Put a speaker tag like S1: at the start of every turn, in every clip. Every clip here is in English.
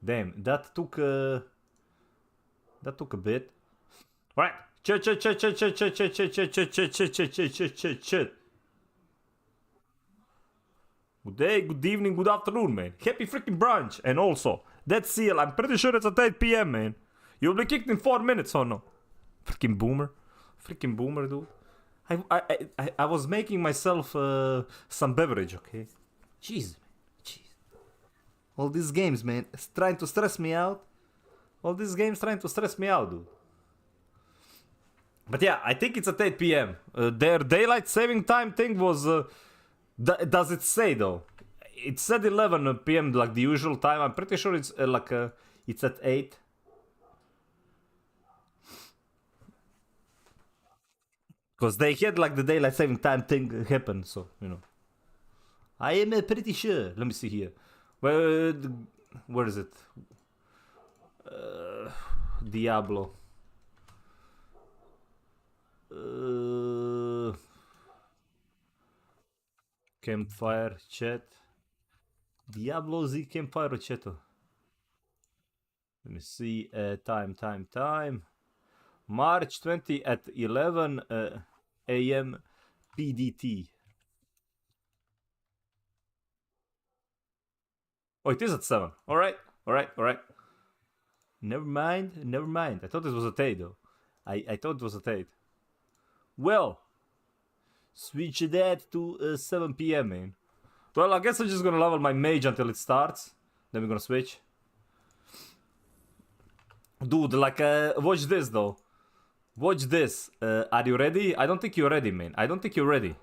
S1: Damn, that took a bit. Right. Chat. Good day, good evening, good afternoon, man. Happy freaking brunch. And also, that seal, I'm pretty sure it's at 8 p.m., man. You'll be kicked in 4 minutes or no? Freaking boomer. Freaking boomer, dude. I was making myself some beverage, okay? Jeez, man. Jeez. All these games, man, it's trying to stress me out. All these games trying to stress me out, dude. But yeah, I think it's at 8 p.m. Their daylight saving time thing was... does it say, though? It said 11 p.m. like the usual time. I'm pretty sure it's it's at 8. Because they had like the daylight saving time thing happen, so, you know. I am pretty sure. Let me see here. Where is it? Diablo. Campfire chat. Diablo Z campfire chat. Let me see. Time. March 20 at 11 a.m. PDT. Oh, it is at 7. Alright. Never mind. I thought it was at 8, though. I thought it was at 8. Well, switch that to 7 p.m., man. Well, I guess I'm just gonna level my mage until it starts. Then we're gonna switch. Dude, like, watch this, though. Watch this. Are you ready? I don't think you're ready, man. I don't think you're ready.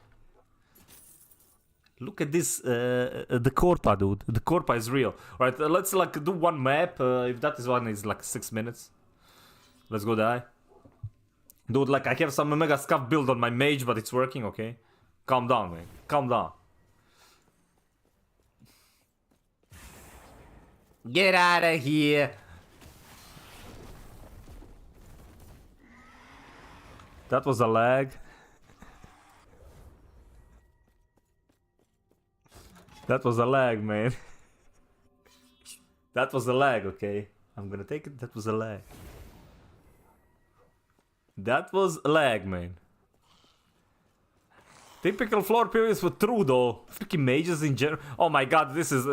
S1: Look at this, the Corpa, dude. The Corpa is real. Alright, let's like do one map. If that is one is like 6 minutes. Let's go die. Dude, like I have some mega scuff build on my mage, but it's working, okay? Calm down, man. Calm down. Get out of here. That was a lag. That was a lag, man. That was a lag, okay? I'm gonna take it. That was a lag. That was a lag, man. Typical floor periods for true, though. Freaking mages in general. Oh my god, this is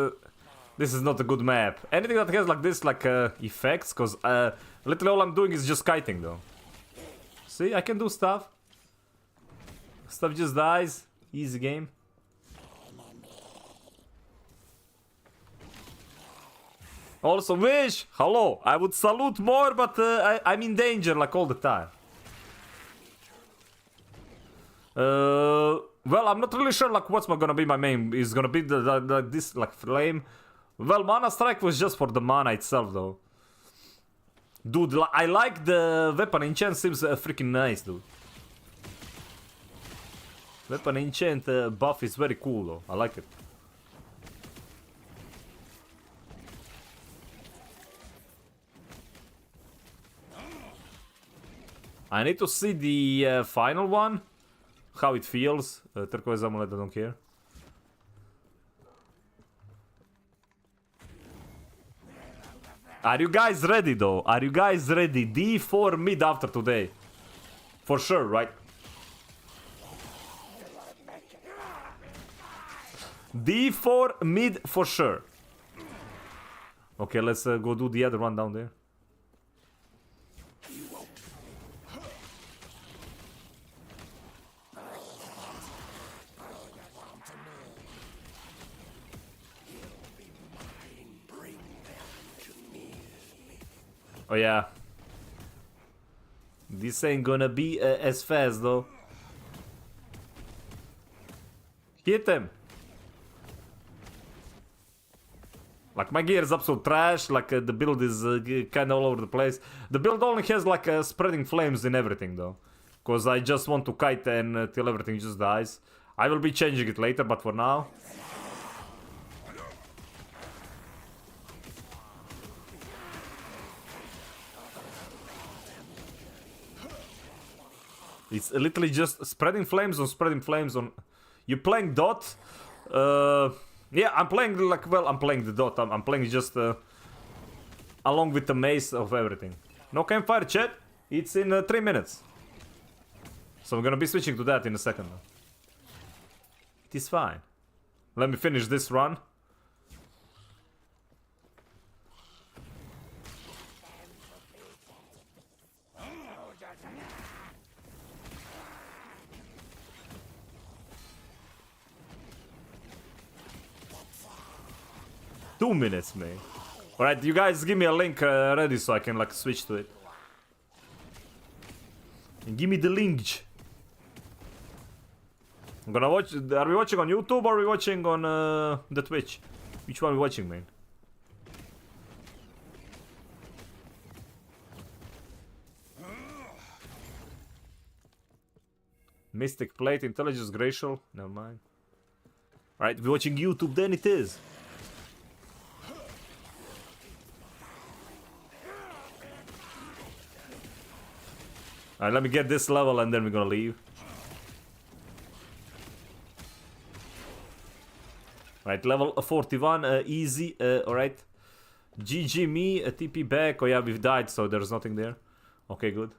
S1: not a good map. Anything that has like this, like effects, cause literally all I'm doing is just kiting, though. See, I can do stuff. Stuff just dies. Easy game. Also, Wish! Hello! I would salute more, but I'm in danger, like, all the time. Well, I'm not really sure, like, what's gonna be my main. Is gonna be this, like, flame. Well, Mana Strike was just for the mana itself, though. Dude, I like the weapon enchant, seems freaking nice, dude. Weapon enchant buff is very cool, though. I like it. I need to see the final one. How it feels. Turquoise Amulet, I don't care. Are you guys ready, though? Are you guys ready? D4 mid after today. For sure, right? D4 mid for sure. Okay, let's go do the other one down there. Oh yeah. This ain't gonna be as fast though. Hit him. Like my gear is absolute trash, like the build is kinda all over the place. The build only has like spreading flames in everything though. Cause I just want to kite and till everything just dies. I will be changing it later, but for now. It's literally just spreading flames on... You're playing dot? Yeah, I'm playing like... Well, I'm playing the dot. I'm playing just... along with the mace of everything. No campfire, chat. It's in 3 minutes. So I'm gonna be switching to that in a second. It is fine. Let me finish this run. Two minutes, man. Alright, you guys give me a link ready so I can like switch to it. And give me the link. I'm gonna watch. Are we watching on YouTube or are we watching on the Twitch? Which one are we watching, man? Mystic Plate, Intelligence, Glacial. Never mind. Alright, we're watching YouTube, then it is. Alright, let me get this level and then we're gonna leave. Right, level 41, easy, alright. GG me, TP back. Oh yeah, we've died, so there's nothing there. Okay, good.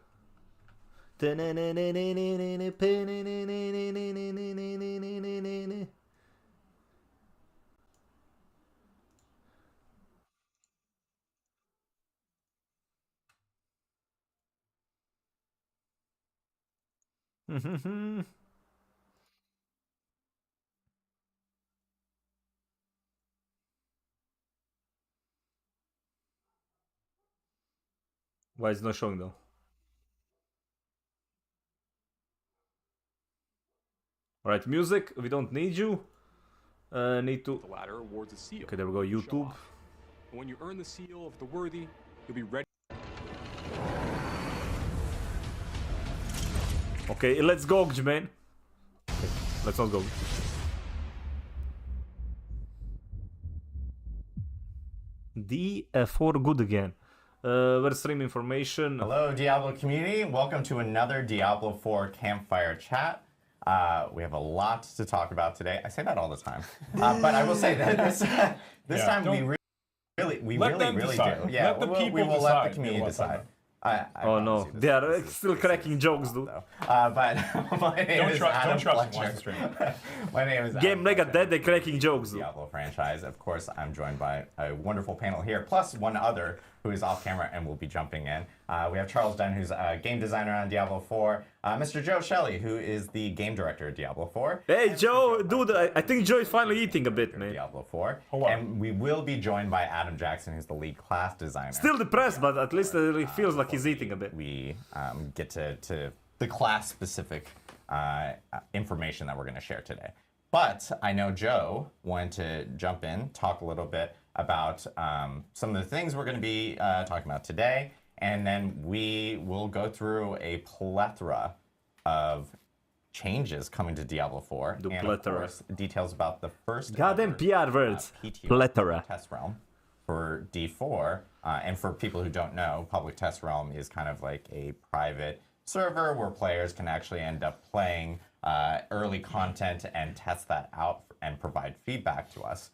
S1: Why is it not showing though? Alright, music, we don't need you. Need to...
S2: The ladder awards a seal.
S1: Okay, there we go, YouTube.
S2: When you earn the seal of the worthy, you'll be ready.
S1: Okay, let's go, man. Okay, let's not go. D4 good again. Where's stream information?
S3: Hello, Diablo community. Welcome to another Diablo 4 Campfire Chat. We have a lot to talk about today. I say that all the time. But I will say that this time we really do. Yeah, we will let the community decide.
S1: Oh no, they are still cracking jokes, dude.
S3: But my name is Adam Fletcher. My name is
S1: Game Mega Dead, they're cracking jokes, dude.
S3: Diablo franchise. Of course, I'm joined by a wonderful panel here, plus one other who is off camera and will be jumping in. We have Charles Dunn, who's a game designer on Diablo 4. Mr. Joe Shelley, who is the game director of Diablo 4.
S1: Hey, Joe, dude, I think Joe is finally eating a bit, man.
S3: Diablo 4. And we will be joined by Adam Jackson, who's the lead class designer.
S1: Still depressed, but at least it feels like he's eating a bit.
S3: We get to the class-specific information that we're going to share today. But I know Joe wanted to jump in, talk a little bit about some of the things we're going to be talking about today, and then we will go through a plethora of changes coming to Diablo 4,
S1: The
S3: and
S1: plethora.
S3: of course details about the first
S1: Goddamn PR words.
S3: PTO
S1: Plethora.
S3: test realm for D4. And for people who don't know, Public Test Realm is kind of like a private server where players can actually end up playing early content and test that out and provide feedback to us.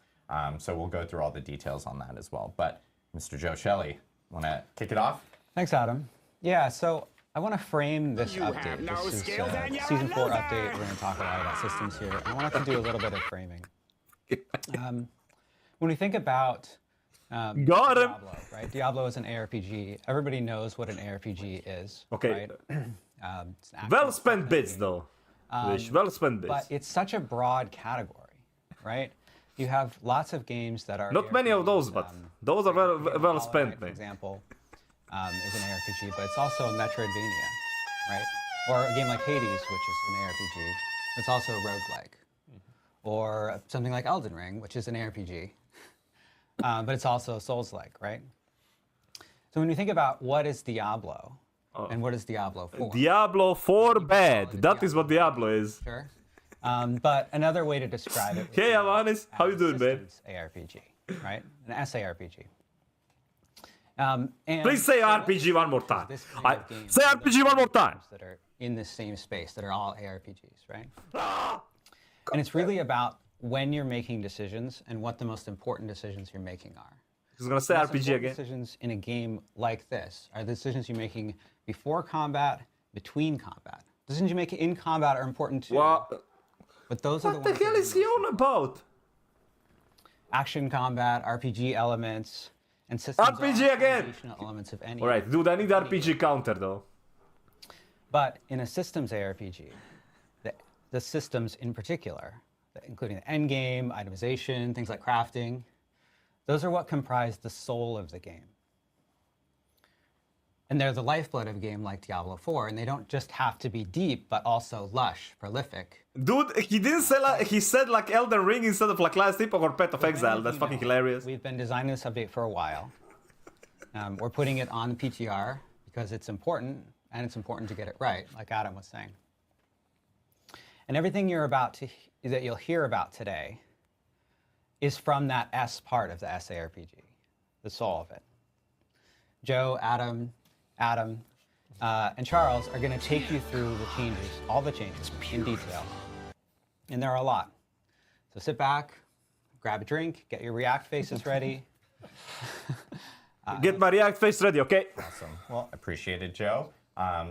S3: So we'll go through all the details on that as well. But Mr. Joe Shelley, want to kick it off?
S4: Thanks, Adam. Yeah, so I want to frame this update. This is Season 4 update. We're going to talk a lot about systems here. I wanted to do a little bit of framing. When we think about
S1: Got him.
S4: Diablo, right? Diablo is an ARPG. Everybody knows what an ARPG is.
S1: Okay.
S4: Right? It's an
S1: Well
S4: action
S1: spent bits,
S4: game.
S1: though. Well spent bits.
S4: But it's such a broad category, right? You have lots of games that are
S1: Not many of those,
S4: ARPGs,
S1: but those are well
S4: Hollow
S1: spent,
S4: Knight, for
S1: man.
S4: example, is an ARPG, but it's also a Metroidvania, right? Or a game like Hades, which is an ARPG. It's also a roguelike. Or something like Elden Ring, which is an ARPG. But it's also Souls-like, right? So when you think about what is Diablo, and what is Diablo 4?
S1: Diablo 4 bad. That is what Diablo is.
S4: Sure. But another way to describe it.
S1: Hey, Avanis, how you doing, man?
S4: ARPG, right? An SARPG. And
S1: Please say
S4: so
S1: RPG one more time.
S4: this kind of game
S1: Say
S4: is
S1: RPG one more time.
S4: that are in the same space, that are all ARPGs, right? And it's really about when you're making decisions and what the most important decisions you're making are.
S1: He's gonna say
S4: Most
S1: RPG
S4: important
S1: again.
S4: Decisions in a game like this are the decisions you're making before combat, between combat. Decisions you make in combat are important too. But those are
S1: What
S4: the
S1: the
S4: ones
S1: hell
S4: that
S1: is he on about?
S4: action combat, RPG elements, and systems
S1: RPG
S4: are
S1: again!
S4: foundational elements of any.
S1: Alright, dude, I need RPG counter though.
S4: But in a systems ARPG, the systems in particular, including the end game, itemization, things like crafting, those are what comprise the soul of the game. And they're the lifeblood of a game like Diablo 4, and they don't just have to be deep, but also lush, prolific.
S1: Dude, he didn't say like, he said like Elden Ring instead of like Last Epoch or Path of Exile. That's fucking hilarious.
S4: We've been designing this update for a while. We're putting it on the PTR because it's important, and it's important to get it right, like Adam was saying. And everything that you'll hear about today is from that S part of the SARPG, the soul of it. Joe, Adam, and Charles are going to take you through the changes, all the changes in detail. And there are a lot. So sit back, grab a drink, get your React faces ready.
S1: Get my React face ready, okay?
S3: Awesome. Well, appreciate it, Joe.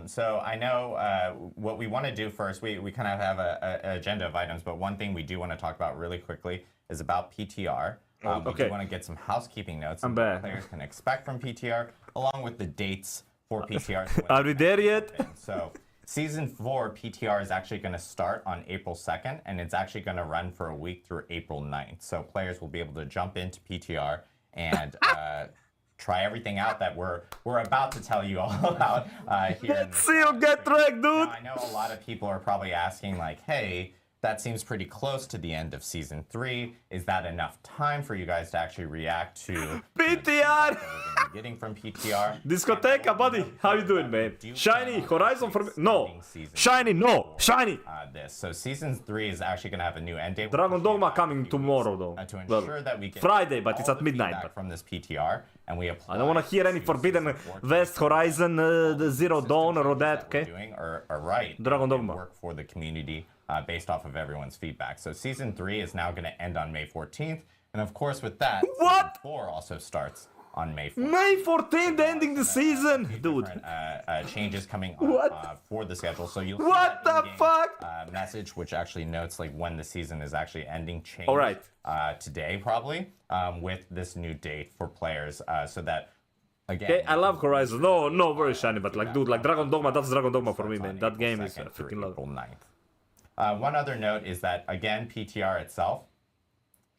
S3: So I know what we want to do first. We kind of have an agenda of items, but one thing we do want to talk about really quickly is about PTR. We
S1: okay.
S3: do want to get some housekeeping notes
S1: I'm
S3: on what
S1: back.
S3: players can expect from PTR, along with the dates for PTR.
S1: Are we there yet?
S3: So Season 4 PTR is actually going to start on April 2nd, and it's actually going to run for a week through April 9th. So players will be able to jump into PTR and try everything out that we're about to tell you all about here.
S1: Let's see you get wrecked, dude!
S3: Now, I know a lot of people are probably asking, like, hey, that seems pretty close to the end of Season 3. Is that enough time for you guys to actually react to
S1: PTR!
S3: that we're going to be getting from PTR?
S1: Discoteca, buddy. How you doing, man? Shiny, Horizon for me. No. Shiny, no. Shiny.
S3: This. So Season 3 is actually going to have a new end date.
S1: Dragon Dogma coming tomorrow, though.
S3: To
S1: Well,
S3: ensure that we get
S1: Friday, but it's
S3: all
S1: at
S3: the
S1: midnight.
S3: feedback from this PTR, and we apply
S1: I don't want to hear any
S3: to
S1: Forbidden
S3: Season 4
S1: West, Horizon, the Zero
S3: systems
S1: Dawn, or
S3: changes
S1: that,
S3: that we're
S1: okay?
S3: doing are right.
S1: Dragon
S3: They
S1: Dogma.
S3: work for the community based off of everyone's feedback. So Season 3 is now going to end on May 14th, and of course with that,
S1: What?
S3: Season 4 also starts on May 14th.
S1: May 14th, ending the season, dude.
S3: Different, changes coming
S1: What?
S3: for the schedule. So you'll
S1: What
S3: see that
S1: the
S3: in-game,
S1: fuck?
S3: Message, which actually notes like when the season is actually ending, change.
S1: All right.
S3: Today probably with this new date for players, so that again.
S1: Okay, I love Horizon. No, very shiny, but like, dude, like Dragon Dogma, that's Dragon Dogma for me, man. That game is freaking love.
S3: April 9th. One other note is that again, PTR itself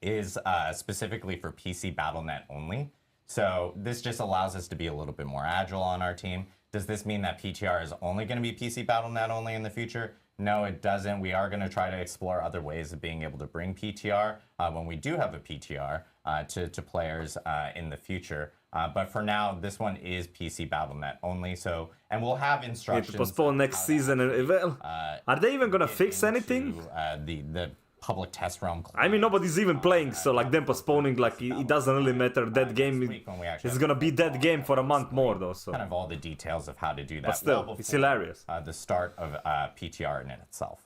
S3: is specifically for PC BattleNet only. So this just allows us to be a little bit more agile on our team. Does this mean that PTR is only going to be PC BattleNet only in the future? No, it doesn't. We are going to try to explore other ways of being able to bring PTR when we do have a PTR to players in the future. But for now, this one is PC BattleNet only. So, and we'll have instructions.
S1: To postpone next season. Well, are they even gonna fix anything?
S3: The public test realm.
S1: I mean, nobody's even playing, so like them postponing, like it doesn't really matter. That game is gonna be that game for a month more, though. So.
S3: Kind of all the details of how to do that.
S1: But still,
S3: well
S1: it's
S3: before,
S1: hilarious.
S3: The start of PTR in itself.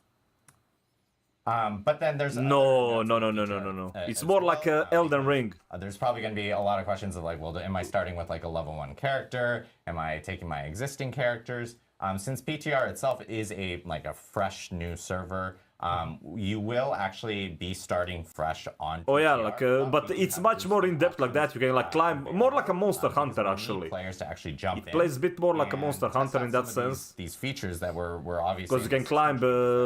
S3: But then there's
S1: No. It's more like Elden Ring.
S3: There's probably going to be a lot of questions of like, well, am I starting with like a level 1 character? Am I taking my existing characters? Since PTR itself is a fresh new server, you will actually be starting fresh on.
S1: Oh yeah,
S3: PTR.
S1: like, but it's much more in depth like that. You can like climb more like a Monster Hunter actually.
S3: Players to actually jump in.
S1: It plays a bit more like a
S3: and
S1: Monster
S3: test
S1: Hunter
S3: out
S1: in that
S3: some of
S1: sense.
S3: These features that we're obviously
S1: Because you can climb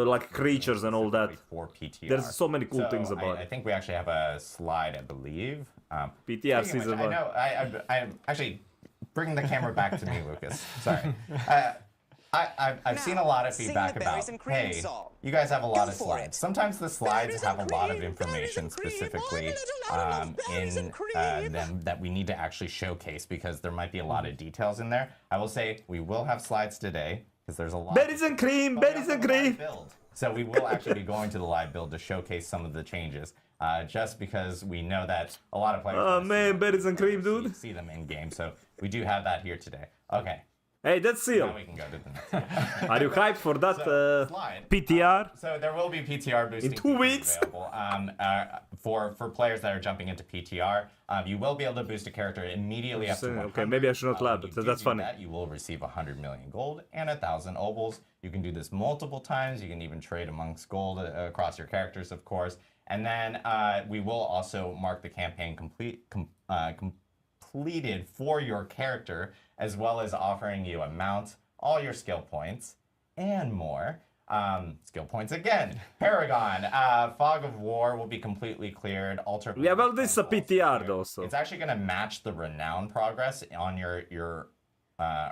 S1: like creatures and all that.
S3: For PTR.
S1: There's so many cool things about
S3: I
S1: it.
S3: think we actually have a slide, I believe.
S1: PTR
S3: Speaking of
S1: season
S3: which,
S1: 1.
S3: I know. I actually bring the camera back to me, Lucas. Sorry. I've seen a lot of
S5: sing
S3: feedback
S5: the
S3: about,
S5: berries and cream
S3: hey,
S5: song.
S3: you guys have a lot
S5: Go
S3: of
S5: for
S3: slides.
S5: it.
S3: Sometimes the slides
S5: Berries
S3: have a
S5: and
S3: lot of
S5: cream,
S3: information
S5: berries and cream,
S3: specifically
S5: berries
S3: in
S5: and cream.
S3: them that we need to actually showcase because there might be a lot of details in there. I will say we will have slides today because there's a lot.
S1: Berries and cream,
S3: But we
S1: berries
S3: also
S1: and
S3: have a live
S1: cream.
S3: build. So we will actually be going to the live build to showcase some of the changes. Just because we know that a lot of players.
S1: Oh man, berries and cream, dude.
S3: See them in game, so we do have that here today. Okay,
S1: Hey, that's
S3: Now
S1: Seal.
S3: we can go to the next one.
S1: Are you hyped for that
S3: Slide.
S1: PTR?
S3: So there will be PTR boosting
S1: 2
S3: features
S1: weeks?
S3: available for players that are jumping into PTR. You will be able to boost a character immediately up to 100.
S1: Okay, maybe I should not laugh,
S3: When
S1: but
S3: you
S1: that's
S3: do
S1: funny.
S3: That, you will receive 100 million gold and 1,000 obols. You can do this multiple times. You can even trade amongst gold across your characters, of course. And then we will also mark the campaign completed for your character, as well as offering you a mount, all your skill points, and more. Skill points again. Paragon, Fog of War will be completely cleared. Altar.
S1: Yeah, well, this is a PTR though, so.
S3: It's actually going to match the renown progress on your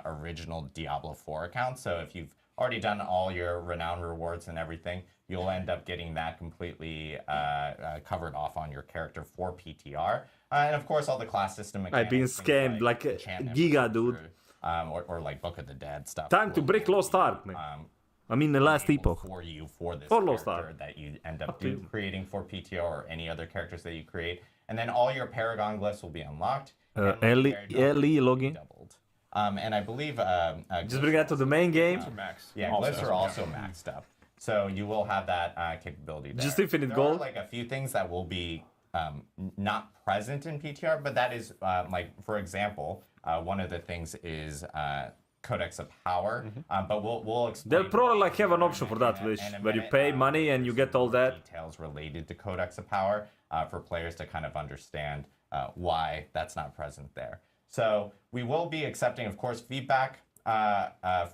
S3: original Diablo 4 account. So if you've already done all your renown rewards and everything, you'll end up getting that completely covered off on your character for PTR. And of course, all the class system mechanics.
S1: I've been
S3: things
S1: scammed like
S3: enchantment
S1: Giga, dude.
S3: or like Book of the Dead stuff.
S1: Time to
S3: will
S1: break
S3: be,
S1: Lost Ark, man. I mean, the last
S3: enabled
S1: epoch.
S3: for you for this
S1: For Lost
S3: character
S1: Ark.
S3: that you end up creating for PTR or any other characters that you create. And then all your Paragon glyphs will be unlocked. and
S1: Ellie
S3: legendary
S1: login.
S3: doubled. And I believe
S1: Just bring that to the main game.
S2: Max.
S3: yeah, glyphs are also maxed up. So you will have that capability there.
S1: Just infinite
S3: there
S1: gold?
S3: Are like a few things that will be not present in PTR, but that is like, for example, one of the things is Codex of Power. But we'll explain.
S1: They'll probably like have an
S3: in a
S1: option for
S3: minute-
S1: that, which
S3: in a
S1: where you
S3: minute,
S1: pay money and you get all that.
S3: Details related to Codex of Power for players to kind of understand why that's not present there. So we will be accepting, of course, feedback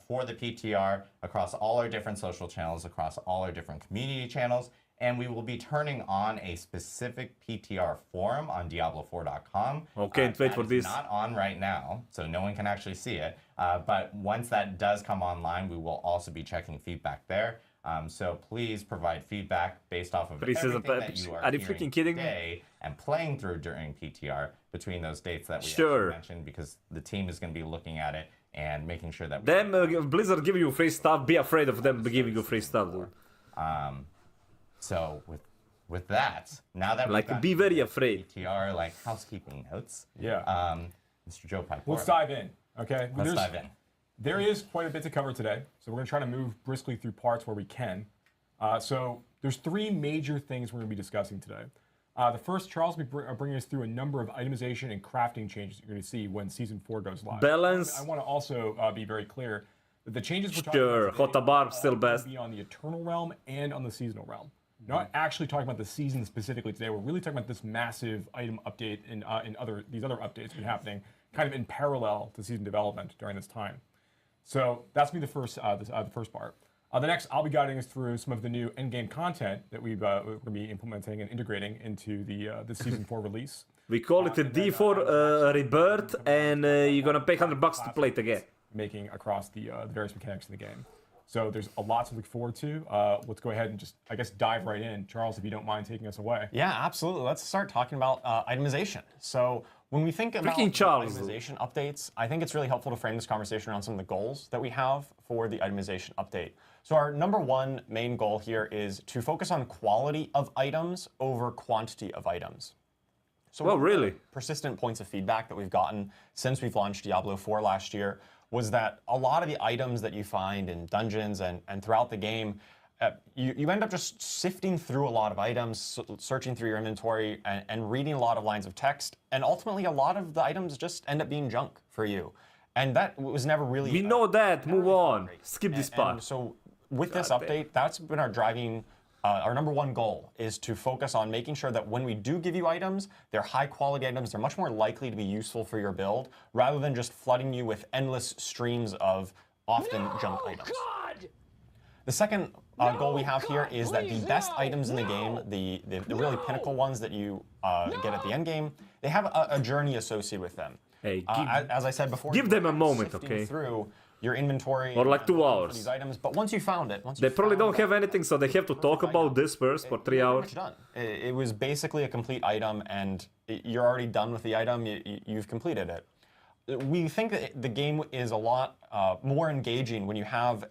S3: for the PTR across all our different social channels, across all our different community channels, and we will be turning on a specific PTR forum on Diablo4.com.
S1: Okay, and wait for
S3: That is
S1: this.
S3: not on right now, so no one can actually see it. But once that does come online, we will also be checking feedback there. So please provide feedback based off of
S1: Pre-season
S3: everything that
S1: patch.
S3: you
S1: Are you
S3: hearing
S1: freaking kidding me?
S3: today and playing through during PTR between those dates that we
S1: Sure.
S3: actually mentioned, because the team is going to be looking at it and making sure that
S1: Them Blizzard giving you free stuff. Be afraid of them giving you free stuff, dude.
S3: So with that, now that
S1: Like,
S3: we've got
S1: be very afraid.
S3: PTR like housekeeping notes,
S2: Yeah.
S3: Mr. Joe Pipe.
S2: Let's dive in. Okay.
S3: Let's dive in.
S2: There is quite a bit to cover today, so we're going to try to move briskly through parts where we can. So there's 3 major things we're going to be discussing today. The first, Charles will be bringing us through a number of itemization and crafting changes you're going to see when Season 4 goes live.
S1: Balance.
S2: I want to also be very clear that the changes we're talking
S1: Sure,
S2: about today
S1: Hotabar
S2: are
S1: still
S2: all gonna
S1: best.
S2: be on the Eternal Realm and on the Seasonal Realm. Not actually talking about the season specifically today. We're really talking about this massive item update and these other updates been happening kind of in parallel to season development during this time. So that's me the first part. The next, I'll be guiding us through some of the new endgame content that we're going to be implementing and integrating into the season 4 release.
S1: We call it a D4 rebirth, and you're gonna pay $100 to play it again.
S2: Making across the various mechanics of the game. So there's a lot to look forward to. Let's go ahead and just, I guess, dive right in. Charles, if you don't mind taking us away.
S5: Yeah, absolutely. Let's start talking about itemization. So when we think about
S1: Freaking Charles.
S5: itemization updates, I think it's really helpful to frame this conversation around some of the goals that we have for the itemization update. So our number 1 main goal here is to focus on quality of items over quantity of items. So
S1: Well,
S5: one of the
S1: really?
S5: persistent points of feedback that we've gotten since we've launched Diablo 4 last year was that a lot of the items that you find in dungeons and throughout the game, you end up just sifting through a lot of items, searching through your inventory, and reading a lot of lines of text, and ultimately a lot of the items just end up being junk for you. And that was never really...
S1: We know that.
S5: never
S1: Move
S5: really felt
S1: on.
S5: great.
S1: Skip this
S5: And
S1: part.
S5: so with this
S1: God damn.
S5: update, that's been our driving... our number 1 goal is to focus on making sure that when we do give you items, they're high quality items, they're much more likely to be useful for your build, rather than just flooding you with endless streams of often junk items. The second goal we have here is that the best items in the game, the really pinnacle ones that you get at the end game, they have a journey associated with them.
S1: Hey,
S5: As I said before,
S1: give
S5: you're
S1: them a
S5: kind of
S1: moment,
S5: sifting
S1: okay?
S5: through your inventory
S1: Or like 2
S5: looking for
S1: hours.
S5: these items, but once you found it,
S1: They probably don't have anything, so they have to talk about this first for 3
S5: you're
S1: hours.
S5: pretty much done. It was basically a complete item, and you're already done with the item. You've completed it. We think that the game is a lot more engaging when you have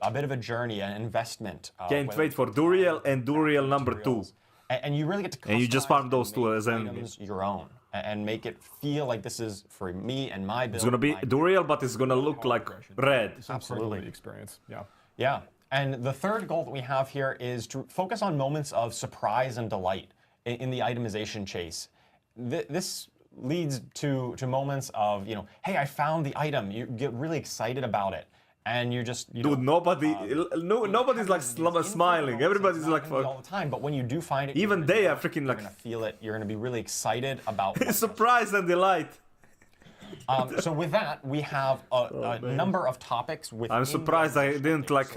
S5: a bit of a journey, an investment.
S1: Can't
S5: whether
S1: wait for Duriel and Duriel number 2.
S5: and you really get to
S1: And you just
S5: customize
S1: farm those two
S5: make
S1: as enemy.
S5: items your own. and make it feel like this is for me and my build.
S1: It's gonna be
S5: my
S1: Duriel, but it's gonna look like red.
S2: Absolutely. Experience. Yeah.
S5: Yeah. And the third goal that we have here is to focus on moments of surprise and delight in the itemization chase. This leads to moments of, hey, I found the item. You get really excited about it. And you're just,
S1: Dude, nobody's like smiling. Everybody's like,
S5: fuck. All the time, but when you do find it,
S1: even they are freaking
S5: you're
S1: like,
S5: gonna feel it. You're gonna be really excited about
S1: surprise and delight.
S5: So with that, we have a number of topics with.
S1: I'm surprised I didn't like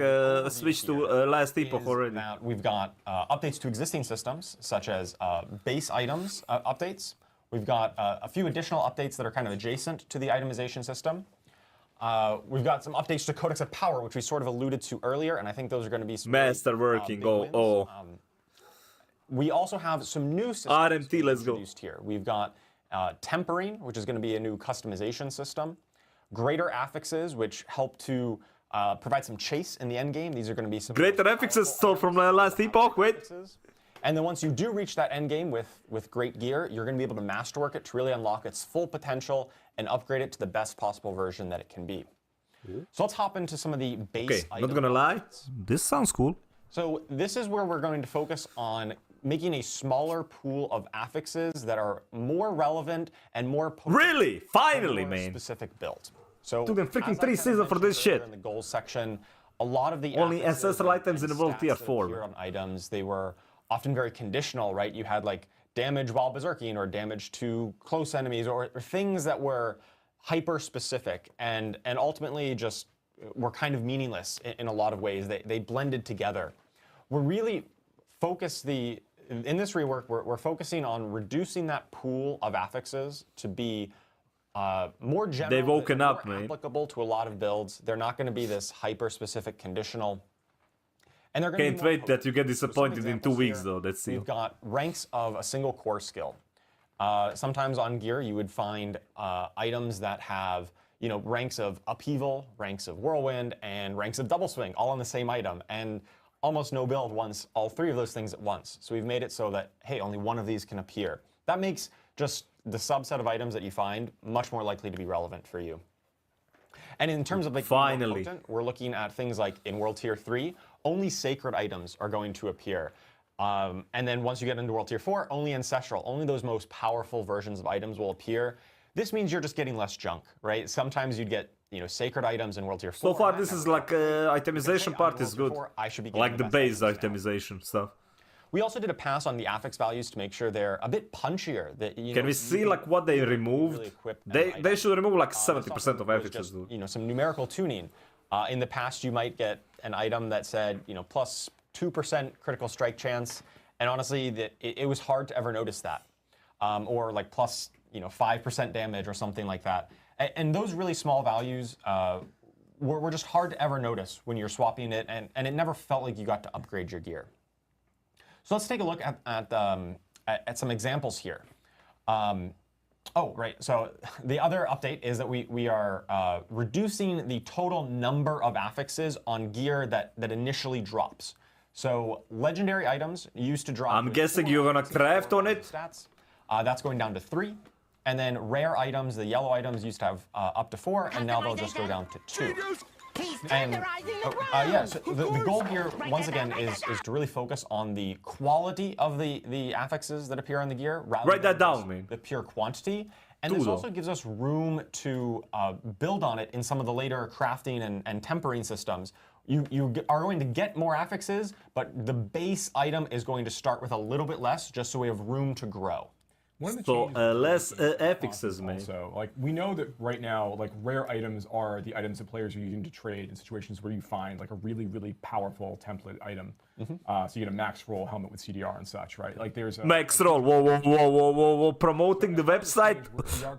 S1: switch to last epoch already.
S5: We've got updates to existing systems, such as base items updates. We've got a few additional updates that are kind of adjacent to the itemization system. We've got some updates to Codex of Power, which we sort of alluded to earlier, and I think those are going to be some
S1: Masterworking.
S5: We also have some new systems
S1: RMT, let's go.
S5: introduced here. We've got Tempering, which is going to be a new customization system. Greater Affixes, which help to provide some chase in the end game. These are going to be some
S1: Greater Affixes stole from last epoch. Wait.
S5: And then once you do reach that end game with great gear, you're going to be able to masterwork it to really unlock its full potential and upgrade it to the best possible version that it can be. So let's hop into some of the base items.
S1: Not gonna lie, this sounds cool.
S5: So this is where we're going to focus on making a smaller pool of affixes that are more relevant and more potent
S1: Really? Finally,
S5: for your
S1: man.
S5: specific build. So
S1: Took them freaking
S5: as I
S1: 3
S5: kind of
S1: seasons for this
S5: mentioned
S1: shit.
S5: earlier in the goals section, a lot of the
S1: Only
S5: affixes
S1: ancestral items
S5: and
S1: in the world
S5: stats
S1: tier
S5: that
S1: 4.
S5: appeared on items, they were often very conditional, right? You had like damage while berserking or damage to close enemies or things that were hyper specific and ultimately just were kind of meaningless in a lot of ways. They blended together. We're really in this rework, we're focusing on reducing that pool of affixes to be more general.
S1: They've woken
S5: more
S1: up, man.
S5: applicable to a lot of builds. They're not going to be this hyper specific conditional. And they're going to
S1: Can't wait that you get disappointed in 2 weeks, though. Let's see.
S5: We've got ranks of a single core skill. Sometimes on gear, you would find items that have, ranks of upheaval, ranks of whirlwind, and ranks of double swing, all on the same item. And almost no build wants all 3 of those things at once. So we've made it so that, hey, only one of these can appear. That makes just the subset of items that you find much more likely to be relevant for you. And in terms of
S1: Finally,
S5: we're looking at things like in World Tier 3, only sacred items are going to appear. And then once you get into World Tier 4, only ancestral, only those most powerful versions of items will appear. This means you're just getting less junk, right? Sometimes you'd get, sacred items in World Tier 4.
S1: So far, this is like itemization part is good.
S5: I should be
S1: Like the base
S5: items now.
S1: itemization stuff.
S5: We also did a pass on the affix values to make sure they're a bit punchier. That,
S1: Can we see like what they removed?
S5: really equip an
S1: They
S5: item.
S1: should remove like
S5: This
S1: 70%
S5: also
S1: of
S5: was
S1: affixes,
S5: just,
S1: dude.
S5: some numerical tuning. In the past, you might get an item that said, plus 2% critical strike chance, and honestly, it was hard to ever notice that, or like plus 5% damage or something like that. And those really small values were just hard to ever notice when you're swapping it, and it never felt like you got to upgrade your gear. So let's take a look at some examples here. So the other update is that we are reducing the total number of affixes on gear that initially drops. So legendary items used to drop.
S1: I'm guessing you're gonna craft on it.
S5: Stats. That's going down to 3. And then rare items, the yellow items used to have up to 4, and now they'll just go down to 2. And so the goal here, once again, is to really focus on the quality of the affixes that appear on the gear, rather
S1: Write that
S5: than
S1: down,
S5: just
S1: man.
S5: the pure quantity. And this also gives us room to build on it in some of the later crafting and tempering systems. You are going to get more affixes, but the base item is going to start with a little bit less, just so we have room to grow.
S2: One of the
S1: So
S2: changes
S1: less
S2: that
S1: affixes, man.
S2: also, like we know that right now, like rare items are the items that players are using to trade in situations where you find like a really, really powerful template item. So you get a max roll helmet with CDR and such, right? Like there's a
S1: Max roll. Whoa. Promoting the website.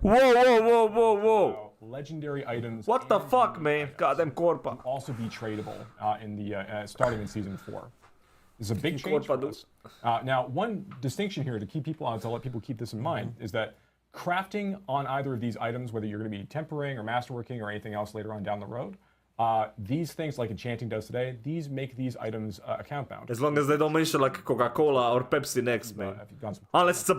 S1: Whoa.
S2: legendary items.
S1: What the
S2: and
S1: fuck, man? Goddamn Corpa.
S2: also be tradable in the starting in season 4. This is a big change
S1: Corpa
S2: for us. Now, one distinction here to keep people on, to let people keep this in mind, is that crafting on either of these items, whether you're going to be tempering or masterworking or anything else later on down the road, These things, like enchanting does today, these make these items account bound.
S1: As long as they don't mention like Coca-Cola or Pepsi next, man.
S2: If you've gone some-
S1: Unless it's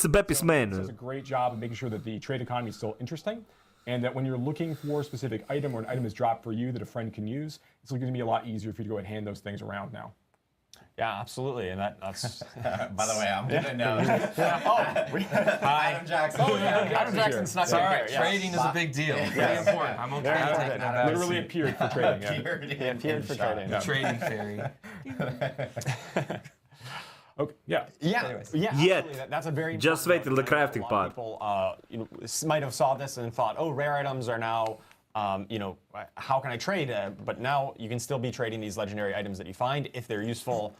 S1: a Beppis man.
S2: does a great job of making sure that the trade economy is still interesting, and that when you're looking for a specific item or an item is dropped for you that a friend can use, it's going to be a lot easier for you to go ahead and hand those things around now.
S5: Yeah, absolutely, and that's.
S3: By the way, I'm gonna know. Adam Jackson.
S5: Oh yeah, Adam Jackson snuck in
S6: Sorry,
S5: here. Yes.
S6: trading is a big deal. Very important. I'm okay taking that back.
S2: Literally appeared for trading. Yeah.
S5: He appeared for trading.
S6: Trading fairy.
S2: Okay. Yeah.
S5: Yeah,
S6: Anyways.
S5: yeah.
S1: Yet.
S5: Absolutely. That's a very
S1: Just
S5: important
S1: wait till the
S5: note.
S1: crafting
S5: A lot
S1: part.
S5: of people, might have saw this and thought, oh, rare items are now, how can I trade? But now you can still be trading these legendary items that you find if they're useful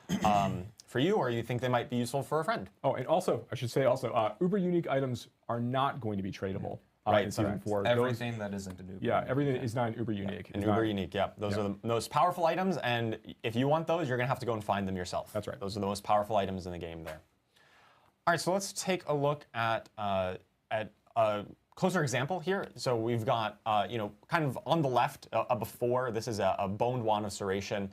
S5: for you, or you think they might be useful for a friend.
S2: Oh, and also, I should say also, uber unique items are not going to be tradable
S5: Right,
S2: in Season
S5: correct.
S2: 4.
S6: Everything that isn't a new.
S2: Yeah, everything that is not an uber unique.
S5: And
S2: is
S5: uber
S2: not-
S5: unique, yeah. Those are the most powerful items, and if you want those, you're gonna have to go and find them yourself.
S2: That's right.
S5: Those are the most powerful items in the game there. All right, so let's take a look at a closer example here. So we've got, kind of on the left, a before. This is a Boned Wand of Serration.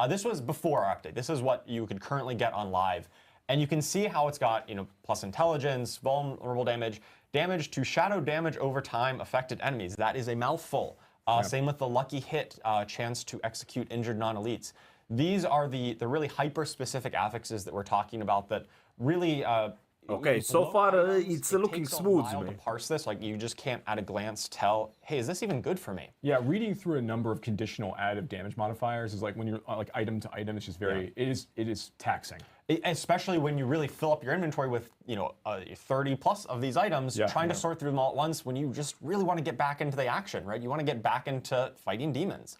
S5: This was before our update. This is what you could currently get on live. And you can see how it's got, plus intelligence, vulnerable damage, damage to shadow damage over time affected enemies. That is a mouthful. Same with the lucky hit, chance to execute injured non-elites. These are the really hyper-specific affixes that we're talking about that really...
S1: Okay, so
S5: below
S1: far
S5: items,
S1: it's
S5: it
S1: looking
S5: takes a
S1: smooth,
S5: while to
S1: man.
S5: parse this, like you just can't at a glance tell, hey, is this even good for me?
S2: Yeah, reading through a number of conditional additive damage modifiers is like when you're like item to item, it's just very, it is taxing.
S5: Especially when you really fill up your inventory with 30 plus of these items, trying to sort through them all at once when you just really want to get back into the action, right? You want to get back into fighting demons.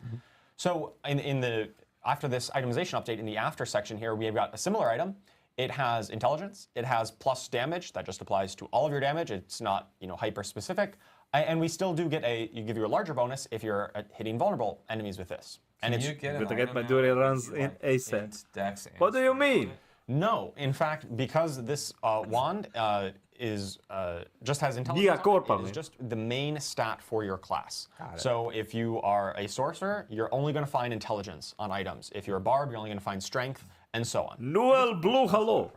S5: So after this itemization update in the after section here, we have got a similar item. It has intelligence. It has plus damage. That just applies to all of your damage. It's not hyper specific. And we still do get give you a larger bonus if you're hitting vulnerable enemies with this. And
S6: Can
S5: it's
S6: you get an
S1: Gotta get
S6: item
S1: my
S6: now
S1: duty
S6: that
S1: runs
S6: gives you,
S1: in
S6: like,
S1: ASAP.
S6: int, dex, and
S1: What do you
S6: speed?
S1: mean?
S5: no. In fact, because this wand is just has intelligence,
S1: Giga
S5: on it,
S1: Corpa,
S5: it is
S1: man.
S5: just the main stat for your class. So if you are a sorcerer, you're only going to find intelligence on items. If you're a bard, you're only going to find strength, and so on.
S1: Noel Blue Hello.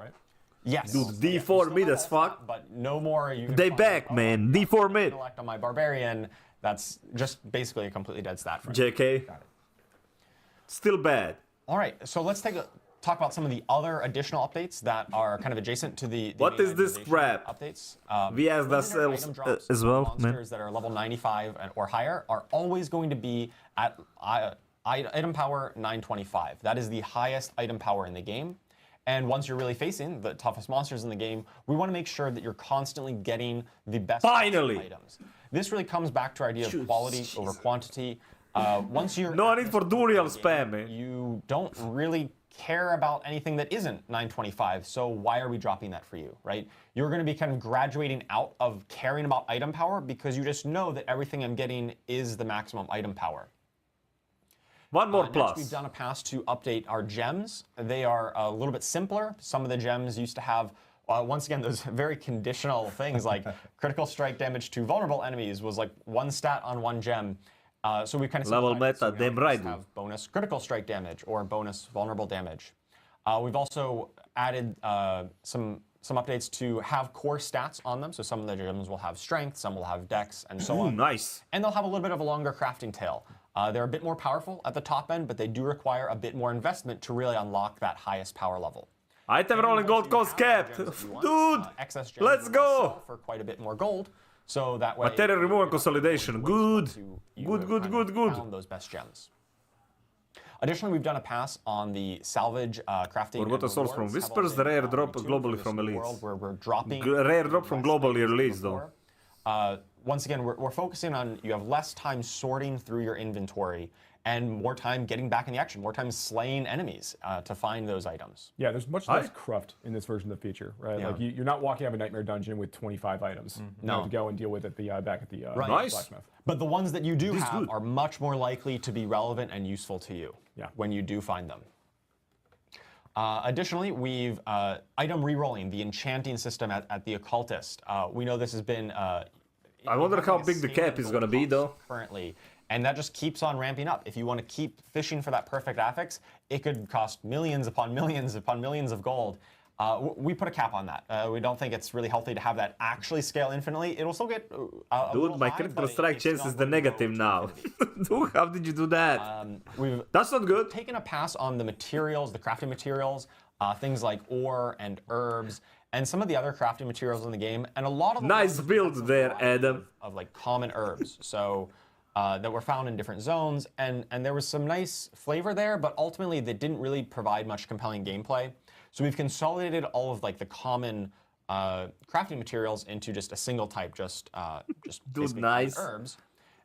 S5: Yes.
S1: Dude, D4 mid as fuck.
S5: But no more. You can
S1: They
S5: find,
S1: back, man. D4 mid.
S5: Intellect on my barbarian. That's just basically a completely dead stat for me.
S1: JK. Still bad.
S5: All right, so let's talk about some of the other additional updates that are kind of adjacent to the
S1: What
S5: main
S1: is this
S5: itemization
S1: crap?
S5: Updates.
S1: We asked
S5: Legendary
S1: ourselves,
S5: item drops
S1: as
S5: for
S1: well,
S5: monsters that are level 95 or higher are always going to be at item power 925. That is the highest item power in the game. And once you're really facing the toughest monsters in the game, we want to make sure that you're constantly getting the best
S1: Finally!
S5: items. This really comes back to our idea of quality over quantity. Once you're
S1: No need for Duriel spam, man.
S5: you don't really care about anything that isn't 925, so why are we dropping that for you, right? You're going to be kind of graduating out of caring about item power because you just know that everything I'm getting is the maximum item power.
S1: One more
S5: Next,
S1: plus.
S5: we've done a pass to update our gems. They are a little bit simpler. Some of the gems used to have, once again, those very conditional things like critical strike damage to vulnerable enemies was like one stat on one gem. So we kind of
S1: Level
S5: simplified it, so
S1: meta,
S5: we now
S1: damn right,
S5: just have bonus critical strike damage or bonus vulnerable damage. We've also added some updates to have core stats on them. So some of the gems will have strength, some will have dex, and so
S1: Ooh,
S5: on.
S1: nice.
S5: And they'll have a little bit of a longer crafting tail. They're a bit more powerful at the top end, but they do require a bit more investment to really unlock that highest power level.
S1: Item rolling gold cost capped. Dude,
S5: Excess gems
S1: let's
S5: will
S1: go.
S5: sell for quite a bit more gold. So that way,
S1: Material removal and consolidation. Good.
S5: you
S1: Good,
S5: have
S1: good,
S5: kind
S1: good,
S5: of
S1: good.
S5: found those best gems. Additionally, we've done a pass on the salvage crafting.
S1: Or what
S5: and
S1: a source from
S5: rewards have all
S1: Whispers, the
S5: been,
S1: rare drop
S5: tuned
S1: globally
S5: for this
S1: from
S5: new
S1: elites.
S5: world Where we're dropping
S1: Rare drop from
S5: less
S1: global
S5: items
S1: release,
S5: than
S1: though.
S5: before. Once again, we're focusing on you have less time sorting through your inventory and more time getting back in the action, more time slaying enemies to find those items.
S2: Yeah, there's much less cruft in this version of the feature, right?
S5: Yeah.
S2: Like you're not walking out of a nightmare dungeon with 25 items. You
S5: No.
S2: have to go and deal with it back at the
S1: Nice.
S2: blacksmith.
S5: But the ones that you do have
S1: good.
S5: are much more likely to be relevant and useful to you when you do find them. Additionally, we've item rerolling, the enchanting system at the occultist. We know this has been
S1: I wonder how big the cap is gonna be, though.
S5: currently, And that just keeps on ramping up. If you want to keep fishing for that perfect affix, it could cost millions upon millions upon millions of gold. We put a cap on that. We don't think it's really healthy to have that actually scale infinitely. It'll still get a
S1: Dude,
S5: little
S1: my
S5: high,
S1: critical
S5: but
S1: strike
S5: it's
S1: chance
S5: not
S1: is the
S5: going to go
S1: negative
S5: to
S1: now.
S5: infinity.
S1: Dude, how did you do that?
S5: We've
S1: That's not good.
S5: taken a pass on the materials, the crafting materials, things like ore and herbs, and some of the other crafting materials in the game. And a lot of them
S1: Nice
S5: have
S1: build
S5: some
S1: there,
S5: variety
S1: Adam.
S5: of like common herbs. So that were found in different zones, and there was some nice flavor there, but ultimately they didn't really provide much compelling gameplay. So we've consolidated all of like the common crafting materials into just a single type, just basically
S1: nice.
S5: herbs.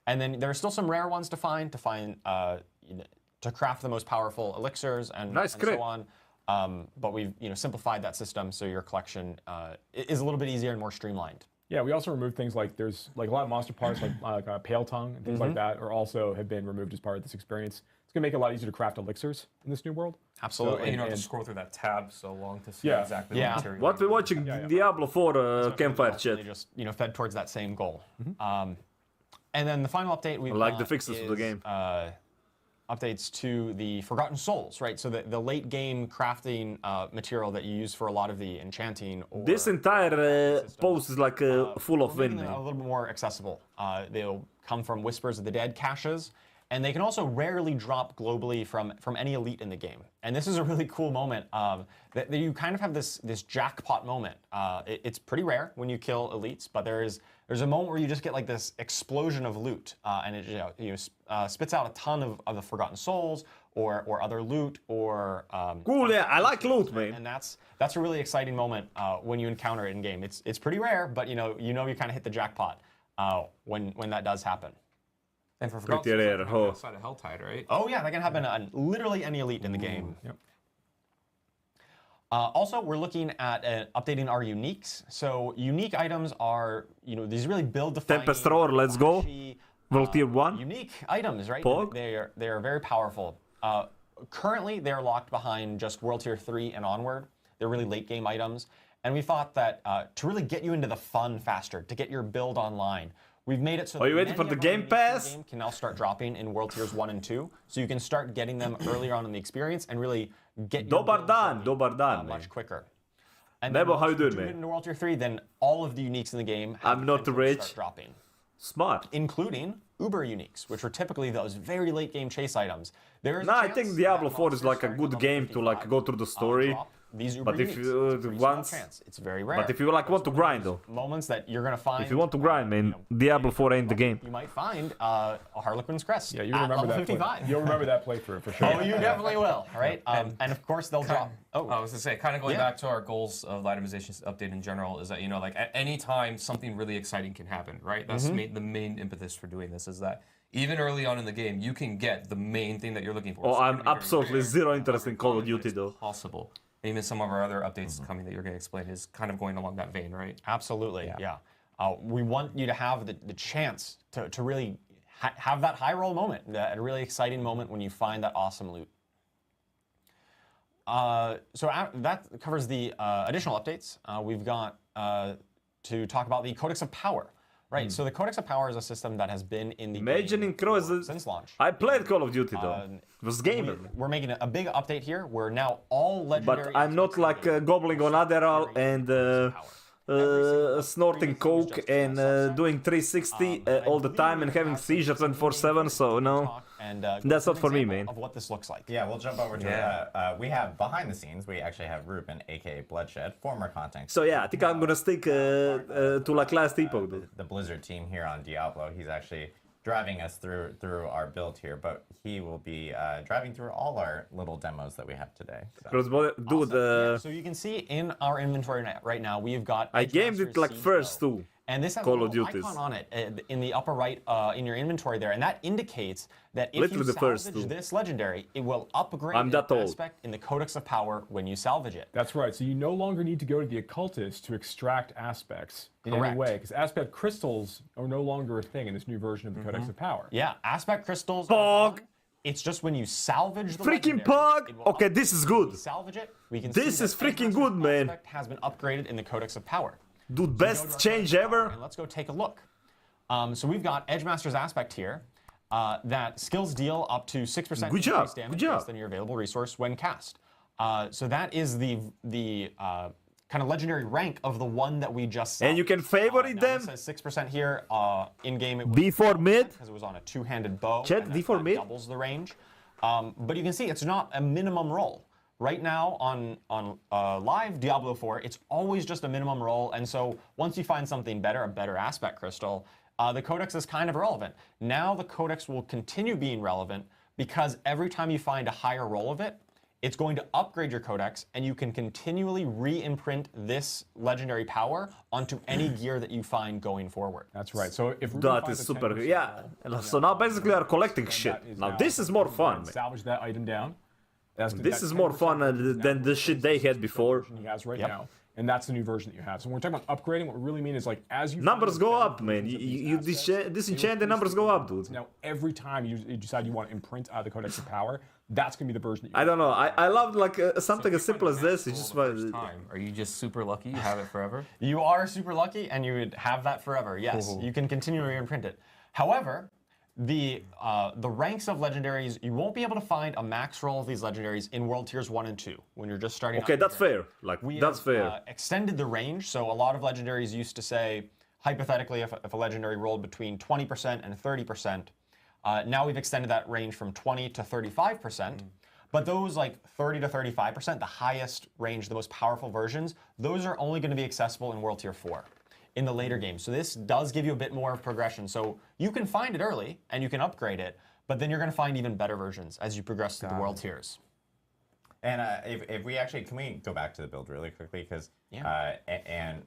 S5: And then there are still some rare ones to find, to craft the most powerful elixirs and,
S1: Nice
S5: and
S1: crit.
S5: so on. But we've simplified that system so your collection is a little bit easier and more streamlined.
S2: Yeah, we also removed things like there's like a lot of monster parts like Pale Tongue and things like that are also have been removed as part of this experience. It's gonna make it a lot easier to craft elixirs in this new world.
S5: Absolutely.
S6: And you don't have
S2: and-
S6: to scroll through that tab so long to see
S2: Yeah.
S6: exactly
S5: Yeah.
S6: what material.
S1: What we're watching Diablo 4 campfire
S5: Ultimately
S1: chat.
S5: just fed towards that same goal. And then the final update we
S1: like the fixes to the game.
S5: Updates to the Forgotten Souls, right? So the late game crafting material that you use for a lot of the enchanting. Or
S1: This entire post is like full of
S5: we're
S1: wind,
S5: making them a
S1: man.
S5: little bit more accessible. They'll come from Whispers of the Dead caches, and they can also rarely drop globally from any elite in the game. And this is a really cool moment that you kind of have this jackpot moment. It's pretty rare when you kill elites, but there's a moment where you just get like this explosion of loot, and it spits out a ton of the Forgotten Souls or other loot or
S1: Cool, yeah, I like loot, man.
S5: and that's a really exciting moment when you encounter it in game. It's pretty rare, but you kind of hit the jackpot when that does happen.
S6: And for
S1: Pretty
S6: Forgotten Souls,
S1: rare,
S6: that can
S1: huh?
S6: happen outside of Helltide, right?
S5: Oh yeah, that can happen on literally any elite in the game.
S2: Yep.
S5: Also, we're looking at updating our uniques. So unique items are these really build-defining.
S1: Tempest Roar, let's go.
S5: flashy,
S1: World Tier 1.
S5: Unique items, right?
S1: Pog.
S5: They are very powerful. Currently, they're locked behind just World Tier 3 and onward. They're really late game items. And we thought that to really get you into the fun faster, to get your build online, we've made it so
S1: Are you
S5: that
S1: waiting for
S5: many
S1: the
S5: of our
S1: Game
S5: uniques in the
S1: Pass?
S5: game can now start dropping in World Tiers 1 and 2. So you can start getting them earlier on in the experience and really get your
S1: Dobar
S5: build
S1: dan,
S5: going,
S1: dobar dan, man.
S5: much quicker. And
S1: Bebo,
S5: then
S1: how you
S5: once
S1: doing,
S5: do
S1: man?
S5: it into World Tier 3, then all of the uniques in the game have
S1: I'm
S5: the
S1: not
S5: potential to
S1: rich.
S5: start dropping,
S1: Smart.
S5: including Uber uniques, which are typically those very late game chase items. There is
S1: Nah,
S5: a
S1: I
S5: chance
S1: think Diablo
S5: that
S1: 4 is
S5: monsters
S1: like a
S5: starting
S1: good
S5: level
S1: game to like
S5: 55,
S1: go through the story.
S5: drop these Uber
S1: But if
S5: uniques.
S1: you,
S5: It's a pretty small
S1: once-
S5: chance. It's very rare.
S1: But if you like want to
S5: It's one of
S1: grind
S5: those
S1: though,
S5: moments that you're gonna find.
S1: if you want to grind, man,
S5: you know,
S1: Diablo 4 ain't the game.
S5: you might find a Harlequin's Crest.
S2: Yeah, you
S5: at
S2: remember
S5: level
S2: that.
S5: 55.
S2: You'll remember that playthrough for sure.
S5: Oh, you definitely will. All right, and of course they'll drop.
S6: I was gonna say, kind of going
S5: Yeah.
S6: back to our goals of the itemization update in general, is that like at any time something really exciting can happen, right? That's the main impetus for doing this. Is that even early on in the game, you can get the main thing that you're looking for.
S1: Oh,
S6: It's
S1: I'm
S6: gonna be very
S1: absolutely
S6: rare,
S1: zero
S6: not
S1: interest
S6: very
S1: in Call of
S6: common, but
S1: Duty
S6: it's
S1: though.
S6: Possible. And even some of our other updates coming that you're going to explain is kind of going along that vein, right?
S5: Absolutely, yeah. We want you to have the chance to really have that high roll moment, a really exciting moment when you find that awesome loot. That covers the additional updates. We've got to talk about the Codex of Power. Right, so the Codex of Power is a system that has been in the
S1: Imagining
S5: game
S1: Crow is a-
S5: since launch.
S1: I played Call of Duty though. It was gamer.
S5: We're making a big update here. Where now all legendary.
S1: But I'm not like gobbling on Adderall and snorting coke and doing 360 all the time and having seizures 24/7. So no,
S5: And
S1: That's not for me, man.
S5: Of what this looks like.
S3: Yeah, we'll jump over to it. We have behind the scenes, we actually have Ruben, aka Bloodshed, former content.
S1: so yeah, I think I'm gonna stick to like last epoch though.
S3: The Blizzard team here on Diablo. He's actually driving us through our build here, but he will be driving through all our little demos that we have today. So.
S1: Dude,
S5: So you can see in our inventory right now, we've got.
S1: I gamed
S5: Edgemaster's
S1: it like
S5: Siege
S1: first
S5: Bow.
S1: too.
S5: And this has
S1: Call
S5: a
S1: of
S5: little
S1: Duties.
S5: icon on it in the upper right in your inventory there, and that indicates that if
S1: Literally
S5: you
S1: the first
S5: salvage
S1: two.
S5: this legendary, it will upgrade
S1: I'm that
S5: an
S1: old.
S5: aspect in the Codex of Power when you salvage it.
S2: That's right. So you no longer need to go to the occultist to extract aspects in
S5: Correct.
S2: any way, because aspect crystals are no longer a thing in this new version of the Codex of Power.
S5: Yeah, aspect crystals.
S1: Pog.
S5: are gone. It's just when you salvage the
S1: Freaking
S5: legendary,
S1: Pog!
S5: it will
S1: Okay, this is good.
S5: When you salvage it. We can
S1: This
S5: see
S1: is
S5: that
S1: freaking
S5: Edgemaster's
S1: good, man.
S5: aspect has been upgraded in the Codex of Power.
S1: Dude, best change ever.
S5: And let's go take a look. So we've got Edgemaster's Aspect here. that skills deal up to 6%
S1: Good job,
S5: increased damage
S1: good job.
S5: based on your available resource when cast. So that is the kind of legendary rank of the one that we just saw.
S1: And you can favorite
S5: Now
S1: them.
S5: This says 6% here. In game, it was
S1: D4 mid.
S5: because it was on a two-handed bow.
S1: Chat,
S5: and
S1: D4
S5: that
S1: mid.
S5: doubles the range. But you can see it's not a minimum roll. Right now on live Diablo 4, it's always just a minimum roll. And so once you find something better, a better aspect crystal, the codex is kind of irrelevant. Now the codex will continue being relevant because every time you find a higher roll of it, it's going to upgrade your codex, and you can continually re-imprint this legendary power onto any gear that you find going forward.
S2: That's right. So if we
S1: That
S2: find
S1: is
S2: the
S1: super
S2: 10%
S1: good. Yeah.
S2: roll,
S1: So now basically are collecting
S2: then
S1: shit.
S2: that is
S1: Now this is more fun, man.
S2: Salvage that item down.
S1: This is more fun than the shit they had before.
S2: He has right now, and that's the new version that you have. So when we're talking about upgrading, what we really mean is like as you
S1: Numbers
S2: find
S1: go
S2: better
S1: up, man.
S2: versions of
S1: You
S2: these assets,
S1: disenchant, the
S2: increase
S1: numbers go up, dude.
S2: Now every time you decide you want to imprint the codex of power, that's gonna be the version that you
S1: I don't know. I love like something as simple as this. It's just
S6: First time. Are you just super lucky you have it forever?
S5: You are super lucky, and you would have that forever. Yes, you can continue to re-imprint it. However, the ranks of legendaries, you won't be able to find a max roll of these legendaries in World Tiers 1 and 2 when you're just starting.
S1: Okay,
S5: out
S1: that's
S5: your journey.
S1: fair. Like
S5: We
S1: that's
S5: have,
S1: fair.
S5: Extended the range, so a lot of legendaries used to say, hypothetically, if a legendary rolled between 20% and 30%, now we've extended that range from 20 to 35%. But those like 30 to 35%, the highest range, the most powerful versions, those are only going to be accessible in World Tier 4 in the later games. So this does give you a bit more of progression. So you can find it early and you can upgrade it, but then you're going to find even better versions as you progress through the World Tiers.
S3: And if we actually, can we go back to the build really quickly? Because, Ruben,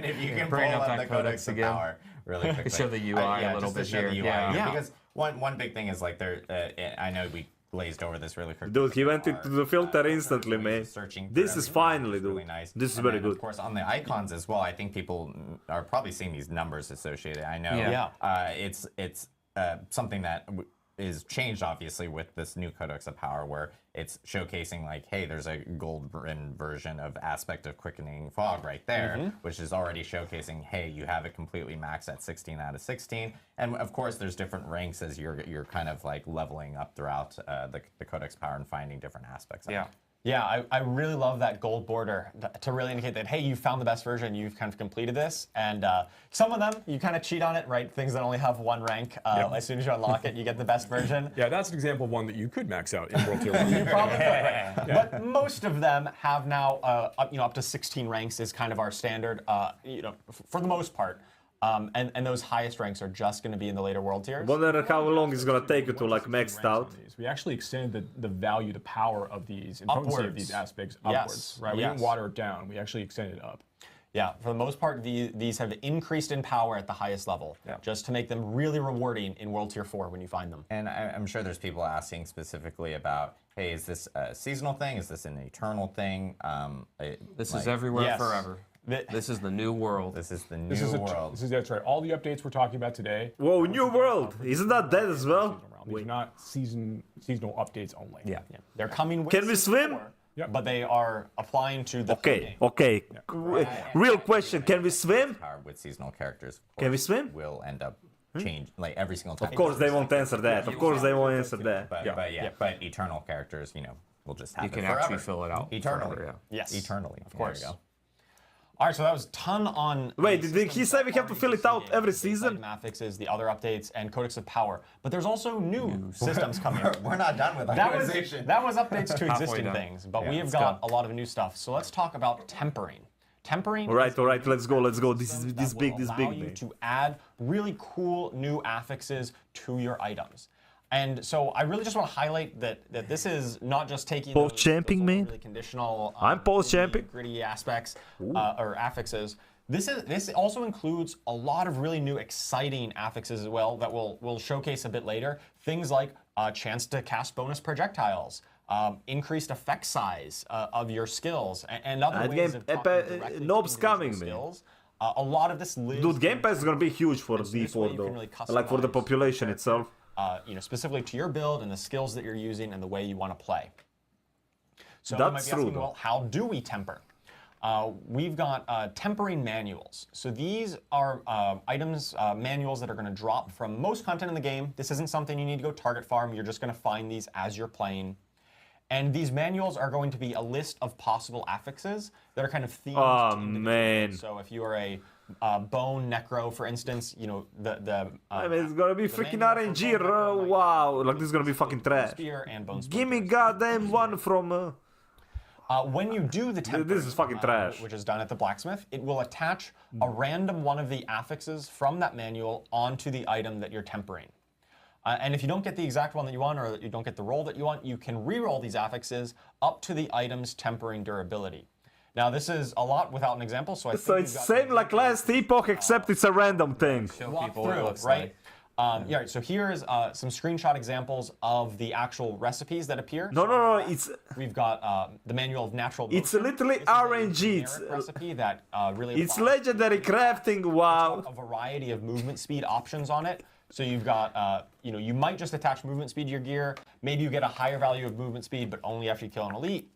S3: if you can pull
S6: bring up
S3: up
S6: that
S3: the
S6: codex
S3: Codex of
S6: again.
S3: Power really quickly.
S6: show the UI a little
S3: just
S6: bit
S3: to show
S6: here.
S3: the UI.
S6: Yeah.
S3: Because one big thing is like I know we glazed over this really quickly.
S1: Dude, he went into the filter instantly, man.
S3: Searching for
S1: This is
S3: everything,
S1: finally,
S3: which is
S1: dude.
S3: really nice.
S1: This is
S3: And
S1: very
S3: then,
S1: good.
S3: Of course, on the icons as well, I think people are probably seeing these numbers associated. I know
S5: Yeah.
S3: it's something that is changed obviously with this new Codex of Power, where it's showcasing like, hey, there's a gold version of Aspect of Quickening Fog right there, which is already showcasing, hey, you have it completely maxed at 16 out of 16. And of course, there's different ranks as you're kind of like leveling up throughout the Codex Power and finding different aspects of it.
S5: Yeah, I really love that gold border to really indicate that, hey, you found the best version, you've kind of completed this. And some of them, you kind of cheat on it, right? Things that only have one rank. As soon as you unlock it, you get the best version.
S2: Yeah, that's an example of one that you could max out in World Tier 1.
S5: You probably could, right? But most of them have now, up to 16 ranks is kind of our standard, for the most part. And those highest ranks are just going to be in the later world tiers.
S1: Wonder how long it's gonna take you to like maxed out.
S2: We actually extended the value, the power of these, and potency of
S5: Upwards.
S2: these aspects
S5: Yes,
S2: upwards. Right? We
S5: yes.
S2: didn't water it down. We actually extended it up.
S5: Yeah, for the most part, these have increased in power at the highest level, just to make them really rewarding in World Tier 4 when you find them.
S3: And I'm sure there's people asking specifically about, hey, is this a seasonal thing? Is this an eternal thing?
S6: This is everywhere
S5: Yes.
S6: forever. This is the new world.
S3: This is the new
S2: This is
S3: world.
S2: that's right. All the updates we're talking about today.
S1: Whoa, new world! Isn't that dead as well?
S2: These are not seasonal updates only.
S5: Yeah, they're coming with
S1: Can we
S5: Season
S1: swim?
S5: 4,
S2: Yep.
S5: but they are applying to the
S1: Okay,
S5: game.
S1: okay. Real question: can we swim?
S3: Power with seasonal characters. of
S1: Can we
S3: course,
S1: swim?
S3: Will end up change like every single time.
S1: Of course they won't answer that. Of course they won't answer that.
S3: But eternal characters, will just happen
S6: You can
S3: forever.
S6: actually fill it out
S3: eternally.
S6: forever,
S5: Yes.
S3: Eternally.
S5: Of course.
S3: There you go.
S5: All right, so that was a ton on.
S1: Wait,
S5: the
S1: did he
S5: systems
S1: say
S5: that
S1: we have to
S5: already
S1: fill it
S5: exist in
S1: out
S5: the game,
S1: every
S5: the
S1: season?
S5: item affixes, the other updates, and Codex of Power. But there's also new systems coming.
S3: We're not done with
S5: That was
S3: itemization.
S5: updates to existing
S6: done.
S5: things, but
S3: Yeah,
S5: we have
S3: let's
S5: got a lot of new stuff. So let's talk about tempering. Tempering.
S1: All right,
S5: is
S1: let's go. This is
S5: that
S1: this
S5: will
S1: big,
S5: allow you
S1: man.
S5: to add really cool new affixes to your items. And so I really just want to highlight that this is not just taking those
S1: Post-champing,
S5: old
S1: man.
S5: really conditional,
S1: I'm post-champing.
S5: gritty aspects or affixes. This also includes a lot of really new exciting affixes as well that we'll showcase a bit later. Things like a chance to cast bonus projectiles, increased effect size of your skills, and other ways of talking directly to
S1: Nobs
S5: individual
S1: coming, man.
S5: skills. A lot of this lives.
S1: Dude, Game Pass is gonna be huge for
S5: And so this way
S1: D4
S5: you can
S1: though.
S5: really
S1: Like for the
S5: customize
S1: population
S5: your
S1: itself.
S5: specifically to your build and the skills that you're using and the way you want to play. So
S1: That's
S5: you might be
S1: true,
S5: asking,
S1: though.
S5: well, how do we temper? we've got tempering manuals. So these are items, manuals that are going to drop from most content in the game. This isn't something you need to go target farm. You're just going to find these as you're playing. And these manuals are going to be a list of possible affixes that are kind of themed.
S1: Oh,
S5: to individual
S1: man.
S5: builds. So if you are a bone necro, for instance, you know
S1: I mean, it's gonna be freaking
S5: manual for
S1: RNG.
S5: bone necro might
S1: Wow,
S5: have
S1: like this is gonna be fucking trash.
S5: spear and bone
S1: Give me
S5: splinters.
S1: goddamn one from.
S5: When you do the tempering,
S1: This is fucking trash.
S5: which is done at the blacksmith, it will attach a random one of the affixes from that manual onto the item that you're tempering. And if you don't get the exact one that you want, or you don't get the roll that you want, you can re-roll these affixes up to the item's tempering durability. Now, this is a lot without an example, so I
S1: So
S5: think
S1: it's
S5: we've got
S1: same like last epoch, except it's a random thing.
S6: Show
S5: walk
S6: people what it
S5: through,
S6: looks
S5: right?
S6: like.
S5: Yeah, right, so here's some screenshot examples of the actual recipes that appear.
S1: No,
S5: So
S1: no,
S5: on the
S1: no.
S5: left,
S1: It's
S5: we've got the manual of natural.
S1: It's
S5: motion.
S1: literally
S5: This is a
S1: RNG.
S5: generic recipe that really.
S1: it's
S5: applies
S1: legendary crafting. Wow.
S5: a variety of movement speed options on it. So you've got, you might just attach movement speed to your gear. Maybe you get a higher value of movement speed, but only after you kill an elite.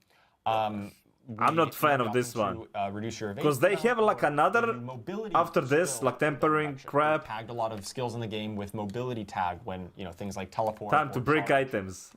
S1: I'm not a fan of this one.
S5: Reduce your
S1: Because they have like another
S5: mobility
S1: after this,
S5: skill
S1: like tempering
S5: direction.
S1: crap.
S5: We've tagged a lot of skills in the game with mobility tag when things like teleport.
S1: Time to
S5: or
S1: break
S5: charge. True,
S1: items.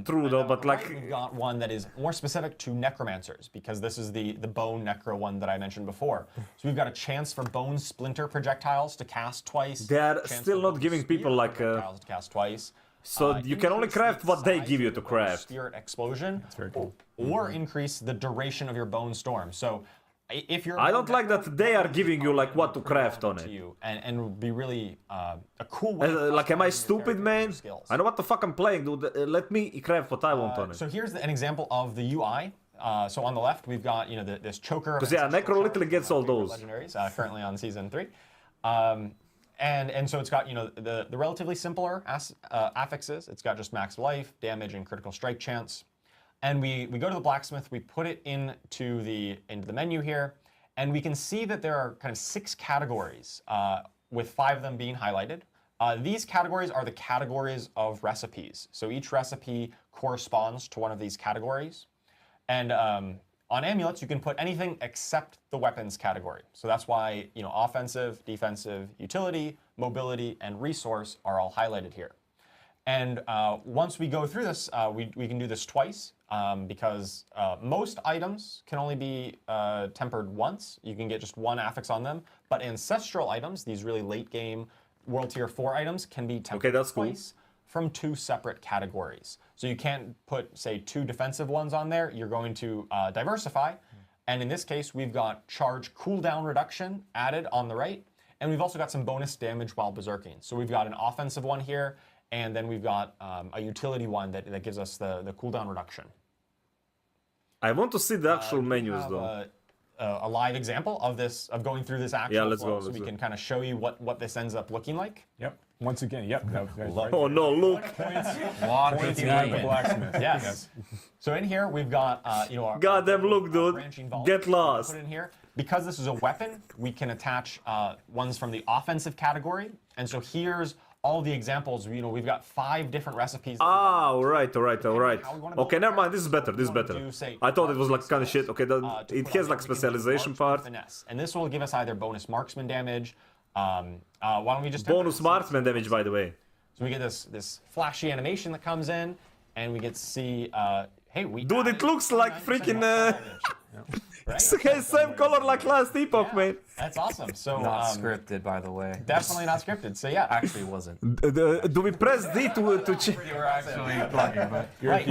S1: True though, but like
S5: we've got one that is more specific to necromancers because this is the bone necro one that I mentioned before. So we've got a chance for bone splinter projectiles to cast twice.
S1: They are
S5: chance
S1: still
S5: for
S1: not
S5: bone
S1: giving
S5: spear
S1: people, like,
S5: projectiles to cast twice.
S1: so you can only
S5: Increase
S1: craft
S5: the
S1: what they
S5: size
S1: give you
S5: of
S1: to
S5: your bone
S1: craft.
S5: Spirit explosion. That's
S2: very cool.
S5: Or increase the duration of your bone storm. So if you're
S1: I don't like that they are giving you like what to craft on
S5: to
S1: it.
S5: you and be really a cool way. of
S1: Like, am I
S5: customizing your
S1: stupid,
S5: character
S1: man?
S5: and your skills.
S1: I know what the fuck I'm playing, dude. Let me craft what I want on it.
S5: So here's an example of the UI. So on the left, we've got this choker.
S1: 'Cause, yeah, Necro literally gets all those.
S5: legendaries currently on season 3, and so it's got the relatively simpler affixes. It's got just max life, damage, and critical strike chance. And we go to the blacksmith. We put it into the menu here, and we can see that there are kind of 6 categories, with 5 of them being highlighted. These categories are the categories of recipes. So each recipe corresponds to one of these categories. And on amulets, you can put anything except the weapons category. So that's why offensive, defensive, utility, mobility, and resource are all highlighted here. And once we go through this, we can do this twice because most items can only be tempered once. You can get just one affix on them. But ancestral items, these really late game World Tier 4 items, can be tempered
S1: Okay, that's cool.
S5: twice from 2 separate categories. So you can't put, say, 2 defensive ones on there. You're going to diversify. And in this case, we've got charge cooldown reduction added on the right. And we've also got some bonus damage while berserking. So we've got an offensive one here. And then we've got a utility one that gives us the cooldown reduction.
S1: I want to see the actual
S5: We
S1: menus
S5: have
S1: though.
S5: a live example of this, of going through this actual
S1: let's
S5: flow,
S1: go,
S5: so
S1: let's
S5: we
S1: go.
S5: can kind of show you what this ends up looking like.
S2: Yep. Once again, yep. That was right
S1: Oh no, look.
S6: Want
S2: Points
S6: to
S2: at the
S6: win.
S2: blacksmith.
S5: Yes. So in here we've got our
S1: Goddamn look, dude.
S5: branching vault
S1: Get
S5: that we
S1: lost.
S5: Put in here because this is a weapon. We can attach ones from the offensive category, and so here's all the examples. We've got 5 different recipes. that
S1: Ah, alright.
S5: how we wanna
S1: Okay,
S5: build
S1: never mind.
S5: it.
S1: This is better. This is
S5: We wanna
S1: better.
S5: do, say,
S1: I thought it was like
S5: marksman
S1: kind of shit.
S5: skills,
S1: Okay,
S5: to
S1: it
S5: put
S1: has
S5: on
S1: like
S5: there. We can do
S1: specialization
S5: marksman
S1: part.
S5: finesse, and this will give us either bonus marksman damage. Why don't we just
S1: Bonus marksman damage, by the way.
S5: So we get this flashy animation that comes in, and we get to see. Hey, we.
S1: Dude, it
S5: added
S1: looks like
S5: 29%
S1: freaking,
S5: damage. Right?
S1: It's okay, same color like last epoch,
S5: Yeah,
S1: man.
S5: That's awesome. So
S6: Not scripted, by the way.
S5: definitely not scripted. So yeah,
S6: Actually, it wasn't.
S1: Do we press D to change?
S6: You were actually plugging, but
S2: You're
S5: Right.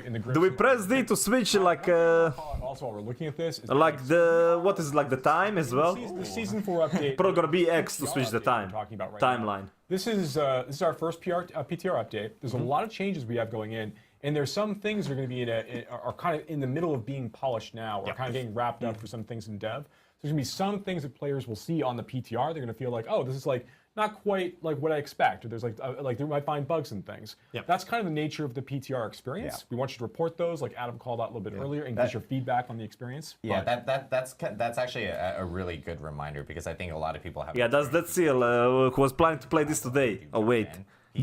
S2: in the grip.
S1: Do we press D to switch like
S2: Also, while we're looking at this,
S1: what is it, like the time as well?
S2: the season 4 update.
S1: Probably gonna be X to
S2: PTR
S1: switch the
S2: update we're
S1: time.
S2: talking about right
S1: Timeline.
S2: now. This is our first PTR update. There's a lot of changes we have going in, and there's some things that are going to be are kind of in the middle of being polished now, or kind of getting wrapped up for some things in dev. So there's going to be some things that players will see on the PTR. They're going to feel like, oh, this is like not quite like what I expect, or there's like they might find bugs and things.
S5: Yep.
S2: That's kind of the nature of the PTR experience.
S3: Yeah.
S2: We want you to report those, like Adam called out a little bit earlier, and get your feedback on the experience.
S3: Yeah,
S2: But-
S3: that's actually a really good reminder because I think a lot of people have.
S1: Yeah, that's that seal who was planning to play this today. Oh wait,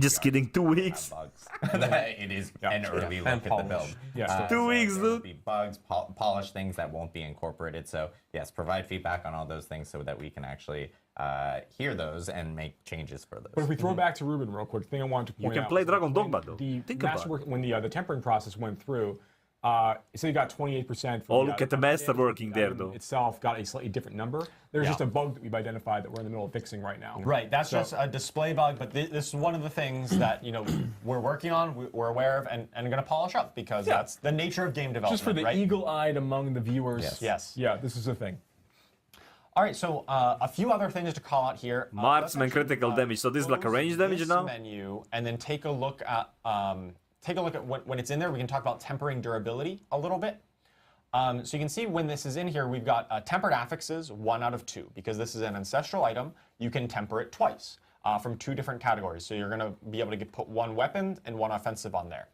S1: Just kidding, 2
S3: have
S1: weeks.
S3: bugs. It is an early look
S6: And
S3: at the
S6: polish.
S3: build.
S2: Yeah.
S1: 2 weeks,
S3: there will
S1: dude.
S3: be bugs, polish things that won't be incorporated. So yes, provide feedback on all those things so that we can actually hear those and make changes for those.
S2: But if we throw back to Ruben real quick, the thing I wanted to point
S1: can
S2: out
S1: play
S2: was
S1: Dragon
S2: when
S1: Dogma, though.
S2: The
S1: Think about it.
S2: masterwork, when the tempering process went through, so you got 28%. For
S1: Oh, look at the master working there,
S2: item
S1: though.
S2: Itself got a slightly different number. There's
S5: Yeah.
S2: just a bug that we've identified that we're in the middle of fixing right now.
S5: Right, that's just a display bug, but this is one of the things that we're working on, we're aware of, and going to polish up because that's the nature of game development.
S2: Just for the
S5: right?
S2: eagle-eyed among the viewers.
S5: Yes.
S2: Yeah, this is a thing.
S5: All right, so a few other things to call out here.
S1: Marksman
S5: Let's actually,
S1: critical damage. So this is like a
S5: close
S1: range damage
S5: this
S1: now?
S5: menu and then take a look at when it's in there. We can talk about tempering durability a little bit. So you can see when this is in here, we've got tempered affixes, 1 out of 2. Because this is an ancestral item, you can temper it twice from 2 different categories. So you're going to be able to put 1 weapon and 1 offensive on there.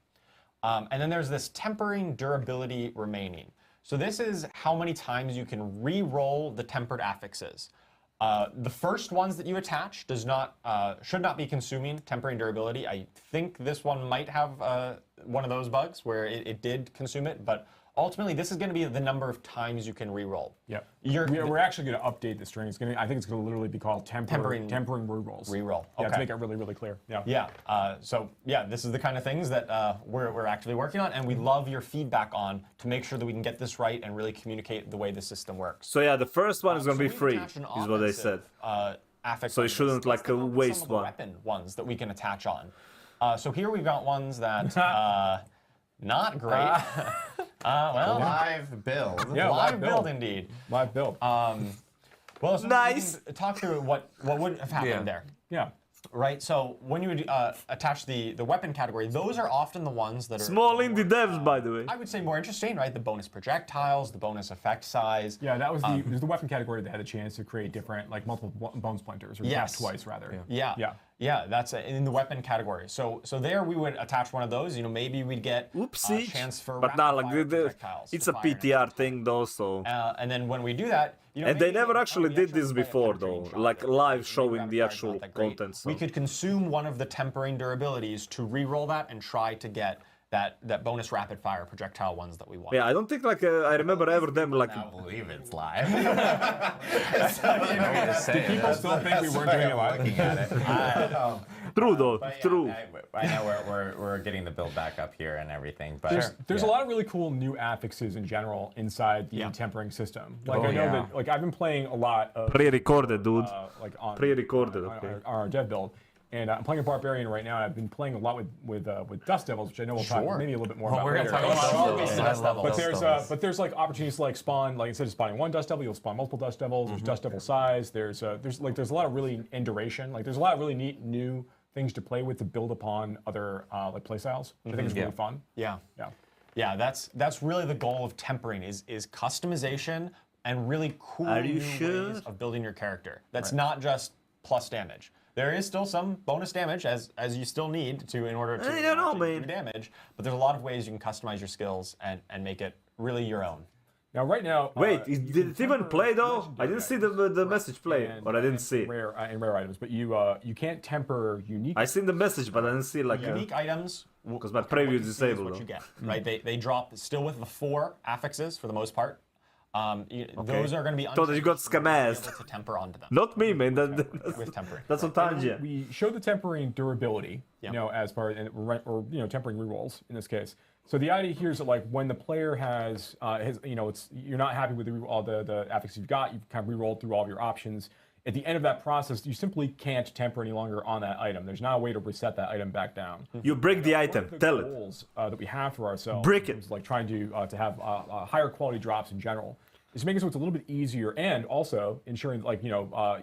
S5: And then there's this tempering durability remaining. So this is how many times you can re-roll the tempered affixes. The first ones that you attach should not be consuming tempering durability. I think this one might have one of those bugs where it did consume it, but ultimately this is going to be the number of times you can re-roll.
S2: Yeah.
S5: You're-
S2: We're actually going to update the string. I think it's going to literally be called tempering rerolls.
S5: Re-roll.
S2: Yeah,
S5: Okay.
S2: to make it really, really clear. Yeah.
S5: Yeah. So yeah, this is the kind of things that we're actively working on, and we love your feedback on to make sure that we can get this right and really communicate the way the system works.
S1: So yeah, the first one is gonna
S5: So
S1: be
S5: we've
S1: free,
S5: attached an
S1: is what they said.
S5: offensive, affix
S1: So you
S5: on this.
S1: shouldn't, like,
S5: Let's take a look at
S1: waste
S5: some of the
S1: one.
S5: weapon ones that we can attach on. So here we've got ones that not great. Well,
S3: Live build.
S2: Yeah,
S5: live build
S2: build.
S5: indeed.
S2: Live build.
S5: Well, so
S1: Nice.
S5: we can talk through what would have happened
S6: Yeah.
S5: there.
S2: yeah.
S5: Right, so when you would attach the weapon category, those are often the ones that are
S1: Small indie devs, by the way.
S5: I would say more interesting, right? The bonus projectiles, the bonus effect size.
S2: Yeah, that was the weapon category that had a chance to create different, like multiple bone splinters, or
S5: Yes.
S2: attach twice rather.
S5: Yeah.
S2: Yeah.
S5: Yeah, that's in the weapon category. So there we would attach one of those. Maybe we'd get a
S1: Oopsie.
S5: chance for
S1: But not like
S5: rapid-fire
S1: the
S5: projectiles
S1: it's
S5: to
S1: a
S5: fire
S1: PTR thing though, so.
S5: and then when we do that,
S1: And
S5: maybe
S1: they never
S5: we
S1: actually did
S5: actually
S1: this
S5: play a
S1: before
S5: penetrating
S1: though,
S5: shot
S1: like
S5: there.
S1: live
S5: Maybe
S1: showing
S5: rapid
S1: the
S5: fire's
S1: actual
S5: not that great.
S1: content. So.
S5: We could consume one of the tempering durabilities to re-roll that and try to get that bonus rapid fire projectile ones that we want.
S1: Yeah, I don't think like I remember ever them like.
S3: I believe it's live.
S2: People still think we weren't doing it live.
S3: Looking at it.
S1: True though,
S3: But yeah,
S1: true.
S3: I know we're getting the build back up here and everything, but
S2: There's
S3: yeah.
S2: a lot of really cool new affixes in general inside the tempering system. Like
S1: Oh,
S2: I know
S1: yeah.
S2: that, like I've been playing a lot of
S1: Pre-recorded, dude.
S2: like on
S1: Pre-recorded,
S2: on
S1: okay.
S2: our dev build. And I'm playing a barbarian right now, and I've been playing a lot with Dust Devils, which I know we'll talk maybe a little bit more about
S6: we're
S2: later.
S6: gonna talk about
S5: Always
S6: those.
S5: the
S6: I
S5: best
S6: love
S5: level.
S6: those.
S2: But there's like opportunities to like spawn, like instead of spawning one Dust Devil, you'll spawn multiple Dust Devils. There's Dust Devil size. There's a lot of really and duration. Like there's a lot of really neat new things to play with to build upon other like play styles. Which I think is really fun.
S5: Yeah.
S2: Yeah.
S5: Yeah, that's really the goal of tempering is customization and really cool
S1: Are you
S5: new
S1: sure?
S5: ways of building your character. That's not just plus damage. There is still some bonus damage as you still need to in order to
S1: I don't know,
S5: actually
S1: man.
S5: do damage, but there's a lot of ways you can customize your skills and make it really your own.
S2: Now right now.
S1: Wait,
S2: you
S1: did
S2: can
S1: it even
S2: temper
S1: play though?
S2: legendary
S1: I didn't see
S2: items
S1: the message play,
S2: and-
S1: or I didn't
S2: and
S1: see.
S2: rare items, but you can't temper unique.
S1: I seen the message, but I didn't see like.
S5: Unique items.
S1: 'Cause my
S5: what
S1: preview
S5: you
S1: is
S5: see is
S1: disabled,
S5: What you
S1: though.
S5: get, right? They drop still with the 4 affixes for the most part. Those are going to be.
S1: Thought that you got
S5: unchanged, so you'll be
S1: scammed.
S5: able to temper onto them
S1: Not me, man.
S5: with tempering.
S1: That's on Tanja.
S2: We show the tempering durability,
S5: Yeah.
S2: as part or tempering rerolls in this case. So the idea here is that like when the player has you're not happy with all the affixes you've got, you've kind of rerolled through all of your options. At the end of that process, you simply can't temper any longer on that item. There's not a way to reset that item back down.
S1: You break the
S2: One
S1: item.
S2: of the
S1: Tell it.
S2: goals that we have for ourselves,
S1: Break it.
S2: in terms of, like trying to have higher quality drops in general, is to make it so it's a little bit easier, and also ensuring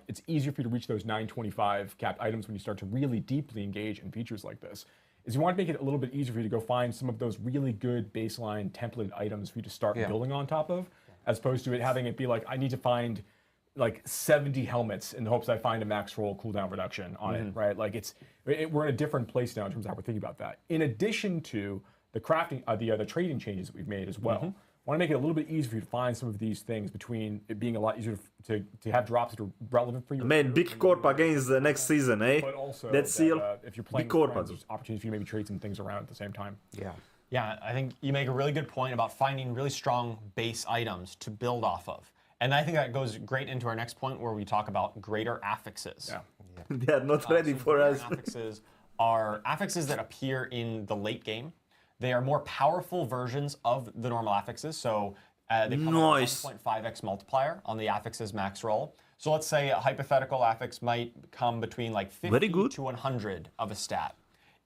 S2: it's easier for you to reach those 925 capped items when you start to really deeply engage in features like this. Is you want to make it a little bit easier for you to go find some of those really good baseline templated items for you to start building on top of, as opposed to having it be like I need to find like 70 helmets in the hopes I find a max roll cooldown reduction on it, right? Like we're in a different place now in terms of how we're thinking about that. In addition to the crafting, the trading changes that we've made as well, want to make it a little bit easier for you to find some of these things between it being a lot easier to have drops that are relevant for you.
S1: Man, big corp against the next season, eh?
S2: But also,
S1: That seal,
S2: if you're playing
S1: big
S2: with
S1: corp.
S2: friends, there's opportunities for you to maybe trade some things around at the same time.
S6: Yeah.
S5: Yeah, I think you make a really good point about finding really strong base items to build off of. And I think that goes great into our next point where we talk about greater affixes.
S2: Yeah.
S1: They are not ready
S5: So
S1: for
S5: greater
S1: us.
S5: affixes are affixes that appear in the late game. They are more powerful versions of the normal affixes. So they come
S1: Nice.
S5: with a 1.5x multiplier on the affixes max roll. So let's say a hypothetical affix might come between like 50
S1: Very good.
S5: to 100 of a stat.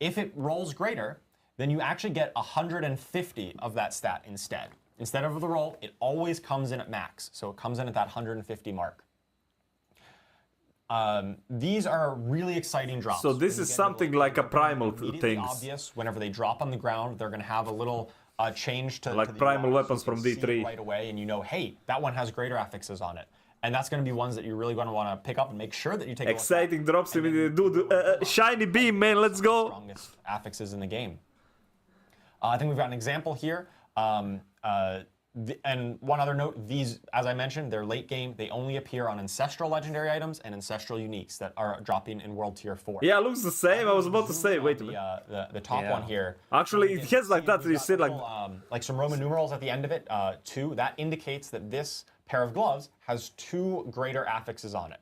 S5: If it rolls greater, then you actually get 150 of that stat instead. Instead of the roll, it always comes in at max. So it comes in at that 150 mark. These are really exciting drops.
S1: So this
S5: When you
S1: is
S5: get into
S1: something
S5: the
S1: like a
S5: late game,
S1: primal
S5: immediately
S1: things.
S5: obvious whenever they drop on the ground, they're going to have a little change to
S1: Like
S5: to the
S1: primal
S5: UI, so
S1: weapons
S5: you can
S1: from
S5: see it
S1: D3.
S5: right away, and you know, hey, that one has greater affixes on it, and that's going to be ones that you're really going to want to pick up and make sure that you take.
S1: Exciting drops
S5: and then
S1: immediately. Dude, shiny beam, man, let's go.
S5: Strongest affixes in the game. I think we've got an example here. And one other note, these, as I mentioned, they're late game. They only appear on Ancestral Legendary items and Ancestral Uniques that are dropping in World Tier 4.
S1: Yeah, looks the same. I was about to say, wait a minute.
S5: The top one here.
S1: Actually, it has like that.
S5: We've
S1: You
S5: got
S1: see, like,
S5: like some Roman numerals at the end of it, 2. That indicates that this pair of gloves has 2 greater affixes on it.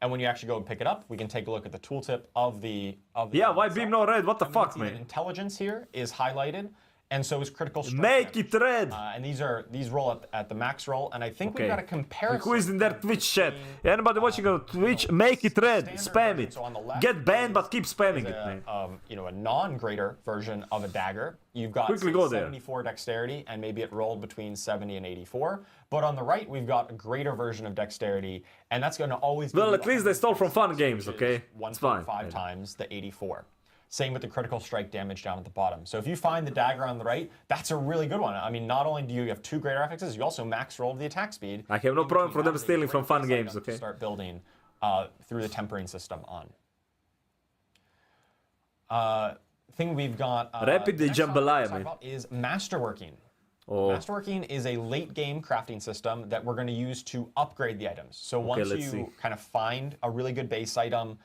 S5: And when you actually go and pick it up, we can take a look at the tooltip of the
S1: yeah,
S5: item
S1: why
S5: itself.
S1: beam no red? What the
S5: And we can
S1: fuck,
S5: see that
S1: man?
S5: Intelligence here is highlighted, and so is critical strike
S1: Make
S5: damage.
S1: it red.
S5: And these roll at the max roll, and I think we've got a comparison.
S1: Who is in their Twitch chat? Anybody watching on Twitch, make it red.
S5: Standard
S1: Spam
S5: version,
S1: it.
S5: so on the left
S1: Get banned,
S5: is-
S1: but keep spamming
S5: is
S1: it, man.
S5: a non-greater version of a dagger. You've got
S1: Quickly
S5: say,
S1: go there.
S5: 74 dexterity, and maybe it rolled between 70 and 84. But on the right, we've got a greater version of dexterity, and that's going to always give
S1: Well,
S5: you
S1: at least they stole from fun games,
S5: which is
S1: okay? It's fine.
S5: 1.5 times the 84. Same with the critical strike damage down at the bottom. So if you find the dagger on the right, that's a really good one. I mean, not only do you have 2 greater affixes, you also max roll the attack speed.
S1: I have no
S5: In
S1: problem
S5: between
S1: for them
S5: that is a
S1: stealing from
S5: great
S1: fun
S5: base
S1: games,
S5: item to
S1: okay?
S5: Start building through the tempering system on. Thing we've got.
S1: Rapid
S5: the next topic
S1: jambalaya,
S5: to talk
S1: man.
S5: about is masterworking.
S1: Oh,
S5: Masterworking is a late game crafting system that we're going to use to upgrade the items. So once
S1: let's
S5: you
S1: see.
S5: kind of find a really good base item,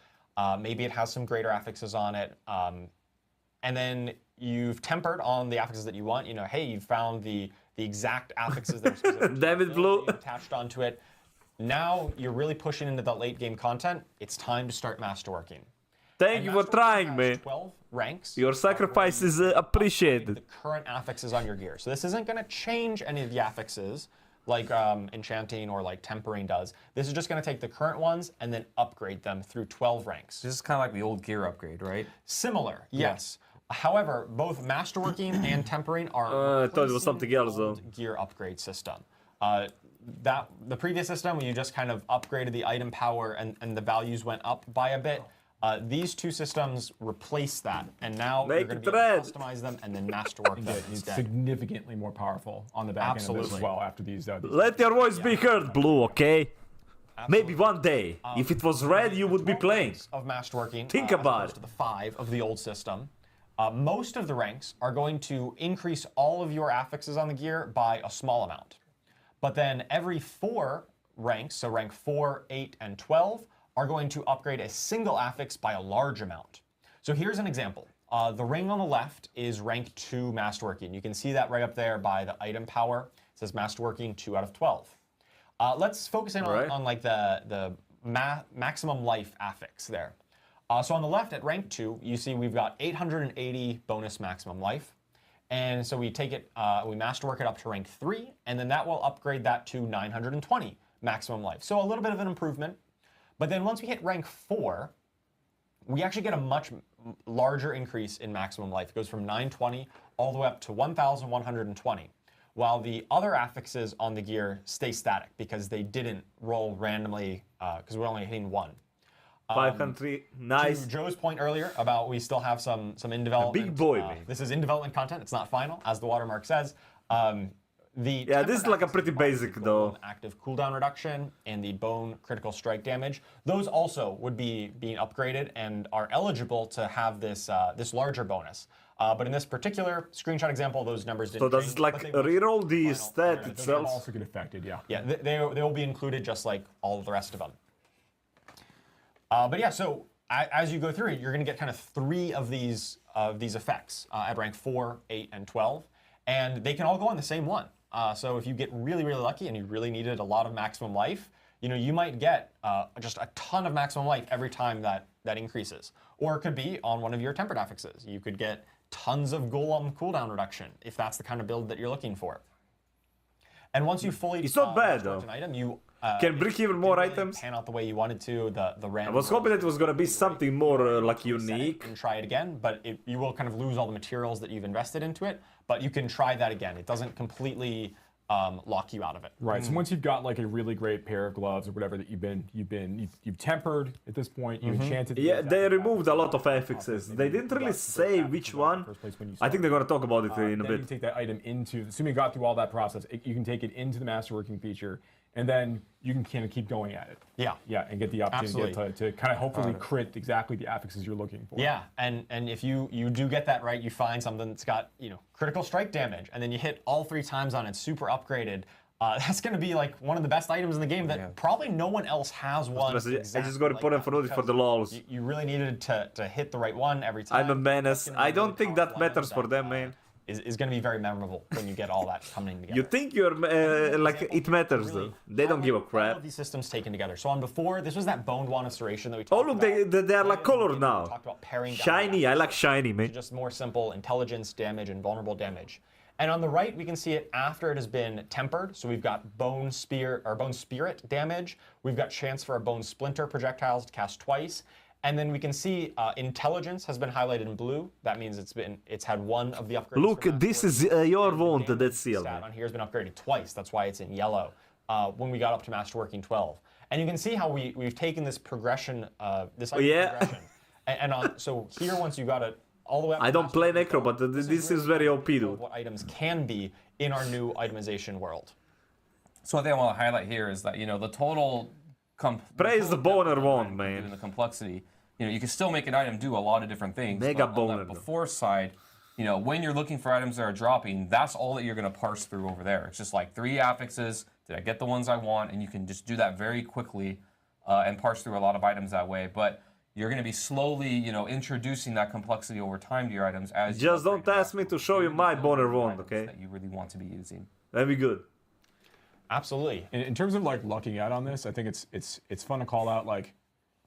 S5: maybe it has some greater affixes on it, and then you've tempered on the affixes that you want. You know, hey, you found the exact affixes that are specific to
S1: Damn
S5: the
S1: it,
S5: build
S1: Blue.
S5: that you've attached onto it. Now you're really pushing into the late game content. It's time to start masterworking.
S1: thank
S5: And
S1: you for
S5: Masterworking
S1: trying,
S5: has
S1: man.
S5: 12 ranks.
S1: Your sacrifice is appreciated.
S5: The current affixes on your gear. So this isn't going to change any of the affixes like enchanting or like tempering does. This is just going to take the current ones and then upgrade them through 12 ranks.
S6: This is kind of like the old gear upgrade, right?
S5: Similar, yes. However, both masterworking and tempering are
S1: I thought it was something else,
S5: replacing the old gear upgrade system. The previous system, when you just kind of upgraded the item power and the values went up by a bit, these 2 systems replace that, and now
S1: Make
S5: you're going
S1: it
S5: to be able
S1: red.
S5: to customize them and then masterwork them
S2: It's
S5: instead.
S2: significantly more powerful on the back end of this
S5: Absolutely.
S2: as well after these.
S1: Let your voice be heard, Blue, okay? Maybe one day, if it was red, you would be
S5: 12
S1: playing.
S5: ranks of masterworking.
S1: Think
S5: as
S1: about
S5: opposed
S1: it.
S5: to the 5 of the old system. Most of the ranks are going to increase all of your affixes on the gear by a small amount. But then every 4 ranks, so rank 4, 8, and 12, are going to upgrade a single affix by a large amount. So here's an example. The ring on the left is rank 2 masterworking. You can see that right up there by the item power. It says masterworking 2 out of 12. Let's focus in
S1: Right.
S5: on like the maximum life affix there. So on the left at rank 2, you see we've got 880 bonus maximum life. And so we take it, we masterwork it up to rank 3, and then that will upgrade that to 920 maximum life. So a little bit of an improvement. But then once we hit rank 4, we actually get a much larger increase in maximum life. It goes from 920 all the way up to 1,120. While the other affixes on the gear stay static because they didn't roll randomly because we're only hitting 1.
S1: 500, nice.
S5: To Joe's point earlier about we still have some in development.
S1: big boy, man.
S5: This is in development content. It's not final, as the watermark says.
S1: Yeah, this is like a pretty basic, though.
S5: Active cooldown reduction and the bone critical strike damage. Those also would be being upgraded and are eligible to have this this larger bonus. But in this particular screenshot example, those numbers didn't
S1: So does
S5: change,
S1: it like
S5: but they will
S1: reroll the
S5: final-
S1: stat
S2: Those
S1: itself?
S2: also get affected, yeah.
S5: Yeah, they will be included just like all of the rest of them. But yeah, so as you go through it, you're going to get kind of 3 of these effects at rank 4, 8, and 12, and they can all go on the same one. So if you get really, really lucky and you really needed a lot of maximum life, you might get just a ton of maximum life every time that increases. Or it could be on one of your tempered affixes. You could get tons of golem cooldown reduction if that's the kind of build that you're looking for. And once you fully
S1: It's not bad, though.
S5: an item, you
S1: Can brick even more
S5: really
S1: items?
S5: pan out the way you wanted to. The
S1: I
S5: random
S1: was hoping it was gonna be something more like
S5: set it
S1: unique.
S5: and try it again, but you will kind of lose all the materials that you've invested into it. But you can try that again. It doesn't completely lock you out of it.
S2: Right. So once you've got like a really great pair of gloves or whatever that you've tempered at this point, you enchanted.
S1: Yeah, they removed a lot of affixes. They didn't really say which one. I think they're gonna talk about it in a
S2: Then you
S1: bit.
S2: take that item into, assuming you got through all that process, you can take it into the masterworking feature, and then you can kind of keep going at it.
S5: Yeah.
S2: Yeah, and get the opportunity
S5: Absolutely.
S2: to kind of hopefully crit exactly the affixes you're looking for.
S5: Yeah, and if you do get that right, you find something that's got critical strike damage, and then you hit all 3 times on it, super upgraded. That's going to be like one of the best items in the game that probably no one else has one.
S1: I just
S5: exactly
S1: got to
S5: like
S1: put in
S5: that,
S1: for it for
S5: because
S1: the lols.
S5: You really needed to hit the right one every time.
S1: I'm a menace.
S5: That's gonna be
S1: I don't
S5: really
S1: think that
S5: powerful
S1: matters
S5: item
S1: for
S5: that,
S1: them, man.
S5: Is going to be very memorable when you get all that coming together.
S1: You think you're like it matters though? They don't give a
S5: All
S1: crap.
S5: of these systems taken together. So on before, this was that boned one restoration that we
S1: Oh
S5: talked
S1: look,
S5: about.
S1: they are like colored
S5: We
S1: now.
S5: talked about paring down
S1: Shiny.
S5: the
S1: I like
S5: axes
S1: shiny,
S5: to
S1: man.
S5: just more simple intelligence damage and vulnerable damage. And on the right, we can see it after it has been tempered. So we've got bone spear or bone spirit damage. We've got chance for a bone splinter projectiles to cast twice. And then we can see intelligence has been highlighted in blue. That means it's had one of the upgrades.
S1: Look,
S5: from
S1: this is
S5: Masterworking.
S1: your
S5: And the
S1: wound,
S5: damage
S1: that seal.
S5: stat on here has been upgraded twice. That's why it's in yellow when we got up to Masterworking 12. And you can see how we've taken this progression, this item
S1: Yeah.
S5: progression. So here, once you got it all the way up
S1: I
S5: to
S1: don't play
S5: Masterworking
S1: Necro,
S5: 12,
S1: but this is
S5: really
S1: very OP,
S5: of
S1: dude.
S5: what items can be in our new itemization world.
S6: So one thing I want to highlight here is that the total.
S1: Praise the boner
S6: depth of
S1: wand,
S6: item
S1: man.
S6: And the complexity. You can still make an item do a lot of different things.
S1: Mega
S6: but on
S1: boner,
S6: that
S1: though.
S6: before side, when you're looking for items that are dropping, that's all that you're going to parse through over there. It's just like 3 affixes. Did I get the ones I want? And you can just do that very quickly and parse through a lot of items that way. But you're going to be slowly, introducing that complexity over time to your items as you
S1: Just don't
S6: upgrade them.
S1: ask me to show you my
S6: Build
S1: boner
S6: the
S1: wand,
S6: items
S1: okay?
S6: That you really want to be using.
S1: That'd be good.
S5: Absolutely.
S2: In terms of like lucking out on this, I think it's fun to call out like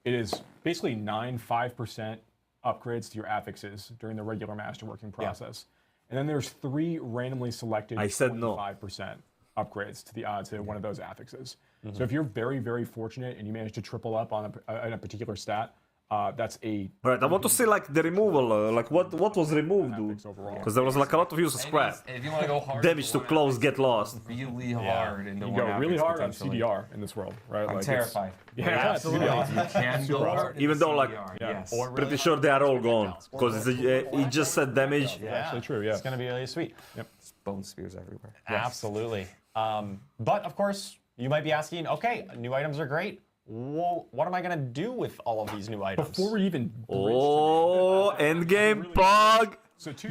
S2: it is basically 5% upgrades to your affixes during the regular masterworking process, and then there's 3 randomly selected
S1: I said no.
S2: 25% upgrades to the to one of those affixes. So if you're very, very fortunate and you manage to triple up on a particular stat, that's a
S1: Alright, I want to see like the removal, like what was removed, dude.
S2: affix overall.
S1: Because there was like a lot of use of scrap.
S6: And if you want to go hard,
S1: Damage to clothes get lost.
S6: really hard into
S2: You
S6: one
S2: go really
S6: affix
S2: hard on
S6: potentially.
S2: CDR in this world, right?
S6: I'm
S2: Like,
S6: terrified.
S2: Yeah,
S6: But
S2: absolutely.
S6: You can go hard
S1: Even
S6: into
S1: though, like,
S6: CDR,
S2: yeah.
S6: yes.
S5: Or really
S1: Pretty sure they are all gone.
S5: projectiles.
S1: Because it just said damage.
S5: Yeah,
S2: actually true, yeah.
S5: It's going to be really sweet.
S6: Bone spears everywhere.
S5: Absolutely. But of course, you might be asking, okay, new items are great. Well, what am I going to do with all of these new items?
S2: Before we even
S1: Oh, endgame pog.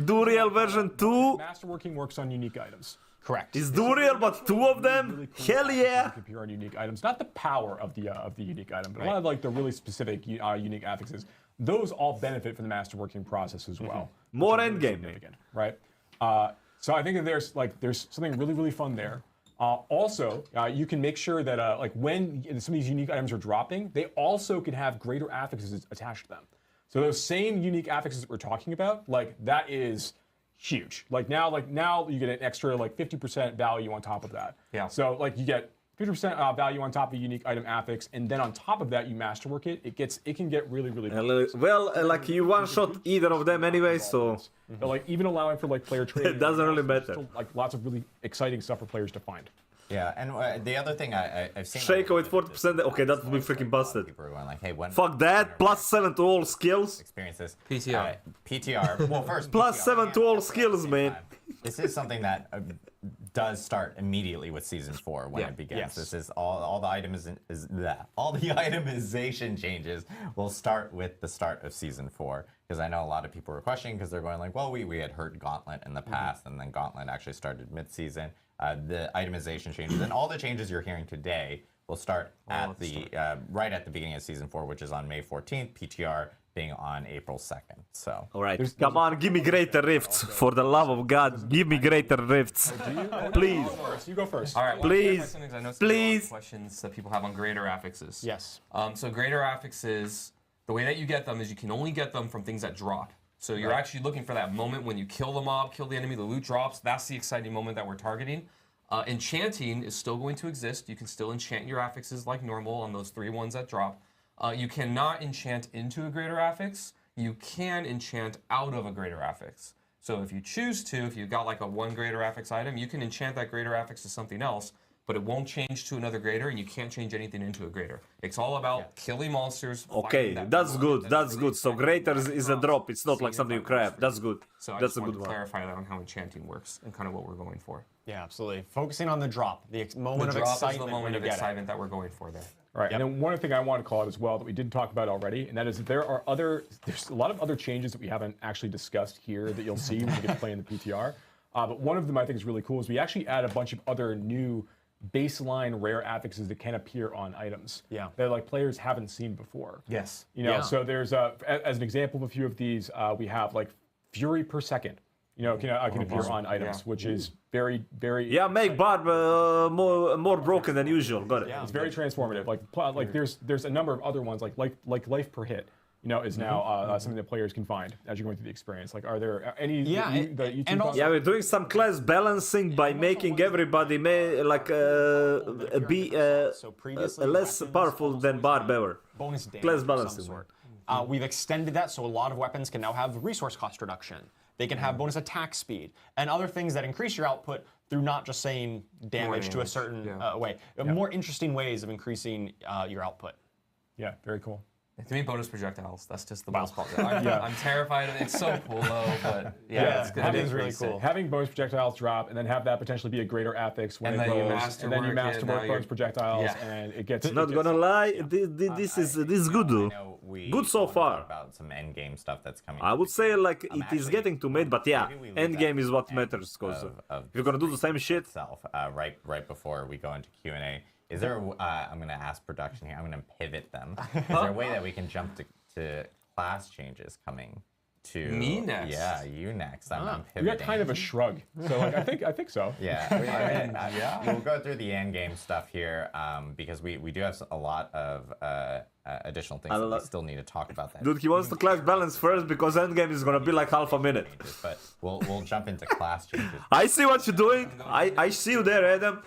S1: Duriel version 2.
S2: Masterworking works on unique items.
S5: Correct.
S1: Is Duriel but 2 of them? Hell yeah.
S2: You can appear on unique items. Not the power of the unique item, but a lot of like the really specific unique affixes. Those all benefit from the masterworking process as well.
S1: More
S2: which is really
S1: endgame, man.
S2: significant, right? So I think that there's something really, really fun there. Also, you can make sure that like when some of these unique items are dropping, they also can have greater affixes attached to them. So those same unique affixes that we're talking about, like that is huge. Like now you get an extra like 50% value on top of that.
S6: Yeah.
S2: So like you get 50% value on top of the unique item affix, and then on top of that you masterwork it. It can get really, really.
S1: Well, like you one shot either of them anyway, so
S2: But like even allowing for like player trading,
S1: It doesn't really
S2: there's
S1: matter.
S2: still, like lots of really exciting stuff for players to find.
S3: Yeah, and the other thing I've seen.
S1: Shaco with 40%. Okay, that would be freaking busted.
S3: People are going like, hey, when?
S1: Fuck that. Plus 7 to all skills.
S3: Experience this.
S6: PTR.
S3: PTR. Well, first.
S1: Plus
S3: PTR,
S1: 7 to
S3: yeah,
S1: all
S3: at the
S1: skills,
S3: same
S1: man.
S3: time. This is something that does start immediately with season 4 when it begins.
S5: Yes.
S3: This is all the all the itemization changes will start with the start of season 4. Because I know a lot of people were questioning because they're going like, well, we had heard Gauntlet in the past, and then Gauntlet actually started mid-season. The itemization changes and all the changes you're hearing today will start at the right at the beginning of season 4, which is on May 14th. PTR being on April 2nd. So.
S1: All right, come on, give me greater rifts. For the love of God, give me greater rifts. Please.
S2: You go first.
S6: All right. well,
S1: Please.
S6: I know
S1: Please.
S6: questions that people have on greater affixes.
S2: Yes.
S6: So greater affixes, the way that you get them is you can only get them from things that drop. So you're actually looking for that moment when you kill the mob, kill the enemy, the loot drops. That's the exciting moment that we're targeting. Enchanting is still going to exist. You can still enchant your affixes like normal on those 3 ones that drop. You cannot enchant into a greater affix. You can enchant out of a greater affix. So if you choose to, if you've got like a 1 greater affix item, you can enchant that greater affix to something else, but it won't change to another greater, and you can't change anything into a greater. It's all about killing monsters.
S1: Okay,
S6: fighting
S1: that's
S6: blood,
S1: good. That's
S6: really
S1: good. So
S6: exciting.
S1: greater is a drop. It's not like
S6: Seeing
S1: something you
S6: if I
S1: grab.
S6: can
S1: That's good.
S6: So I
S1: That's
S6: just
S1: a
S6: wanted
S1: good
S6: to
S1: one.
S6: clarify that on how enchanting works and kind of what we're going for.
S5: Yeah, absolutely. Focusing on the drop, the moment
S6: The
S5: of
S6: drop
S5: excitement
S6: is the
S5: when
S6: moment
S5: you
S6: of
S5: get it.
S6: excitement that we're going for there.
S2: Right, and then one thing I want to call out as well that we did talk about already, and that is that there's a lot of other changes that we haven't actually discussed here that you'll see when you get to play in the PTR. But one of them I think is really cool is we actually add a bunch of other new baseline rare affixes that can appear on items.
S5: Yeah.
S2: That like players haven't seen before.
S5: Yes.
S2: You know,
S5: Yeah.
S2: so there's as an example of a few of these, we have like Fury per second. You know, can appear on items, which is very, very.
S1: Yeah, make Barb more broken than usual. Got it.
S5: Yeah.
S2: It's very transformative. Like there's a number of other ones like life per hit. You know, is now something that players can find as you're going through the experience. Like, are there any that you
S5: and also-
S1: Yeah, we're doing some class balancing by making everybody be
S5: So previously,
S1: less
S5: weapons
S1: powerful
S5: almost
S1: than
S5: always
S1: Barb
S5: had
S1: ever.
S5: bonus damage
S1: Class
S5: of
S1: balancing.
S5: some sort. We've extended that so a lot of weapons can now have resource cost reduction. They can have bonus attack speed and other things that increase your output through not just saying damage to a certain way. More interesting ways of increasing your output.
S2: Yeah, very cool.
S6: To me, bonus projectiles. That's just the most popular. I'm terrified of it. It's so cool though, but it's good.
S5: That is really cool.
S2: Having bonus projectiles drop and then have that potentially be a greater affix when
S6: And
S2: it
S6: then you
S2: goes, and then you
S6: masterwork it,
S2: masterwork
S6: now
S2: bonus projectiles,
S6: yeah.
S2: and it gets.
S1: Not gonna lie, this is good
S3: I
S1: though.
S3: know we
S1: Good so
S3: wanted
S1: far.
S3: about some end game stuff that's coming.
S1: I would say like it is
S3: actually-
S1: getting to mid, but yeah,
S3: maybe we leave
S1: end game
S3: that
S1: is what
S3: end
S1: matters. Cause
S3: of
S1: if you're gonna do the same shit,
S3: itself right before we go into Q&A. Is there I'm going to ask production here. I'm going to pivot them. Is there a way that we can jump to class changes coming to
S6: Me next?
S3: Yeah, you next. I'm
S2: We
S3: pivoting.
S2: got kind of a shrug. So like, I think so.
S3: Yeah, we'll go through the end game stuff here because we do have a lot of additional things that we still need to talk about. That
S1: dude, he wants to class balance first because end game is gonna be like half a minute.
S3: changes, but we'll jump into class changes.
S1: I see what you're doing. I see you there, Adam.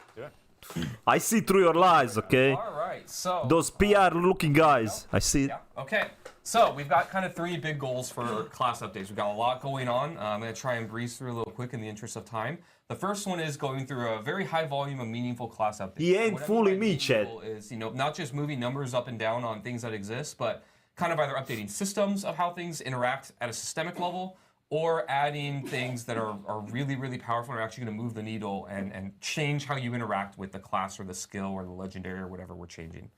S1: I see through your lies, okay?
S6: All right, so
S1: Those PR-looking guys. I see it.
S6: yeah, okay. So we've got kind of 3 big goals for class updates. We've got a lot going on. I'm going to try and breeze through a little quick in the interest of time. The first one is going through a very high volume of meaningful class updates.
S1: He ain't
S6: What I mean
S1: fooling
S6: by
S1: me, Chad.
S6: meaningful is, not just moving numbers up and down on things that exist, but kind of either updating systems of how things interact at a systemic level, or adding things that are really, really powerful and are actually going to move the needle and change how you interact with the class or the skill or the legendary or whatever we're changing.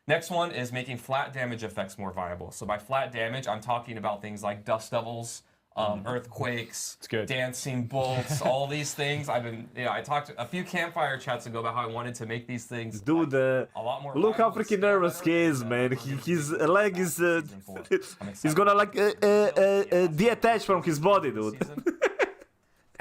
S6: Next one is making flat damage effects more viable. So by flat damage, I'm talking about things like dust devils, earthquakes,
S2: good.
S6: dancing bolts, all these things. I talked a few campfire chats ago about how I wanted to make these things
S1: Dude,
S6: a lot more
S1: look how
S6: viable,
S1: freaking
S6: scale
S1: nervous
S6: better,
S1: he is,
S6: and,
S1: man. His leg is
S6: Season 4. I'm
S1: he's
S6: excited.
S1: gonna like detach from his body, dude.
S6: Season.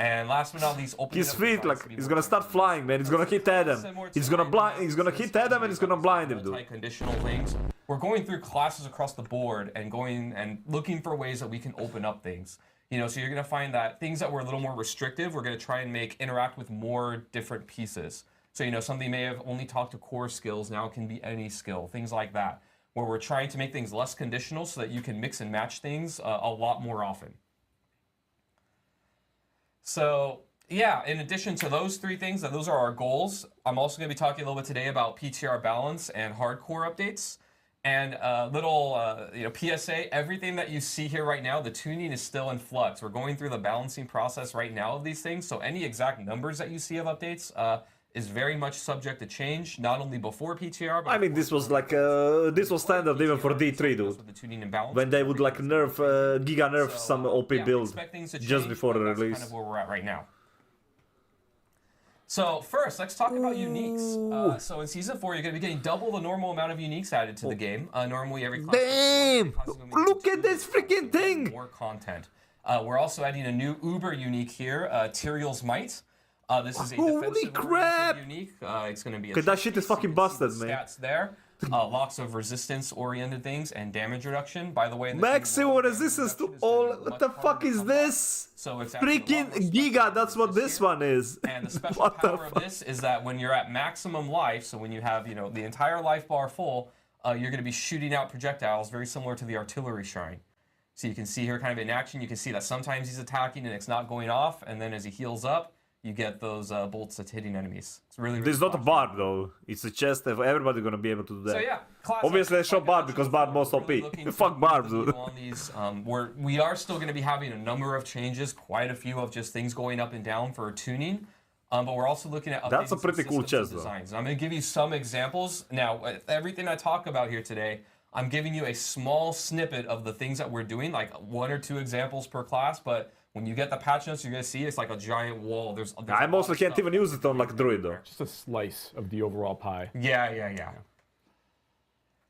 S6: And last but not least, opening
S1: His
S6: up the
S1: feet,
S6: sites
S1: like
S6: to be
S1: he's
S6: more
S1: gonna start
S6: effective.
S1: flying, man. He's gonna hit Adam. He's gonna blind. He's gonna hit Adam, and he's gonna blind him, dude.
S6: Multi-conditional things. We're going through classes across the board and going and looking for ways that we can open up things. So you're gonna find that things that were a little more restrictive, we're gonna try and make interact with more different pieces. So something may have only talked to core skills, now it can be any skill, things like that. Where we're trying to make things less conditional so that you can mix and match things a lot more often. So yeah, in addition to those 3 things, those are our goals. I'm also going to be talking a little bit today about PTR balance and hardcore updates. And little PSA, everything that you see here right now, the tuning is still in flux. We're going through the balancing process right now of these things. So any exact numbers that you see of updates is very much subject to change, not only before PTR, but
S1: I mean, this was like this was standard even for D3, dude.
S6: with the tuning and balance.
S1: When they would like nerf Giga nerf some OP
S6: yeah,
S1: build
S6: expect things to
S1: just
S6: change,
S1: before the
S6: but that's
S1: release.
S6: kind of where we're at right now. So first, let's talk about uniques. So in Season 4, you're going to be getting double the normal amount of uniques added to the game. Normally, every class...
S1: Damn! Look at this freaking thing!
S6: More content. We're also adding a new Uber unique here, Tyrael's Might. This is a
S1: Holy
S6: defensive
S1: crap!
S6: unique. It's going to be a
S1: Okay, that shit
S6: showpiece.
S1: is fucking
S6: You can see
S1: busted,
S6: the
S1: man.
S6: Stats there. Lots of resistance-oriented things and damage reduction. By the way, in this
S1: Maximum
S6: new world,
S1: resistance to
S6: damage reduction
S1: all.
S6: is gonna be
S1: What the
S6: much
S1: fuck
S6: harder to
S1: is
S6: come by.
S1: this?
S6: So it's actually a lot more
S1: Freaking
S6: special
S1: Giga, that's
S6: than
S1: what this
S6: here.
S1: one is.
S6: And the special
S1: What the
S6: power of
S1: fuck?
S6: this is that when you're at maximum life, so when you have the entire life bar full, you're going to be shooting out projectiles very similar to the artillery shrine. So you can see here kind of in action, you can see that sometimes he's attacking and it's not going off, and then as he heals up, you get those bolts that's hitting enemies. It's really, really
S1: This is not a
S6: flashy.
S1: barb though. It's a chest. Everybody's gonna be able to do that.
S6: So yeah,
S1: Obviously, they show barb because barb most OP. Fuck barb, dude.
S6: On these, we are still going to be having a number of changes, quite a few of just things going up and down for tuning. But we're also looking at updating
S1: That's a
S6: some
S1: pretty cool
S6: systems
S1: chest,
S6: and
S1: though.
S6: designs. And I'm going to give you some examples. Now, everything I talk about here today, I'm giving you a small snippet of the things that we're doing, like 1 or 2 examples per class. But when you get the patch notes, you're going to see it's like a giant wall. There's a
S1: I
S6: lot
S1: mostly
S6: of
S1: can't
S6: stuff
S1: even use it on like Druid though.
S2: Just a slice of the overall pie.
S6: Yeah.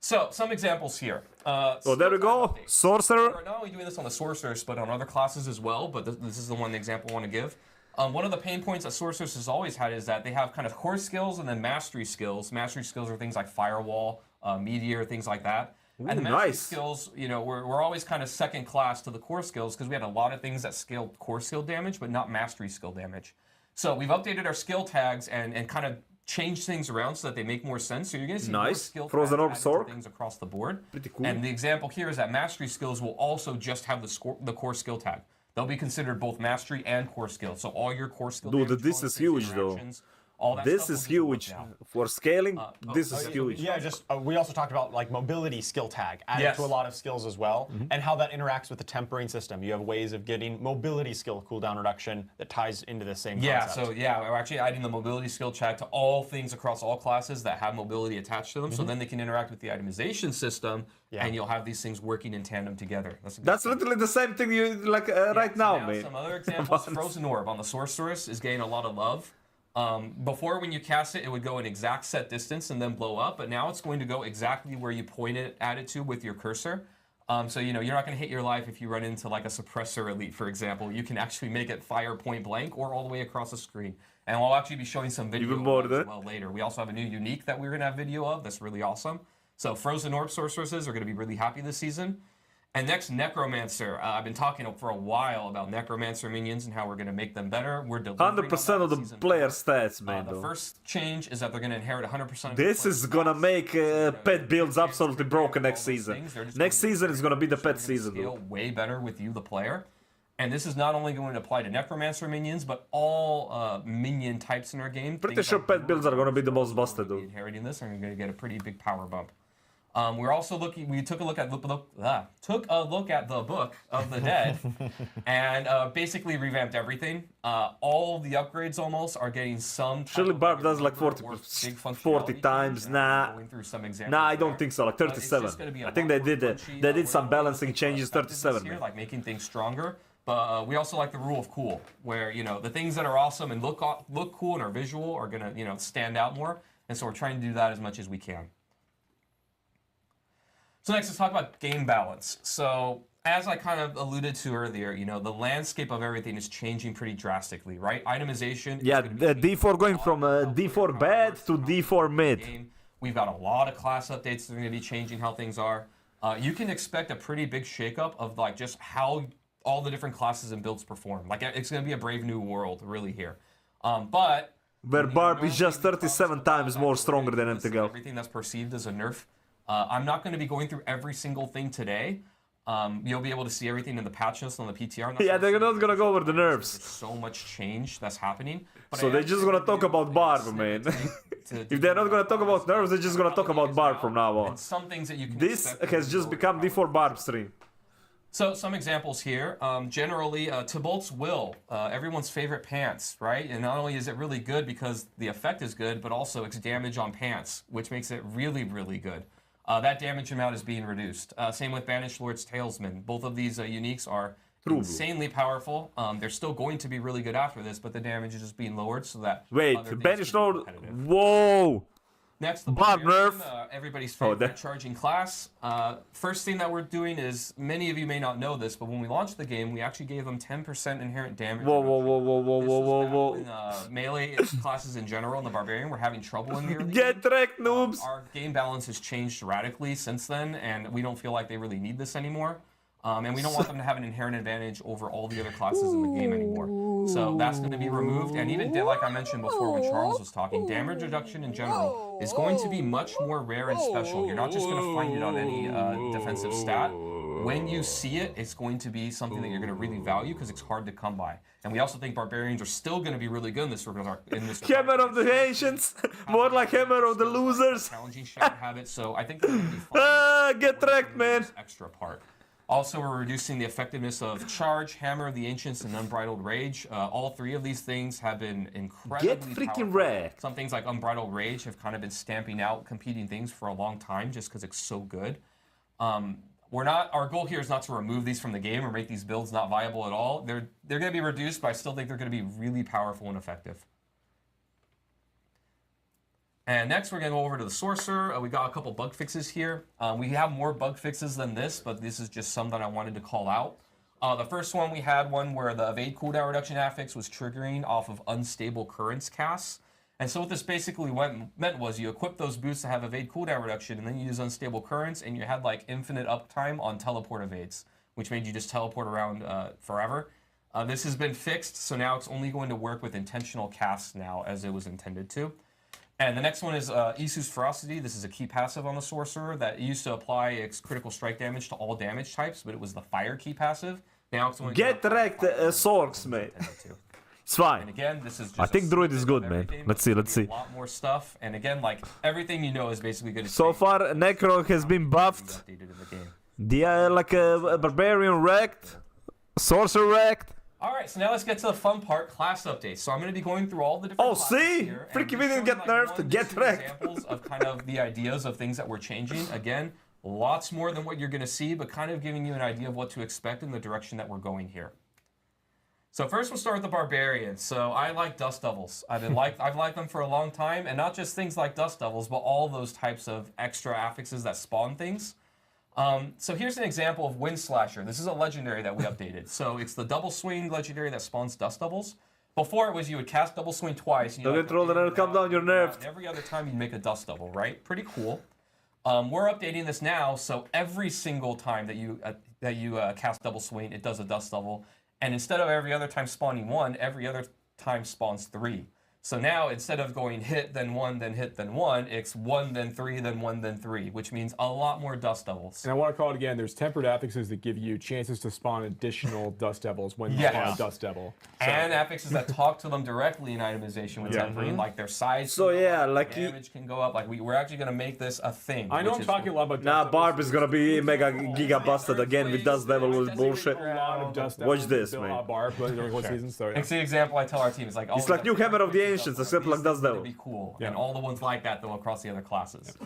S6: So, some examples here.
S1: So there we go. Sorcerer.
S6: We're not only doing this on the sorcerers, but on other classes as well. But this is the one example I want to give. One of the pain points that sorcerers has always had is that they have kind of core skills and then mastery skills. Mastery skills are things like firewall, meteor, things like that. And the mastery
S1: nice.
S6: skills, we're always kind of second class to the core skills because we had a lot of things that scaled core skill damage, but not mastery skill damage. So we've updated our skill tags and kind of changed things around so that they make more sense. So you're going to see more
S1: Nice.
S6: skill
S1: Frozen
S6: tags
S1: Orb
S6: added to
S1: Sword.
S6: things across the board.
S1: Pretty cool.
S6: And the example here is that mastery skills will also just have the core skill tag. They'll be considered both mastery and core skills. So all your core skill
S1: Dude,
S6: damage
S1: this is
S6: bonuses,
S1: huge, though.
S6: interactions, all that
S1: This
S6: stuff
S1: is
S6: will just
S1: huge.
S6: work now.
S1: For scaling, this is
S6: yeah,
S1: huge.
S5: Yeah, just we also talked about like mobility skill tag added
S6: Yes.
S5: to a lot of skills as well, and how that interacts with the tempering system. You have ways of getting mobility skill cooldown reduction that ties into the same
S6: Yeah,
S5: concept.
S6: so yeah, we're actually adding the mobility skill check to all things across all classes that have mobility attached to them, so then they can interact with the itemization system, and you'll have these things working in tandem together. That's a good
S1: That's
S6: thing.
S1: literally the same thing you like right
S6: So
S1: now, man.
S6: Some other examples, Frozen Orb on the Sorceress is getting a lot of love. Before, when you cast it, it would go an exact set distance and then blow up, but now it's going to go exactly where you point it at it to with your cursor. So, you're not going to hit your life if you run into like a suppressor elite, for example. You can actually make it fire point blank or all the way across the screen. And we'll actually be showing some video
S1: Even more
S6: of
S1: than
S6: that as well later. We also have a new unique that we're going to have video of that's really awesome. So Frozen Orb Sorceresses are going to be really happy this season. And next, Necromancer. I've been talking for a while about Necromancer minions and how we're going to make them better. We're delivering
S1: 100% of the
S6: Season
S1: player
S6: 4.
S1: stats, man.
S6: The
S1: though.
S6: first change is that they're going to inherit 100% of
S1: This
S6: the
S1: is
S6: player's
S1: gonna
S6: stats.
S1: make
S6: So,
S1: pet builds
S6: your
S1: absolutely
S6: chances
S1: broken
S6: to
S1: next
S6: get all those
S1: season.
S6: things, they're just
S1: Next
S6: gonna be
S1: season is gonna be the
S6: so
S1: pet
S6: they're
S1: season,
S6: gonna scale
S1: though.
S6: way better with you, the player. And this is not only going to apply to Necromancer minions, but all minion types in our game.
S1: Pretty
S6: Things
S1: sure
S6: like
S1: pet builds are gonna be the most
S6: Warlords
S1: busted,
S6: will be
S1: though.
S6: Inheriting this, and we're going to get a pretty big power bump. We're also looking. We took a look at the book of the Dead, and basically revamped everything. All the upgrades almost are getting some. type
S1: Surely
S6: of,
S1: Barb
S6: like,
S1: does like
S6: improvement
S1: 40
S6: or big
S1: 40
S6: functionality
S1: times.
S6: change, and
S1: Nah.
S6: going through some examples
S1: Nah, I
S6: there.
S1: don't think so. Like
S6: But it's just
S1: 37.
S6: gonna be a
S1: I think
S6: lot
S1: they
S6: more
S1: did it.
S6: punchy.
S1: They did
S6: We're
S1: some
S6: really
S1: balancing
S6: looking for
S1: changes.
S6: effectiveness
S1: 37.
S6: here,
S1: Man.
S6: like making things stronger. But we also like the rule of cool, where the things that are awesome and look cool and are visual are gonna stand out more. And so we're trying to do that as much as we can. So next, let's talk about game balance. So as I kind of alluded to earlier, the landscape of everything is changing pretty drastically, right? Itemization.
S1: Yeah,
S6: is gonna be
S1: D4 going from D4 bad to D4 mid.
S6: game. We've got a lot of class updates that are going to be changing how things are. You can expect a pretty big shakeup of like just how all the different classes and builds perform. Like it's going to be a brave new world really here. But
S1: Where Barb is just
S6: normally we
S1: 37
S6: promise
S1: times
S6: that
S1: more
S6: we're
S1: stronger
S6: gonna
S1: than
S6: do this
S1: anything
S6: and
S1: else.
S6: Everything that's perceived as a nerf. I'm not going to be going through every single thing today. You'll be able to see everything in the patch notes on the PTR.
S1: Yeah, they're not gonna go over the nerfs.
S6: There's so much change that's happening. But
S1: So
S6: I
S1: they're
S6: am
S1: just
S6: gonna
S1: gonna talk
S6: give you
S1: about
S6: a
S1: Barb,
S6: snippet
S1: man. If they're not gonna talk about nerfs, they're just gonna talk about Barb from now on.
S6: And some things that you can
S1: This
S6: expect
S1: has
S6: from
S1: just
S6: the
S1: become D4 Barb stream.
S6: So some examples here. Generally, Tybalt's Will, everyone's favorite pants, right? And not only is it really good because the effect is good, but also it's damage on pants, which makes it really, really good. That damage amount is being reduced. Same with Banished Lord's Talesman. Both of these uniques are insanely powerful. They're still going to be really good after this, but the damage is just being lowered so that.
S1: Wait,
S6: other things
S1: Banished
S6: can be
S1: Lord.
S6: competitive.
S1: Whoa!
S6: Next, the
S1: Bob
S6: Barbarian,
S1: nerf.
S6: Everybody's
S1: Oh,
S6: favorite
S1: that-
S6: charging class. First thing that we're doing is, many of you may not know this, but when we launched the game, we actually gave them 10% inherent damage.
S1: Whoa, whoa, whoa, whoa, whoa,
S6: This
S1: whoa,
S6: was
S1: whoa,
S6: back
S1: whoa.
S6: when, melee classes in general and the Barbarian were having trouble in the early game.
S1: Get wrecked, noobs!
S6: Our game balance has changed radically since then, and we don't feel like they really need this anymore. And we don't want them to have an inherent advantage over all the other classes in the game anymore. So that's going to be removed. And even like I mentioned before when Charles was talking, damage reduction in general is going to be much more rare and special. You're not just going to find it on any defensive stat. When you see it, it's going to be something that you're going to really value because it's hard to come by. And we also think Barbarians are still going to be really good in this regard.
S1: Hammer of the Ancients! More like Hammer of the Losers!
S6: Challenging shadow habits, so I think they're going to be fun.
S1: Ah, get wrecked, man!
S6: This extra part. Also, we're reducing the effectiveness of Charge, Hammer of the Ancients, and Unbridled Rage. All three of these things have been incredibly
S1: Get freaking
S6: powerful.
S1: wrecked!
S6: Some things like Unbridled Rage have kind of been stamping out competing things for a long time just because it's so good. Our goal here is not to remove these from the game or make these builds not viable at all. They're going to be reduced, but I still think they're going to be really powerful and effective. And next, we're going to go over to the Sorcerer. We got a couple bug fixes here. We have more bug fixes than this, but this is just some that I wanted to call out. The first one, we had one where the evade cooldown reduction affix was triggering off of unstable currents casts. And so what this basically meant was you equip those boosts to have evade cooldown reduction, and then you use unstable currents, and you had like infinite uptime on teleport evades, which made you just teleport around forever. This has been fixed, so now it's only going to work with intentional casts now, as it was intended to. And the next one is Isu's Ferocity. This is a key passive on the Sorcerer that used to apply its critical strike damage to all damage types, but it was the fire key passive. Now it's only
S1: Get wrecked, Sorks, mate. It's
S6: And
S1: fine.
S6: again, this is just
S1: I think
S6: a
S1: Druid is
S6: snippet
S1: good,
S6: of
S1: man.
S6: everything.
S1: Let's see,
S6: There's
S1: let's
S6: gonna
S1: see.
S6: be A lot more stuff, and again, like everything you know is basically going to
S1: So far, Necro has been buffed.
S6: updated in the game.
S1: The like a Barbarian wrecked. Sorcerer wrecked.
S6: All right, so now let's get to the fun part, class updates. So I'm going to be going through all the different
S1: Oh,
S6: classes
S1: see?
S6: here, and
S1: Freaking
S6: just
S1: we didn't
S6: showing,
S1: get
S6: like,
S1: nerfed,
S6: 1 to
S1: get
S6: 2
S1: wrecked.
S6: examples of kind of the ideas of things that we're changing. Again, lots more than what you're going to see, but kind of giving you an idea of what to expect in the direction that we're going here. So first we'll start with the Barbarians. So I like Dust Devils. I've liked them for a long time, and not just things like Dust Devils, but all those types of extra affixes that spawn things. So here's an example of Wind Slasher. This is a legendary that we updated. So it's the double swing legendary that spawns Dust Devils. Before it was you would cast double swing twice. And
S1: Don't
S6: you
S1: get rolled and calm down, you're nerfed.
S6: And every other time you make a Dust Devil, right? Pretty cool. We're updating this now, so every single time that you cast double swing, it does a Dust Devil. And instead of every other time spawning 1, every other time spawns 3. So now, instead of going hit, then 1, then hit, then 1, it's 1, then 3, then 1, then 3, which means a lot more Dust Devils.
S2: And I want to call it again, there's tempered affixes that give you chances to spawn additional Dust Devils when you
S6: Yes.
S2: spawn a Dust Devil. So,
S6: And affixes that talk to them directly in itemization with tempering, like their size.
S1: So,
S6: can go
S1: yeah,
S6: up,
S1: like
S6: their damage can go up. Like we're actually going to make this a thing.
S2: I know
S6: which
S2: I'm
S6: is
S2: talking a lot about Dust
S1: Nah,
S2: Devils.
S1: Barb is gonna be mega giga busted again with Dust Devil with bullshit.
S2: A lot of Dust
S1: Watch
S2: Devils
S1: this,
S2: built
S1: man.
S2: on Barb during one season. So, yeah.
S6: It's the example I tell our team. It's like
S1: It's like new Hammer of the Ancients, except like Dust Devil.
S6: Be cool,
S2: Yeah.
S6: and all the ones like that though across the other classes.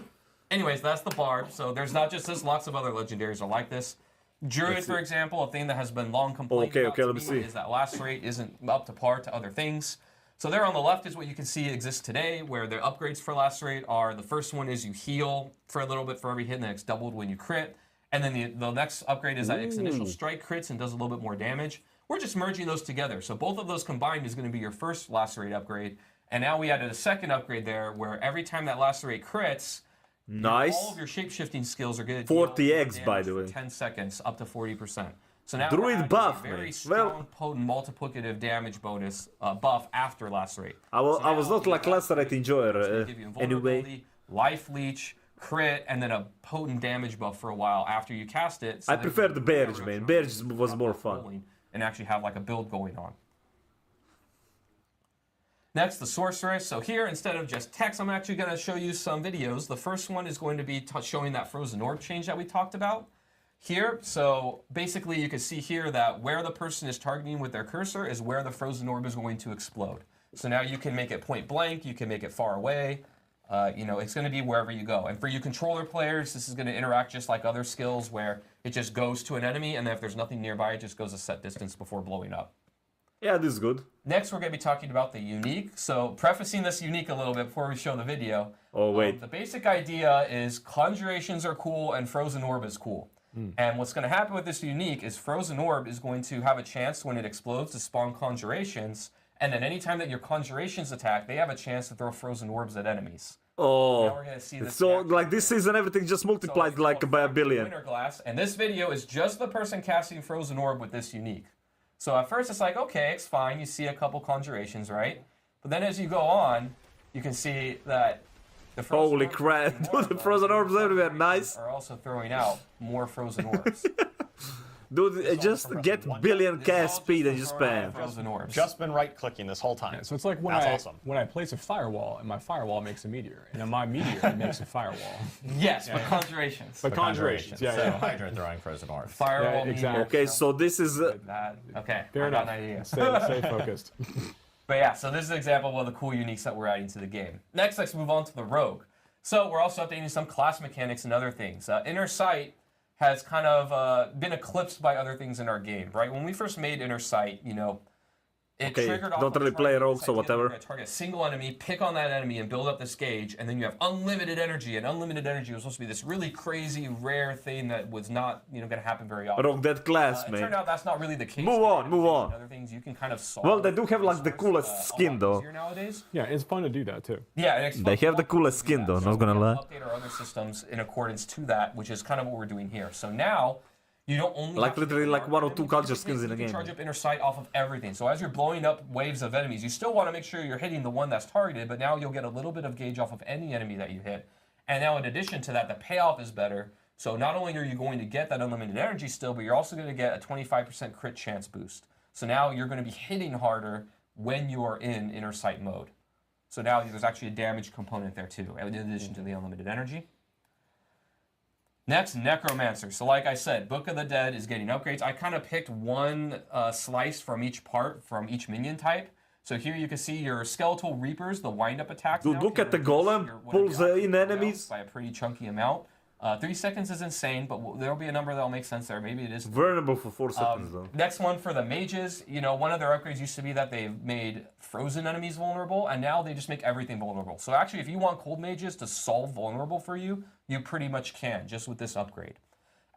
S6: Anyways, that's the Barb. So there's not just this; lots of other legendaries are like this. Druid, for example, a thing that has been long complained about to
S1: let me
S6: me
S1: see.
S6: is that last rate isn't up to par to other things. So there on the left is what you can see exists today, where the upgrades for last rate are the first one is you heal for a little bit for every hit, and then it's doubled when you crit. And then the next upgrade is that its initial strike crits and does a little bit more damage. We're just merging those together. So both of those combined is going to be your first lacerate upgrade. And now we added a second upgrade there where every time that lacerate crits,
S1: Nice.
S6: all of your shape-shifting skills are good.
S1: 40x, by the way.
S6: 10 seconds, up to 40%. So now
S1: Druid
S6: we're adding
S1: buff,
S6: a very
S1: man.
S6: strong,
S1: Well-
S6: potent, multiplicative damage bonus buff after lacerate.
S1: I was not like Lacerate enjoyer
S6: They give you
S1: anyway.
S6: invulnerability, life leech, crit, and then a potent damage buff for a while after you cast it. So
S1: I
S6: that
S1: prefer
S6: you
S1: the
S6: can
S1: Bearage,
S6: rotate
S1: man.
S6: around
S1: Bearage was
S6: and
S1: more
S6: stop
S1: fun.
S6: rolling and actually have like a build going on. Next, the sorceress. So here, instead of just text, I'm actually going to show you some videos. The first one is going to be showing that frozen orb change that we talked about here. So basically, you can see here that where the person is targeting with their cursor is where the frozen orb is going to explode. So now you can make it point blank, you can make it far away. It's going to be wherever you go. And for you controller players, this is going to interact just like other skills where it just goes to an enemy, and then if there's nothing nearby, it just goes a set distance before blowing up.
S1: Yeah, this is good.
S6: Next, we're going to be talking about the unique. So prefacing this unique a little bit before we show the video.
S1: Oh, wait.
S6: The basic idea is conjurations are cool and frozen orb is cool. And what's going to happen with this unique is frozen orb is going to have a chance when it explodes to spawn conjurations. And then anytime that your conjurations attack, they have a chance to throw frozen orbs at enemies. Now
S1: Oh,
S6: we're going to see this
S1: so
S6: reaction.
S1: like this season, everything just multiplied
S6: So
S1: like
S6: it's
S1: by a
S6: called
S1: billion.
S6: Winter Glass, and this video is just the person casting frozen orb with this unique. So at first it's like, okay, it's fine. You see a couple conjurations, right? But then as you go on, you can see that the frozen
S1: Holy
S6: orbs
S1: crap,
S6: are more
S1: dude, the
S6: of
S1: frozen
S6: those.
S1: orbs everywhere, nice.
S6: Are also throwing out more frozen orbs.
S1: Dude, just get billion cast speed and just
S6: throwing out
S1: spam.
S6: frozen orbs.
S5: Just been right-clicking this whole time.
S2: Yeah, so it's like when
S5: That's awesome.
S2: when I place a firewall, and my firewall makes a meteor, and then my meteor makes a firewall.
S6: Yes, but conjurations.
S2: But conjurations,
S3: So
S2: yeah.
S3: Hydra throwing frozen orbs.
S6: Firewall
S2: Yeah, exactly.
S6: meteor,
S1: Okay, so this is
S6: that. Okay,
S2: Fair
S6: I got
S2: enough.
S6: an idea.
S2: Stay focused.
S6: But yeah, so this is an example of one of the cool uniques that we're adding to the game. Next, let's move on to the Rogue. So we're also updating some class mechanics and other things. Inner Sight has kind of been eclipsed by other things in our game, right? When we first made Inner Sight, it
S1: Okay,
S6: triggered off
S1: don't
S6: of
S1: really play
S6: targeting
S1: rogues
S6: this
S1: or
S6: idea that
S1: whatever.
S6: You're gonna target a single enemy, pick on that enemy, and build up this gauge, and then you have unlimited energy. And unlimited energy was supposed to be this really crazy, rare thing that was not, going to happen very often.
S1: rock that class,
S6: It
S1: man.
S6: turned out that's not really the case.
S1: Move on, move on.
S6: Other things you can kind of solve.
S1: Well, they do have like the
S6: resource,
S1: coolest
S6: a
S1: skin
S6: lot
S1: though.
S6: easier nowadays.
S2: Yeah, it's fun to do that too.
S6: Yeah, and it's
S1: They
S6: fun
S1: have the
S6: to
S1: coolest
S6: do
S1: skin
S6: that.
S1: though,
S6: So
S1: not gonna
S6: we
S1: lie.
S6: have to update our other systems in accordance to that, which is kind of what we're doing here. So now you don't only
S1: Like
S6: have to
S1: literally
S6: target
S1: like one or
S6: enemies,
S1: two
S6: you
S1: culture
S6: can
S1: skins in the
S6: basically
S1: game.
S6: charge up Inner Sight off of everything. So as you're blowing up waves of enemies, you still want to make sure you're hitting the one that's targeted, but now you'll get a little bit of gauge off of any enemy that you hit. And now in addition to that, the payoff is better. So not only are you going to get that unlimited energy still, but you're also going to get a 25% crit chance boost. So now you're going to be hitting harder when you are in Inner Sight mode. So now there's actually a damage component there too, in addition to the unlimited energy. Next, Necromancer. So like I said, Book of the Dead is getting upgrades. I kind of picked one slice from each part, from each minion type. So here you can see your Skeletal Reapers, the wind-up attacks.
S1: Dude,
S6: now
S1: look
S6: can
S1: at the
S6: reduce
S1: golem,
S6: your- one of
S1: pulls
S6: the
S1: in
S6: actual
S1: enemies.
S6: rounds by a pretty chunky amount. 3 seconds is insane, but there'll be a number that'll make sense there. Maybe it is.
S1: Vulnerable for 4 seconds though.
S6: Next one for the mages, one of their upgrades used to be that they've made frozen enemies vulnerable, and now they just make everything vulnerable. So actually, if you want cold mages to solve vulnerable for you, you pretty much can, just with this upgrade.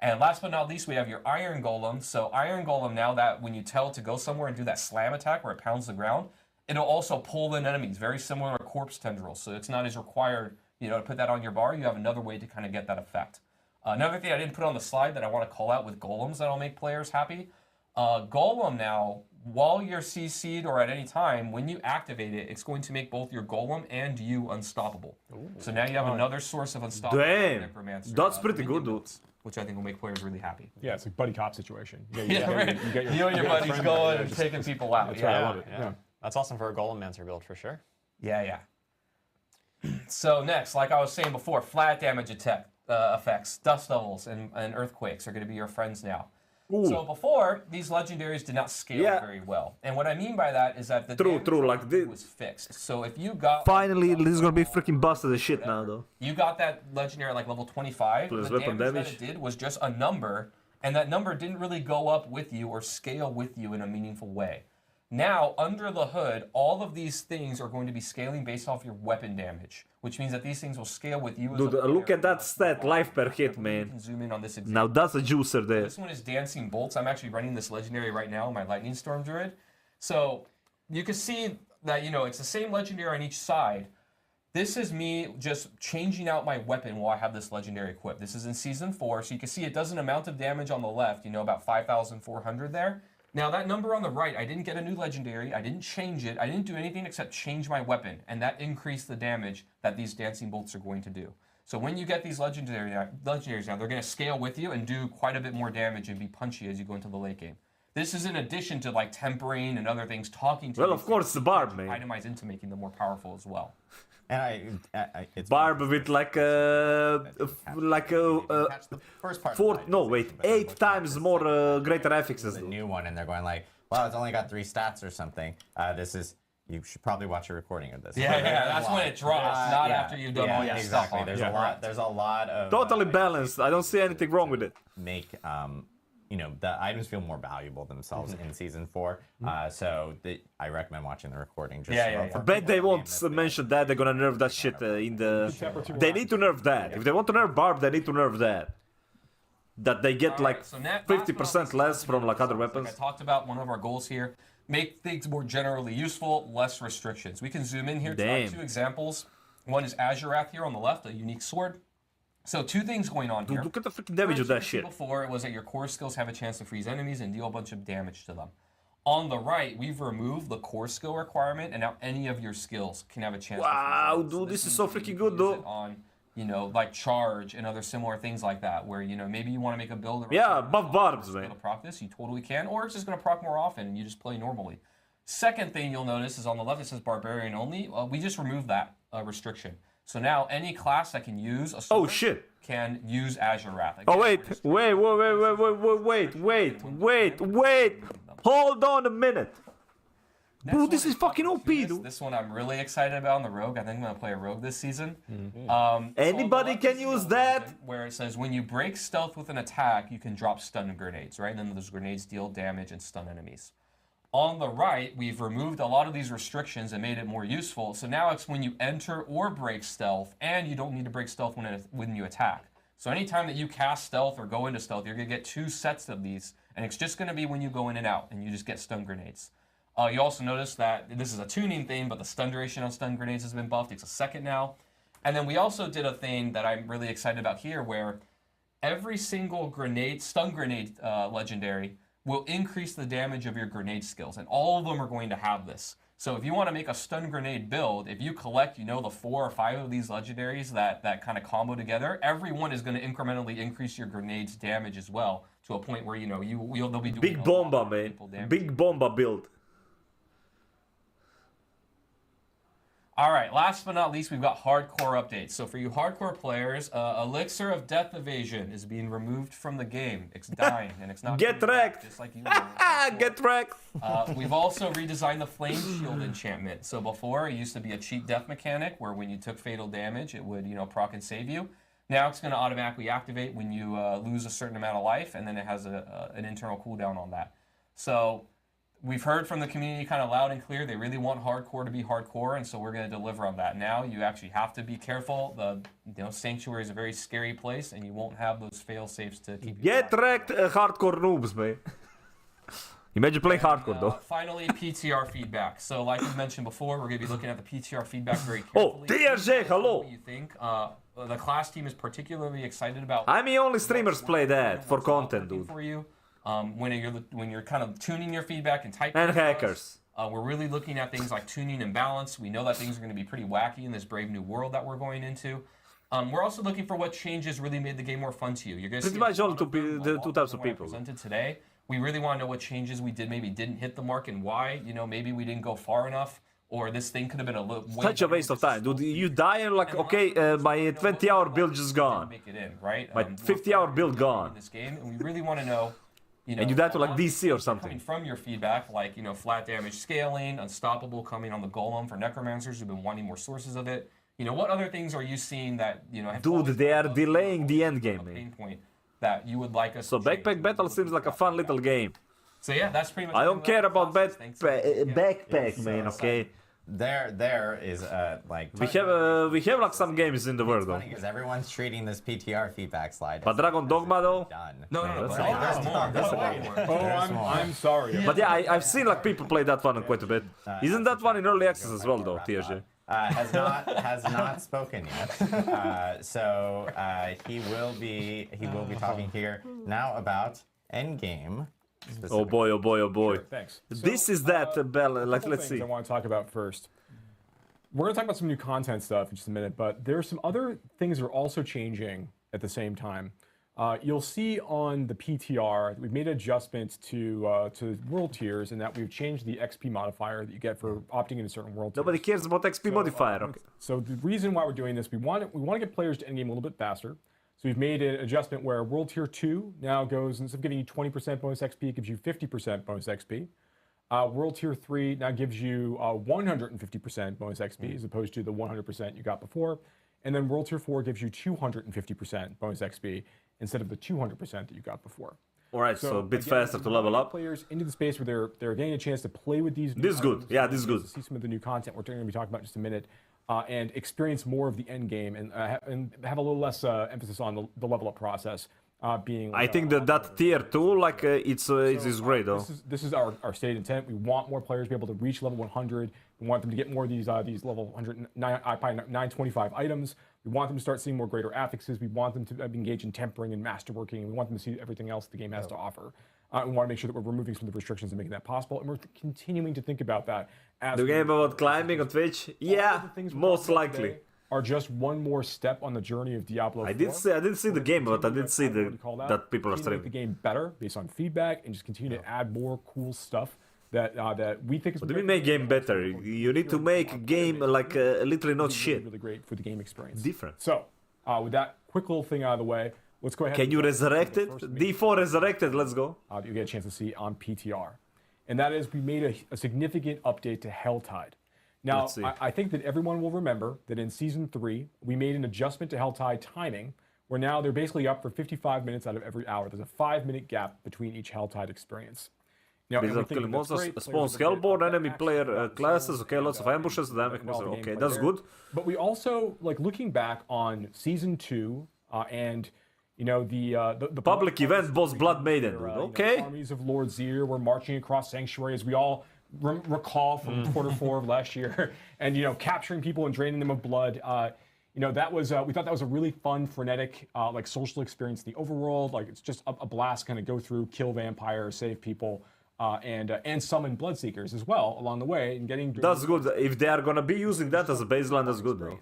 S6: And last but not least, we have your Iron Golem. So Iron Golem, now that when you tell it to go somewhere and do that slam attack where it pounds the ground, it'll also pull in enemies, very similar to Corpse Tendrils. So it's not as required, to put that on your bar. You have another way to kind of get that effect. Another thing I didn't put on the slide that I want to call out with Golems that'll make players happy. Golem now, while you're CC'd or at any time, when you activate it, it's going to make both your Golem and you unstoppable. So now you have another source of unstoppable
S1: Damn,
S6: Necromancer.
S1: that's pretty
S6: minion
S1: good, dude.
S6: builds, which I think will make players really happy.
S2: Yeah, it's like buddy cop situation. You
S6: Yeah, right. You and your buddies going and taking people out.
S2: That's right, I
S6: Yeah.
S2: love it. Yeah.
S5: That's awesome for a Golem Mancer build for sure.
S6: Yeah. So next, like I was saying before, flat damage effects, dust devils, and earthquakes are going to be your friends now.
S1: Ooh.
S6: So before, these legendaries did not scale
S1: Yeah.
S6: very well. And what I mean by that is that the
S1: True,
S6: damage
S1: true, like
S6: output
S1: the-
S6: was fixed. So if you got...
S1: Finally, this is gonna be
S6: level,
S1: freaking busted as shit
S6: whatever,
S1: now though.
S6: You got that legendary at like level 25.
S1: Plus
S6: The
S1: weapon
S6: damage
S1: damage.
S6: that it did was just a number, and that number didn't really go up with you or scale with you in a meaningful way. Now, under the hood, all of these things are going to be scaling based off your weapon damage, which means that these things will scale with you.
S1: Dude,
S6: as a
S1: look
S6: player.
S1: at that stat, life per hit,
S6: You
S1: man.
S6: can zoom in on this example.
S1: Now that's a juicer there.
S6: This one is Dancing Bolts. I'm actually running this legendary right now, my Lightning Storm Druid. So you can see that, it's the same legendary on each side. This is me just changing out my weapon while I have this legendary equipped. This is in Season 4, so you can see it does an amount of damage on the left, about 5,400 there. Now that number on the right, I didn't get a new legendary, I didn't change it, I didn't do anything except change my weapon, and that increased the damage that these Dancing Bolts are going to do. So when you get these legendaries now, they're going to scale with you and do quite a bit more damage and be punchy as you go into the late game. This is in addition to like tempering and other things, talking to
S1: Well,
S6: you
S1: of course, the barb, man.
S6: itemize into making them more powerful as well.
S3: And it's
S1: Barb with like
S3: catch the first part.
S1: four, no wait, 8 times more greater affixes.
S3: The new one, and they're going like, well, it's only got 3 stats or something. You should probably watch a recording of this.
S6: Yeah, that's when it drops, not after you've done all your stuff
S3: exactly.
S6: on
S3: There's
S6: it.
S3: a lot. There's a lot of
S1: Totally balanced. I don't see anything wrong with it.
S3: make the items feel more valuable themselves in season 4. I recommend watching the recording. Just for
S1: Bet they won't mention that. They're gonna nerf that shit in the. They need to nerf that. If they want to nerf Barb, they need to nerf that. That they get like 50% less from like other weapons.
S6: Like I talked about, one of our goals here: make things more generally useful, less restrictions. We can zoom in here to like 2 examples. One is Azurath here on the left, a unique sword. So 2 things going on here.
S1: Dude, look at the freaking damage of that shit.
S6: Before it was that your core skills have a chance to freeze enemies and deal a bunch of damage to them. On the right, we've removed the core skill requirement, and now any of your skills can have a chance.
S1: Wow,
S6: to freeze
S1: dude, this is
S6: means
S1: so
S6: you can
S1: freaking good,
S6: use
S1: though.
S6: it on, like charge and other similar things like that, where maybe you want to make a build.
S1: Yeah, buff barbs, man.
S6: To proc this, you totally can, or it's just going to proc more often, and you just play normally. Second thing you'll notice is on the left it says Barbarian only. We just removed that restriction. So now any class that can use a sword can use Azurath.
S1: Oh wait. Hold on a minute. Dude, this is fucking OP, dude.
S6: This one I'm really excited about on the Rogue. I think I'm going to play a Rogue this season.
S1: Anybody can use that?
S6: Where it says when you break stealth with an attack, you can drop stun grenades, right? And then those grenades deal damage and stun enemies. On the right, we've removed a lot of these restrictions and made it more useful. So now it's when you enter or break stealth, and you don't need to break stealth when you attack. So anytime that you cast stealth or go into stealth, you're going to get 2 sets of these, and it's just going to be when you go in and out, and you just get stun grenades. You also notice that this is a tuning thing, but the stun duration on stun grenades has been buffed. It's a second now. And then we also did a thing that I'm really excited about here, where every single stun grenade legendary will increase the damage of your grenade skills, and all of them are going to have this. So if you want to make a stun grenade build, if you collect, the 4 or 5 of these legendaries that kind of combo together, every one is going to incrementally increase your grenade's damage as well, to a point where they'll be doing
S1: Big bomba, man. Big bomba build.
S6: All right, last but not least, we've got hardcore updates. So for you hardcore players, Elixir of Death Evasion is being removed from the game. It's dying, and it's not.
S1: Get wrecked.
S6: Just like you.
S1: Get wrecked.
S6: We've also redesigned the Flame Shield enchantment. So before, it used to be a cheat death mechanic, where when you took fatal damage, it would proc and save you. Now it's going to automatically activate when you lose a certain amount of life, and then it has an internal cooldown on that. So we've heard from the community kind of loud and clear. They really want hardcore to be hardcore, and so we're going to deliver on that. Now you actually have to be careful. The Sanctuary is a very scary place, and you won't have those fail safes to keep you
S1: Get wrecked, hardcore noobs, man. Imagine playing hardcore, though.
S6: Finally, PTR feedback. So like we mentioned before, we're going to be looking at the PTR feedback very carefully.
S1: Oh, TRJ, hello.
S6: What do you think? The class team is particularly excited about.
S1: I'm the only streamers play that for content, dude.
S6: For you. When you're kind of tuning your feedback and typing.
S1: And hackers.
S6: We're really looking at things like tuning and balance. We know that things are going to be pretty wacky in this brave new world that we're going into. We're also looking for what changes really made the game more fun to you. You're going to see
S1: pretty much all the 2 types of people
S6: presented today. We really want to know what changes we maybe didn't hit the mark and why. Maybe we didn't go far enough, or this thing could have been a little.
S1: Such a waste of time, dude. You die and like, okay, my 20-hour build just gone.
S6: Make it in, right?
S1: My 50-hour build gone.
S6: In this game, and we really want to know.
S1: And you die to like DC or something.
S6: Coming from your feedback, like flat damage scaling, unstoppable coming on the golem for necromancers who've been wanting more sources of it. What other things are you seeing that have
S1: dude, they are delaying the end game, man.
S6: Pain point that you would like us.
S1: So backpack battle seems like a fun little game.
S6: So yeah, that's pretty much.
S1: I don't care about backpack, man. Okay.
S3: There is like
S1: we have like some games in the world though.
S3: Because everyone's treating this PTR feedback slide.
S1: But Dragon Dogma though.
S3: Done.
S6: No.
S3: There's more.
S2: Oh, I'm sorry.
S1: But yeah, I've seen like people play that one quite a bit. Isn't that one in early access as well though, TRJ?
S3: Has not spoken yet. So he will be talking here now about Endgame.
S1: Oh boy.
S2: Sure, thanks.
S1: This is that Bell. Like, let's see.
S2: I want to talk about first. We're going to talk about some new content stuff in just a minute, but there are some other things that are also changing at the same time. you'll see on the PTR that we've made adjustments to world tiers, and that we've changed the XP modifier that you get for opting into certain world
S1: Nobody
S2: tiers.
S1: cares about XP modifier. Okay.
S2: So the reason why we're doing this, we want to get players to endgame a little bit faster. So we've made an adjustment where World Tier 2 now goes, instead of giving you 20% bonus XP, it gives you 50% bonus XP. World Tier 3 now gives you 150% bonus XP as opposed to the 100% you got before. And then World Tier 4 gives you 250% bonus XP instead of the 200% that you got before.
S1: All right, so a bit
S2: again,
S1: faster to level up.
S2: Players into the space where they're getting a chance to play with these.
S1: This is good. Yeah, this is good.
S2: See some of the new content we're going to be talking about in just a minute, and experience more of the end game, and have a little less emphasis on the level up process. Being,
S1: I think that tier 2, like, it's great, though.
S2: This is our stated intent. We want more players to be able to reach level 100. We want them to get more of these level 925 items. We want them to start seeing more greater affixes. We want them to engage in tempering and masterworking. And we want them to see everything else the game has to offer. We want to make sure that we're removing some of the restrictions and making that possible. And we're continuing to think about that. As
S1: The game about climbing on Twitch? Yeah, most likely.
S2: Are just one more step on the journey of Diablo 4.
S1: I didn't see the game, but I did see that people are
S2: Continue to make
S1: streaming.
S2: the game better based on feedback, and just continue to add more cool stuff that we think is.
S1: What do you mean make game better? You need to make a game like literally not shit.
S2: Really great for the game experience.
S1: Different.
S2: So, with that quick little thing out of the way, let's go ahead.
S1: Can you resurrect it? D4 resurrected, let's go.
S2: You get a chance to see on PTR, and that is we made a significant update to Helltide. Now,
S1: Let's see.
S2: I think that everyone will remember that in Season 3, we made an adjustment to Helltide timing, where now they're basically up for 55 minutes out of every hour. There's a 5-minute gap between each Helltide experience. Now,
S1: These are killing monsters, spawns Hellborn, enemy player classes, okay, lots of ambushes, damage, okay, that's good.
S2: But we also, like, looking back on Season 2 and, you know, the
S1: Public event, boss Blood Maiden, dude, okay.
S2: Armies of Lord Zir were marching across Sanctuary, as we all recall from quarter 4 of last year, and, you know, capturing people and draining them of blood. You know, that was we thought that was a really fun, frenetic, like, social experience in the overworld. Like, it's just a blast, kind of go through, kill vampires, save people, and summon bloodseekers as well along the way, and getting.
S1: That's good. If they are gonna be using that as a baseline, that's good, bro.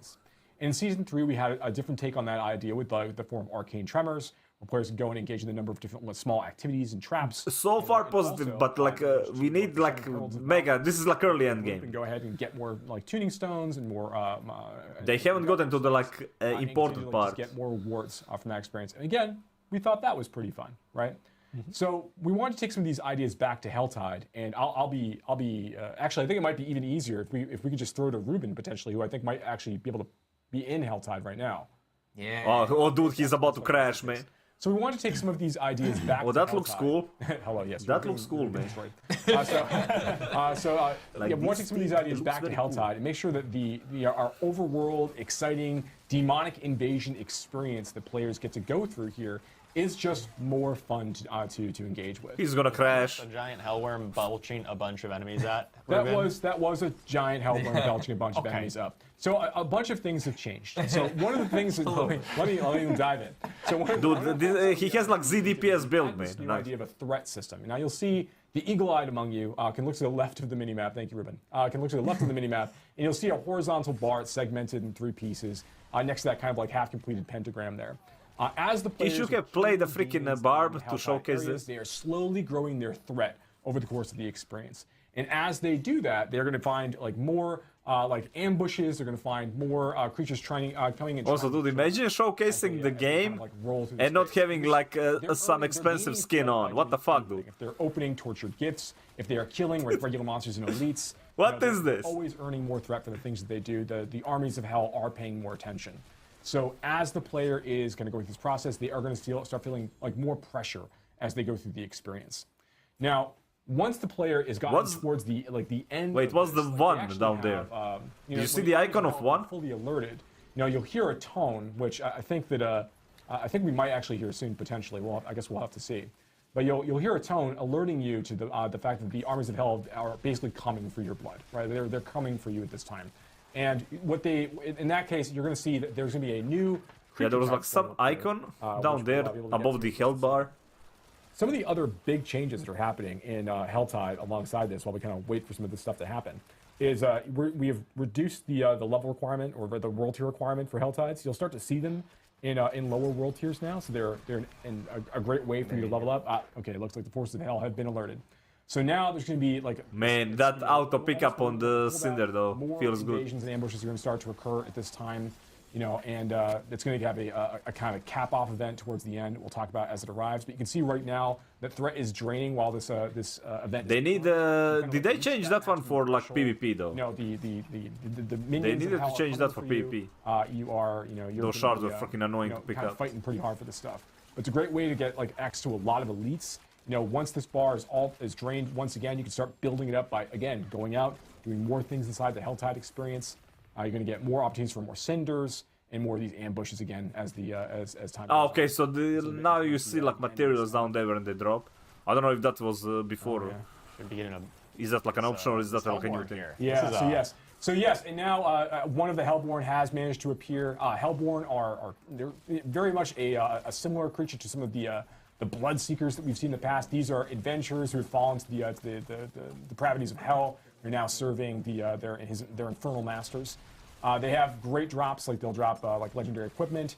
S2: In Season 3, we had a different take on that idea with the form of Arcane Tremors, where players can go and engage in a number of different small activities and traps.
S1: So far positive, but like we need like mega. This is like early end
S2: And
S1: game.
S2: go ahead and get more like tuning stones and more.
S1: They haven't gotten to the like important
S2: just
S1: part.
S2: get more rewards from that experience. And again, we thought that was pretty fun, right? So we wanted to take some of these ideas back to Helltide, and I'll be actually I think it might be even easier if we could just throw to Ruben potentially, who I think might actually be able to be in Helltide right now.
S6: Yeah.
S1: Oh, dude, he's about to crash, man.
S2: So we want to take some of these ideas back.
S1: Oh,
S2: to
S1: that looks
S2: Helltide.
S1: cool.
S2: Hello, yes.
S1: That looks cool, man.
S2: We want to take some of these ideas back to Helltide and make sure that our overworld, exciting, demonic invasion experience that players get to go through here is just more fun to engage with.
S1: He's gonna crash.
S5: A giant hellworm belching a bunch of enemies at.
S2: That
S5: Ruben?
S2: was a giant hellworm belching a bunch of enemies up. So a bunch of things have changed. So one of the things that let me dive in. So
S1: Dude, he has like ZDPS build, man.
S2: This new
S1: Nice.
S2: idea of a threat system. Now you'll see the eagle-eyed among you can look to the left of the minimap. Thank you, Ruben. Can look to the left of the minimap, and you'll see a horizontal bar. It's segmented in 3 pieces. Next to that kind of like half-completed pentagram there. As the players
S1: should have played the freaking barb to showcase this.
S2: They are slowly growing their threat over the course of the experience. And as they do that, they're going to find like more like ambushes. They're going to find more creatures coming and
S1: Also,
S2: trying
S1: dude, imagine showcasing the game
S2: like roll through
S1: and not
S2: space.
S1: having like some
S2: They're
S1: expensive
S2: gaining
S1: skin
S2: threat
S1: on.
S2: by
S1: What the
S2: doing
S1: fuck,
S2: anything.
S1: dude?
S2: If they're opening tortured gifts, if they are killing regular monsters and elites.
S1: What
S2: they're
S1: is this?
S2: Always earning more threat for the things that they do. The armies of hell are paying more attention. So as the player is going to go through this process, they are going to start feeling like more pressure as they go through the experience. Now, once the player is gotten towards the end.
S1: Wait,
S2: of
S1: what's
S2: this,
S1: the
S2: like,
S1: one
S2: they actually
S1: down there?
S2: you
S1: You see
S2: when
S1: the
S2: armies
S1: icon of
S2: are
S1: one?
S2: fully alerted. You'll hear a tone, which I think that I think we might actually hear soon potentially. I guess we'll have to see. But you'll hear a tone alerting you to the fact that the armies of hell are basically coming for your blood, right? They're coming for you at this time. And in that case, you're going to see that there's going to be a new.
S1: Yeah, there was like
S2: creature
S1: some
S2: type form
S1: icon
S2: up there,
S1: down
S2: which
S1: there
S2: we'll be able to get
S1: above the
S2: to.
S1: health bar.
S2: Some of the other big changes that are happening in Helltide alongside this, while we kind of wait for some of this stuff to happen, is we have reduced the level requirement or the world tier requirement for Helltides. You'll start to see them in lower world tiers now, so they're a great way for you to level up. Okay, it looks like the forces of hell have been alerted. So now there's going to be like
S1: Man, that auto pickup on the Cinder though
S2: more
S1: feels good.
S2: invasions and ambushes are going to start to occur at this time, and it's going to have a kind of cap off event towards the end. We'll talk about as it arrives. But you can see right now that threat is draining while this event.
S1: They need. Did they change that one for like PvP though?
S2: No, the minions.
S1: They needed to change that for
S2: PvP. You are, you're
S1: Those shards are fucking annoying to pick
S2: kind of
S1: up.
S2: fighting pretty hard for this stuff. But it's a great way to get like access to a lot of elites. Once this bar is drained once again, you can start building it up by again going out, doing more things inside the Helltide experience. You're going to get more opportunities for more Cinders and more of these ambushes again as time.
S1: Oh, okay, so now you see like materials down there when they drop. I don't know if that was before.
S5: Should be getting a
S1: Is that like an option or is that like a new
S5: Hellborn
S1: thing?
S5: here.
S2: Yeah.
S5: This is,
S2: So yes, and now one of the Hellborn has managed to appear. Hellborn are they're very much a similar creature to some of the Bloodseekers that we've seen in the past. These are adventurers who have fallen to the depravities of hell. They're now serving their infernal masters. They have great drops, like they'll drop like legendary equipment,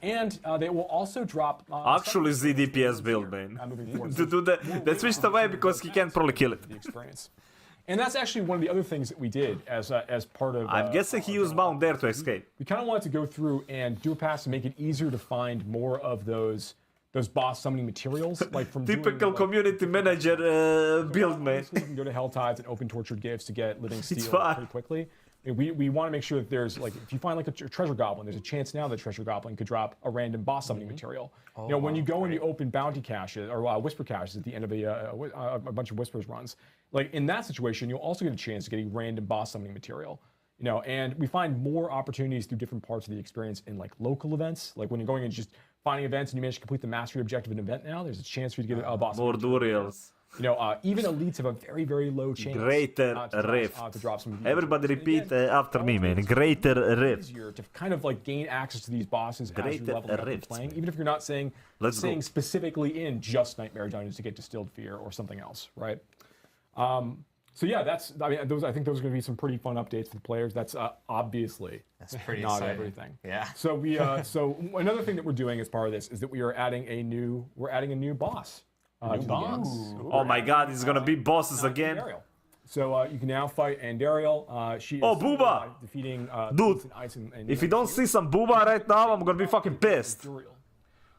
S2: and they will also drop.
S1: Actually, ZDPS build, man.
S2: Moving forward.
S1: To do that, they switched away because he can't probably kill it.
S2: The experience. And that's actually one of the other things that we did as part of.
S1: I'm guessing he used Mount there to escape.
S2: We kind of wanted to go through and do a pass to make it easier to find more of those boss summoning materials, like from
S1: Typical community manager build, man.
S2: You can go to Helltides and open tortured gifts to get living steel
S1: fine.
S2: pretty quickly. And we want to make sure that there's like if you find like a treasure goblin, there's a chance now that treasure goblin could drop a random boss summoning material. When you go and you open bounty caches or whisper caches at the end of a bunch of whispers runs, like in that situation, you'll also get a chance to get a random boss summoning material. And we find more opportunities through different parts of the experience in like local events, like when you're going and just finding events and you manage to complete the mastery objective of an event now, there's a chance for you to get a boss.
S1: More Duriels.
S2: Even elites have a very, very low chance
S1: Greater Rift.
S2: to drop some of these.
S1: Everybody repeat after me, man. Greater Rift.
S2: Easier to kind of like gain access to these bosses as
S1: Greater
S2: you're leveling up and
S1: Rifts,
S2: playing,
S1: man.
S2: even if you're not saying
S1: go.
S2: specifically in just Nightmare Dungeons to get Distilled Fear or something else, right? So yeah, I think those are going to be some pretty fun updates for the players. That's obviously
S5: pretty
S2: not
S5: exciting.
S2: everything.
S5: Yeah.
S2: So so another thing that we're doing as part of this is that we are adding a new boss. To the game.
S1: Oh my god, it's gonna be bosses again.
S2: Andariel. So you can now fight Andariel. She is
S1: Booba!
S2: defeating
S1: Dude,
S2: and Ice and
S1: If you don't see some Booba right now, I'm gonna be fucking pissed.
S2: Duriel.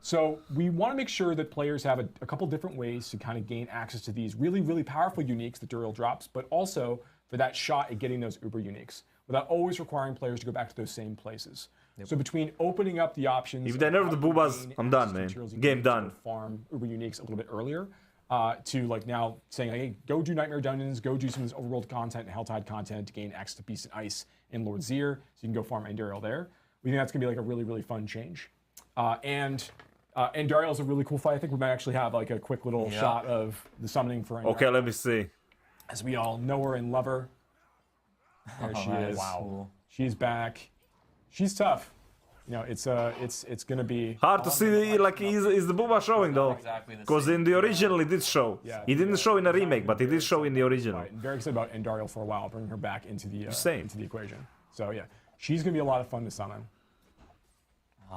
S2: So we want to make sure that players have a couple different ways to kind of gain access to these really, really powerful uniques that Duriel drops, but also for that shot at getting those uber uniques without always requiring players to go back to those same places. So between opening up the options,
S1: If they nerf the
S2: of how to
S1: Boobas,
S2: gain
S1: I'm done,
S2: access to
S1: man.
S2: materials you
S1: Game
S2: can
S1: done.
S2: Farm uber uniques a little bit earlier, to like now saying, hey, go do Nightmare Dungeons, go do some of this overworld content and Helltide content to gain access to Beast and Ice and Lord Zir, so you can go farm Andariel there. We think that's gonna be like a really, really fun change. And Andariel is a really cool fight. I think we might actually have like a quick little shot of the summoning for Andariel.
S1: Okay, let me see.
S2: As we all know her and love her. There she is.
S5: Wow.
S2: She's back. She's tough. It's gonna be
S1: Hard to see, like, is the Booba showing though?
S6: Exactly the
S1: Because
S6: same.
S1: in the original it did show.
S2: Yeah.
S1: He didn't show in a remake, but he did show in the original.
S2: fight. I'm very excited about Andariel for a while, bringing her back into the
S1: Same.
S2: into the equation. So yeah, she's gonna be a lot of fun to summon.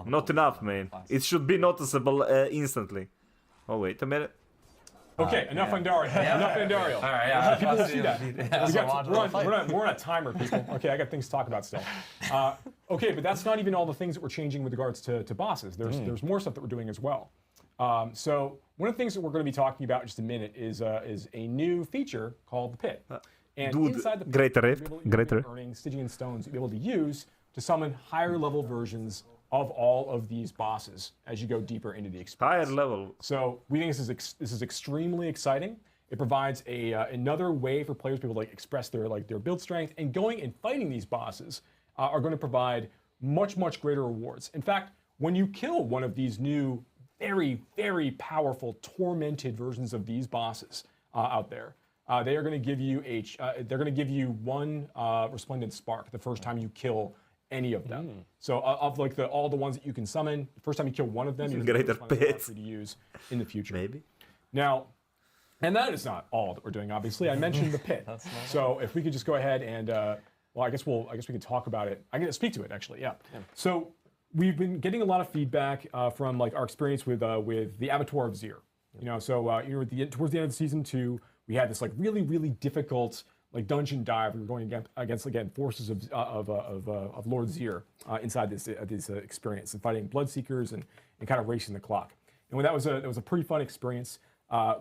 S1: Not enough, man. It should be noticeable instantly. Oh, wait a minute.
S2: Okay, enough Andariel. Enough Andariel.
S6: All right, yeah.
S2: People
S6: let's
S2: see
S6: do
S2: that.
S6: it.
S2: We're on a timer, people. Okay, I got things to talk about still. Okay, but that's not even all the things that we're changing with regards to bosses. There's more stuff that we're doing as well. So one of the things that we're going to be talking about in just a minute is a new feature called the Pit. And
S1: Dude,
S2: inside the Pit,
S1: Greater
S2: you'll
S1: Rift,
S2: be able to
S1: Greater
S2: be earning Stygian stones you'll be able to use to summon higher level versions of all of these bosses as you go deeper into the experience.
S1: Higher level.
S2: So we think this is extremely exciting. It provides another way for players to be able to like express their build strength, and going and fighting these bosses are going to provide much greater rewards. In fact, when you kill one of these new very powerful tormented versions of these bosses out there, they are going to give you one resplendent spark the first time you kill any of them. So of like all the ones that you can summon, the first time you kill one of them, you're going to
S1: Greater Pit.
S2: free to use in the future.
S1: Maybe.
S2: Now, and that is not all that we're doing. Obviously, I mentioned the Pit. So if we could just go ahead and, well, I guess we can talk about it. I can speak to it actually. Yeah. So we've been getting a lot of feedback from like our experience with the Abattoir of Zir. You know, so towards the end of season 2, we had this like really difficult like dungeon dive. We were going against again forces of Lord Zir inside this experience and fighting Bloodseekers and kind of racing the clock. And that was a pretty fun experience.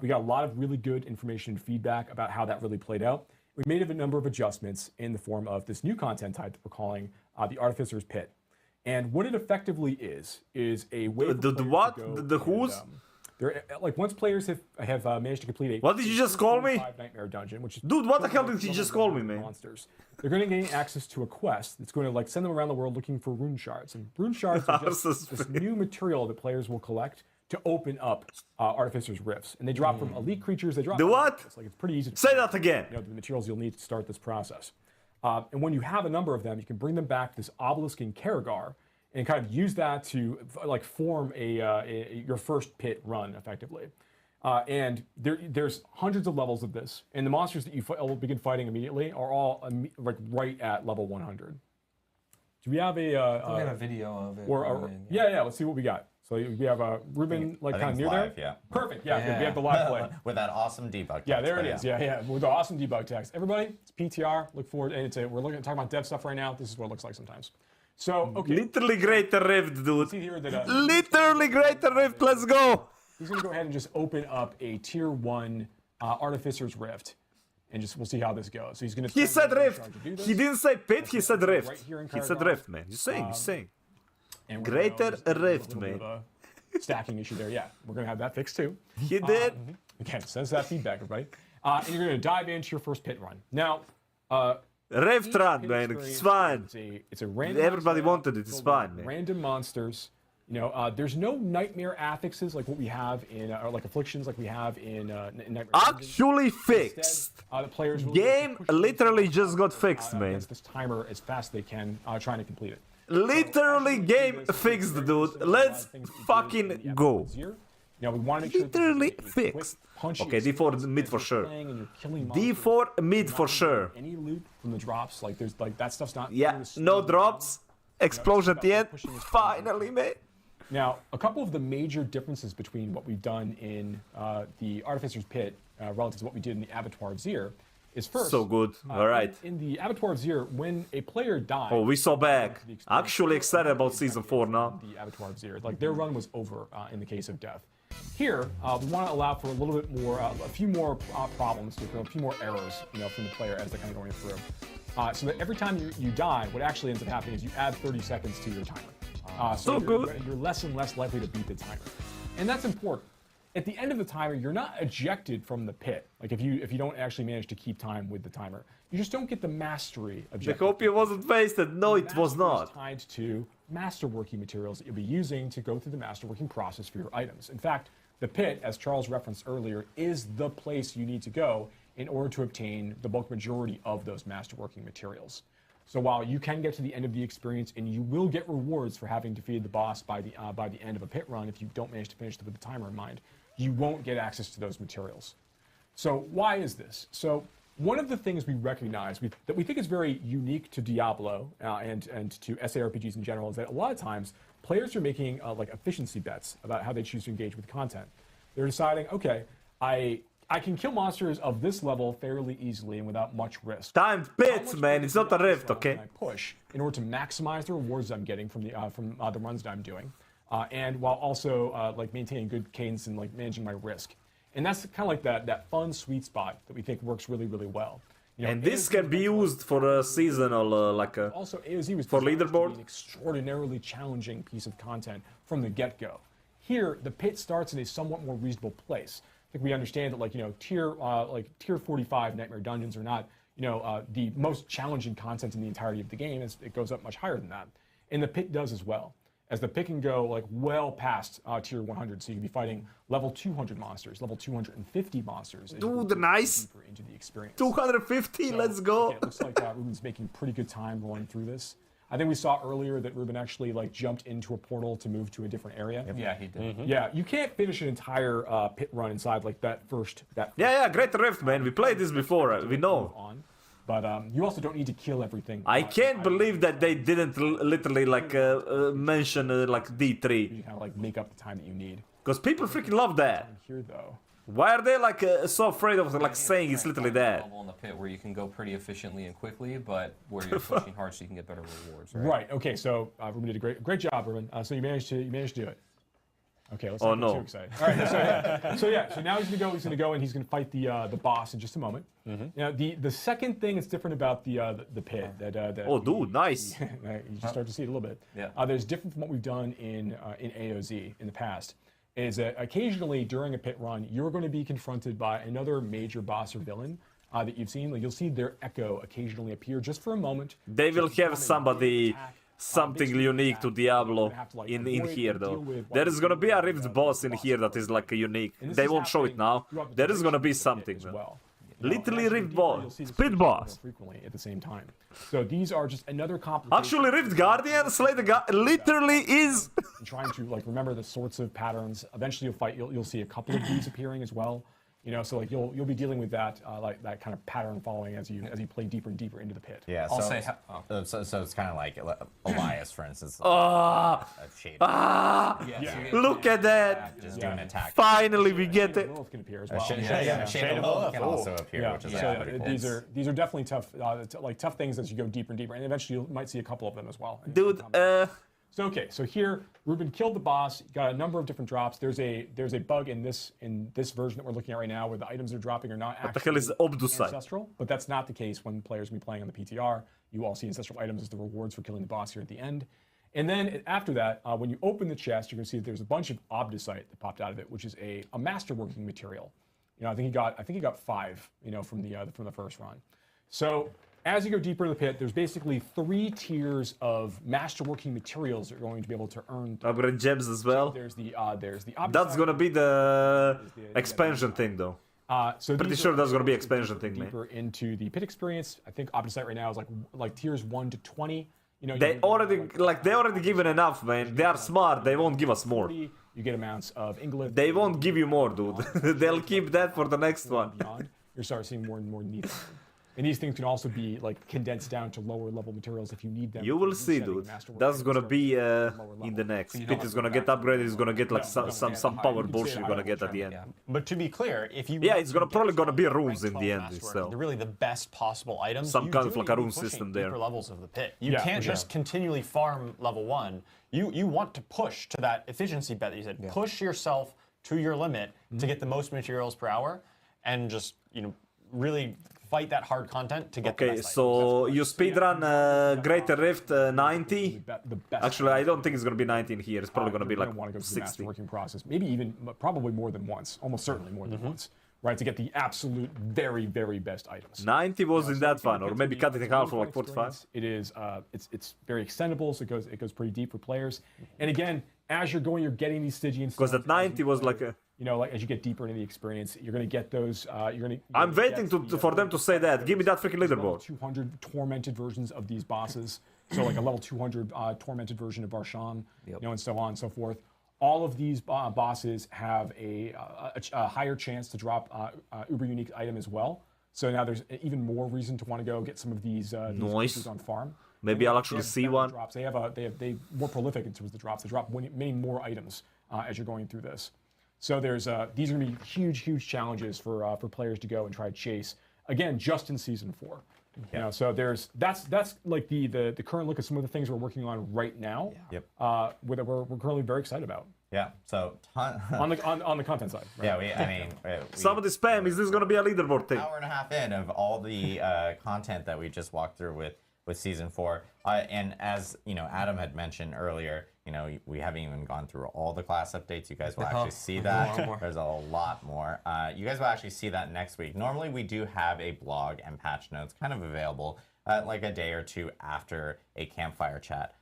S2: We got a lot of really good information and feedback about how that really played out. We made a number of adjustments in the form of this new content type that we're calling the Artificer's Pit. And what it effectively is a way for
S1: The
S2: players
S1: what?
S2: to go
S1: The who's?
S2: they're, like once players have managed to complete a
S1: What did you just call me?
S2: 5 nightmare dungeon, which is
S1: Dude, what the hell did he just call me, man?
S2: monsters. They're going to gain access to a quest that's going to like send them around the world looking for rune shards. And rune shards are just this new material that players will collect to open up Artificer's Rifts. And they drop from elite creatures. They drop
S1: The
S2: from
S1: what?
S2: It's like it's pretty easy to
S1: Say
S2: find,
S1: that again.
S2: you know, the materials you'll need to start this process. And when you have a number of them, you can bring them back to this obelisk in Karagar and kind of use that to like form your first pit run effectively. And there's hundreds of levels of this, and the monsters that you will begin fighting immediately are all like right at level 100. Do we have
S6: We have a video of it.
S2: Yeah, let's see what we got. So we have Ruben like
S3: I
S2: kind of
S3: think
S2: near
S3: it's
S2: there.
S3: live, yeah.
S2: Perfect. Yeah, good. We have the live play.
S3: With that awesome debug.
S2: Yeah,
S3: text,
S2: there it
S3: but
S2: is. Yeah, with the awesome debug text. Everybody, it's PTR. Look forward, and we're talking about dev stuff right now. This is what it looks like sometimes. So okay.
S1: Literally Greater Rift, dude.
S2: See here that
S1: Literally Greater Rift, let's go!
S2: he's gonna go ahead and just open up a tier 1 Artificer's Rift, and we'll see how this goes. So he's gonna.
S1: He
S2: spend
S1: said
S2: a
S1: Rift.
S2: charge to do this.
S1: He didn't say Pit, he said
S2: Right
S1: Rift.
S2: here in
S1: He said
S2: Karagar.
S1: Rift, man. Just saying.
S2: And we're
S1: Greater
S2: gonna just
S1: Rift,
S2: a little bit
S1: man.
S2: of a stacking issue there. Yeah, we're gonna have that fixed too.
S1: He did.
S2: Again, sends that feedback, everybody. And you're gonna dive into your first pit run. Now,
S1: Rift
S2: each
S1: run,
S2: pit
S1: man.
S2: experience
S1: It's fine.
S2: It's a random.
S1: Everybody wanted it. It's fine, man.
S2: Random monsters. You know, there's no nightmare affixes like what we have in, or like afflictions like we have in Nightmare Dungeons.
S1: Actually fixed.
S2: Instead, the players will
S1: Game
S2: push
S1: literally
S2: themselves,
S1: just got fixed, man.
S2: against this timer as fast as they can, trying to complete it.
S1: Literally game fixed, dude. Let's fucking go.
S2: Now we want to make sure
S1: Literally
S2: that quick
S1: fixed.
S2: punches
S1: Okay, D4
S2: as
S1: mid for
S2: you're
S1: sure.
S2: playing and you're killing monsters.
S1: D4 mid
S2: You're
S1: for
S2: not
S1: sure.
S2: getting any loot from the drops. Like there's like that stuff's not.
S1: Yeah, no drops. Explosion at the end. Finally, man.
S2: Now, a couple of the major differences between what we've done in the Artificer's Pit relative to what we did in the Abattoir of Zir is first.
S1: So good. All right.
S2: In the Abattoir of Zir, when a player dies.
S1: Oh, we saw back. Actually excited about season 4 now.
S2: The Abattoir of Zir, like their run was over in the case of death. Here, we want to allow for a little bit more, a few more problems, a few more errors, you know, from the player as they're kind of going through. So that every time you die, what actually ends up happening is you add 30 seconds to your timer. So you're less and less likely to beat the timer, and that's important. At the end of the timer, you're not ejected from the pit. Like if you don't actually manage to keep time with the timer, you just don't get the mastery
S1: The
S2: objective.
S1: copy wasn't wasted. No, it was
S2: Mastery is
S1: not.
S2: tied to masterworking materials that you'll be using to go through the masterworking process for your items. In fact, the pit, as Charles referenced earlier, is the place you need to go in order to obtain the bulk majority of those masterworking materials. So while you can get to the end of the experience and you will get rewards for having defeated the boss by the end of a pit run if you don't manage to finish with the timer in mind, you won't get access to those materials. So why is this? So one of the things we recognize that we think is very unique to Diablo and to SARPGs in general is that a lot of times players are making like efficiency bets about how they choose to engage with content. They're deciding, okay, I can kill monsters of this level fairly easily and without much risk.
S1: Timed bits, man. It's not a rift, okay?
S2: I push in order to maximize the rewards I'm getting from the runs that I'm doing, and while also like maintaining good cadence and like managing my risk. And that's kind of like that fun sweet spot that we think works really, really well. You know,
S1: And this
S2: AOZ
S1: can be used for a seasonal, like a...
S2: also AOZ was
S1: for
S2: designed to be
S1: leaderboard?
S2: an extraordinarily challenging piece of content from the get-go. Here, the pit starts in a somewhat more reasonable place. I think we understand that, like, you know, tier 45 Nightmare Dungeons are not, you know, the most challenging content in the entirety of the game. It goes up much higher than that, and the pit does as well. As the pit can go like well past tier 100, so you can be fighting level 200 monsters, level 250 monsters. as you
S1: Dude,
S2: go
S1: nice.
S2: deeper into the experience.
S1: 250,
S2: So,
S1: let's go.
S2: okay, it looks like Ruben's making pretty good time going through this. I think we saw earlier that Ruben actually like jumped into a portal to move to a different area.
S6: Yeah, he did.
S2: Yeah, you can't finish an entire pit run inside like that first.
S1: Yeah, Great Rift, man. We played this before. We know.
S2: On. But you also don't need to kill everything.
S1: I can't believe that they didn't literally like mention like D3.
S2: You kind of like make up the time that you need.
S1: Because people freaking love that.
S2: Here though.
S1: Why are they like so afraid of like saying it's literally that?
S6: Level in the pit where you can go pretty efficiently and quickly, but where you're pushing hard so you can get better rewards. Right.
S2: Right. Okay. So Ruben did a great job, Ruben. So you managed to do it. Okay. Let's
S1: Oh,
S2: not get
S1: no.
S2: too excited. All right. So now he's gonna go and he's gonna fight the boss in just a moment. Now the second thing that's different about the pit that
S1: Oh, dude, nice.
S2: you just start to see it a little bit.
S6: Yeah.
S2: There's different from what we've done in AOZ in the past. Is that occasionally during a pit run, you're going to be confronted by another major boss or villain that you've seen. Like you'll see their echo occasionally appear just for a moment.
S1: They will
S2: just to come
S1: have
S2: and
S1: somebody,
S2: attack.
S1: something
S2: Basically
S1: unique to
S2: attack. You're
S1: Diablo
S2: gonna have to, like,
S1: in
S2: avoid
S1: here
S2: or
S1: though.
S2: deal with
S1: There is gonna be a
S2: what
S1: Rift
S2: the
S1: boss in
S2: boss
S1: here that
S2: fight.
S1: is like unique.
S2: And this
S1: They
S2: is
S1: won't show it
S2: happening
S1: now.
S2: throughout the
S1: There is gonna be
S2: duration of the
S1: something.
S2: pit as
S1: man.
S2: well.
S1: Literally
S2: as you
S1: Rift
S2: get deeper,
S1: boss,
S2: you'll see this
S1: Speed
S2: change
S1: boss.
S2: more frequently at the same time. So these are just another complication.
S1: Actually, Rift Guardian, Slay the literally is.
S2: And trying to like remember the sorts of patterns. Eventually, you'll see a couple of these appearing as well. You know, so like you'll be dealing with that like that kind of pattern following as you play deeper and deeper into the pit.
S3: Yeah,
S6: I'll
S3: so,
S6: say
S3: so it's kind of like Elias, for instance.
S1: Ah,
S3: a shade.
S1: look at that.
S3: Just do an attack.
S1: Finally, we get it.
S2: Lilith can appear as well.
S3: Shade of Lilith can also appear,
S2: Yeah,
S3: which is
S2: so
S3: pretty cool.
S2: these are definitely tough, tough things as you go deeper and deeper, and eventually you might see a couple of them as well.
S1: Dude,
S2: So okay, so here Ruben killed the boss, got a number of different drops. There's a bug in this version that we're looking at right now where the items they're dropping are not
S1: the
S2: actually
S1: hell is Obdusite?
S2: ancestral, but that's not the case when players will be playing on the PTR. You all see ancestral items as the rewards for killing the boss here at the end. And then after that, when you open the chest, you're going to see that there's a bunch of Obdusite that popped out of it, which is a masterworking material. You know, I think he got 5, you know, from the first run. So as you go deeper in the pit, there's basically 3 tiers of masterworking materials that you're going to be able to earn.
S1: Upgrade gems as well.
S2: There's the Obdusite.
S1: That's gonna be the expansion thing though.
S2: So
S1: Pretty
S2: these
S1: sure
S2: are
S1: that's gonna be
S2: deeper
S1: expansion thing, man.
S2: Deeper into the pit experience. I think Obdusite right now is like tiers 1 to 20. You know,
S1: They already given enough, man. They are smart. They won't give us more.
S2: You get amounts of Ingolith.
S1: They won't give you more, dude. They'll keep that for the next one.
S2: Beyond, you're starting seeing more and more needed. And these things can also be like condensed down to lower level materials if you need them.
S1: You will
S2: for
S1: see,
S2: resetting
S1: dude.
S2: Masterwork
S1: That's
S2: items
S1: gonna
S2: that
S1: be
S2: are lower
S1: in
S2: level.
S1: the next.
S6: You
S1: Pit
S6: don't
S1: is
S6: have
S1: gonna
S6: to
S1: get
S6: go back
S1: upgraded. It's gonna get like
S2: No,
S1: some
S2: higher.
S1: power
S2: You can say
S1: bullshit
S2: the
S1: you're gonna
S2: higher
S1: get at the
S2: level
S1: end.
S2: trend,
S5: But to be clear, if you
S1: Yeah,
S5: want
S1: it's
S5: to
S1: gonna
S5: get
S1: probably gonna be
S5: rank
S1: runes in
S5: 12
S1: the end
S5: masterwork,
S1: itself.
S5: the really the best possible items.
S1: Some
S5: you
S1: kind
S5: do
S1: of like
S5: need
S1: a
S5: to be
S1: rune
S5: pushing
S1: system there.
S5: deeper levels of the pit. You
S2: Yeah,
S5: can't
S2: for
S5: just continually farm level 1. You want to push to that efficiency bet that you said. Push yourself to your limit to get the most materials per hour, and just really fight that hard content to get the
S1: Okay,
S5: best
S1: so you speedrun Greater Rift 90.
S2: The best.
S1: Actually, I don't think it's gonna be 19 here. It's probably gonna be
S2: You're
S1: like
S2: want to go through the
S1: 60.
S2: masterworking process, maybe even probably more than once, almost certainly more than once, right? To get the absolute very, very best items.
S1: 90 was in that fun, or maybe cut it in half for like
S2: It's
S1: 45.
S2: It is. It's very extendable, so it goes pretty deep for players. And again, as you're going, you're getting these Stygian.
S1: Because
S2: stones
S1: that
S2: as
S1: 90
S2: you
S1: was
S2: play.
S1: like a.
S2: You know, like as you get deeper into the experience, you're going to get those.
S1: I'm waiting for them to say that. Give me that freaking
S2: level
S1: leaderboard.
S2: 200 tormented versions of these bosses. So like a level 200 tormented version of Barshan, and so on and so forth. All of these bosses have a higher chance to drop uber unique item as well. So now there's even more reason to want to go get some of these
S1: Nice.
S2: pieces on farm.
S1: Maybe I'll actually see
S2: better
S1: one.
S2: Drops. They more prolific in terms of the drops. They drop many more items as you're going through this. So there's these are going to be huge challenges for players to go and try to chase. Again, just in season 4. You know, so that's like the current look at some of the things we're working on right now.
S3: Yep.
S2: We're currently very excited about
S3: Yeah. So
S2: on the content side. Right?
S3: yeah, I mean,
S1: Somebody spam. Is this gonna be a leaderboard thing?
S3: hour and a half in of all the content that we just walked through with season 4, and as Adam had mentioned earlier, we haven't even gone through all the class updates. You guys will actually see that. There's a lot more. You guys will actually see that next week. Normally we do have a blog and patch notes kind of available like a day or two after a campfire chat.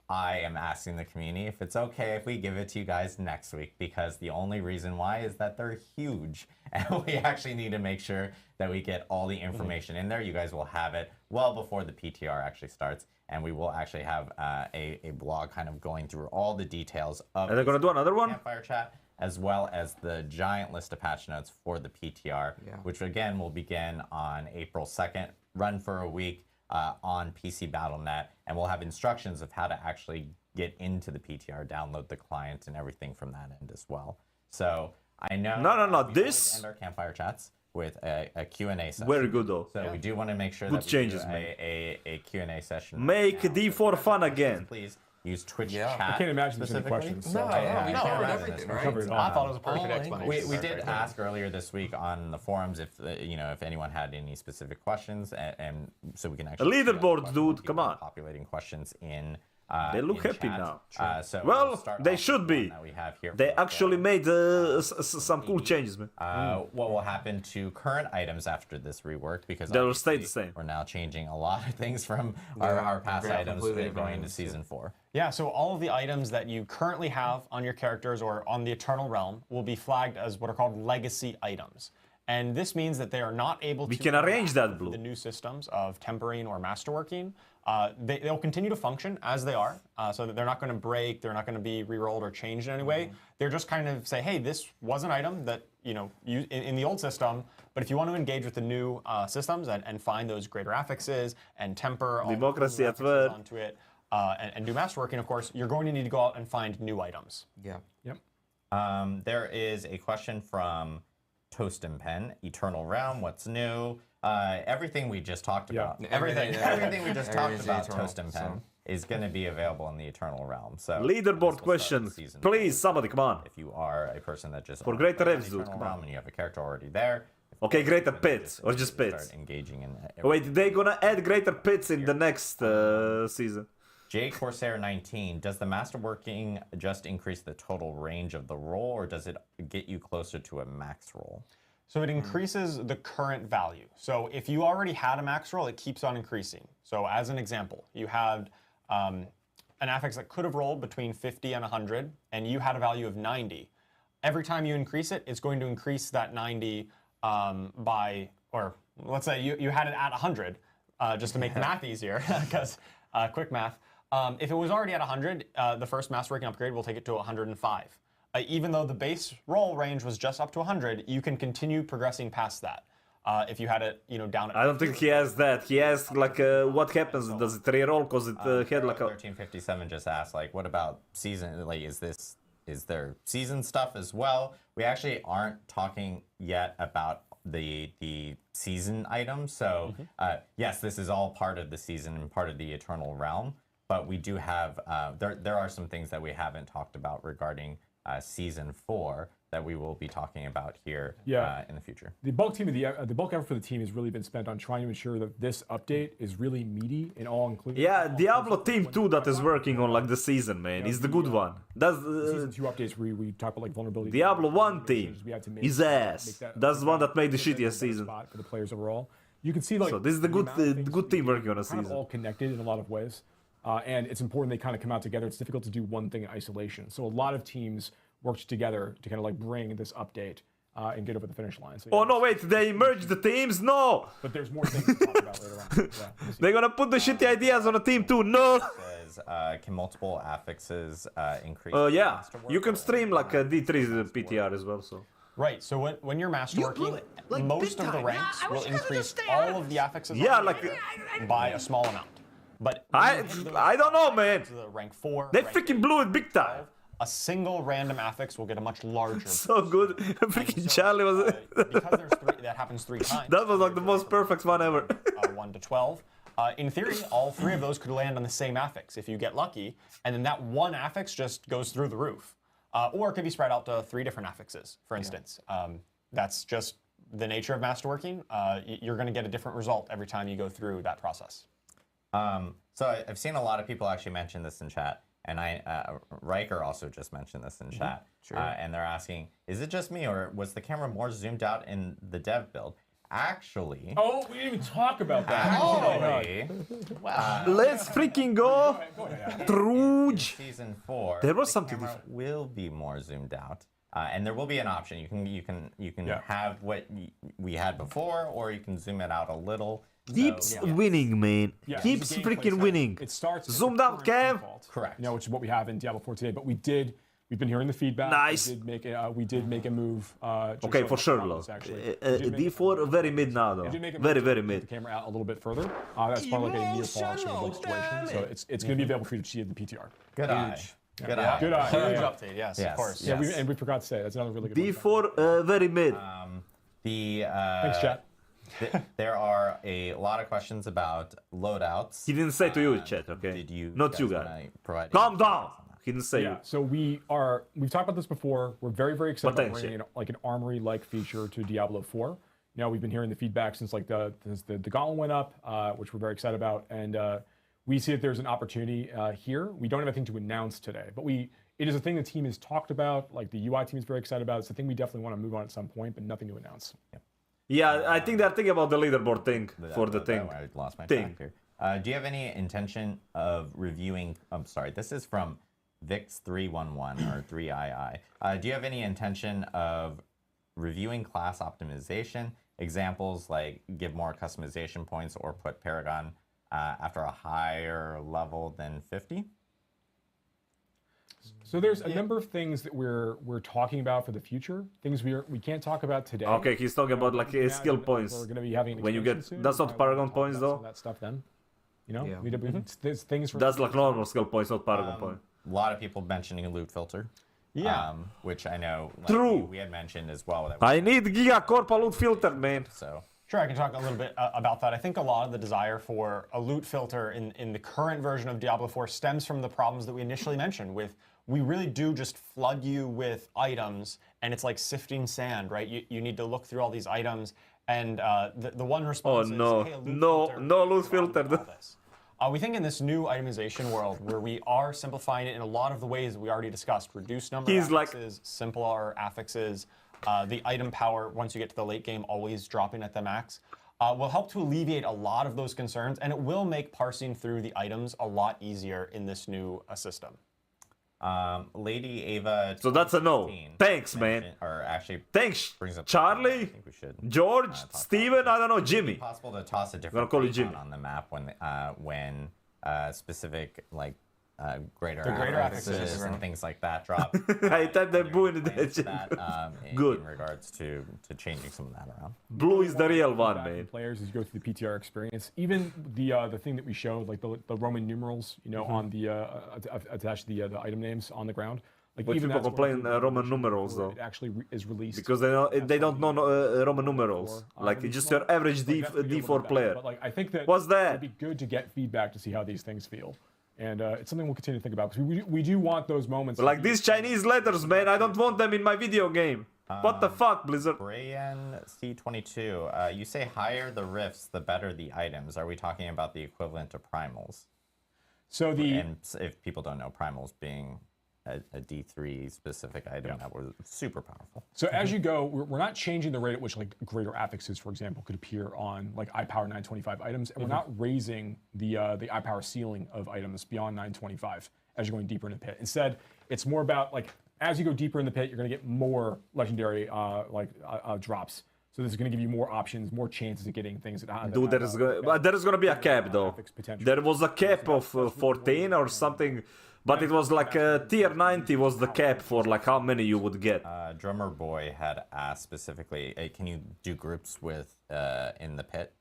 S3: I am asking the community if it's okay if we give it to you guys next week, because the only reason why is that they're huge and we actually need to make sure that we get all the information in there. You guys will have it well before the PTR actually starts, and we will actually have a blog kind of going through all the details of
S1: Are they gonna do another one?
S3: campfire chat, as well as the giant list of patch notes for the PTR, which again will begin on April 2nd, run for a week on PC Battle.net, and we'll have instructions of how to actually get into the PTR, download the client, and everything from that end as well. So I know.
S1: No.
S3: We
S1: This
S3: end our campfire chats with a Q&A session.
S1: very good though.
S3: So we do want to make sure
S1: Good
S3: that we
S1: changes,
S3: do
S1: man.
S3: a Q&A session.
S1: Make
S3: now.
S1: D4 fun again.
S3: Please use Twitch
S6: Yeah.
S3: chat.
S2: I can't imagine there's any
S3: specifically.
S2: questions.
S5: No,
S2: So,
S5: yeah, we
S3: no,
S5: covered
S3: no,
S5: everything,
S3: no,
S5: right?
S2: covered it all.
S5: I thought it was a perfect
S6: All I
S5: explanation.
S3: We did ask earlier this week on the forums if if anyone had any specific questions, and so we can actually
S1: leaderboard, dude, come on.
S3: populating questions in.
S1: They look
S3: in
S1: happy
S3: chat.
S1: now.
S3: So
S1: Well,
S3: we'll start
S1: they
S3: off
S1: should
S3: with the one
S1: be.
S3: that we have here
S1: They
S3: for the
S1: actually
S3: forum.
S1: made some cool changes, man.
S3: What will happen to current items after this rework? Because
S1: They'll stay
S3: obviously
S1: the same.
S3: We're now changing a lot of things from our past
S5: Yeah,
S3: items
S5: completely
S3: going
S5: different
S3: into
S5: items,
S3: season 4.
S5: Yeah, so all of the items that you currently have on your characters or on the Eternal Realm will be flagged as what are called legacy items. And this means that they are not able
S1: We
S5: to
S1: can arrange that,
S5: interact
S1: Blue.
S5: with the new systems of tempering or masterworking. They'll continue to function as they are, so that they're not going to break, they're not going to be re-rolled or changed in any way. They're just kind of say, hey, this was an item that in the old system, but if you want to engage with the new systems and find those greater affixes and temper all the
S1: Democracy
S5: new
S1: at
S5: affixes
S1: work.
S5: onto it, and do masterworking, of course, you're going to need to go out and find new items.
S6: Yeah.
S2: Yep.
S3: There is a question from Toast and Pen, Eternal Realm, what's new? Everything we just talked about.
S5: Everything.
S3: Everything we just talked
S6: Everything's
S3: about,
S6: Eternal,
S3: Toast and Pen,
S6: so.
S3: is going to be available in the Eternal Realm. So
S1: Leaderboard
S3: this will start
S1: questions.
S3: season
S1: Please,
S3: 4.
S1: somebody, come on.
S3: If you are a person that just
S1: For
S3: owns
S1: greater
S3: the
S1: revs, dude,
S3: Eternal
S1: come on.
S3: Realm and you have a character already there.
S1: Okay, greater pits, or just
S3: start
S1: pits.
S3: engaging in
S1: Wait, they gonna add greater pits in the next season.
S3: J Corsair 19, does the masterworking just increase the total range of the roll, or does it get you closer to a max roll?
S5: So it increases the current value. So if you already had a max roll, it keeps on increasing. So as an example, you had an affix that could have rolled between 50 and 100, and you had a value of 90. Every time you increase it, it's going to increase that 90 by, or let's say you had it at 100, just to make the math easier, because quick math. If it was already at 100, the first masterworking upgrade will take it to 105. Even though the base roll range was just up to 100, you can continue progressing past that. If you had it, down at
S1: I don't think he has that. He has like what happens? Does it reroll? Cause it had like a.
S3: 1357 just asked, like, what about season? Like, is there season stuff as well? We actually aren't talking yet about the season items. So yes, this is all part of the season and part of the Eternal Realm. But we do have there are some things that we haven't talked about regarding season 4 that we will be talking about here in the future.
S2: The bulk effort for the team has really been spent on trying to ensure that this update is really meaty and all inclusive.
S1: Yeah, Diablo Team 2 that is working on like the season, man, is the good one. That's
S2: Season 2 updates where we talk about like vulnerability.
S1: Diablo 1 team
S2: changes we had to make
S1: is
S2: to
S1: ass.
S2: make that-
S1: That's the one that made the
S2: make that a
S1: shittiest
S2: better
S1: season.
S2: spot for the players overall. You can see like
S1: So this is the
S2: amount of things
S1: good
S2: we
S1: team
S2: do
S1: working on a
S2: kind of
S1: season.
S2: all connected in a lot of ways, and it's important they kind of come out together. It's difficult to do one thing in isolation. So a lot of teams worked together to kind of like bring this update and get over the finish line. So,
S1: Oh
S2: yeah.
S1: no, wait, they merged the teams? No!
S2: But there's more things to talk about later on. Yeah, we'll see.
S1: They're gonna put the shitty ideas on a team too. No!
S3: Says, can multiple affixes increase?
S1: Yeah,
S3: masterwork
S1: you can
S3: or-
S1: stream like a D3 PTR as well, so.
S5: Right, so when you're masterworking,
S7: like,
S5: most
S7: big
S5: of the
S7: time.
S5: ranks
S7: I
S5: will
S7: wish you guys would
S5: increase
S7: just stay
S5: all
S7: out
S5: of the affixes
S1: Yeah,
S5: on
S1: like
S5: by a small amount. But
S1: I don't know, man.
S5: to the rank 4,
S1: They
S5: rank
S1: freaking blew it big time.
S5: a single random affix will get a much larger.
S1: So good. Freaking Charlie was.
S5: Because there's 3, that happens 3 times.
S1: That was like the most perfect one ever.
S5: 1 to 12. In theory, all 3 of those could land on the same affix if you get lucky, and then that one affix just goes through the roof. Or it could be spread out to 3 different affixes, for instance. That's just the nature of masterworking. You're going to get a different result every time you go through that process.
S3: So I've seen a lot of people actually mention this in chat, and Riker also just mentioned this in chat. And they're asking, is it just me, or was the camera more zoomed out in the dev build? Actually,
S2: Oh, we didn't even talk about that.
S3: actually,
S1: Let's freaking go. Truge.
S3: season 4,
S1: There was
S3: the
S1: something
S3: camera will be more zoomed out. And there will be an option. You can have what we had before, or you can zoom it out a little.
S1: Keeps
S3: So,
S1: winning, man.
S2: Yeah,
S1: Keeps
S2: it's a gameplay
S1: freaking
S2: setting.
S1: winning.
S2: It starts at the
S1: Zoomed out
S2: current
S1: cam.
S2: default,
S3: Correct.
S2: Which is what we have in Diablo 4 today. But we did We've been hearing the feedback.
S1: Nice.
S2: We did make a move. Just
S1: Okay,
S2: like
S1: for sure,
S2: on
S1: Lo.
S2: this, actually. We did make
S1: D4 very mid now, though.
S2: we did make a move
S1: Very,
S2: to
S1: very
S2: put
S1: mid.
S2: the camera out a little bit further. That's probably like a near fall sort of like situation. So it's going to be available for you to see in the PTR.
S3: Good eye. Good
S5: Yeah.
S3: eye.
S2: Good eye.
S5: Huge
S2: Yeah.
S5: update, yes,
S3: Yes.
S5: of course.
S2: Yeah,
S3: Yes.
S2: we forgot to say that's another really good one.
S1: D4 very mid.
S2: Thanks, chat.
S3: There are a lot of questions about loadouts.
S1: He didn't say to you, chat, okay?
S3: Did you
S1: Not you
S3: guys
S1: guys.
S3: wanna provide
S1: Calm
S3: any
S1: down.
S3: details on that?
S1: He didn't say
S2: Yeah,
S1: you.
S2: so we've talked about this before. We're very, very excited
S1: But
S2: about
S1: thanks,
S2: bringing like an armory-like feature to Diablo 4. Now we've been hearing the feedback since like the gauntlet went up, which we're very excited about, and we see that there's an opportunity here. We don't have anything to announce today, but it is a thing the team has talked about. Like the UI team is very excited about. It's a thing we definitely want to move on at some point, but nothing to announce.
S1: Yeah, I think they're thinking about the leaderboard thing for the thing.
S3: I lost my
S1: Thing.
S3: track here. Do you have any intention of reviewing? I'm sorry, this is from Vix311 or 3II. Do you have any intention of reviewing class optimization? Examples like give more customization points or put Paragon after a higher level than 50?
S2: So there's a number of things that we're talking about for the future. Things we can't talk about today.
S1: Okay, he's talking about like
S2: Yeah,
S1: skill
S2: and
S1: points.
S2: We're going to be having an
S1: When you
S2: expansion
S1: get-
S2: soon.
S1: that's not
S2: We'll
S1: Paragon
S2: talk
S1: points,
S2: about some
S1: though?
S2: of that stuff then. You know,
S1: Yeah.
S2: there's things.
S1: That's like normal skill points, not Paragon point.
S3: A lot of people mentioning a loot filter.
S5: Yeah.
S3: Which I know like,
S1: True.
S3: we had mentioned as well. That
S1: I need Giga Corp loot filter, man.
S3: So
S5: Sure, I can talk a little bit about that. I think a lot of the desire for a loot filter in the current version of Diablo 4 stems from the problems that we initially mentioned with we really do just flood you with items and it's like sifting sand, right? You need to look through all these items and the one response is,
S1: no.
S5: hey, a loot
S1: No,
S5: filter,
S1: no loot
S5: what's wrong with
S1: filter.
S5: all this? We think in this new itemization world where we are simplifying it in a lot of the ways that we already discussed, reduced number
S1: He's
S5: of
S1: like-
S5: affixes, simpler affixes, the item power once you get to the late game always dropping at the max, will help to alleviate a lot of those concerns and it will make parsing through the items a lot easier in this new system.
S3: Lady Ava.
S1: So that's a no.
S3: 2015
S1: Thanks, man.
S3: mentioned- Or actually,
S1: Thanks,
S3: brings up I
S1: Charlie,
S3: think we should
S1: George,
S3: talk
S1: Steven, I don't know, Jimmy.
S3: possible to toss a
S1: gonna
S3: different
S1: call you
S3: icon
S1: Jimmy.
S3: on the map when specific like greater
S5: greater
S3: affixes
S5: affixes,
S3: and
S5: right.
S3: things like that drop.
S1: I typed that boo in the
S3: Plans for
S1: chat.
S3: that,
S1: Good.
S3: in regards to changing some of that around.
S1: Blue is the real one,
S2: Feedback from
S1: man.
S2: Players as you go through the PTR experience, even the thing that we showed, like the Roman numerals, you know, on the attached to the item names on the ground. Like
S1: But
S2: even
S1: people
S2: that's going
S1: complain,
S2: through the
S1: Roman
S2: version
S1: numerals,
S2: before
S1: though.
S2: It actually is released
S1: Because they don't know Roman numerals. Like
S2: and
S1: it's just
S2: small-
S1: your average
S2: like, that's gonna be a little
S1: D4
S2: bit
S1: player.
S2: better, But like I think that
S1: What's that?
S2: it'd be good to get feedback to see how these things feel, and it's something we'll continue to think about because we do want those moments. to
S1: Like
S2: be-
S1: these Chinese letters, man. I don't want them in my video game. What the fuck, Blizzard?
S3: Brayan C22, you say higher the rifts, the better the items. Are we talking about the equivalent to primals?
S2: So the
S3: And if people don't know, primals being a D3 specific item that was super powerful.
S2: So as you go, we're not changing the rate at which like greater affixes, for example, could appear on like iPower 925 items, and we're not raising the iPower ceiling of items beyond 925 as you're going deeper in the pit. Instead, it's more about like as you go deeper in the pit, you're going to get more legendary drops. So this is going to give you more options, more chances of getting things that.
S1: Dude, there is gonna be a cap though.
S2: affix potential.
S1: There was a cap of 14 or something, but it was like tier 90 was the cap for like how many you would get.
S3: Drummer Boy had asked specifically, can you do groups with in the pit?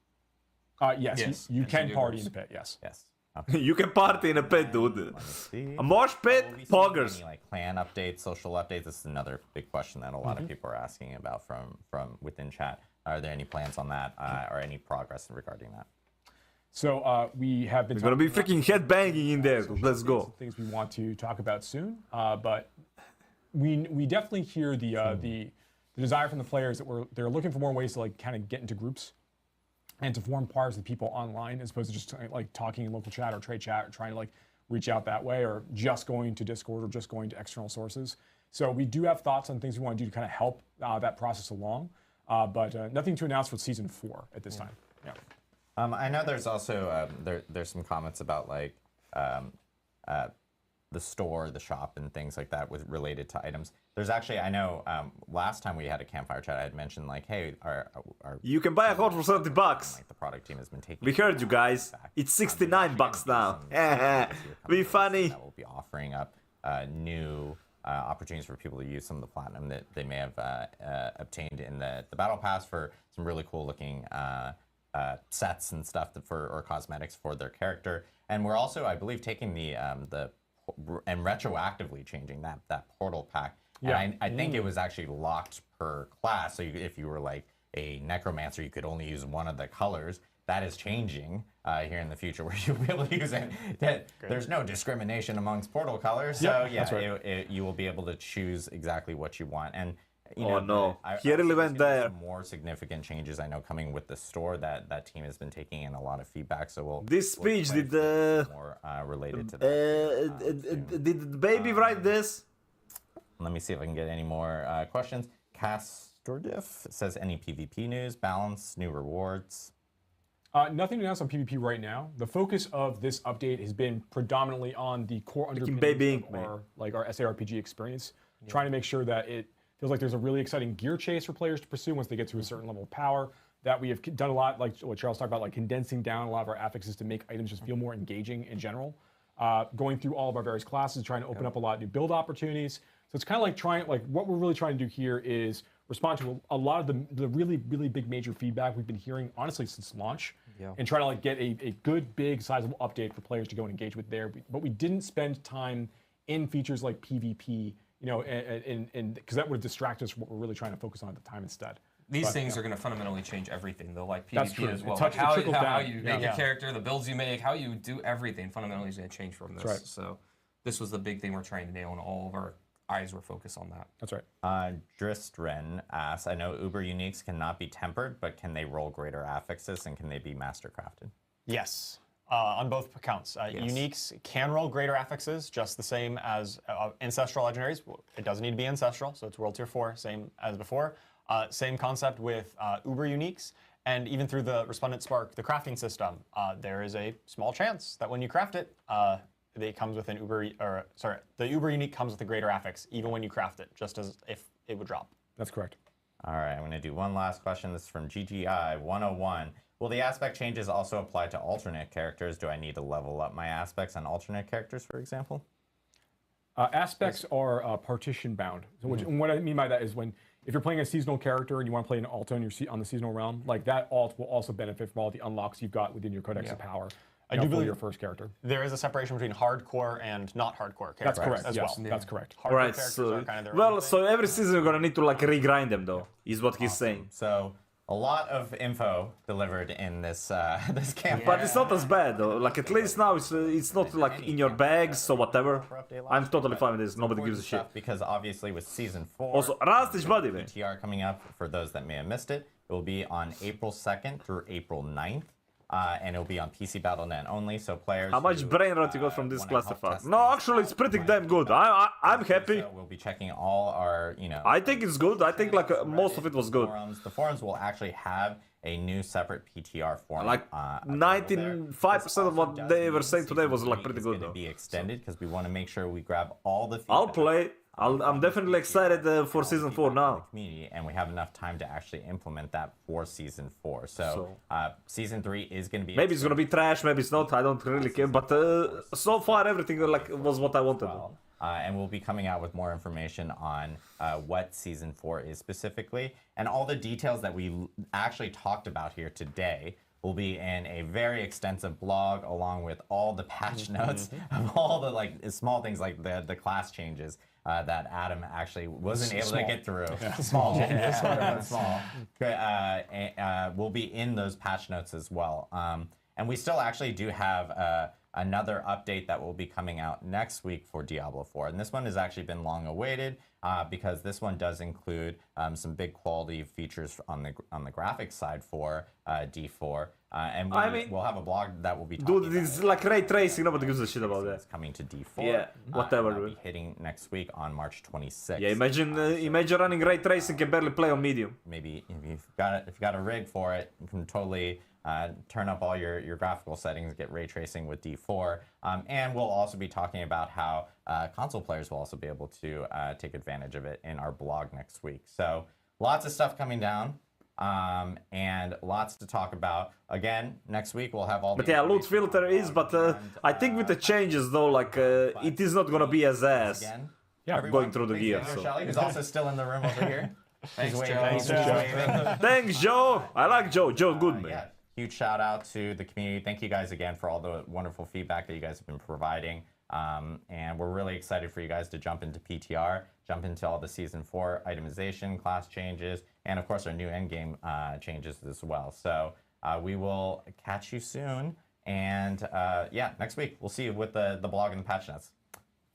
S2: Yes,
S6: Yes,
S2: you
S6: yes,
S2: can
S6: you do
S2: party
S6: groups.
S2: in the pit. Yes.
S3: Yes. Okay.
S1: You can party in a pit, dude.
S3: Let me see.
S1: A mosh pit,
S3: Will we see
S1: poggers.
S3: any, like clan updates, social updates? This is another big question that a lot of people are asking about from within chat. Are there any plans on that or any progress regarding that?
S2: So we have been.
S1: There's gonna be
S2: talking about-
S1: freaking headbanging in there. Let's go.
S2: Things we want to talk about soon, but we definitely hear the desire from the players that they're looking for more ways to like kind of get into groups and to form pairs with people online as opposed to just like talking in local chat or trade chat or trying to like reach out that way or just going to Discord or just going to external sources. So we do have thoughts on things we want to do to kind of help that process along, but nothing to announce for season 4 at this time. Yeah.
S3: I know there's also there's some comments about like the store, the shop, and things like that with related to items. There's actually, I know last time we had a campfire chat, I had mentioned like, hey, our
S1: You can buy a code for 70 bucks.
S3: like the product team has been taking.
S1: We heard you guys. It's 69 bucks now. Be funny.
S3: That will be offering up new opportunities for people to use some of the platinum that they may have obtained in the battle pass for some really cool looking sets and stuff or cosmetics for their character. And we're also, I believe, taking and retroactively changing that portal pack.
S2: Yeah.
S3: And I think it was actually locked per class. So if you were like a necromancer, you could only use one of the colors. That is changing here in the future, where you'll be able to use it. There's no discrimination amongst portal colors. So yeah,
S2: that's right.
S3: you will be able to choose exactly what you want. And
S1: He really went there.
S3: Some more significant changes I know coming with the store that team has been taking in a lot of feedback. So
S1: This speech did
S3: more related to that.
S1: did the baby write this?
S3: Let me see if I can get any more questions. Castordiff says, any PvP news, balance, new rewards?
S2: Nothing to announce on PvP right now. The focus of this update has been predominantly on the core underpinnings
S1: Baby
S2: of
S1: Ink, man.
S2: our SARPG experience, trying to make sure that it feels like there's a really exciting gear chase for players to pursue once they get to a certain level of power. That we have done a lot, like what Charles talked about, like condensing down a lot of our affixes to make items just feel more engaging in general. Going through all of our various classes, trying to open up a lot of new build opportunities. So it's kind of like what we're really trying to do here is respond to a lot of the really, really big major feedback we've been hearing, honestly, since launch, and try to like get a good, big, sizable update for players to go and engage with there. But we didn't spend time in features like PvP, and because that would distract us from what we're really trying to focus on at the time instead.
S6: These things are going to fundamentally change everything, though, like
S2: That's
S6: PvP
S2: true.
S6: as well.
S2: It
S6: Like how
S2: trickles down.
S6: you make a character, the builds you make, how you do everything fundamentally is going to change from this.
S2: right.
S6: So this was the big thing we're trying to nail, and all of our eyes were focused on that.
S2: That's right.
S3: Dristren asks, I know Uber Uniques cannot be tempered, but can they roll greater affixes and can they be mastercrafted?
S5: Yes, on both accounts. Uniques can roll greater affixes, just the same as Ancestral Legendaries. It doesn't need to be Ancestral, so it's World Tier 4, same as before. Same concept with Uber Uniques. And even through the Resplendent Spark, the crafting system, there is a small chance that when you craft it, it comes with the Uber Unique comes with a greater affix, even when you craft it, just as if it would drop.
S2: That's correct.
S3: All right, I'm going to do one last question. This is from GGI 101. Will the aspect changes also apply to alternate characters? Do I need to level up my aspects on alternate characters, for example?
S2: Aspects are partition bound. So what I mean by that is if you're playing a seasonal character and you want to play an alt on the seasonal realm, like that alt will also benefit from all the unlocks you've got within your Codex of Power. I do believe your first character.
S5: There is a separation between hardcore and not hardcore characters.
S2: That's correct.
S5: as
S2: Yes,
S5: well.
S2: that's correct.
S5: Hardcore
S1: Right.
S5: characters
S1: So
S5: are kind of their own thing.
S1: so every season you're gonna need to like regrind them, though. Is what he's saying.
S3: So a lot of info delivered in this this campaign.
S1: But it's not as bad though. Like at least now it's not like in your bags, so whatever. I'm totally fine with this. Nobody gives a shit.
S3: Because obviously with season 4,
S1: Also, Rastić buddy, man.
S3: TR coming up, for those that may have missed it, it will be on April 2nd through April 9th. And it'll be on PC Battle.net only, so players.
S1: How much
S3: who,
S1: brain rot you got from this
S3: wanna help
S1: clusterfuck?
S3: test
S1: No,
S3: things
S1: actually, it's
S3: out
S1: pretty
S3: and
S1: damn good. I'm happy.
S3: So we'll be checking all our,
S1: I think it's good. I think like most of it was good.
S3: The forums will actually have a new separate PTR forum.
S1: Like
S3: available there.
S1: 95% of what they were saying today was like
S3: Season
S1: pretty
S3: 3
S1: good
S3: is
S1: though.
S3: gonna be extended because we want to make sure we grab all the.
S1: I'll
S3: feedback
S1: play. I'm definitely excited for season 4 now.
S3: Community, and we have enough time to actually implement that for season 4. So season 3 is going to be.
S1: Maybe it's gonna be trash. Maybe it's not. I don't really care. But so far everything like was what I wanted.
S3: And we'll be coming out with more information on what season 4 is specifically, and all the details that we actually talked about here today will be in a very extensive blog, along with all the patch notes of all the like small things like the class changes that Adam actually wasn't able to get through. Small, small. Will be in those patch notes as well. And we still actually do have another update that will be coming out next week for Diablo 4. And this one has actually been long awaited because this one does include some big quality features on the graphics side for D4. And we'll have a blog that will be talking
S1: Dude, it's like ray tracing. Nobody gives a shit about that.
S3: It's coming to D4.
S1: Yeah, whatever,
S3: That'll
S1: dude.
S3: be hitting next week on March 26th.
S1: Yeah, imagine running ray tracing can barely play on medium.
S3: Maybe if you've got a rig for it, you can totally turn up all your graphical settings, get ray tracing with D4. And we'll also be talking about how console players will also be able to take advantage of it in our blog next week. So lots of stuff coming down. And lots to talk about. Again, next week we'll have all the.
S1: But yeah, loot filter is. But I think with the changes though, like it is not gonna be as ass.
S3: Again.
S2: Yeah,
S1: going through the
S3: Please
S1: gear.
S3: give
S1: So.
S3: Shelly, who's also still in the room over here.
S5: Thanks,
S3: He's waving,
S5: Joe.
S3: he's
S2: Thanks,
S3: just
S2: Joe.
S3: waving.
S1: Thanks, Joe. I like Joe. Joe, good man.
S3: Yeah, huge shout out to the community. Thank you guys again for all the wonderful feedback that you guys have been providing. And we're really excited for you guys to jump into PTR, jump into all the Season 4 itemization, class changes, and of course our new endgame changes as well. So we will catch you soon. And yeah, next week we'll see you with the blog and the patch notes.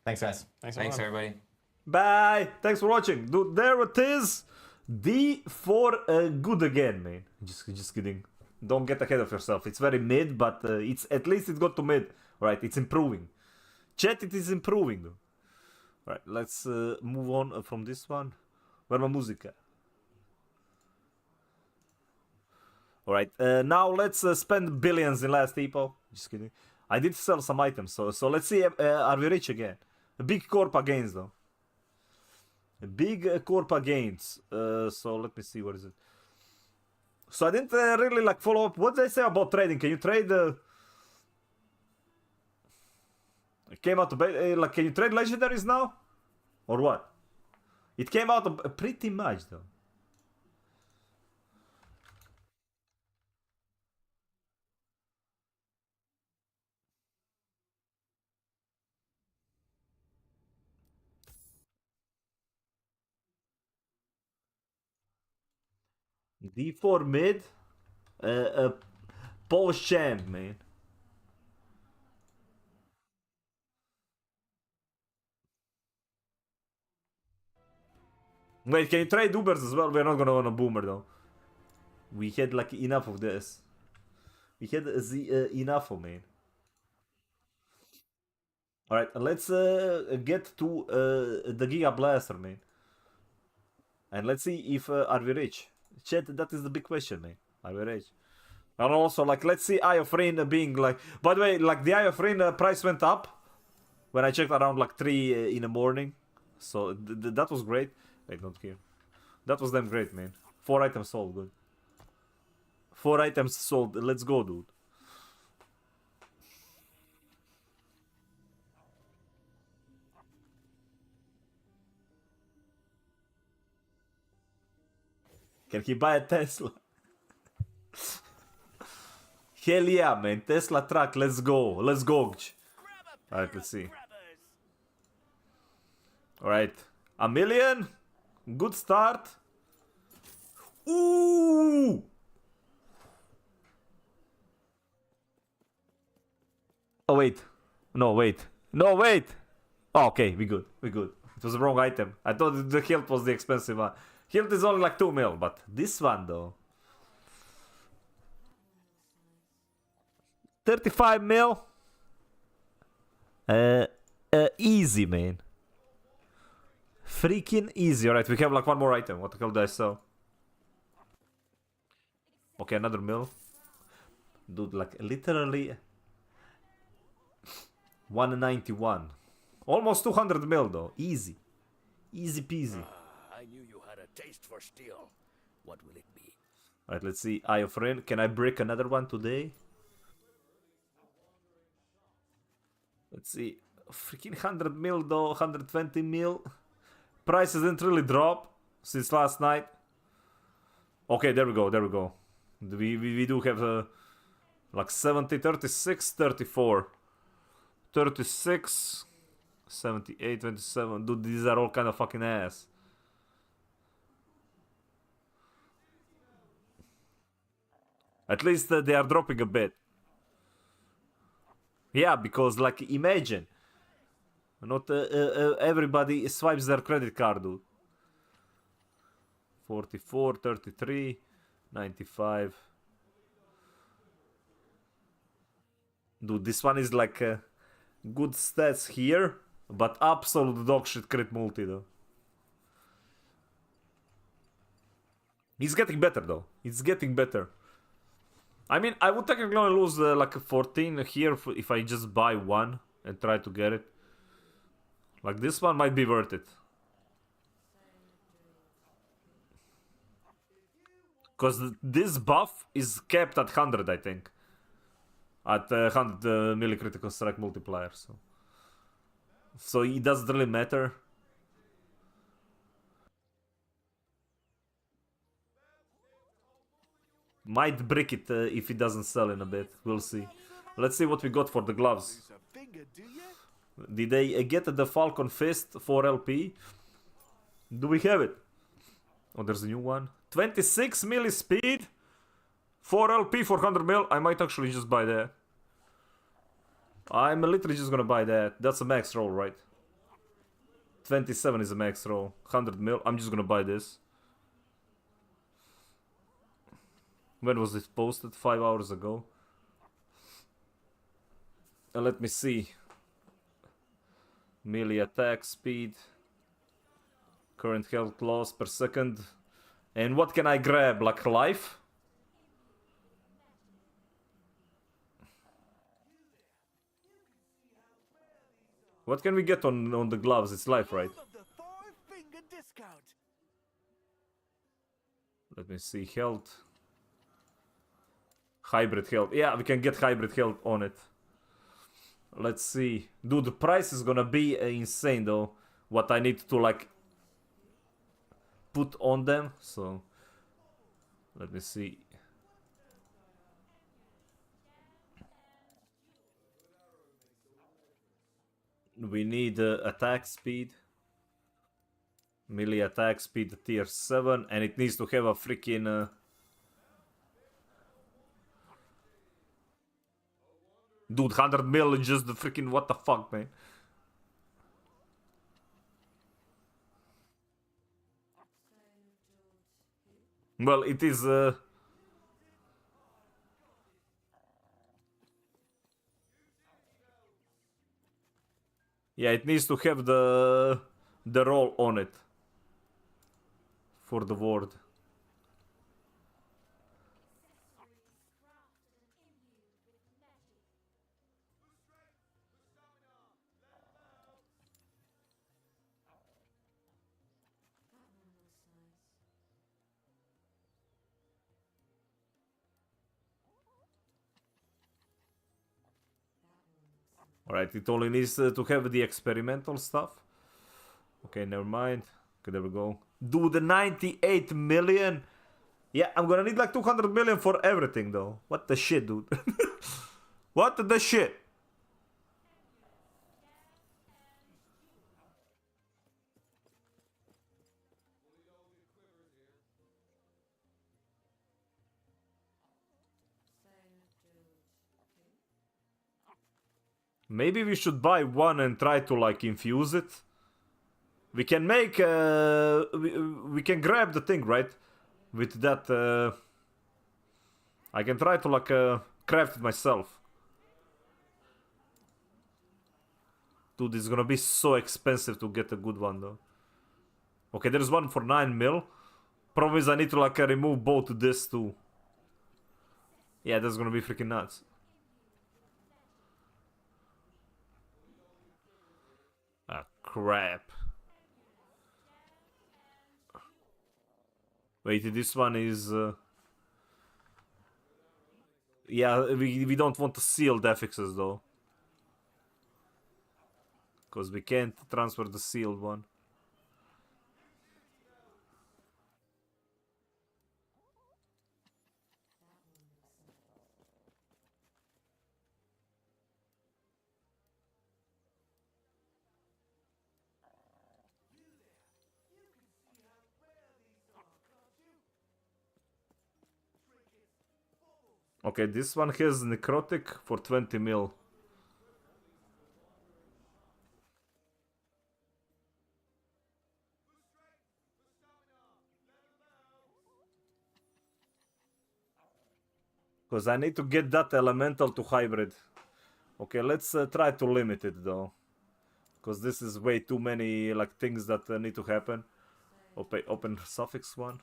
S3: Thanks, guys.
S5: Thanks,
S6: Thanks,
S5: everyone.
S6: everybody.
S1: Bye. Thanks for watching. Dude, there it is. D for good again, man. Just kidding. Don't get ahead of yourself. It's very mid, but it's at least it got to mid. Right, it's improving. Chat, it is improving though. Right, let's move on from this one. Where my music? Alright, now let's spend billions in last Epo. Just kidding. I did sell some items, so let's see, are we rich again? Big Corpa gains though. Big Corpa gains. So let me see, what is it? So I didn't really like follow up. What did they say about trading? Can you trade? It came out like, can you trade legendaries now, or what? It came out pretty much though. D4 mid, Polish champ, man. Wait, can you trade Ubers as well? We're not gonna want a boomer though. We had like enough of this. We had enough of, man. Alright, let's get to the Giga Blaster, man. And let's see if are we rich. Chat, that is the big question, man. Are we rich? And also, like, let's see Eye of Rain being like... By the way, like, the Eye of Rain price went up when I checked around like 3 in the morning. So that was great. Wait, not here. That was damn great, man. 4 items sold, good. 4 items sold. Let's go, dude. Can he buy a Tesla? Hell yeah, man. Tesla truck, let's go. Let's go. Alright, let's see. Alright. A million. Good start. Ooh! Oh, wait. No, wait. No, wait! Oh, okay, we good. We good. It was the wrong item. I thought the hilt was the expensive one. Hilt is only like 2 mil, but this one though. 35 mil. Easy, man. Freaking easy. Alright, we have like one more item. What the hell did I sell? Okay, another mil. Dude, like literally 191. Almost 200 mil though. Easy. Easy peasy.
S7: I knew you had a taste for steel. What will it be?
S1: Alright, let's see. Eye of Rain. Can I break another one today? Let's see. Freaking 100 mil though. 120 mil. Prices didn't really drop since last night. Okay, there we go. There we go. We do have like 70, 36, 34. 36, 78, 27. Dude, these are all kind of fucking ass. At least they are dropping a bit. Yeah, because like imagine, not everybody swipes their credit card, dude. 44, 33, 95. Dude, this one is like good stats here, but absolute dog shit crit multi though. It's getting better though. It's getting better. I mean, I would technically only lose like 14 here if I just buy one and try to get it. Like this one might be worth it. Because this buff is capped at 100, I think. At 100 melee critical strike multiplier. So it doesn't really matter. Might brick it if it doesn't sell in a bit. We'll see. Let's see what we got for the gloves. Did they get the Falcon Fist 4 LP? Do we have it? Oh, there's a new one. 26 milli speed. 4 LP, 400 mil. I might actually just buy that. I'm literally just gonna buy that. That's a max roll, right? 27 is a max roll. 100 mil. I'm just gonna buy this. When was this posted? 5 hours ago. Let me see. Melee attack speed. Current health loss per second. And what can I grab? Like life? What can we get on the gloves? It's life, right? Let me see. Health. Hybrid health. Yeah, we can get hybrid health on it. Let's see. Dude, the price is gonna be insane though. What I need to like put on them. So let me see. We need attack speed. Melee attack speed tier 7. And it needs to have a freaking... Dude, 100 mil is just the freaking... What the fuck, man? Well, it is... Yeah, it needs to have the roll on it for the ward. Alright, it only needs to have the experimental stuff. Okay, never mind. Okay, there we go. Dude, the 98 million? Yeah, I'm gonna need like 200 million for everything though. What the shit, dude? What the shit? Maybe we should buy one and try to like infuse it. We can make we can grab the thing, right? With that I can try to like craft it myself. Dude, it's gonna be so expensive to get a good one though. Okay, there's one for 9 mil. Problem is I need to like remove both this too. Yeah, that's gonna be freaking nuts. Ah, crap. Wait, this one is... Yeah, we don't want to seal the affixes though. Because we can't transfer the sealed one. Okay, this one has necrotic for 20 mil. Because I need to get that elemental to hybrid. Okay, let's try to limit it though. Because this is way too many like things that need to happen. Open suffix one.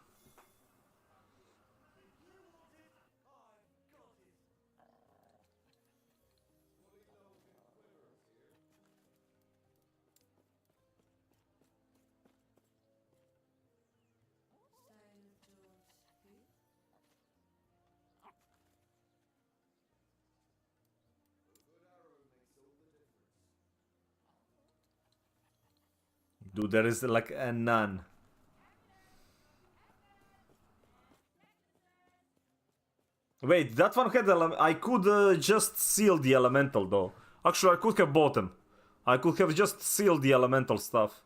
S1: Dude, there is like a none. Wait, that one had I could just seal the elemental though. Actually, I could have bought them. I could have just sealed the elemental stuff.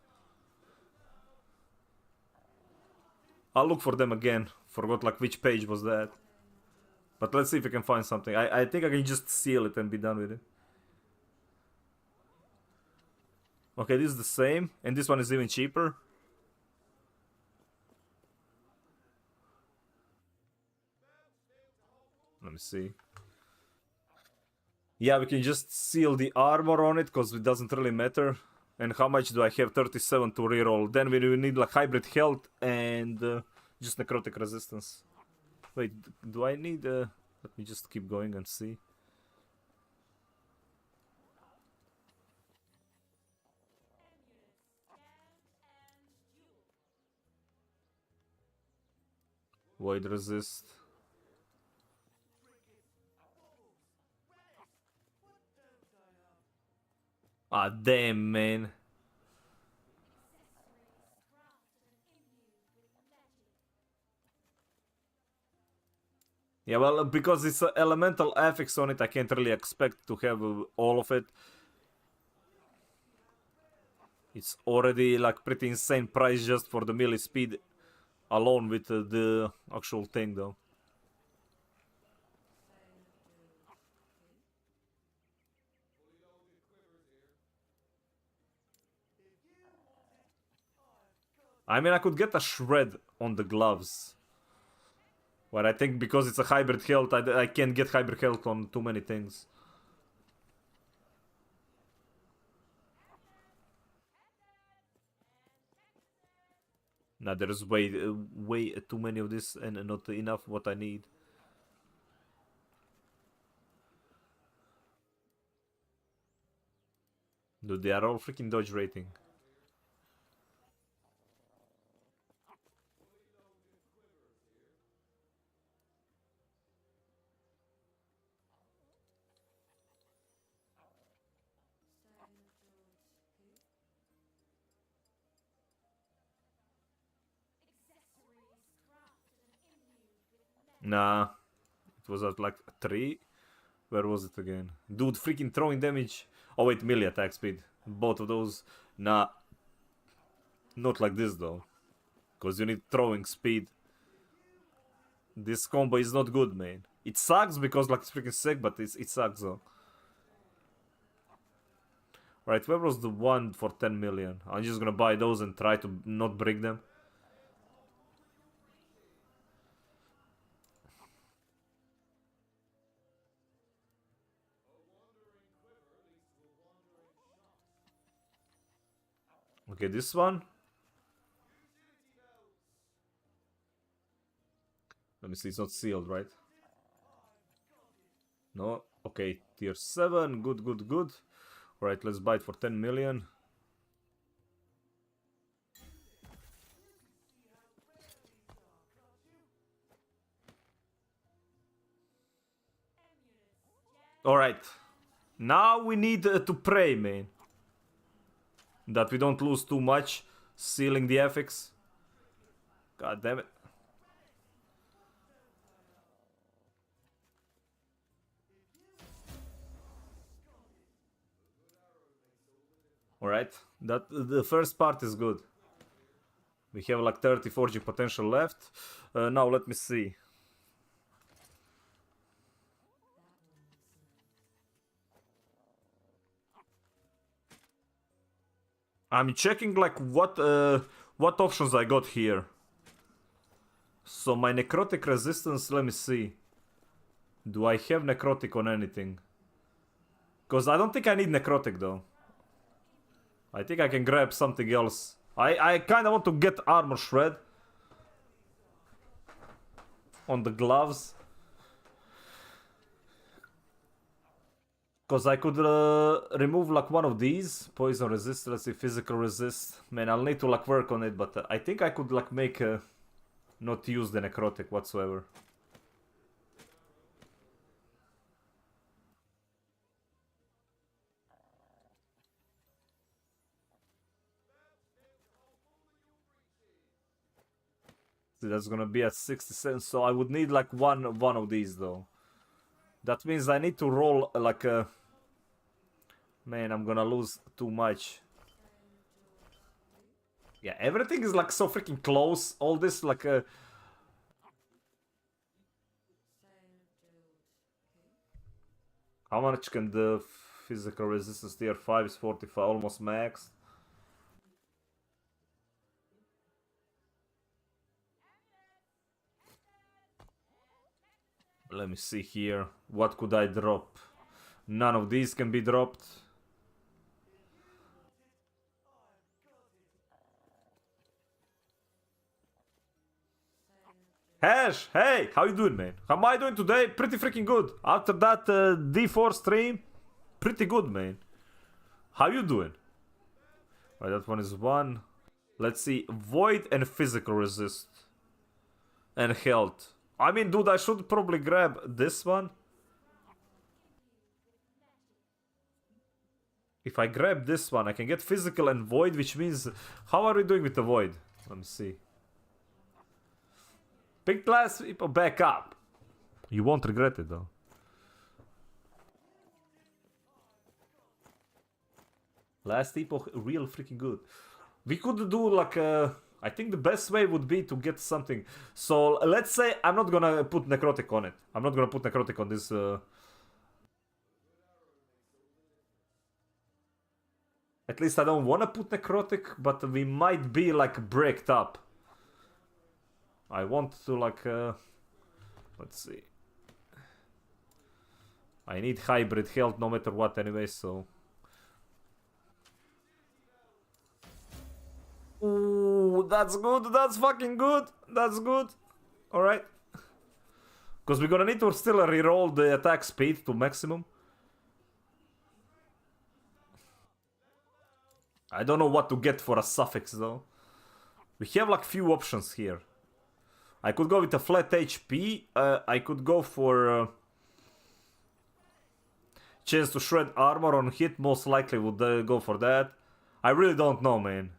S1: I'll look for them again. Forgot like which page was that. But let's see if I can find something. I think I can just seal it and be done with it. Okay, this is the same. And this one is even cheaper. Let me see. Yeah, we can just seal the armor on it because it doesn't really matter. And how much do I have? 37 to reroll. Then we will need like hybrid health and just necrotic resistance. Wait, do I need... let me just keep going and see. Void resist. Ah, damn, man. Yeah, well, because it's an elemental affix on it, I can't really expect to have all of it. It's already like pretty insane price just for the melee speed alone with the actual thing, though. I mean, I could get a shred on the gloves. But I think because it's a hybrid health, I can't get hybrid health on too many things. Nah, there's way too many of this and not enough what I need. Dude, they are all freaking dodge rating. Nah, it was at like 3. Where was it again? Dude, freaking throwing damage. Oh wait, melee attack speed. Both of those. Nah. Not like this though. Because you need throwing speed. This combo is not good, man. It sucks because like it's freaking sick, but it sucks though. Right, where was the one for 10 million? I'm just gonna buy those and try to not break them. Okay, this one. Let me see, it's not sealed, right? No. Okay, tier 7. Good, good, good. Alright, let's buy it for 10 million. Alright. Now we need to pray, man. That we don't lose too much sealing the affix. God damn it. Alright, that the first part is good. We have like 30 forging potential left. Now let me see. I'm checking like what options I got here. So my necrotic resistance, let me see. Do I have necrotic on anything? Because I don't think I need necrotic though. I think I can grab something else. I kind of want to get armor shred on the gloves. Because I could remove like one of these. Poison resist, let's see, physical resist. Man, I'll need to like work on it, but I think I could like make not use the necrotic whatsoever. See, that's gonna be at 60 cents, so I would need like one of these though. That means I need to roll like a... Man, I'm gonna lose too much. Yeah, everything is like so freaking close. All this like a... How much can the physical resistance tier 5 is 45, almost max. Let me see here. What could I drop? None of these can be dropped. Hash, hey, how you doing, man? How am I doing today? Pretty freaking good. After that D4 stream, pretty good, man. How you doing? Right, that one is one. Let's see, void and physical resist. And health. I mean, dude, I should probably grab this one. If I grab this one, I can get physical and void, which means... How are we doing with the void? Let me see. Big class people back up. You won't regret it, though. Last people real freaking good. We could do like a... I think the best way would be to get something. So let's say I'm not gonna put necrotic on it. I'm not gonna put necrotic on this. At least I don't wanna put necrotic, but we might be like breaked up. I want to like. Let's see. I need hybrid health no matter what anyway, so. Ooh, that's good. That's fucking good. That's good. Alright. Because we're gonna need to still reroll the attack speed to maximum. I don't know what to get for a suffix though. We have like few options here. I could go with a flat HP. I could go for... chance to shred armor on hit. Most likely would go for that. I really don't know, man.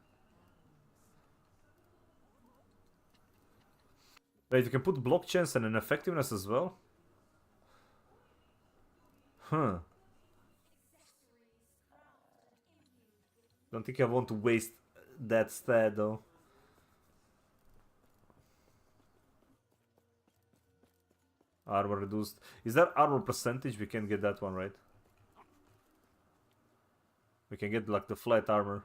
S1: Wait, you can put block chance and an effectiveness as well? Huh. Don't think I want to waste that stat though. Armor reduced. Is that armor percentage? We can get that one, right? We can get like the flat armor.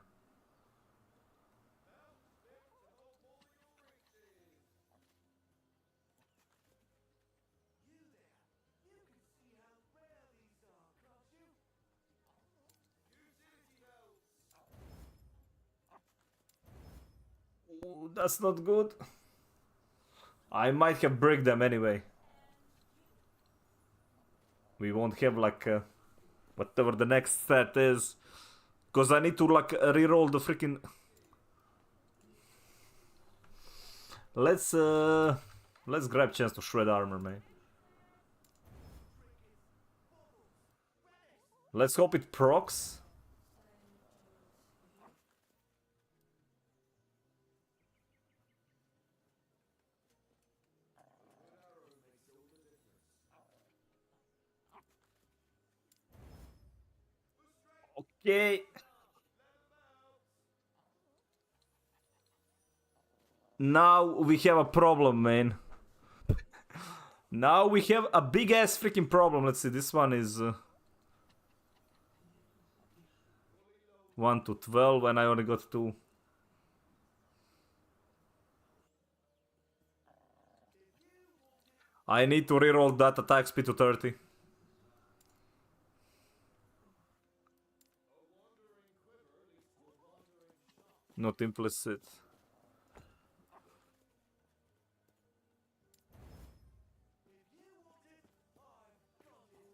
S1: Ooh, that's not good. I might have break them anyway. We won't have like whatever the next stat is, because I need to like reroll the freaking. Let's grab chance to shred armor, man. Let's hope it procs. Okay. Now we have a problem, man. Now we have a big ass freaking problem. Let's see, this one is 1 to 12 and I only got 2. I need to reroll that attack speed to 30. Not implicit.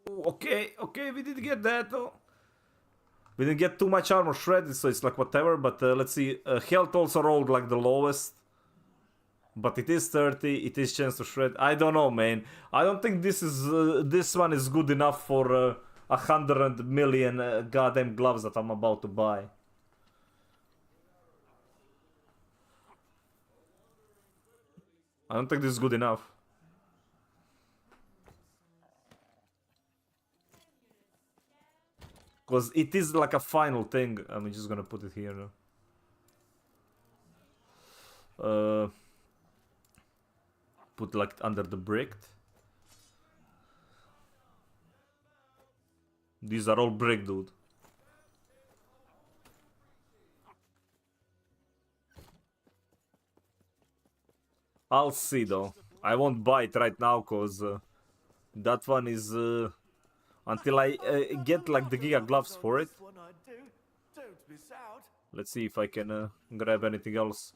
S1: Okay, we did get that though. We didn't get too much armor shredded, so it's like whatever, but let's see. Health also rolled like the lowest. But it is 30, it is chance to shred. I don't know, man. I don't think this one is good enough for 100 million goddamn gloves that I'm about to buy. I don't think this is good enough. Because it is like a final thing. I'm just gonna put it here now. Put like under the bricked. These are all brick, dude. I'll see though. I won't buy it right now because that one is until I get like the Giga gloves for it. Let's see if I can grab anything else.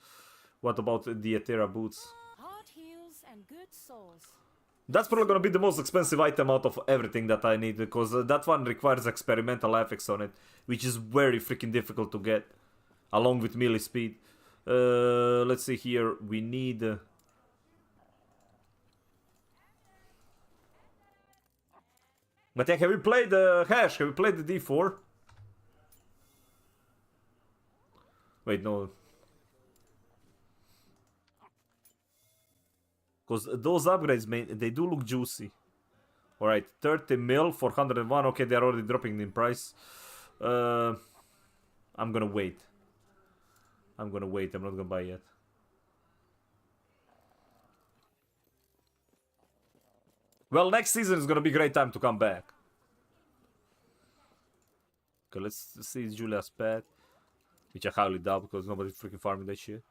S1: What about the Etera boots?
S8: Hard heels and good soles.
S1: That's probably gonna be the most expensive item out of everything that I need, because that one requires experimental effects on it, which is very freaking difficult to get, along with melee speed. Let's see here, we need... But yeah, have we played the Hash? Have we played the D4? Wait, no. Because those upgrades, man, they do look juicy. Alright, 30 mil, 401. Okay, they're already dropping in price. I'm gonna wait. I'm not gonna buy yet. Well, next season is gonna be a great time to come back. Okay, let's see Julia's pet. Which I highly doubt, because nobody's freaking farming that shit.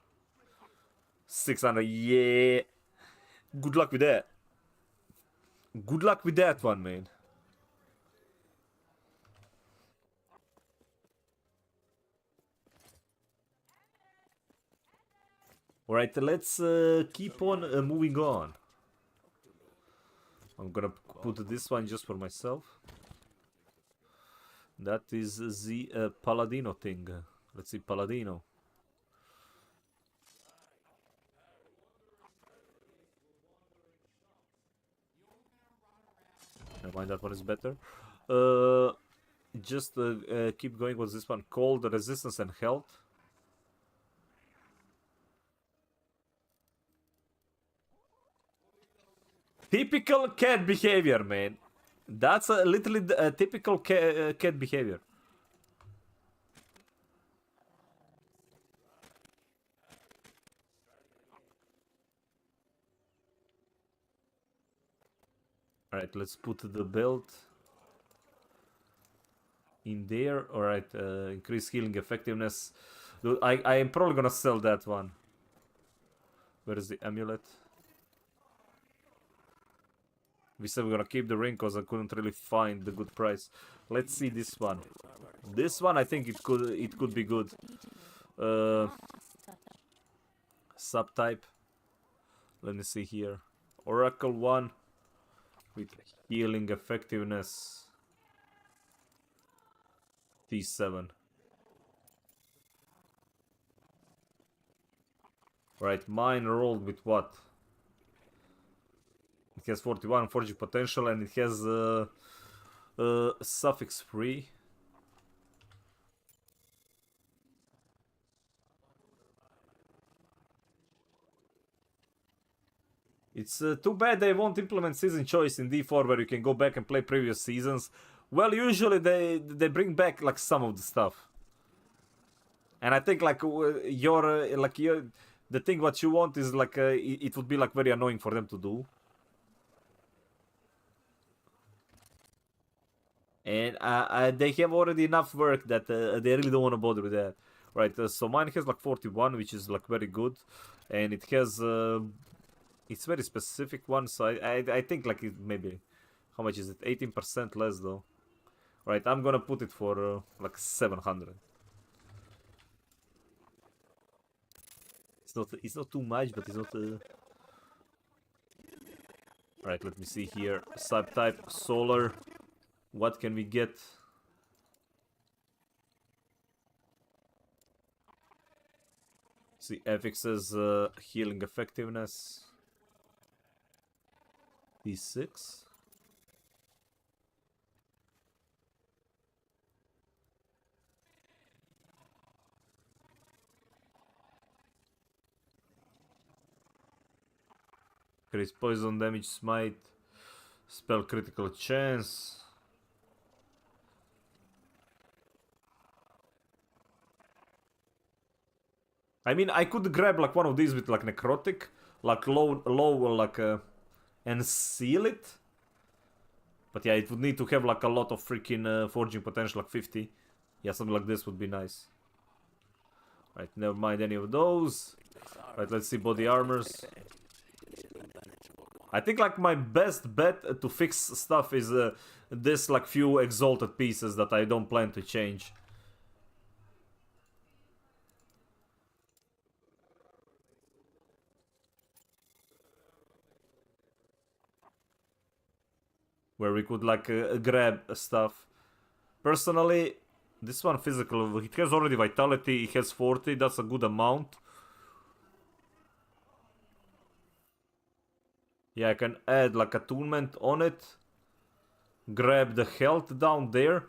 S1: 600, yeah. Good luck with that. Good luck with that one, man. Alright, let's keep on moving on. I'm gonna put this one just for myself. That is the Paladino thing. Let's see, Paladino. Never mind, that one is better. Just keep going. What's this one called? Resistance and health. Typical cat behavior, man. That's a literally typical cat behavior. Alright, let's put the belt in there. Alright, increase healing effectiveness. Dude, I am probably gonna sell that one. Where is the amulet? We said we're gonna keep the ring because I couldn't really find the good price. Let's see this one. This one, I think it could be good. Subtype. Let me see here. Oracle one with healing effectiveness. T7. Right, mine rolled with what? It has 41 forging potential and it has suffix free. It's too bad they won't implement season choice in D4 where you can go back and play previous seasons. Well, usually they bring back like some of the stuff. And I think like the thing what you want is like it would be like very annoying for them to do. And they have already enough work that they really don't want to bother with that. Right, so mine has like 41, which is like very good. And it has... it's very specific one, so I think like it maybe... How much is it? 18% less though. Right, I'm gonna put it for like 700. It's not too much, but it's not... Right, let me see here. Subtype, solar... What can we get? See, affixes healing effectiveness. D6. Increase poison damage, smite, spell critical chance. I mean, I could grab like one of these with like necrotic, like low, like, and seal it. But yeah, it would need to have like a lot of freaking forging potential, like 50. Yeah, something like this would be nice. Right, never mind any of those. Right, let's see body armors. I think like my best bet to fix stuff is this like few exalted pieces that I don't plan to change. Where we could like grab stuff. Personally, this one physical, it has already vitality, it has 40, that's a good amount. Yeah, I can add like attunement on it. Grab the health down there.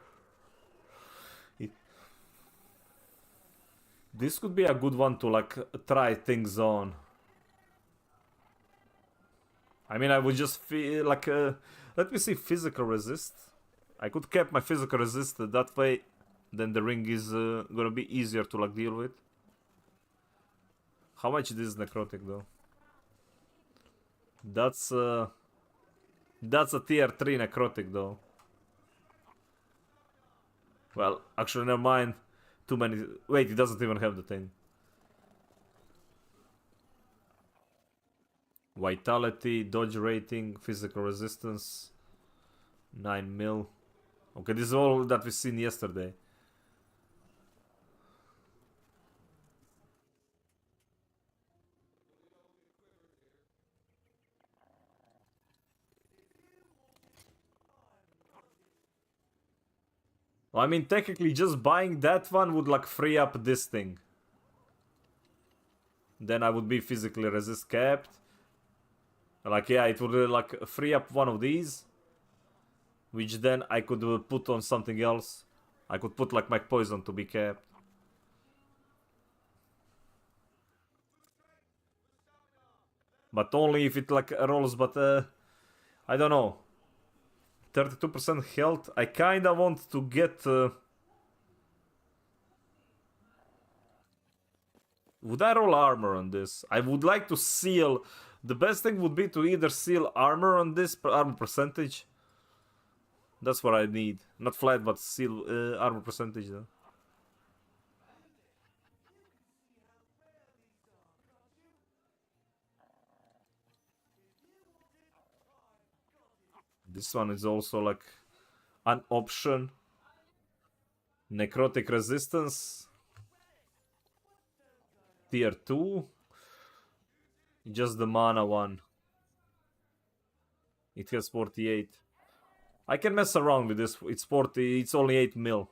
S1: This could be a good one to like try things on. I mean, I would just feel like, let me see, physical resist. I could keep my physical resist that way, then the ring is gonna be easier to like deal with. How much this is necrotic though? That's a tier 3 necrotic though. Well, actually never mind. Too many. Wait, it doesn't even have the thing. Vitality, dodge rating, physical resistance, 9 mil. Okay, this is all that we've seen yesterday. Well, I mean, technically, just buying that one would like free up this thing. Then I would be physically resist capped. Like, yeah, it would like free up one of these, which then I could put on something else. I could put like my poison to be capped. But only if it like rolls, but I don't know. 32% health. I kinda want to get... Would I roll armor on this? I would like to seal... The best thing would be to either seal armor on this, armor percentage. That's what I need. Not flat, but seal armor percentage though. This one is also like an option. Necrotic resistance. Tier 2. Just the mana one. It has 48. I can mess around with this. It's 40. It's only 8 mil.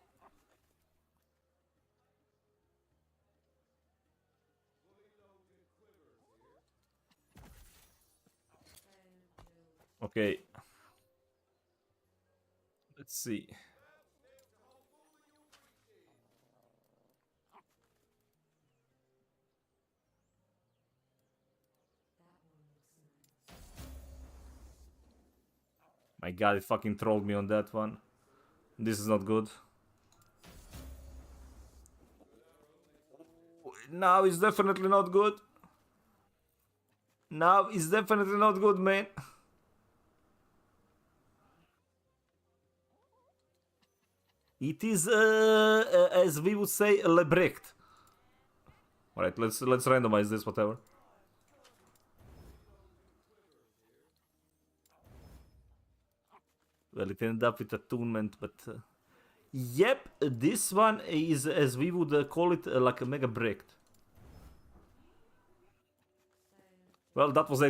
S1: Okay. Let's see. My god, it fucking trolled me on that one. This is not good. Now it's definitely not good. Now it's definitely not good, man. It is, as we would say, Lebrecht. Alright, let's randomize this, whatever. Well, it ended up with attunement, but... yep, this one is, as we would call it, like a Mega Brecht. Well, that was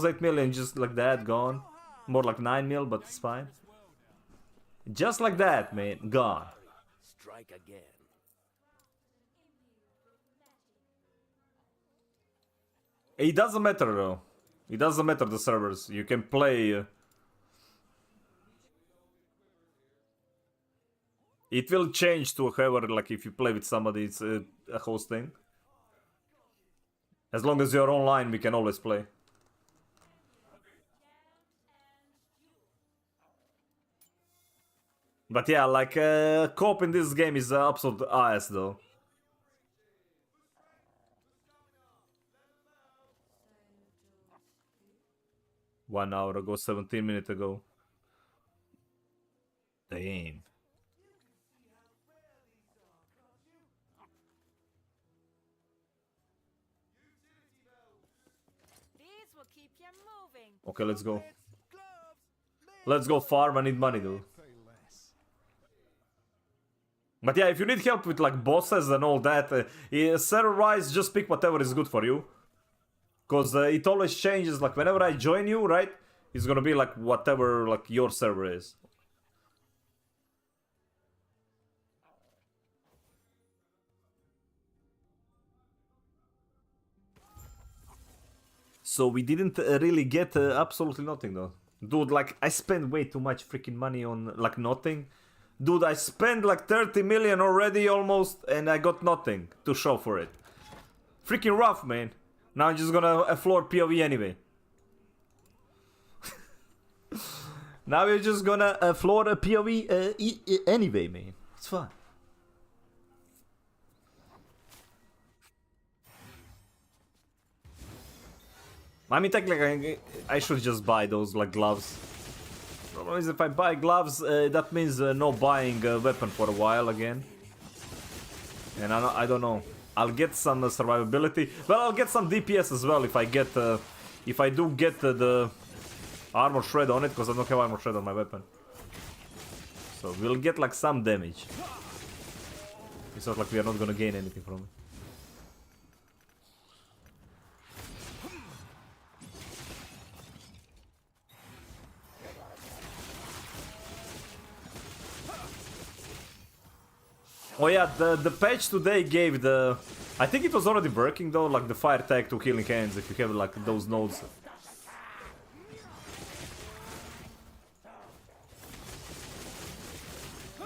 S1: 8 million, just like that, gone. More like 9 mil, but it's fine. Just like that, man, gone.
S7: Strike again.
S1: It doesn't matter, though. It doesn't matter, the servers. You can play... It will change to however, like if you play with somebody, it's a host thing. As long as you're online, we can always play. But yeah, like, co-op in this game is absolute ass, though. One hour ago, 17 minutes ago. Damn.
S8: These will keep you moving.
S1: Okay, let's go. Let's go farm, I need money, dude. But yeah, if you need help with like bosses and all that, server-wise, just pick whatever is good for you. Cause it always changes, like whenever I join you, right? It's gonna be like whatever like your server is. So we didn't really get absolutely nothing though. Dude, like I spent way too much freaking money on like nothing. Dude, I spent like 30 million already almost and I got nothing to show for it. Freaking rough, man. Now I'm just gonna floor POV anyway. Now we're just gonna floor a POV anyway, man. It's fun. I mean, technically, I should just buy those like gloves. Problem is, if I buy gloves, that means no buying a weapon for a while again. And I don't know. I'll get some survivability. Well, I'll get some DPS as well if I get, if I do get the armor shred on it, because I don't have armor shred on my weapon. So we'll get like some damage. It's not like we are not gonna gain anything from it. Oh yeah, the patch today gave the... I think it was already working though, like the fire tag to healing hands if you have like those nodes. I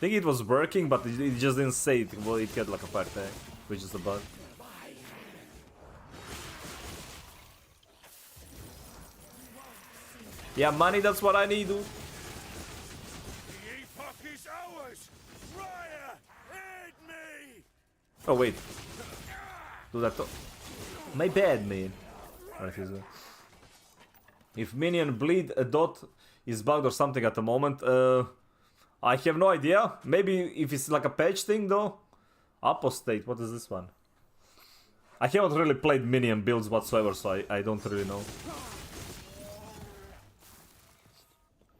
S1: think it was working, but it just didn't say it. Well, it had like a fire tag, which is a bug. Yeah, money, that's what I need, dude. Oh wait. Do that. My bad, man. Right, if minion bleed, a dot is bugged or something at the moment. I have no idea. Maybe if it's like a patch thing though. Apostate, what is this one? I haven't really played minion builds whatsoever, so I don't really know.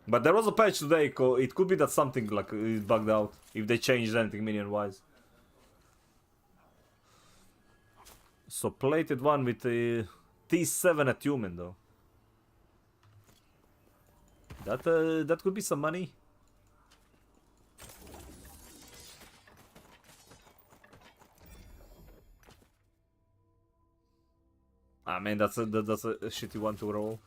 S1: But there was a patch today. It could be that something like is bugged out if they changed anything minion wise. So plated one with the T7 attunement though. That could be some money. Ah man, that's a shitty one to roll.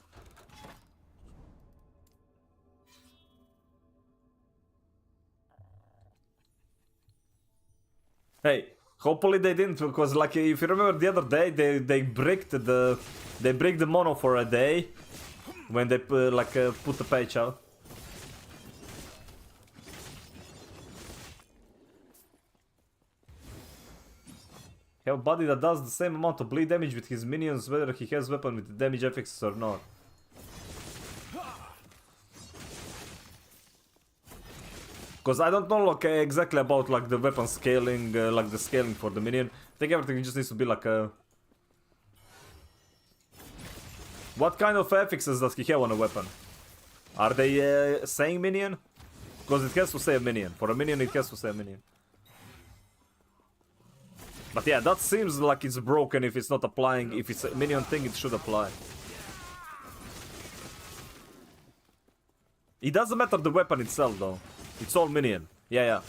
S1: Hey. Hopefully they didn't, because like if you remember the other day, they bricked the mono for a day when they put the patch out. Have a buddy that does the same amount of bleed damage with his minions, whether he has weapon with damage effects or not. Because I don't know like exactly about like the weapon scaling, like the scaling for the minion. I think everything just needs to be like a... What kind of affixes does he have on a weapon? Are they saying minion? Because it has to say a minion. For a minion it has to say a minion. But yeah, that seems like it's broken if it's not applying. If it's a minion thing, it should apply. It doesn't matter the weapon itself though. It's all minion. Yeah.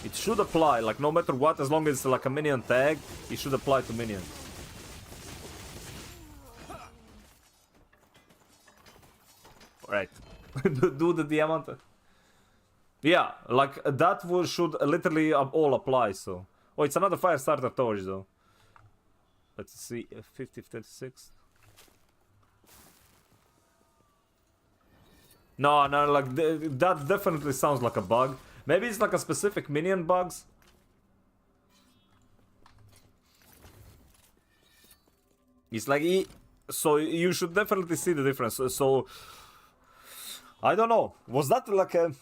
S1: It should apply, like no matter what, as long as it's like a minion tag, it should apply to minions. Right. Do the diamond. Yeah, like that should literally all apply, so. Oh, it's another fire starter torch though. Let's see, 50, 36. No, like that definitely sounds like a bug. Maybe it's like a specific minion bugs. It's like so you should definitely see the difference. So I don't know. Was that like a?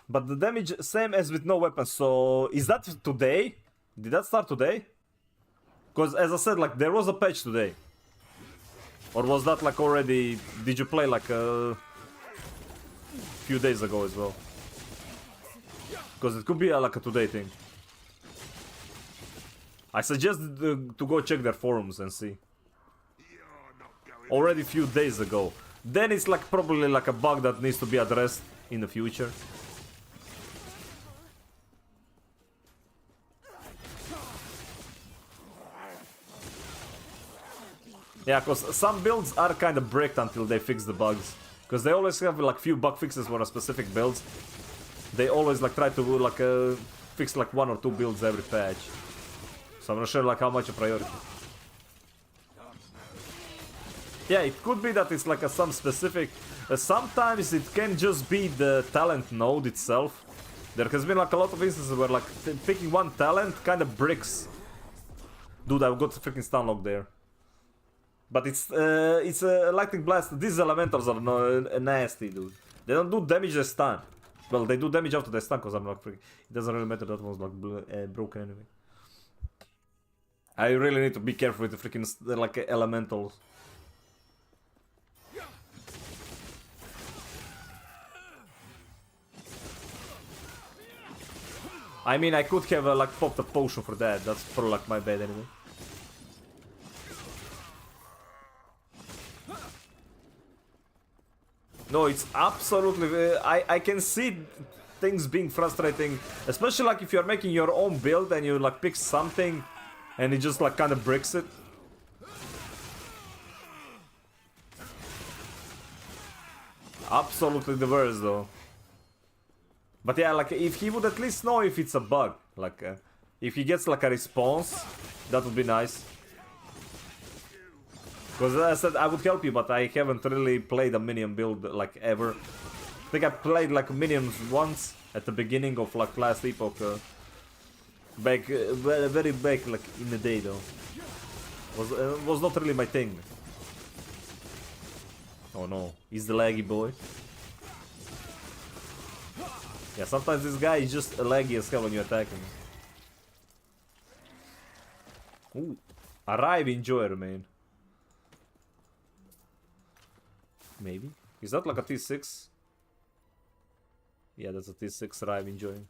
S1: But the damage same as with no weapons. So is that today? Did that start today? Because as I said, like there was a patch today. Or was that like already? Did you play like a few days ago as well? Because it could be like a today thing. I suggest to go check their forums and see. Already a few days ago. Then it's like probably like a bug that needs to be addressed in the future. Yeah, because some builds are kind of bricked until they fix the bugs. Because they always have like few bug fixes for a specific builds. They always like try to like fix like 1 or 2 builds every patch. So I'm not sure like how much a priority. Yeah, it could be that it's like some specific... sometimes it can just be the talent node itself. There has been like a lot of instances where like picking one talent kind of bricks. Dude, I've got a freaking stun lock there. But it's a lightning blast. These elementals are nasty, dude. They don't do damage as stun. Well, they do damage after they stun because I'm like freaking... It doesn't really matter, that was like broken anyway. I really need to be careful with the freaking like elementals. I mean, I could have like popped a potion for that. That's probably like my bad anyway. No, it's absolutely... I can see things being frustrating. Especially like if you're making your own build and you like pick something and it just like kind of bricks it. Absolutely the worst though. But yeah, like if he would at least know if it's a bug. Like if he gets like a response, that would be nice. Because as I said, I would help you, but I haven't really played a minion build like ever. I think I played like minions once at the beginning of like last epoch. Back, very back like in the day though. Was not really my thing. Oh no, he's the laggy boy. Yeah, sometimes this guy is just laggy as hell when you attack him. Ooh, Arrive Enjoyer, man. Maybe. Is that like a T6? Yeah, that's a T6 Arrive Enjoyer.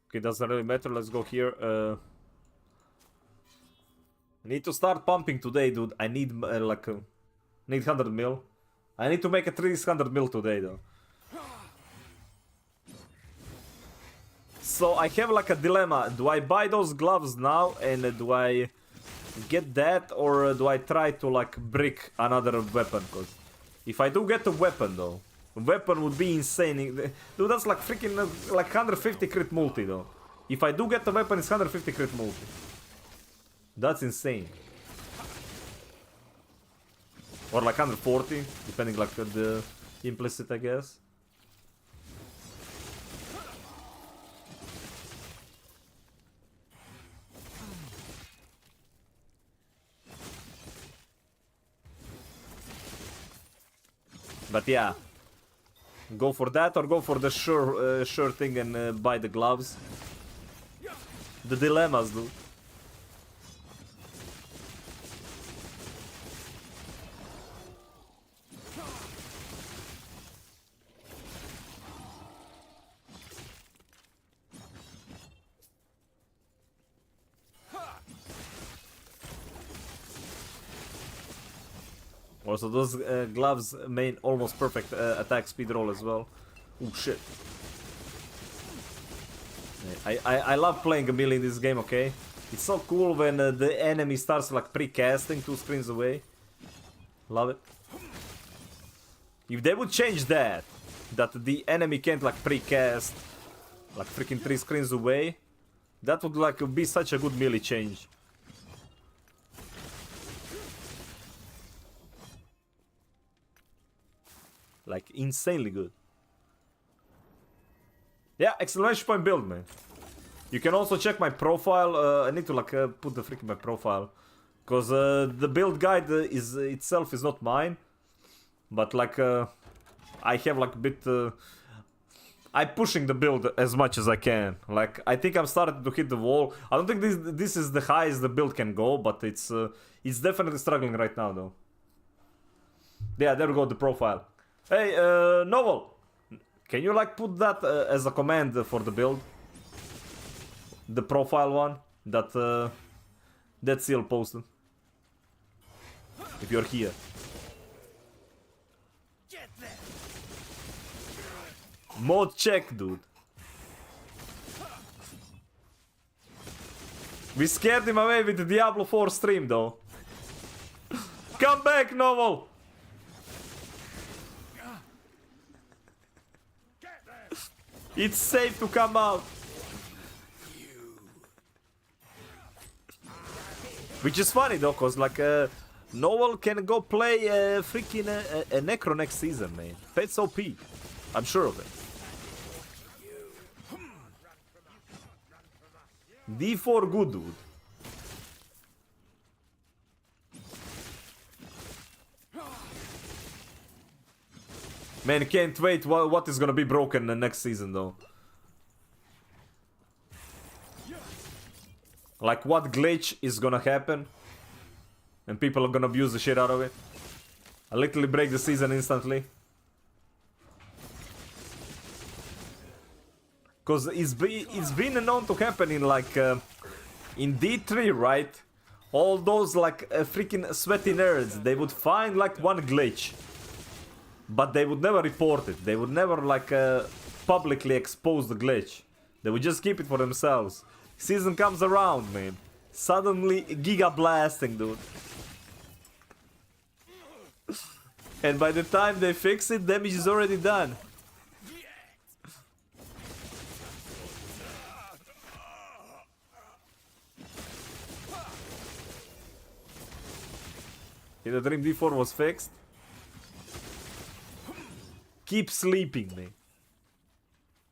S1: Okay, doesn't really matter. Let's go here. I need to start pumping today, dude. I need like need 100 mil. I need to make at least 100 mil today, though. So I have like a dilemma. Do I buy those gloves now and do I get that, or do I try to like brick another weapon? Cause if I do get a weapon though, a weapon would be insane. Dude, that's like freaking like 150 crit multi though. If I do get a weapon, it's 150 crit multi. That's insane. Or like 140, depending like the implicit, I guess. But yeah, go for that or go for the sure thing and buy the gloves. The dilemmas, dude. Also, those gloves main almost perfect attack speed roll as well. Oh shit. I love playing a melee in this game, okay? It's so cool when the enemy starts like pre-casting 2 screens away. Love it. If they would change that the enemy can't like pre-cast like freaking 3 screens away, that would like be such a good melee change. Like, insanely good. Yeah, exclamation point build, man. You can also check my profile. I need to, like, put the freaking my profile. Because the build guide itself is not mine. But, like, I have, like, a bit... I'm pushing the build as much as I can. Like, I think I'm starting to hit the wall. I don't think this is the highest the build can go, but it's definitely struggling right now, though. Yeah, there we go, the profile. Hey, Novel, can you, like, put that as a command for the build? The profile one that Seal posted. If you're here. Mod check, dude. We scared him away with the Diablo 4 stream, though. Come back, Novel! It's safe to come out. Which is funny, though, cause, like, Novel can go play freaking a Necro next season, man. That's OP. I'm sure of it. D4 good, dude. Man, can't wait what is gonna be broken next season, though. Like, what glitch is gonna happen? And people are gonna abuse the shit out of it. I literally break the season instantly. Because it's been known to happen in, like, in D3, right? All those, like, freaking sweaty nerds, they would find, like, one glitch. But they would never report it. They would never, like, publicly expose the glitch. They would just keep it for themselves. Season comes around, man. Suddenly, Giga blasting, dude. And by the time they fix it, damage is already done. In the dream, D4 was fixed. Keep sleeping, man.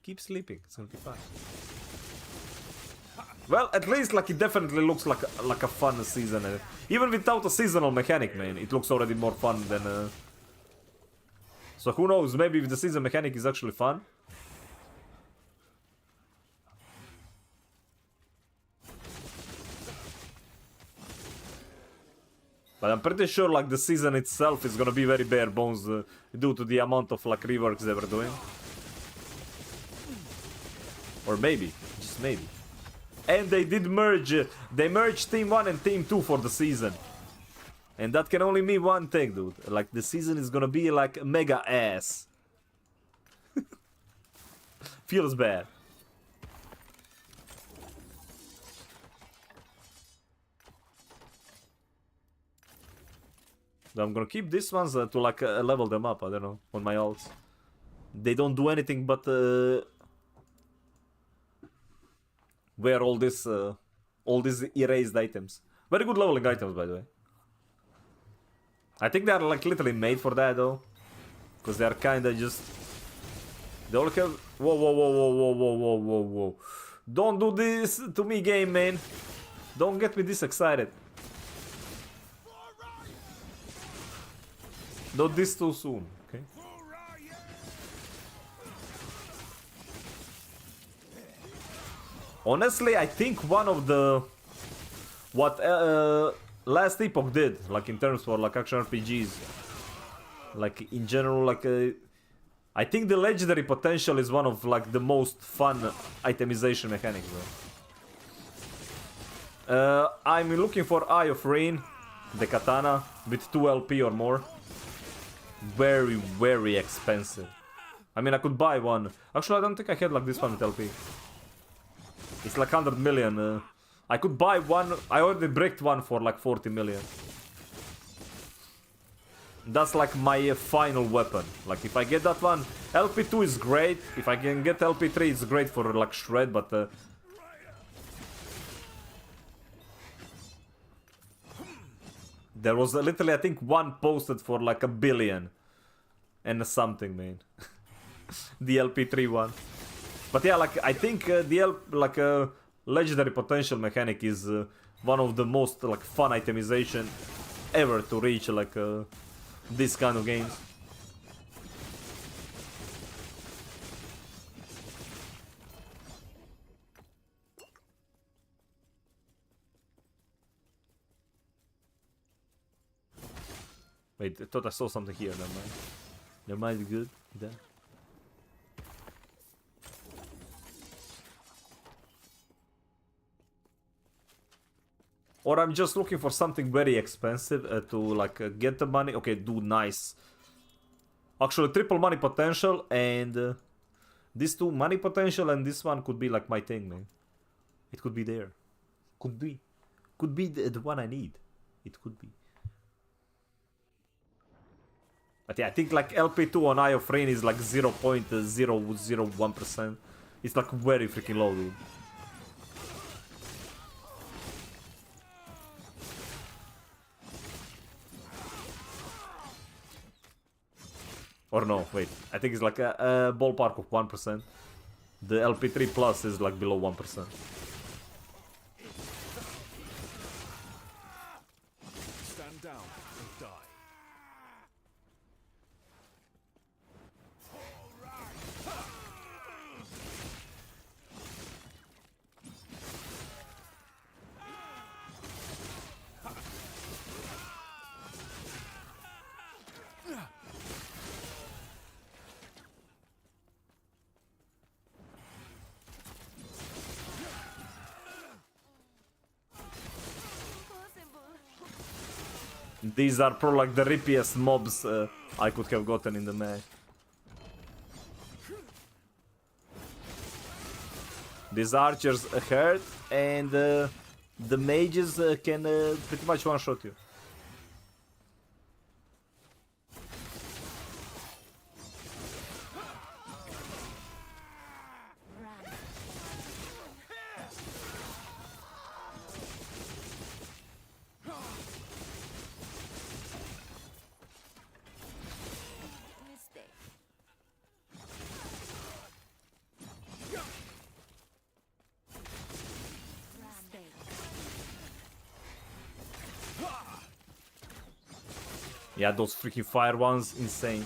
S1: Keep sleeping. It's gonna be fine. Well, at least, like, it definitely looks like a fun season. Even without a seasonal mechanic, man, it looks already more fun than... So who knows, maybe if the season mechanic is actually fun. But I'm pretty sure, like, the season itself is gonna be very bare bones due to the amount of, like, reworks they were doing. Or maybe, just maybe. And they did merge, they merged Team 1 and Team 2 for the season. And that can only mean one thing, dude. Like, the season is gonna be, like, mega ass. Feels bad. I'm gonna keep these ones to, like, level them up, I don't know, on my ults. They don't do anything but wear all these erased items. Very good leveling items, by the way. I think they are, like, literally made for that, though. Because they are kinda just... They all have... Whoa, whoa, whoa, whoa, whoa, whoa, whoa, whoa, whoa. Don't do this to me, game, man. Don't get me this excited. Not this too soon, okay? Honestly, I think one of the... What Last Epoch did, like, in terms for, like, action RPGs. Like, in general, like... I think the legendary potential is one of, like, the most fun itemization mechanics, though. I'm looking for Eye of Rain, the katana, with 2 LP or more. Very, very expensive. I mean, I could buy one. Actually, I don't think I had, like, this one with LP. It's like 100 million. I could buy one. I already bricked one for like 40 million. That's like my final weapon. Like, if I get that one, LP2 is great. If I can get LP3, it's great for, like, shred, but... There was literally, I think, one posted for like 1 billion. and something, man. The LP3 one. But yeah, like I think legendary potential mechanic is one of the most like fun itemization ever to reach like this kind of games. Wait, I thought I saw something here. Never mind. Never mind. Good. There. Or I'm just looking for something very expensive to like get the money. Okay, do nice. Actually, triple money potential and these two money potential and this one could be like my thing, man. It could be there. Could be. Could be the one I need. It could be. But yeah, I think like LP2 on Eye of Rain is like 0.001%. It's like very freaking low, dude. Or no, wait. I think it's like a ballpark of 1%. The LP3 Plus is like below 1%.
S7: Stand down and die.
S1: These are probably like the rippiest mobs I could have gotten in the match. These archers hurt and the mages can pretty much one-shot you. Yeah, those freaking fire ones, insane.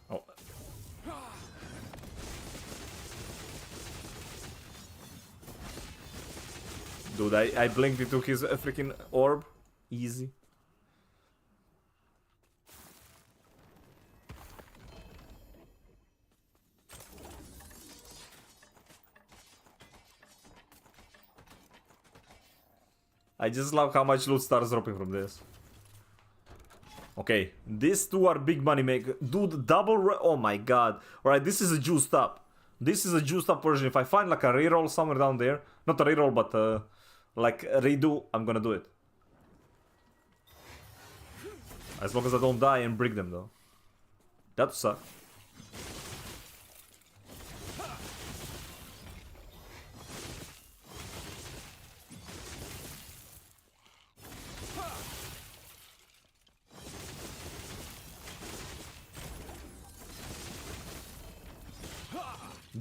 S1: Oh. Dude, I blinked into his freaking orb. Easy. I just love how much loot starts dropping from this. Okay, these two are big money maker. Dude, oh my god. Alright, this is a juiced up. This is a juiced up version. If I find like a reroll somewhere down there, not a reroll, but like a redo, I'm gonna do it. As long as I don't die and break them though. That sucks.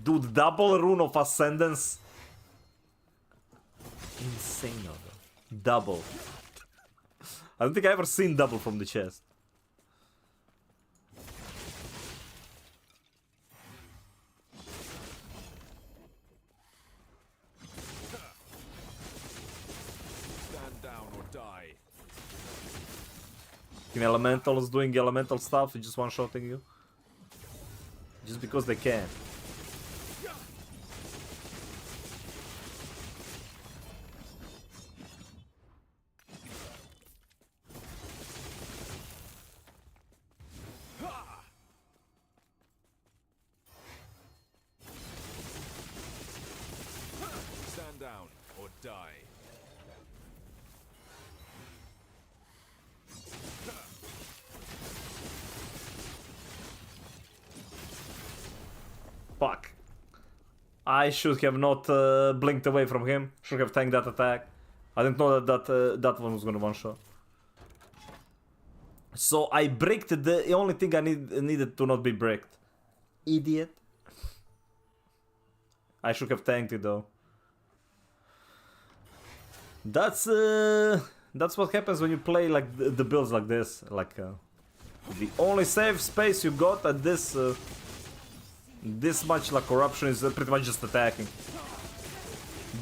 S1: Dude, double rune of ascendance. Insane, though. Double. I don't think I ever seen double from the chest.
S7: Stand down or die.
S1: In elementals doing elemental stuff, just one-shotting you. Just because they can.
S7: Stand down or die.
S1: I should have not blinked away from him. Should have tanked that attack. I didn't know that one was gonna one-shot. So I bricked the only thing I needed to not be bricked. Idiot. I should have tanked it though. That's what happens when you play like the builds like this. Like the only safe space you got at this this much like corruption is pretty much just attacking.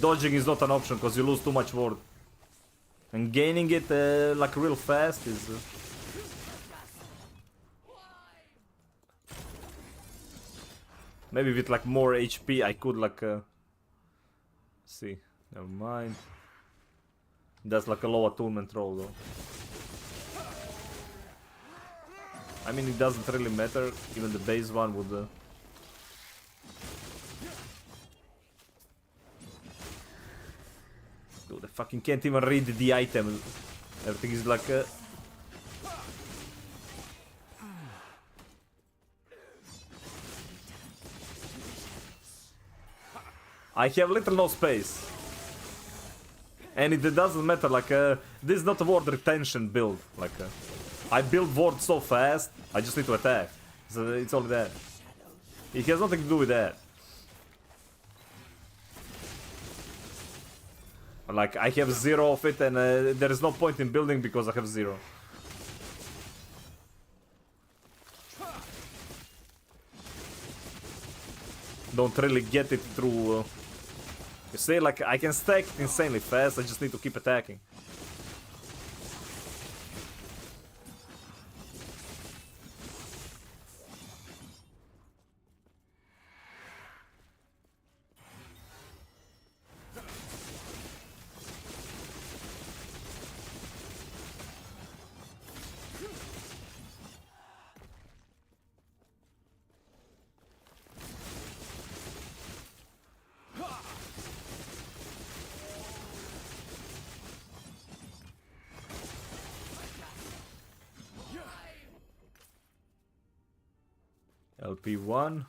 S1: Dodging is not an option because you lose too much ward. And gaining it like real fast is. Maybe with like more HP I could like see. Never mind. That's like a low attunement roll though. I mean it doesn't really matter, even the base one would Dude, I fucking can't even read the item. Everything is like I have little no space. And it doesn't matter, like, this is not a ward retention build. Like, I build ward so fast, I just need to attack. So it's only that. It has nothing to do with that. Like, I have 0 of it and there is no point in building because I have 0. Don't really get it through... You see, like, I can stack it insanely fast, I just need to keep attacking. LP1.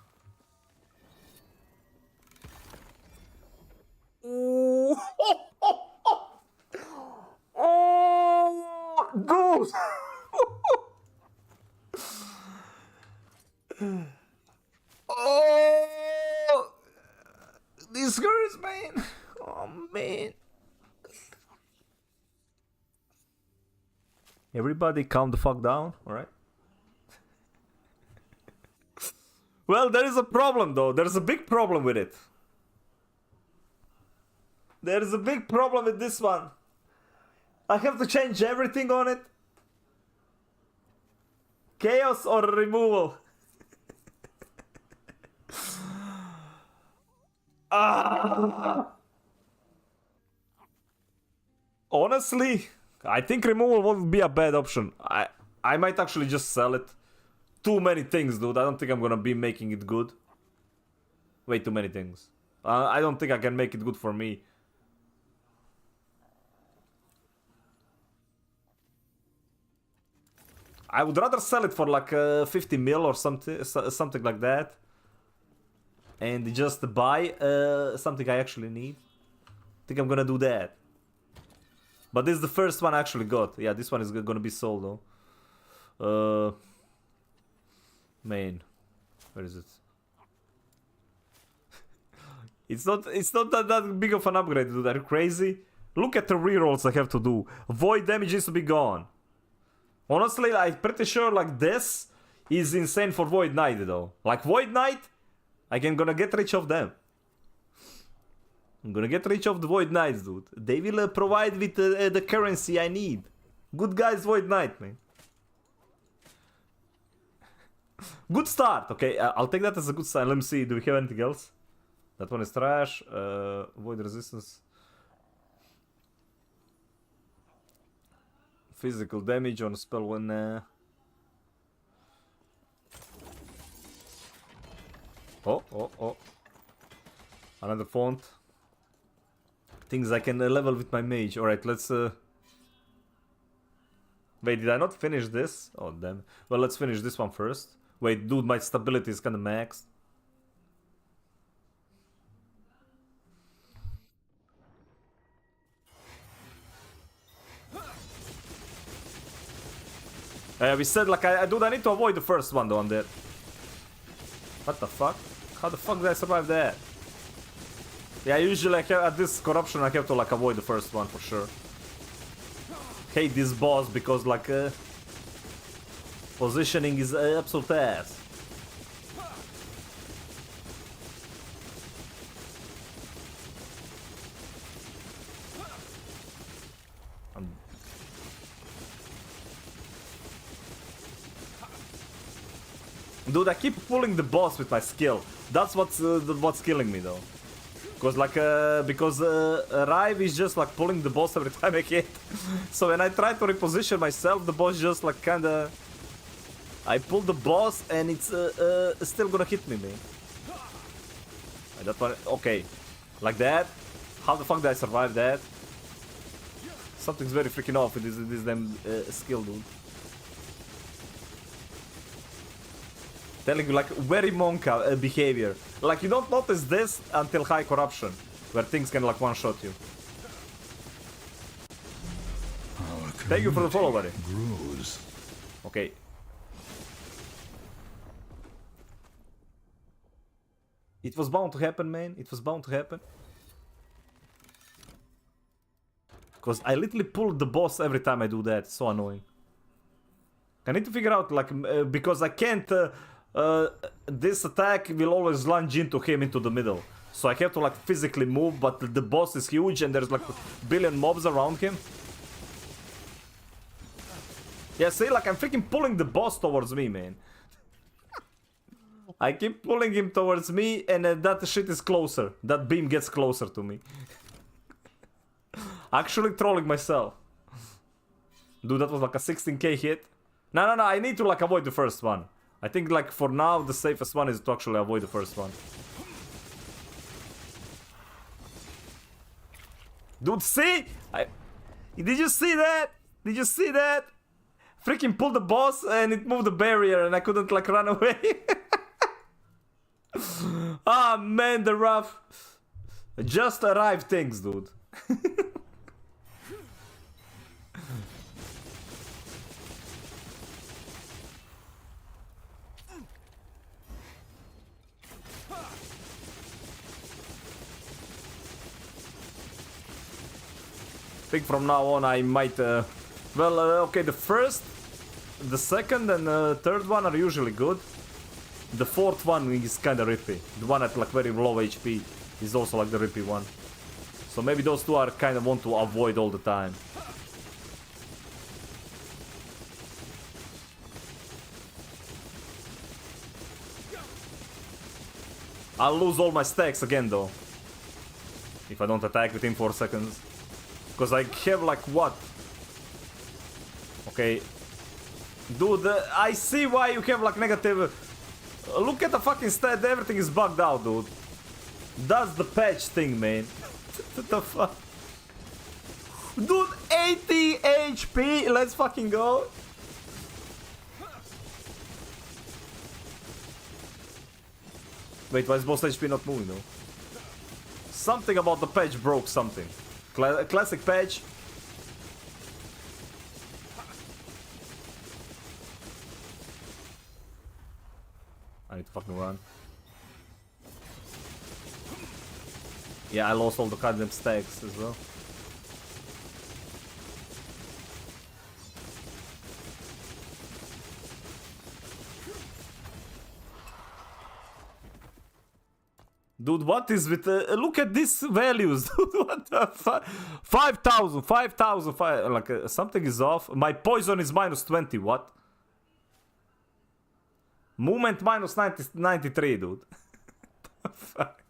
S1: Oh, dude! Oh, this hurts, man. Oh, man. Everybody calm the fuck down, alright? Well, there is a problem though. There's a big problem with it. There is a big problem with this one. I have to change everything on it. Chaos or removal. Honestly, I think removal won't be a bad option. I might actually just sell it. Too many things, dude. I don't think I'm gonna be making it good. Way too many things. I don't think I can make it good for me. I would rather sell it for like 50 mil or something like that. And just buy something I actually need. I think I'm gonna do that. But this is the first one I actually got. Yeah, this one is gonna be sold though. Man, where is it? It's not that big of an upgrade, dude. Are you crazy? Look at the rerolls I have to do. Void damage needs to be gone. Honestly, I'm pretty sure like this is insane for Void Knight though. Like Void Knight, gonna get rich of them. I'm gonna get rich of the Void Knights, dude. They will provide with the currency I need. Good guys, Void Knight, man. Good start, okay, I'll take that as a good sign. Let me see, do we have anything else? That one is trash. Void resistance. Physical damage on a spell when... Oh. Another font. Things I can level with my mage. Alright, let's... Wait, did I not finish this? Oh, damn. Well, let's finish this one first. Wait, dude, my stability is kinda maxed. We said like dude, I need to avoid the first one though. I'm dead. What the fuck? How the fuck did I survive that? Yeah, usually at this corruption I have to like avoid the first one for sure. Hate this boss because like positioning is absolute ass. Dude, I keep pulling the boss with my skill. That's what's killing me though. Cause like because Rive is just like pulling the boss every time I hit. So when I try to reposition myself, the boss just like kinda. I pull the boss and it's still gonna hit me, man. That one, okay, like that. How the fuck did I survive that? Something's very freaking off with this damn skill, dude. Telling you, like, very Monka behavior. Like, you don't notice this until high corruption, where things can, like, one-shot you. Thank you for the follow, buddy.
S9: Grows.
S1: Okay. It was bound to happen, man. It was bound to happen. Because I literally pull the boss every time I do that. It's so annoying. I need to figure out, like, because I can't... this attack will always lunge into him into the middle. So I have to like physically move, but the boss is huge and there's like a billion mobs around him. Yeah, see, like I'm freaking pulling the boss towards me, man. I keep pulling him towards me and that shit is closer. That beam gets closer to me. Actually trolling myself. Dude, that was like a 16k hit. No, I need to like avoid the first one. I think like for now the safest one is to actually avoid the first one. Dude, see? Did you see that? Did you see that? Freaking pulled the boss and it moved the barrier and I couldn't like run away. Ah man, the rough. Just arrived things, dude. I think from now on I might okay, the first, the second and third one are usually good. The fourth one is kinda rippy. The one at like very low HP is also like the rippy one. So maybe those two are kinda want to avoid all the time. I'll lose all my stacks again though, if I don't attack within 4 seconds. Because I have like what? Okay. Dude, I see why you have like negative... look at the fucking stat, everything is bugged out, dude. That's the patch thing, man. What the fuck? Dude, 80 HP, let's fucking go. Wait, why is boss HP not moving though? Something about the patch broke something. Classic patch. I need to fucking run. Yeah, I lost all the goddamn stacks as well. Dude, what is with look at these values, dude, what the fuck? 5,000, 5,000, like something is off. My poison is minus 20, what? Movement minus 93, dude. The fuck?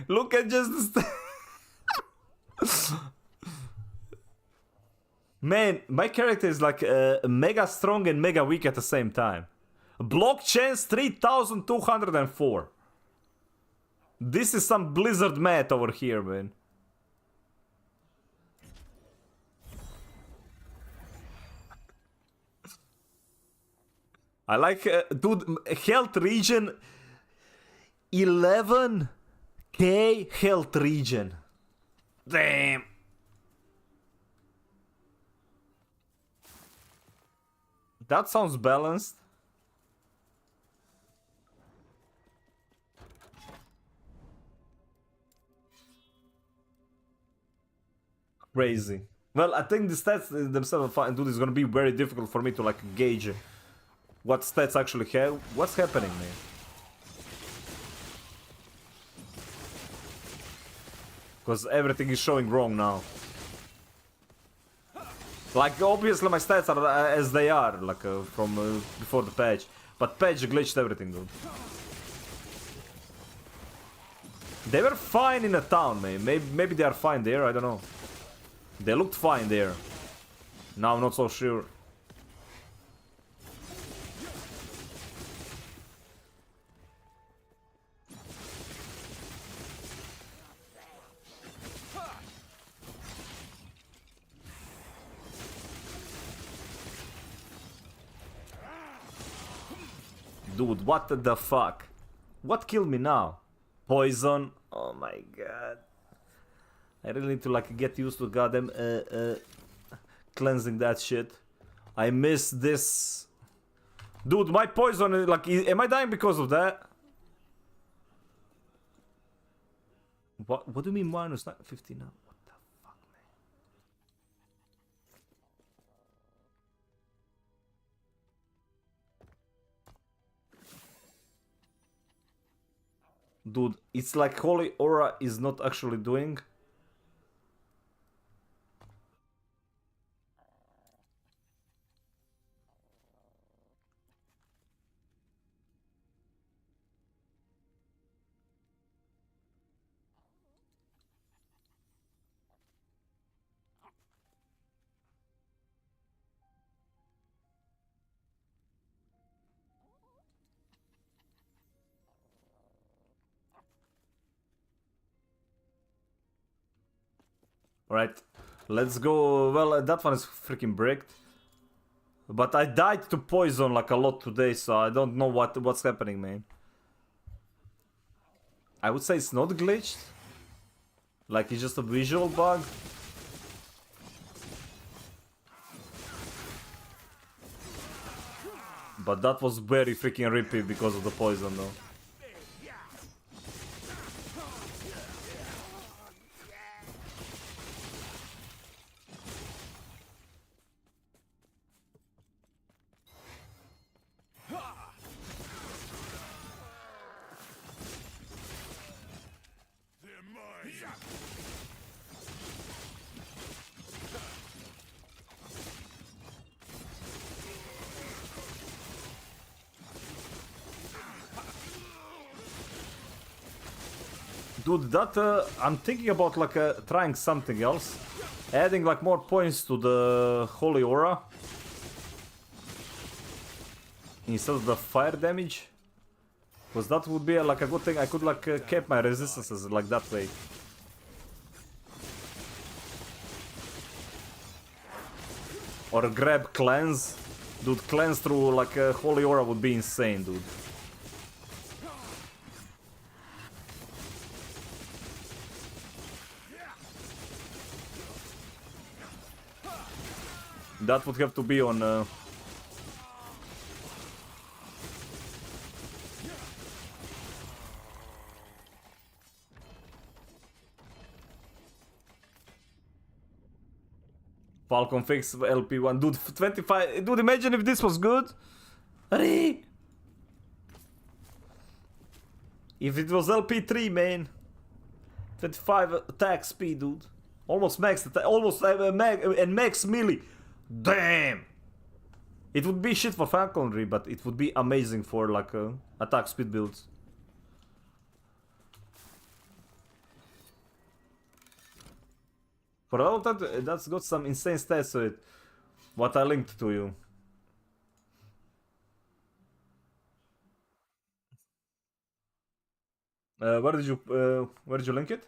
S1: Look at just the man, my character is like mega strong and mega weak at the same time. Block chance 3,204. This is some Blizzard math over here, man. I like, dude, health region 11k health region. Damn. That sounds balanced. Crazy. Well, I think the stats themselves are fine. Dude, it's gonna be very difficult for me to like gauge what stats actually have. What's happening, man? Because everything is showing wrong now. Like, obviously my stats are as they are, like from before the patch. But patch glitched everything, dude. They were fine in a town, man. Maybe they are fine there, I don't know. They looked fine there. Now I'm not so sure. Dude, what the fuck? What killed me now? Poison? Oh my god. I really need to like get used to goddamn cleansing that shit. I miss this. Dude, my poison is like, am I dying because of that? What do you mean minus 50 now? What the fuck, man? Dude, it's like Holy Aura is not actually doing. Alright, let's go. Well, that one is freaking bricked. But I died to poison like a lot today, so I don't know what's happening, man. I would say it's not glitched. Like, it's just a visual bug. But that was very freaking rippy because of the poison, though. Dude, that I'm thinking about like trying something else, adding like more points to the Holy Aura instead of the fire damage, because that would be like a good thing. I could like keep my resistances like that way. Or grab cleanse, dude. Cleanse through like a Holy Aura would be insane, dude. That would have to be on Falcon Fix LP1. Dude, 25. Dude, imagine if this was good. If it was LP3, man. 25 attack speed, dude. Almost max attack. Almost max melee. Damn! It would be shit for falconry, but it would be amazing for like attack speed builds. For all that, that's got some insane stats to it. What I linked to you. Where did you link it?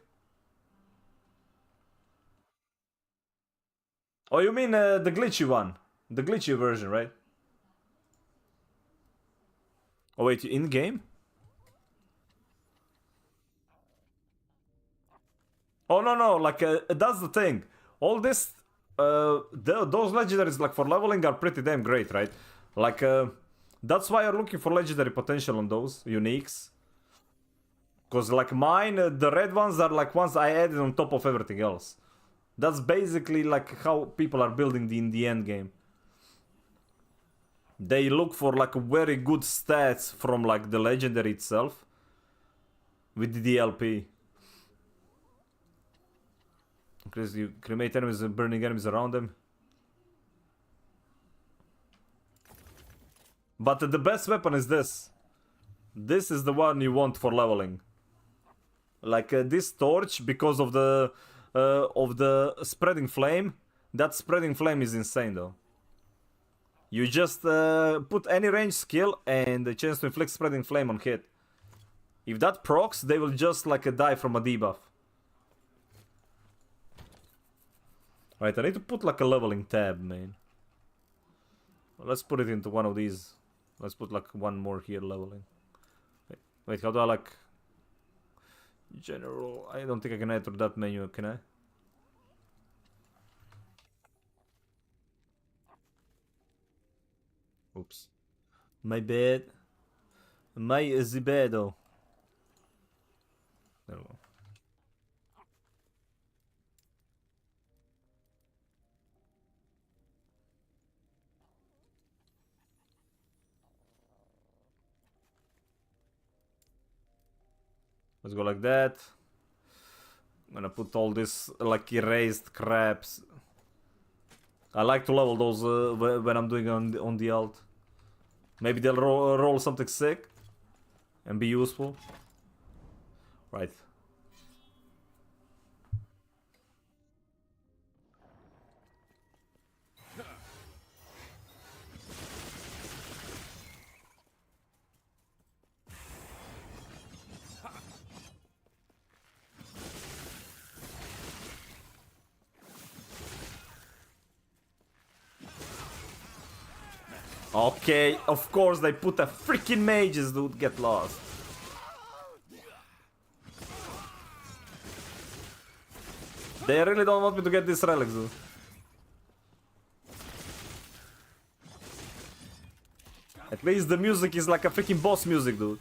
S1: Oh, you mean the glitchy one? The glitchy version, right? Oh wait, in game? Oh no, like that's the thing. All this, those legendaries like for leveling are pretty damn great, right? Like, that's why you're looking for legendary potential on those uniques. Because like mine, the red ones are like ones I added on top of everything else. That's basically like how people are building in the end game. They look for like very good stats from like the legendary itself with the DLP. Because you cremate enemies and burning enemies around them. But the best weapon is this. This is the one you want for leveling. Like this torch, because of the spreading flame. That spreading flame is insane though. You just put any range skill and a chance to inflict spreading flame on hit. If that procs, they will just like die from a debuff. Right, I need to put like a leveling tab, man. Let's put it into one of these. Let's put like one more here leveling. Wait, how do I like... General... I don't think I can enter that menu, can I? Oops. My bad. My zibedo. There we go. Let's go like that. I'm gonna put all this like erased crabs. I like to level those when I'm doing on the alt. Maybe they'll roll something sick and be useful. Right. Okay, of course they put a freaking mages, dude. Get lost. They really don't want me to get these relics, dude. At least the music is like a freaking boss music, dude.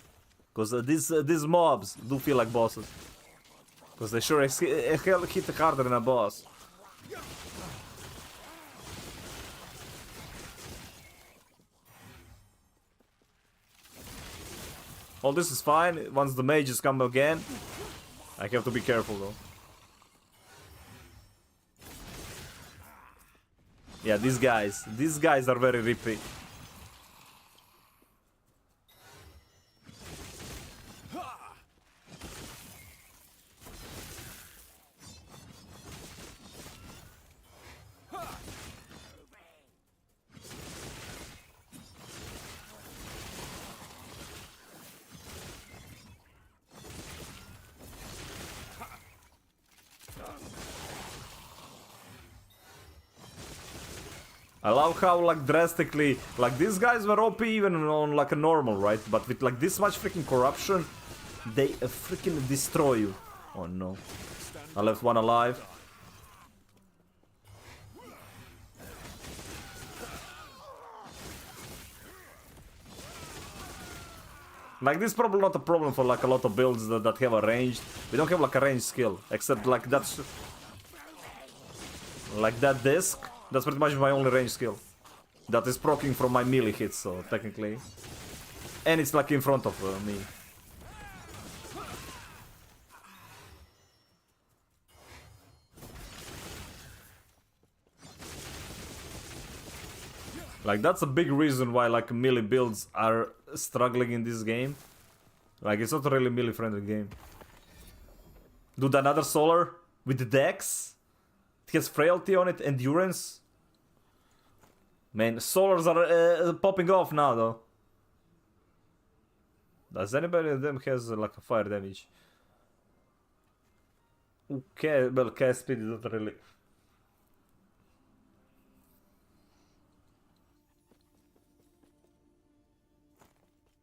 S1: Because these mobs do feel like bosses. Because they sure hit harder than a boss. All this is fine. Once the mages come again, I have to be careful though. Yeah, these guys are very rippy. I love how like drastically, like these guys were OP even on like a normal, right? But with like this much freaking corruption, they freaking destroy you. Oh no. I left one alive. Like this is probably not a problem for like a lot of builds that have a ranged. We don't have like a ranged skill, except like that's... Like that disc. That's pretty much my only range skill. That is proccing from my melee hits, so technically. And it's like in front of me. Like that's a big reason why like melee builds are struggling in this game. Like it's not a really melee friendly game. Dude, another solar with the dex. It has frailty on it, endurance. Man, solars are popping off now though. Does anybody of them has like a fire damage? Okay, well, cast speed is not really.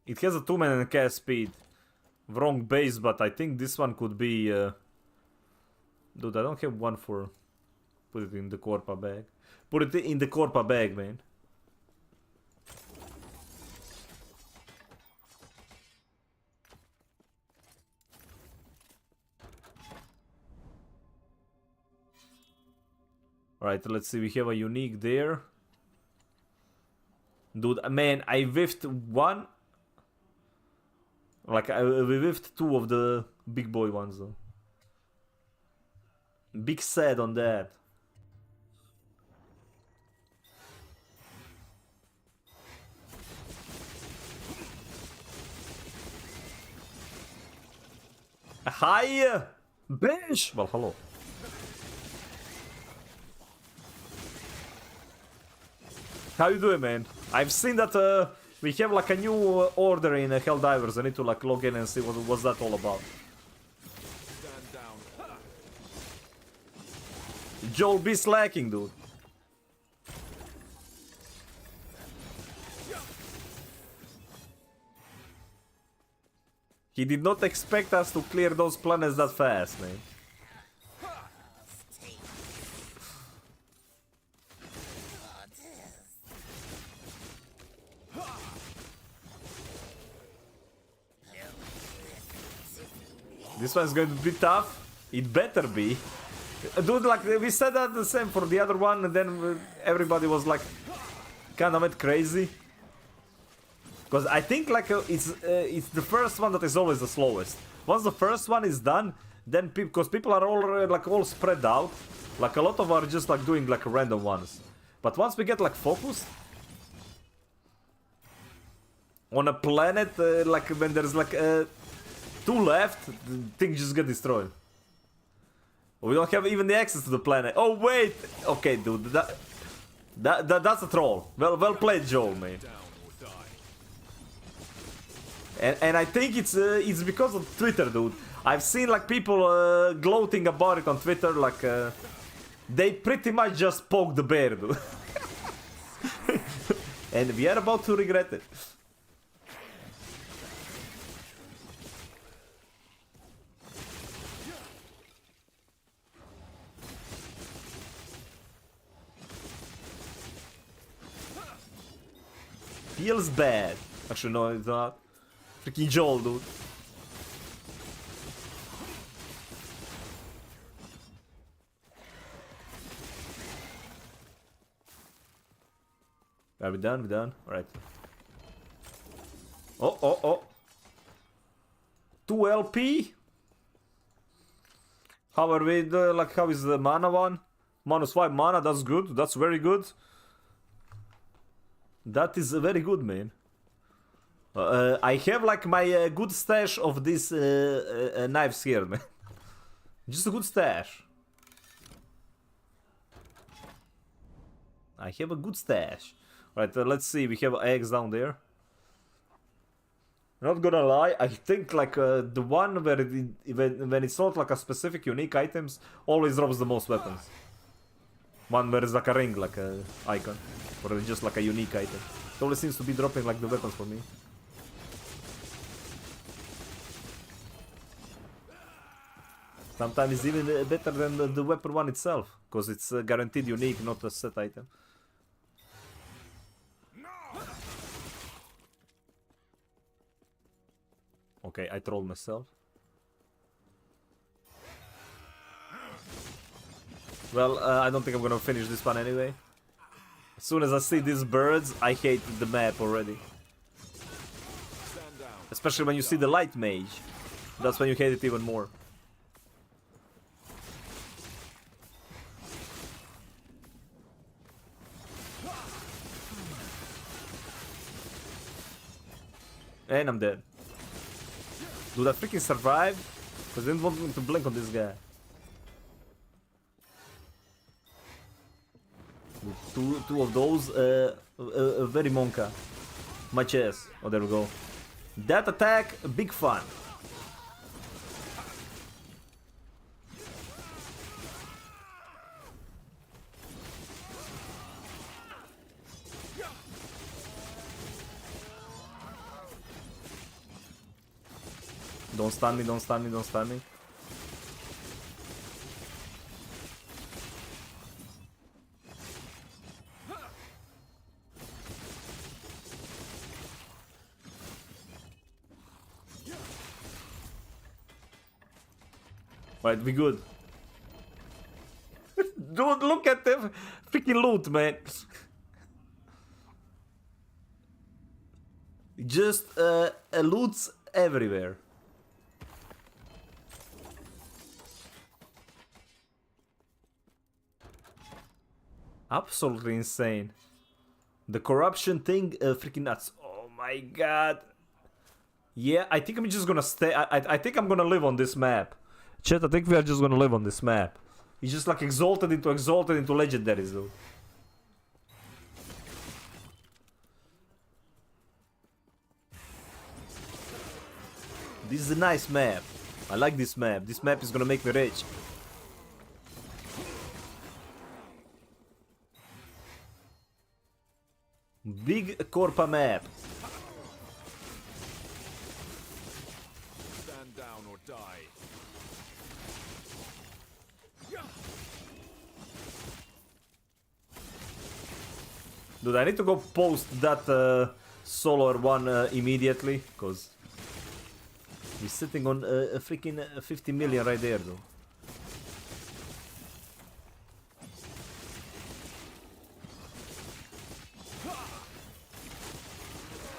S1: It has a 2-man and cast speed. Wrong base, but I think this one could be. Dude, I don't have one for. Put it in the Corpa bag. Put it in the Corpa bag, man. Alright, let's see. We have a unique there. Dude, man, I whiffed one. Like, we whiffed two of the big boy ones, though. Big sad on that. Hi! Bench! Well, hello. How you doing, man? I've seen that we have like a new order in Helldivers. I need to like log in and see what's that all about. Joel be slacking, dude. He did not expect us to clear those planets that fast, man. This one's going to be tough. It better be. Dude, like, we said that the same for the other one, and then everybody was like, kind of went crazy. Because I think, like, it's the first one that is always the slowest. Once the first one is done, then because people are all, like, all spread out, like, a lot of are just, like, doing, like, random ones. But once we get, like, focused on a planet, like, when there's, like, two left, things just get destroyed. We don't have even the access to the planet. Oh wait! Okay, dude, that's a troll. Well played, Joel, man. And I think it's because of Twitter, dude. I've seen like people gloating about it on Twitter, like they pretty much just poked the bear, dude. And we are about to regret it. Feels bad. Actually, no, it's not. Freaking Joel, dude. Are we done? We done? Alright. Oh. 2 LP? How are we, like, how is the mana one? -5 mana, that's good. That's very good. That is very good, man. I have like my good stash of these knives here, man. Just a good stash. I have a good stash. Right, let's see. We have eggs down there. Not gonna lie, I think like the one where when it's not like a specific unique items always drops the most weapons. One where it's like a ring, like a icon. Or just like a unique item. It always seems to be dropping like the weapons for me. Sometimes it's even better than the weapon one itself. Because it's guaranteed unique, not a set item. Okay, I trolled myself. Well, I don't think I'm gonna finish this one anyway. As soon as I see these birds, I hate the map already. Especially when you see the light mage. That's when you hate it even more. And I'm dead. Dude, I freaking survived? Because I didn't want to blink on this guy. Two of those, very monka. My chest. Oh, there we go. That attack, big fun. Don't stun me, don't stun me, don't stun me. Right, we good. Dude, look Look at the freaking loot, man. Just loots everywhere. Absolutely insane. The corruption thing, freaking nuts. Oh my god. Yeah, I think I'm just gonna stay. I think I'm gonna live on this map. Chat, I think we are just gonna live on this map. It's just like exalted into legendaries, though. This is a nice map. I like this map. This map is gonna make me rich. Big Corpa map.
S7: Stand down or die.
S1: Dude, I need to go post that solar one immediately, because he's sitting on a freaking 50 million right there, though.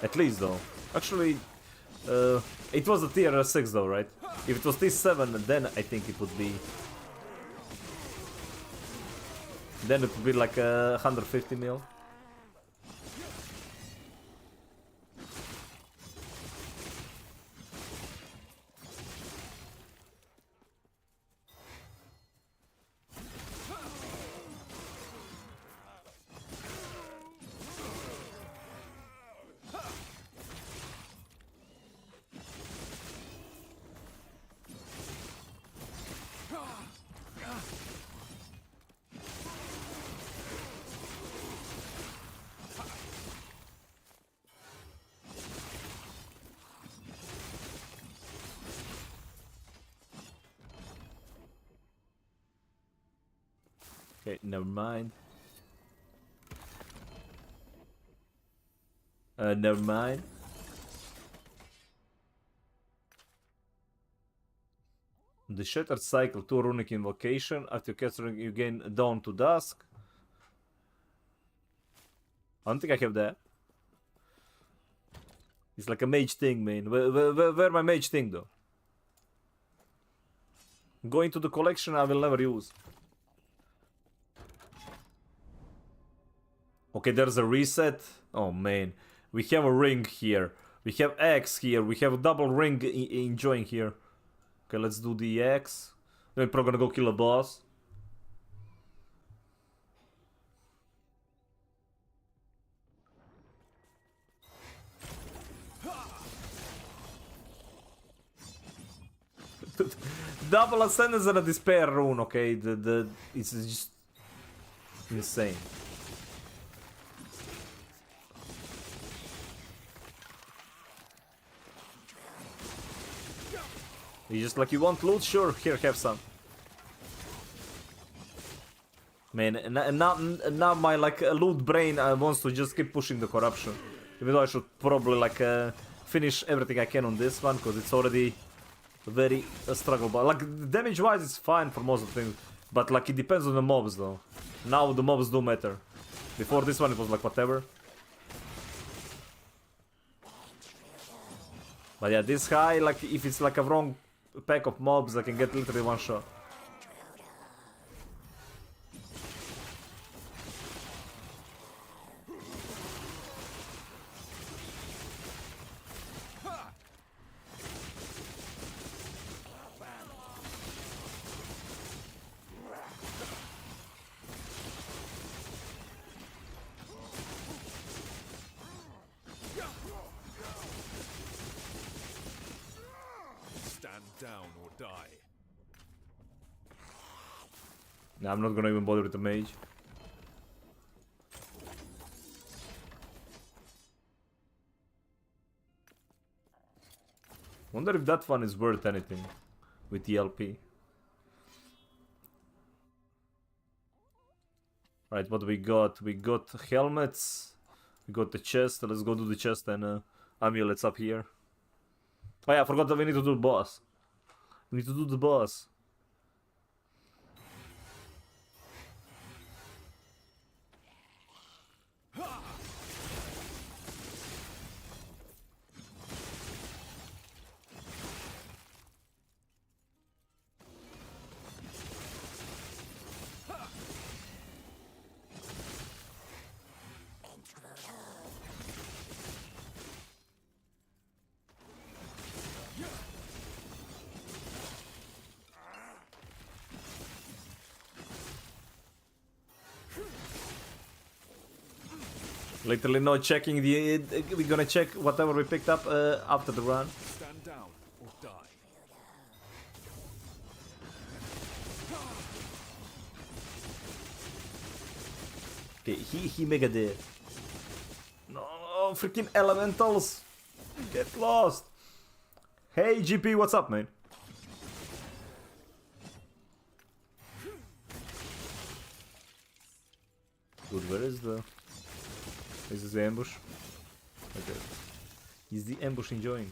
S1: At least, though. Actually, it was a tier 6, though, right? If it was tier 7, then I think it would be... Then it would be like 150 mil. Okay, never mind. Never mind. The Shattered Cycle, 2 runic invocation. After casting, you gain Dawn to Dusk. I don't think I have that. It's like a mage thing, man. Where my mage thing, though? Going to the collection I will never use. Okay, there's a reset. Oh man, we have a ring here. We have X here. We have a double ring enjoying here. Okay, let's do the X. Then we're probably gonna go kill a boss. Double Ascendance and a Despair rune. Okay, it's just insane. You just like, you want loot? Sure, here, have some. Man, and now my like loot brain wants to just keep pushing the corruption. Even though I should probably like finish everything I can on this one, because it's already very struggle. But like damage wise, it's fine for most of the things. But like it depends on the mobs though. Now the mobs do matter. Before this one, it was like whatever. But yeah, this high, like if it's like a wrong pack of mobs, I can get literally one shot.
S7: Down or die.
S1: Nah, I'm not gonna even bother with the mage. Wonder if that one is worth anything with the LP. Right, what we got? We got helmets. We got the chest. Let's go do the chest and amulets up here. Oh yeah, I forgot that we need to do the boss. We need to do the boss. Literally not checking the... we're gonna check whatever we picked up after the run.
S7: Stand down or die.
S1: Okay, he mega dead. No, freaking elementals. Get lost. Hey, GP, what's up, man? Dude, where is the... Is this the ambush? Okay. Is the ambush enjoying?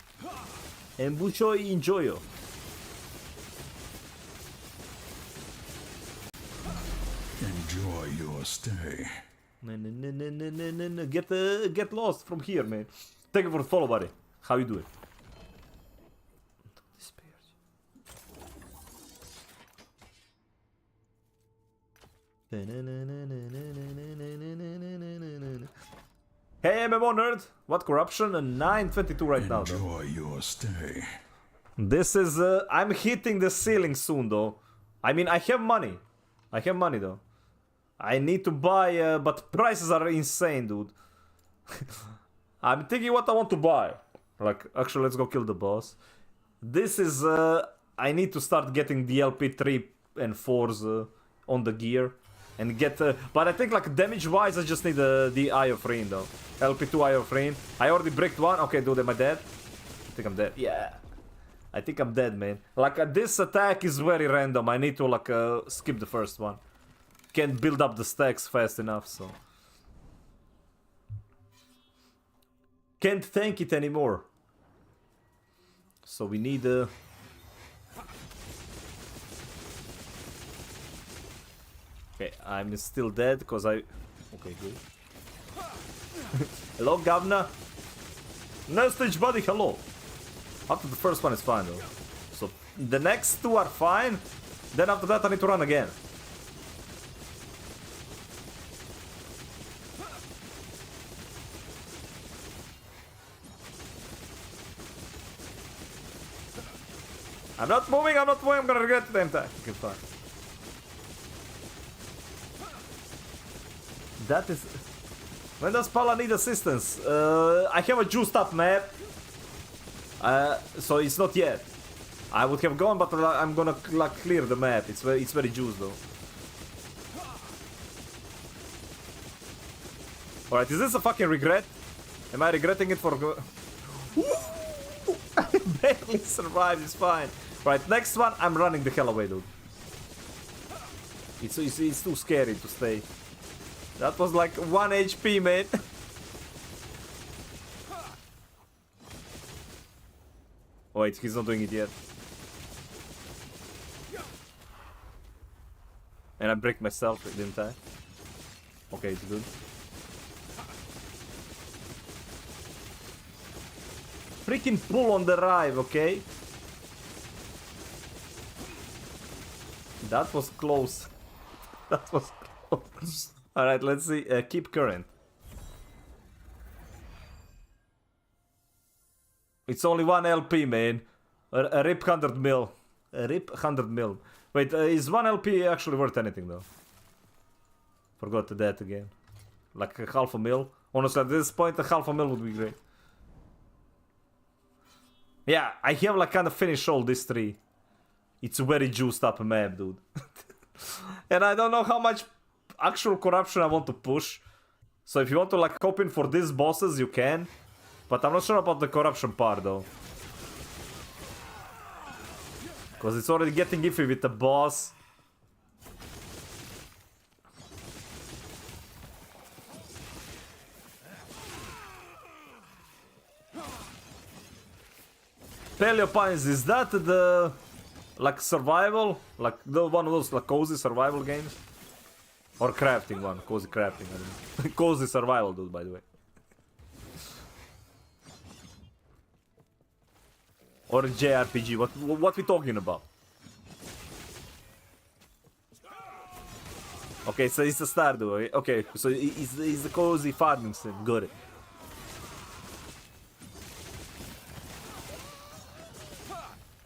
S1: Ambusho enjoyo.
S9: Enjoy your stay.
S1: No. Get lost from here, man. Thank you for the follow, buddy. How you doing? Hey, MMO nerd. What corruption? 922 right now, though.
S9: Enjoy your stay.
S1: This is... I'm hitting the ceiling soon, though. I mean, I have money. I have money, though. I need to buy, but prices are insane, dude. I'm thinking what I want to buy. Like, actually, let's go kill the boss. This is... I need to start getting the LP3 and 4s on the gear. And get... but I think, like, damage-wise, I just need the Eye of Rain, though. LP2 Eye of Rain. I already bricked one. Okay, dude, am I dead? I think I'm dead. Yeah. I think I'm dead, man. Like, this attack is very random. I need to, like, skip the first one. Can't build up the stacks fast enough, so... Can't tank it anymore. So we need... Okay, I'm still dead, because I... Okay, good. Hello, Governor. No stage buddy, hello. After the first one is fine, though. So, the next two are fine. Then after that I need to run again. I'm not moving, I'm gonna regret the damn time. Okay, fine. That is... When does Pala need assistance? I have a juiced up map. So it's not yet. I would have gone, but I'm gonna like clear the map. It's very juiced though. Alright, is this a fucking regret? Am I regretting it for... I barely survived, it's fine. Right, next one, I'm running the hell away, dude. It's too scary to stay. That was like 1 HP, man. Wait, he's not doing it yet. And I break myself, didn't I? Okay, it's good. Freaking pull on the rive, okay? That was close. That was close. Alright, let's see. Keep current. It's only 1 LP, man. A rip 100 mil. A rip 100 mil. Wait, is 1 LP actually worth anything, though? Forgot that again. Like a half a mil. Honestly, at this point, a half a mil would be great. Yeah, I have like kind of finished all these 3. It's a very juiced up map, dude. And I don't know how much actual corruption I want to push. So if you want to like hop in for these bosses, you can. But I'm not sure about the corruption part, though. Because it's already getting iffy with the boss. Paleo Pines, is that the... like survival? Like the one of those like cozy survival games? Or crafting one? Cozy crafting, I don't know. Cozy survival, dude, by the way. Or a JRPG, what we talking about? Okay, so it's a Stardew, okay, so it's the cozy farming sim, got it.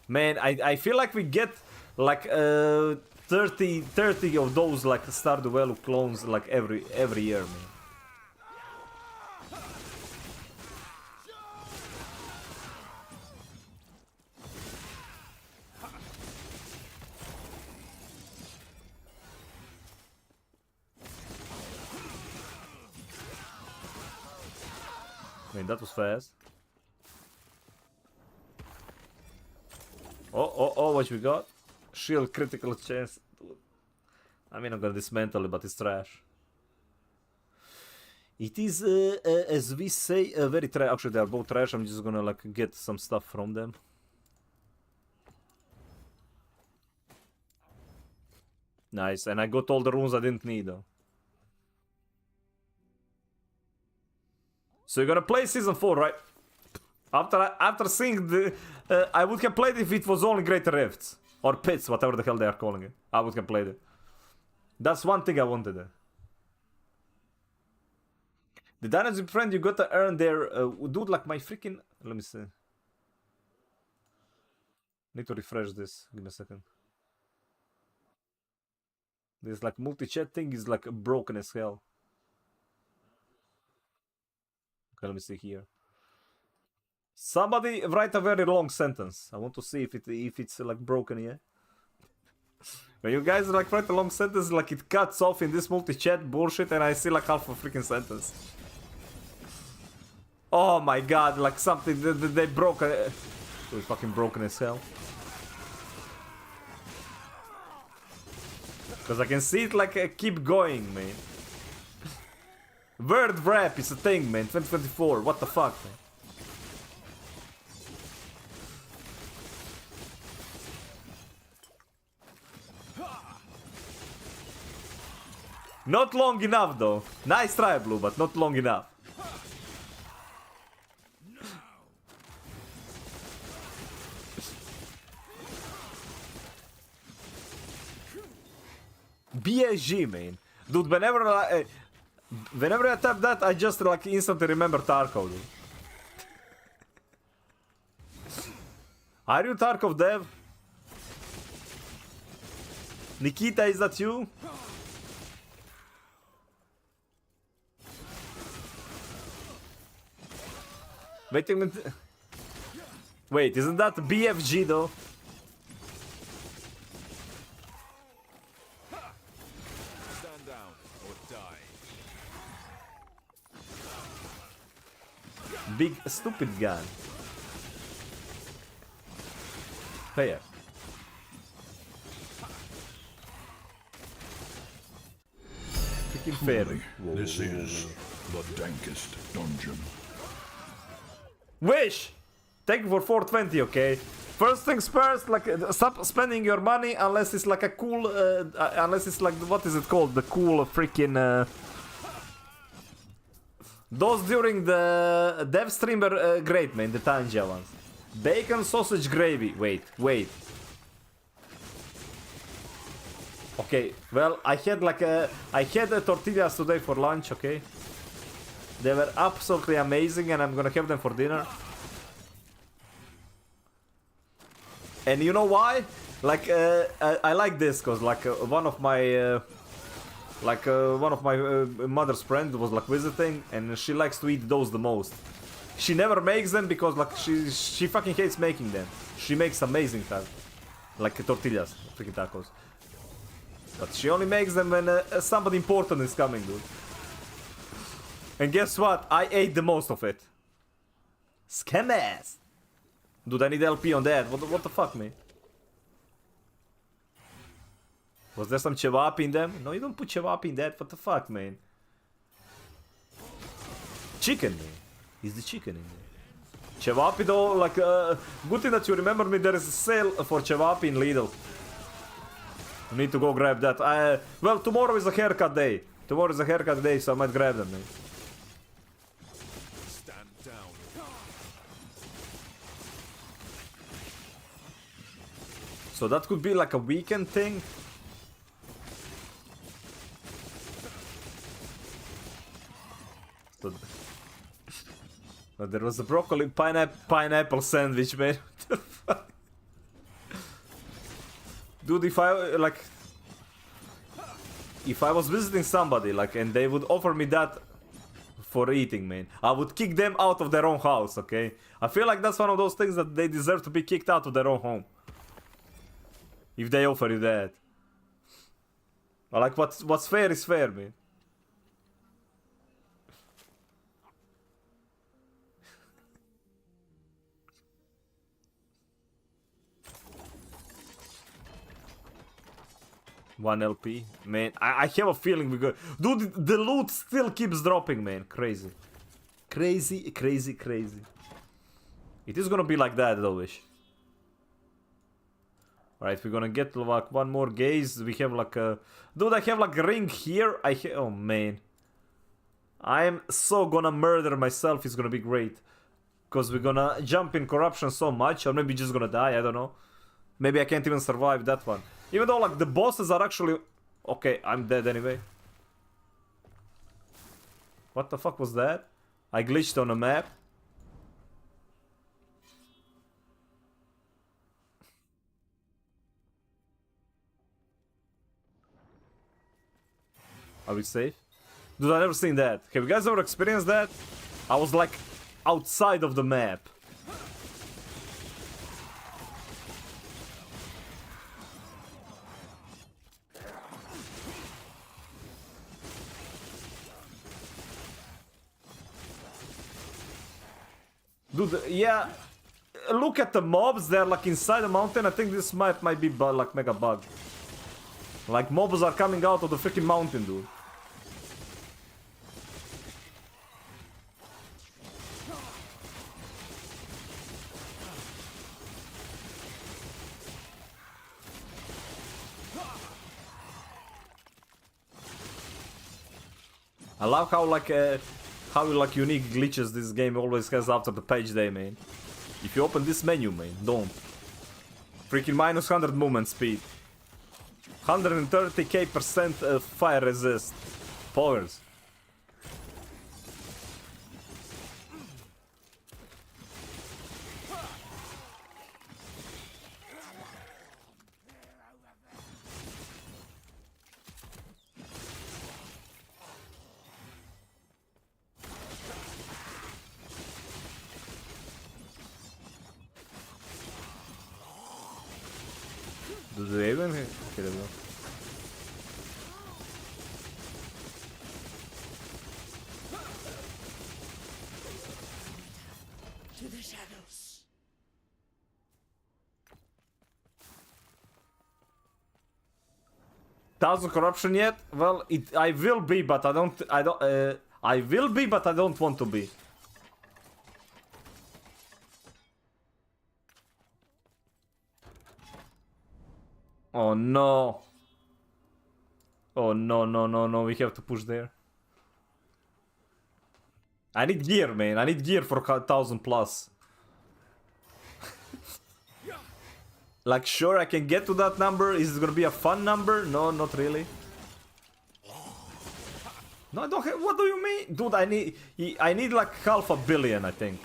S1: Man, I feel like we get like 30 of those like Stardew Valley clones like every year, man. I mean, that was fast. Oh, what we got? Shield critical chance. Dude. I mean, I'm gonna dismantle it, but it's trash. It is, as we say, very trash. Actually, they are both trash. I'm just gonna, like, get some stuff from them. Nice, and I got all the runes I didn't need, though. So you're gonna play Season 4, right? After seeing the... I would have played if it was only Greater Rifts. Or Pits, whatever the hell they are calling it. I would have played it. That's one thing I wanted. The dynasty friend you gotta earn there... dude, like my freaking... Let me see. Need to refresh this. Give me a second. This like multi-chat thing is like broken as hell. Okay, let me see here. Somebody write a very long sentence. I want to see if it's like broken here. When you guys like write a long sentence, like it cuts off in this multi-chat bullshit, and I see like half a freaking sentence. Oh my god! Like something they broke. It was fucking broken as hell. Because I can see it like keep going, man. Word rap is a thing, man. 2024. What the fuck, man? Not long enough, though. Nice try, Blue, but not long enough. BSG, man. Dude, whenever I tap that, I just like instantly remember Tarkov, dude. Are you Tarkov dev? Nikita, is that you? Wait a minute. Wait, isn't that BFG though?
S10: Stand down or die.
S1: Big stupid gun. Fair. Freaking fair.
S9: This is the dankest dungeon.
S1: Wish! Thank you for 420, okay? First things first, like, stop spending your money unless it's like a cool, unless it's like, what is it called? The cool freaking, those during the dev stream were great, man, the Tanja ones. Bacon, sausage, gravy. Wait. Okay, well, I had tortillas today for lunch, okay? They were absolutely amazing, and I'm gonna have them for dinner. And you know why? Like, I like this, cause like one of my mother's friend was like visiting, and she likes to eat those the most. She never makes them because like she fucking hates making them. She makes amazing tacos, like tortillas, freaking tacos. But she only makes them when somebody important is coming, dude. And guess what? I ate the most of it. Scam ass! Dude, I need LP on that. What the fuck, man? Was there some chewap in them? No, you don't put chewap in that. What the fuck, man? Chicken, man. Is the chicken in there? Cevapi though, like, good thing that you remember me, there is a sale for Cevapi in Lidl. I need to go grab that. Well, tomorrow is a haircut day. Tomorrow is a haircut day, so I might grab them, man.
S10: Stand down.
S1: So that could be like a weekend thing. So but there was a broccoli pineapple sandwich, man. What the fuck? Dude, if I was visiting somebody, like, and they would offer me that for eating, man, I would kick them out of their own house, okay? I feel like that's one of those things that they deserve to be kicked out of their own home. If they offer you that. Like, what's fair is fair, man. 1 LP. Man, I have a feeling we go. Dude, the loot still keeps dropping, man. Crazy. Crazy, crazy, crazy. It is gonna be like that, though, Wish. Alright, we're gonna get like one more gaze. We have like a... Dude, I have like a ring here. Oh, man. I am so gonna murder myself. It's gonna be great. Because we're gonna jump in corruption so much. Or maybe just gonna die, I don't know. Maybe I can't even survive that one. Even though like the bosses are actually... Okay, I'm dead anyway. What the fuck was that? I glitched on a map. Are we safe? Dude, I never seen that. Have you guys ever experienced that? I was like outside of the map. Dude, yeah. Look at the mobs. They're like inside the mountain. I think this map might be like mega bug. Like mobs are coming out of the freaking mountain, dude. I love how like unique glitches this game always has after the page day, man. If you open this menu, man, don't. Freaking minus 100 movement speed. 130k% fire resist. Powers. Do they even? Okay, there we go.
S7: To the shadows.
S1: Thousand corruption yet? Well, I will be, but I don't. I will be, but I don't want to be. Oh no. Oh no, no, no, no. We have to push there. I need gear, man. I need gear for 1000 plus. Like, sure, I can get to that number. Is it gonna be a fun number? No, not really. No, I don't have. What do you mean? Dude, I need like 500 million, I think.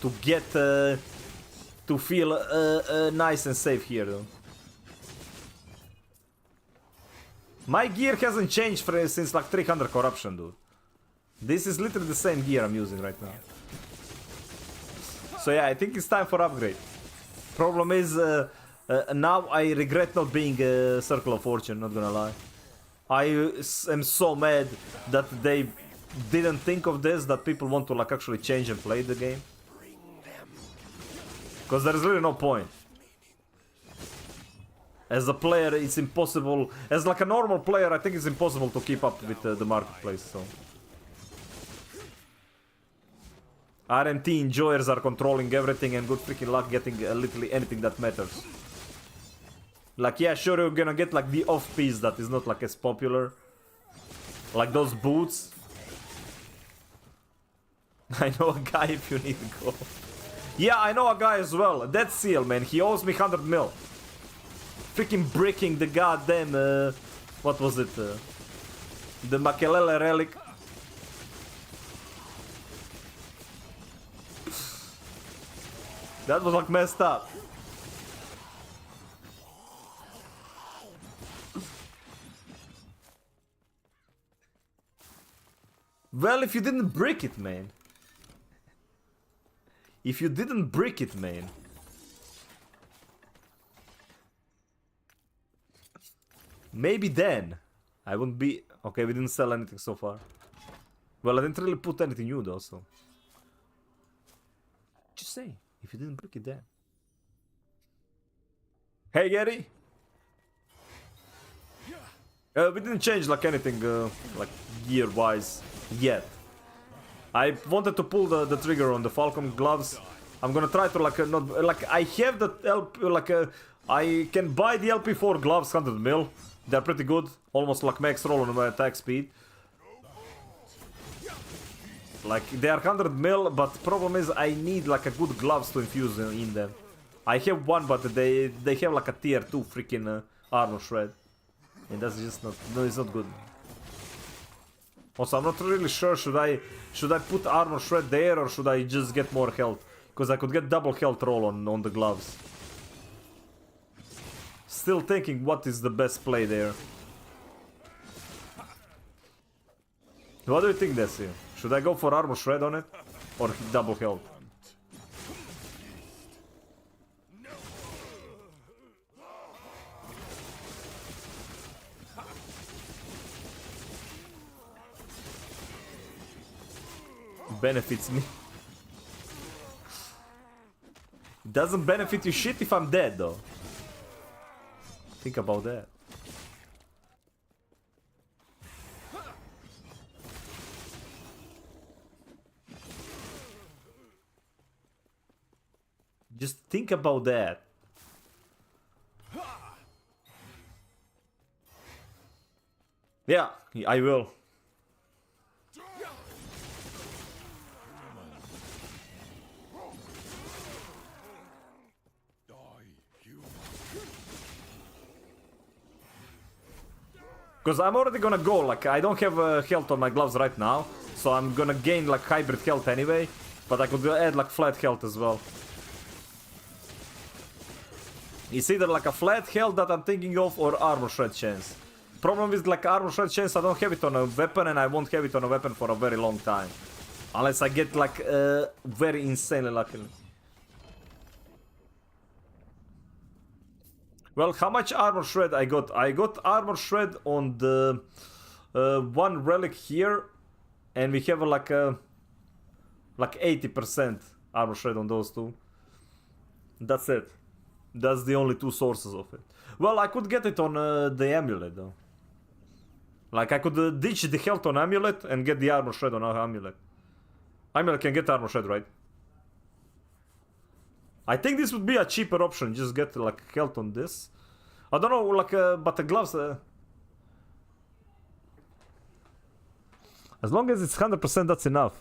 S1: To get. To feel nice and safe here, though. My gear hasn't changed since like 300 corruption, dude. This is literally the same gear I'm using right now. So yeah, I think it's time for upgrade. Problem is, now I regret not being a Circle of Fortune, not gonna lie. I am so mad that they didn't think of this, that people want to like actually change and play the game. Because there's really no point. As a player, it's impossible. As like a normal player, I think it's impossible to keep up with the marketplace, so. RMT enjoyers are controlling everything and good freaking luck getting literally anything that matters. Like, yeah, sure, you're gonna get like the off piece that is not like as popular. Like those boots. I know a guy if you need to go. Yeah, I know a guy as well. Dead Seal, man. He owes me 100 mil. Freaking breaking the goddamn... what was it? The Makelele relic. That was like messed up. Well, if you didn't break it, man. If you didn't break it, man. Maybe then I wouldn't be... Okay, we didn't sell anything so far. Well, I didn't really put anything new though, so... Just say, if you didn't break it then. Hey, Gary! We didn't change like anything like gear-wise yet. I wanted to pull the trigger on the Falcon gloves. I'm gonna try to like not like I have the LP like I can buy the LP4 gloves 100 mil. They're pretty good, almost like max roll on my attack speed. Like they are 100 mil, but problem is I need like a good gloves to infuse in them. I have one, but they have like a tier 2 freaking armor shred, and that's just not it's not good. Also, I'm not really sure should I put armor shred there or should I just get more health, because I could get double health roll on the gloves. Still thinking what is the best play there. What do you think, Desi? Should I go for armor shred on it or double health? Benefits me. Doesn't benefit you shit if I'm dead though. Think about that. Just think about that. Yeah, I will. Because I'm already gonna go, like, I don't have health on my gloves right now, so I'm gonna gain, like, hybrid health anyway, but I could add, like, flat health as well. It's either, like, a flat health that I'm thinking of, or armor shred chance. Problem is, like, armor shred chance, I don't have it on a weapon, and I won't have it on a weapon for a very long time. Unless I get, like, very insanely lucky. Well, how much armor shred I got? I got armor shred on the one relic here, and we have like 80% armor shred on those two. That's it. That's the only two sources of it. Well, I could get it on the amulet though. Like I could ditch the health on amulet and get the armor shred on amulet. Amulet can get armor shred, right? I think this would be a cheaper option, just get like health on this. I don't know, like, but the gloves... as long as it's 100%, that's enough.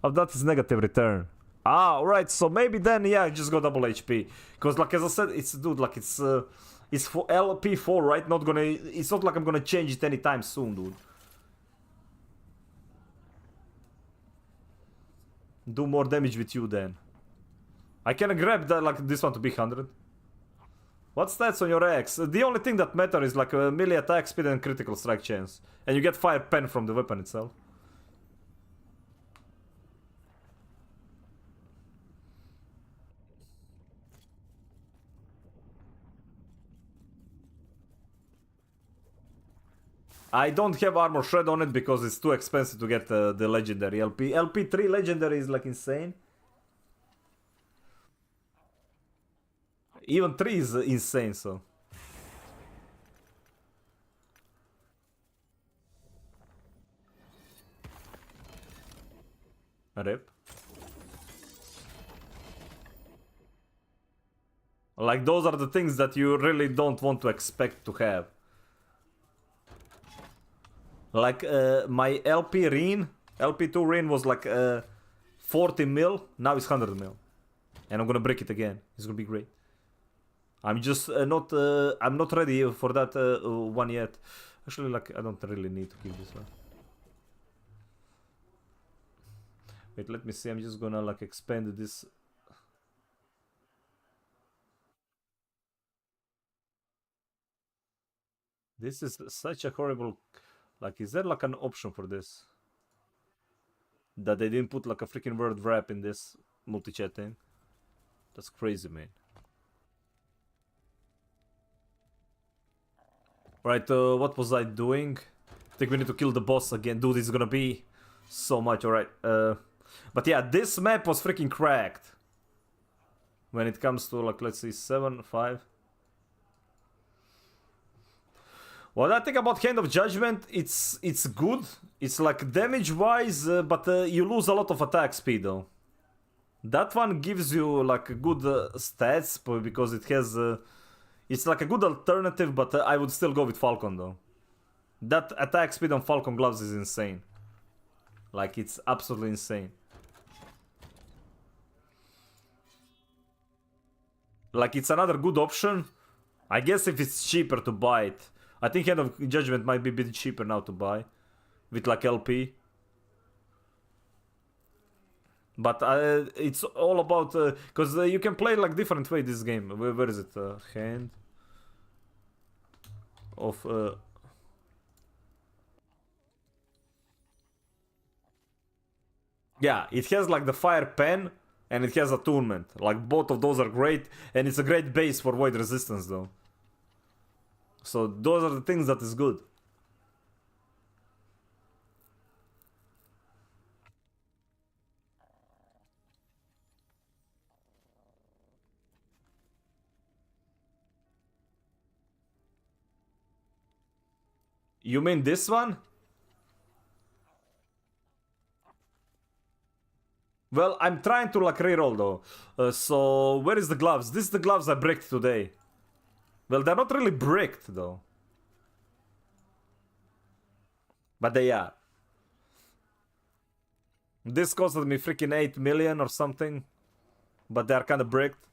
S1: Of that is negative return. Ah, alright, so maybe then, yeah, just go double HP. Because, like, as I said, it's, dude, like, it's for LP4, right? Not gonna... It's not like I'm gonna change it anytime soon, dude. Do more damage with you, then. I can grab that, like this one to be 100. What stats on your axe? The only thing that matters is like a melee attack speed and critical strike chance. And you get fire pen from the weapon itself. I don't have armor shred on it because it's too expensive to get the legendary LP. LP3 legendary is like insane. Even 3 is insane, so. Rip. Like, those are the things that you really don't want to expect to have. Like, my LP Reen, LP2 Reen was like 40 mil, now it's 100 mil. And I'm gonna break it again. It's gonna be great. I'm just I'm not ready for that one yet. Actually, like, I don't really need to keep this one. Wait, let me see. I'm just gonna, like, expand this. This is such a horrible... Like, is there, like, an option for this? That they didn't put, like, a freaking word wrap in this multi-chat thing? That's crazy, man. Right, what was I doing? I think we need to kill the boss again. Dude, it's gonna be so much, alright. But yeah, this map was freaking cracked. When it comes to, like, let's see, 7, 5. What I think about Hand of Judgment, it's good. It's like damage-wise, but you lose a lot of attack speed though. That one gives you like good stats because it has... it's like a good alternative, but I would still go with Falcon though. That attack speed on Falcon gloves is insane. Like, it's absolutely insane. Like, it's another good option. I guess if it's cheaper to buy it. I think Hand of Judgment might be a bit cheaper now to buy. With like LP. But it's all about... because you can play like different way this game. Where is it? Hand of... yeah, it has like the fire pen and it has attunement. Like both of those are great, and it's a great base for void resistance though. So those are the things that is good. You mean this one? Well, I'm trying to like reroll though. So where is the gloves? This is the gloves I bricked today. Well, they're not really bricked though. But they are. This costed me freaking 8 million or something. But they are kind of bricked.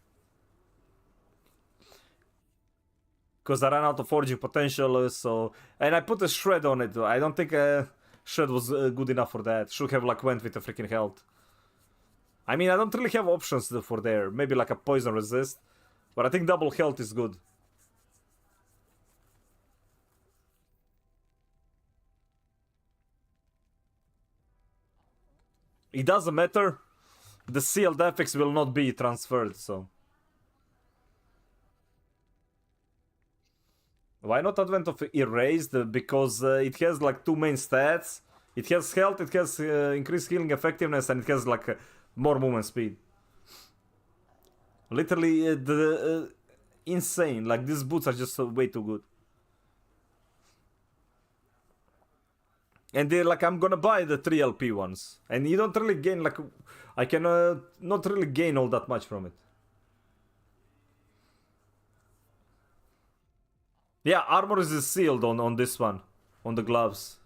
S1: Because I ran out of forging potential, so... And I put a shred on it. I don't think shred was good enough for that. Should have like went with the freaking health. I mean, I don't really have options for there. Maybe like a poison resist. But I think double health is good. It doesn't matter. The sealed effects will not be transferred, so... Why not Advent of Erased? Because it has like two main stats. It has health, it has increased healing effectiveness, and it has like more movement speed. Literally, insane. Like, these boots are just way too good. And they're like, I'm gonna buy the 3 LP ones. And you don't really gain, like, I can not really gain all that much from it. Yeah, armor is sealed on this one, on the gloves.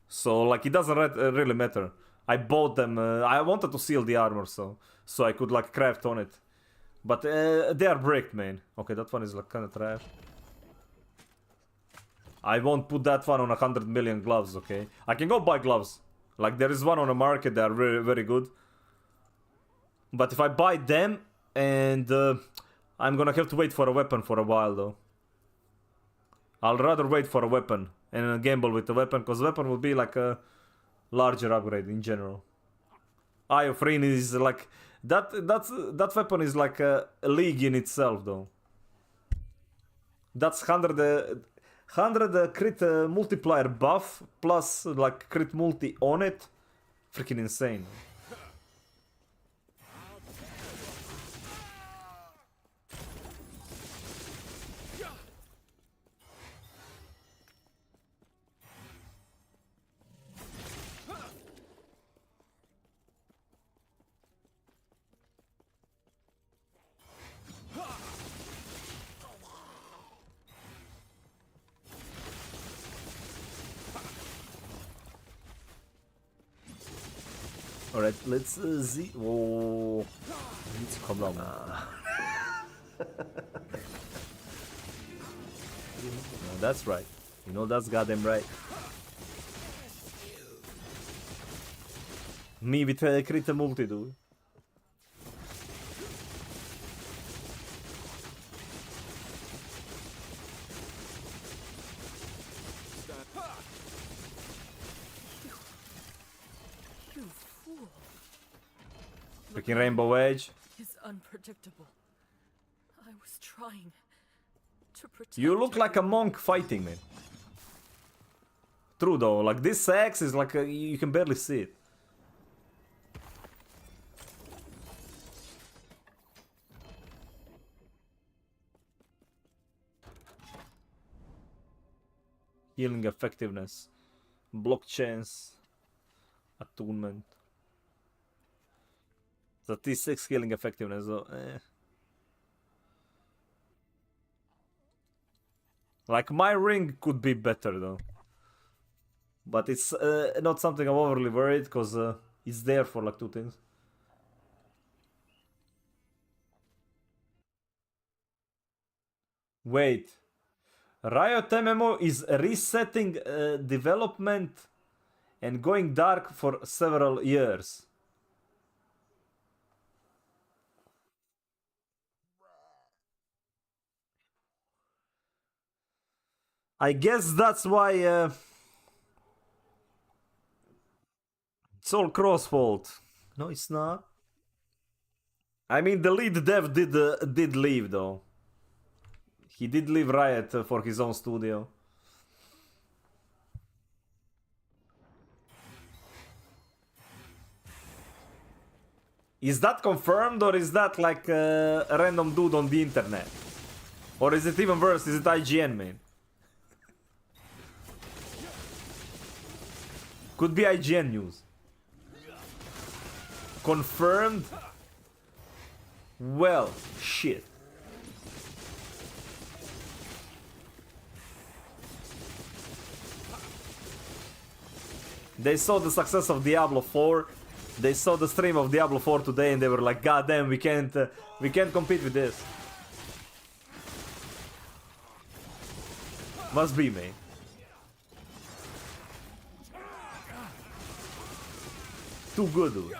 S1: So, like, it doesn't really matter. I bought them, I wanted to seal the armor, so I could, like, craft on it. But they are bricked, man. Okay, that one is, like, kinda trash. I won't put that one on 100 million gloves, okay? I can go buy gloves. Like, there is one on the market, they are very, very good. But if I buy them, and I'm gonna have to wait for a weapon for a while, though. I'll rather wait for a weapon and gamble with the weapon, because weapon will be like a larger upgrade in general. Eye of Rain is like that weapon is like a league in itself, though. That's 100 crit multiplier buff plus like crit multi on it. Freaking insane. Alright, let's see. Oh, I need to calm down. No, that's right. You know that's goddamn right. Me with crit multi, dude. Freaking Rainbow Edge.
S11: Is unpredictable. I was trying to protect.
S1: You look like a monk fighting, man. True though, like this axe is like you can barely see it. Healing effectiveness. Block chance. Attunement. The T6 healing effectiveness though. Like my ring could be better though. But it's not something I'm overly worried because it's there for like 2 things. Wait. Riot MMO is resetting development and going dark for several years. I guess that's why it's all Cross fault. No, it's not. I mean, the lead dev did leave though. He did leave Riot for his own studio. Is that confirmed or is that like a random dude on the internet? Or is it even worse? Is it IGN, man? Could be IGN news. Confirmed? Well, shit. They saw the success of Diablo 4. They saw the stream of Diablo 4 today and they were like, God damn, we can't compete with this. Must be, man. Too good, dude.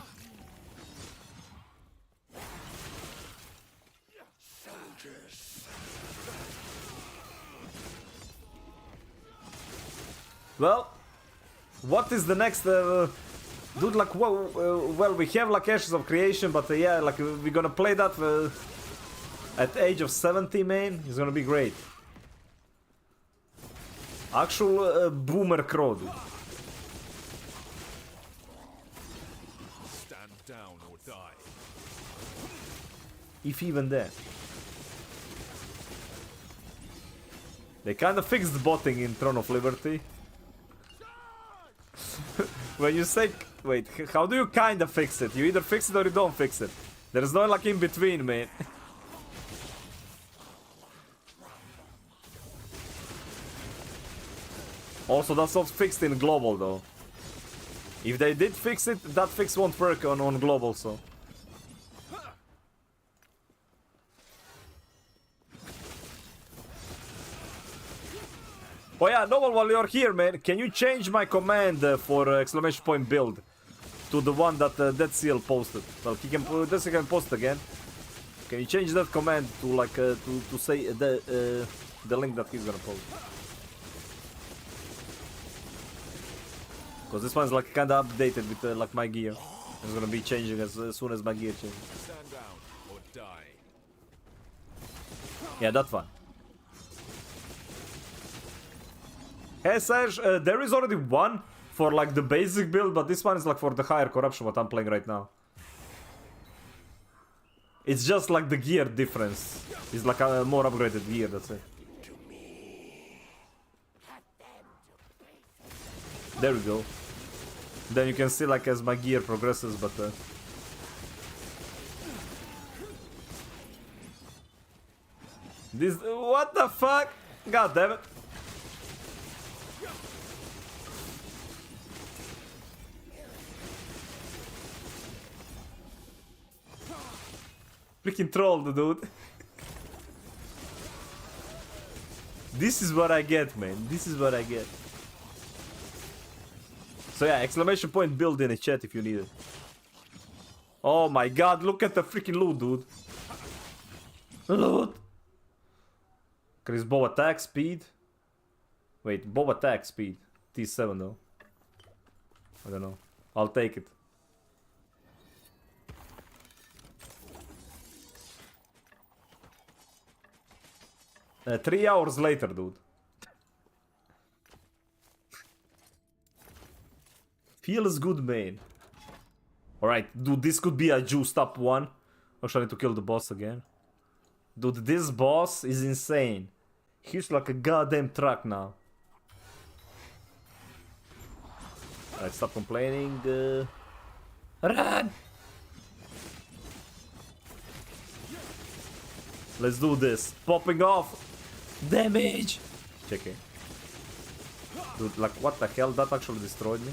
S1: Well, what is the next, dude? Like, well, we have like Ashes of Creation, but yeah, like we're gonna play that at the age of 70, man. It's gonna be great. Actual boomer crow, dude.
S10: Stand down or die.
S1: If even then. They kind of fixed botting in Throne of Liberty. When you say, wait, how do you kind of fix it? You either fix it or you don't fix it. There's no like in between, man. Also, that's not fixed in global though. If they did fix it, that fix won't work on global, so. Oh yeah, Noble, while you're here, man, can you change my command for exclamation point build to the one that Dead Seal posted? Well, he can post again. Can you change that command to like to say the link that he's gonna post? Because this one's like kinda updated with like my gear. It's gonna be changing as soon as my gear changes.
S10: Stand down or die.
S1: Yeah, that one. Hey Serge, there is already one for like the basic build, but this one is like for the higher corruption, what I'm playing right now. It's just like the gear difference. It's like a more upgraded gear, that's it. There we go. Then you can see like as my gear progresses, but this, what the fuck? God damn it. Freaking trolled, dude. This is what I get, man. This is what I get. So yeah, exclamation point build in the chat if you need it. Oh my god, look at the freaking loot, dude. Loot. Increase bow attack speed. Wait, bow attack speed. T7 though. I don't know. I'll take it. 3 hours later, dude. Feels good, man. Alright, dude, this could be a juiced up one. Actually, I need to kill the boss again. Dude, this boss is insane. He's like a goddamn truck now. Alright, stop complaining. Run! Let's do this. Popping off. Damage! Checking. Dude, like, what the hell? That actually destroyed me.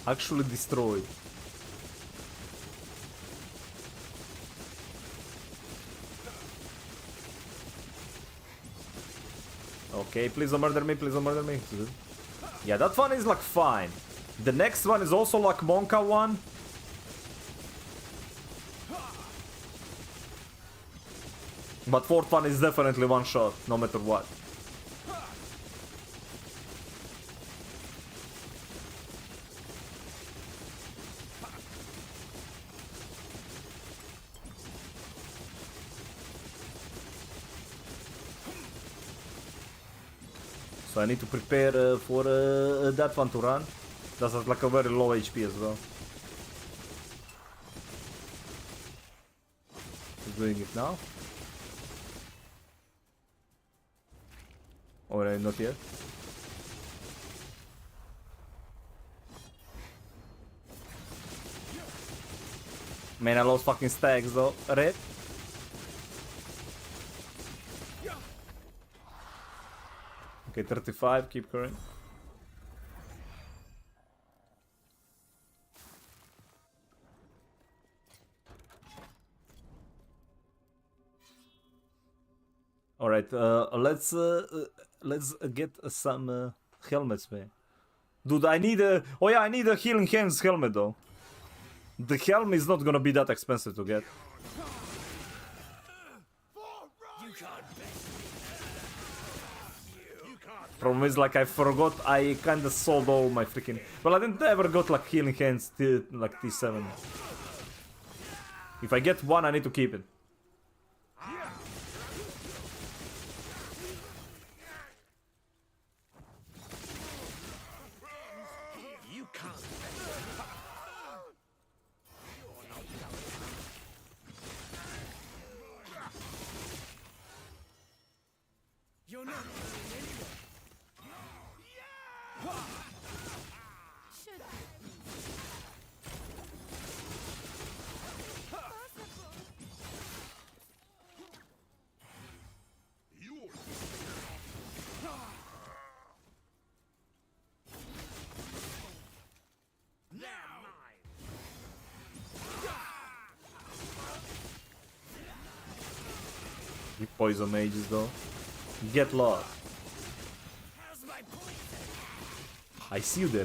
S1: Actually destroyed. Okay, please don't murder me, please don't murder me. Yeah, that one is like fine. The next one is also like Monka one. But fourth one is definitely one shot, no matter what. So I need to prepare for that one to run. That's like a very low HP as well. He's doing it now. Or not yet. Man, I lost fucking stacks though. Red. Okay, 35, keep going. All right, let's get some helmets, man. Dude, I need a... Oh yeah, I need a healing hands helmet though. The helm is not gonna be that expensive to get. Problem is, like, I forgot, I kinda sold all my freaking... Well, I didn't ever got, like, healing hands till, like, T7. If I get one, I need to keep it. You poison mages though. Get lost. I see you there.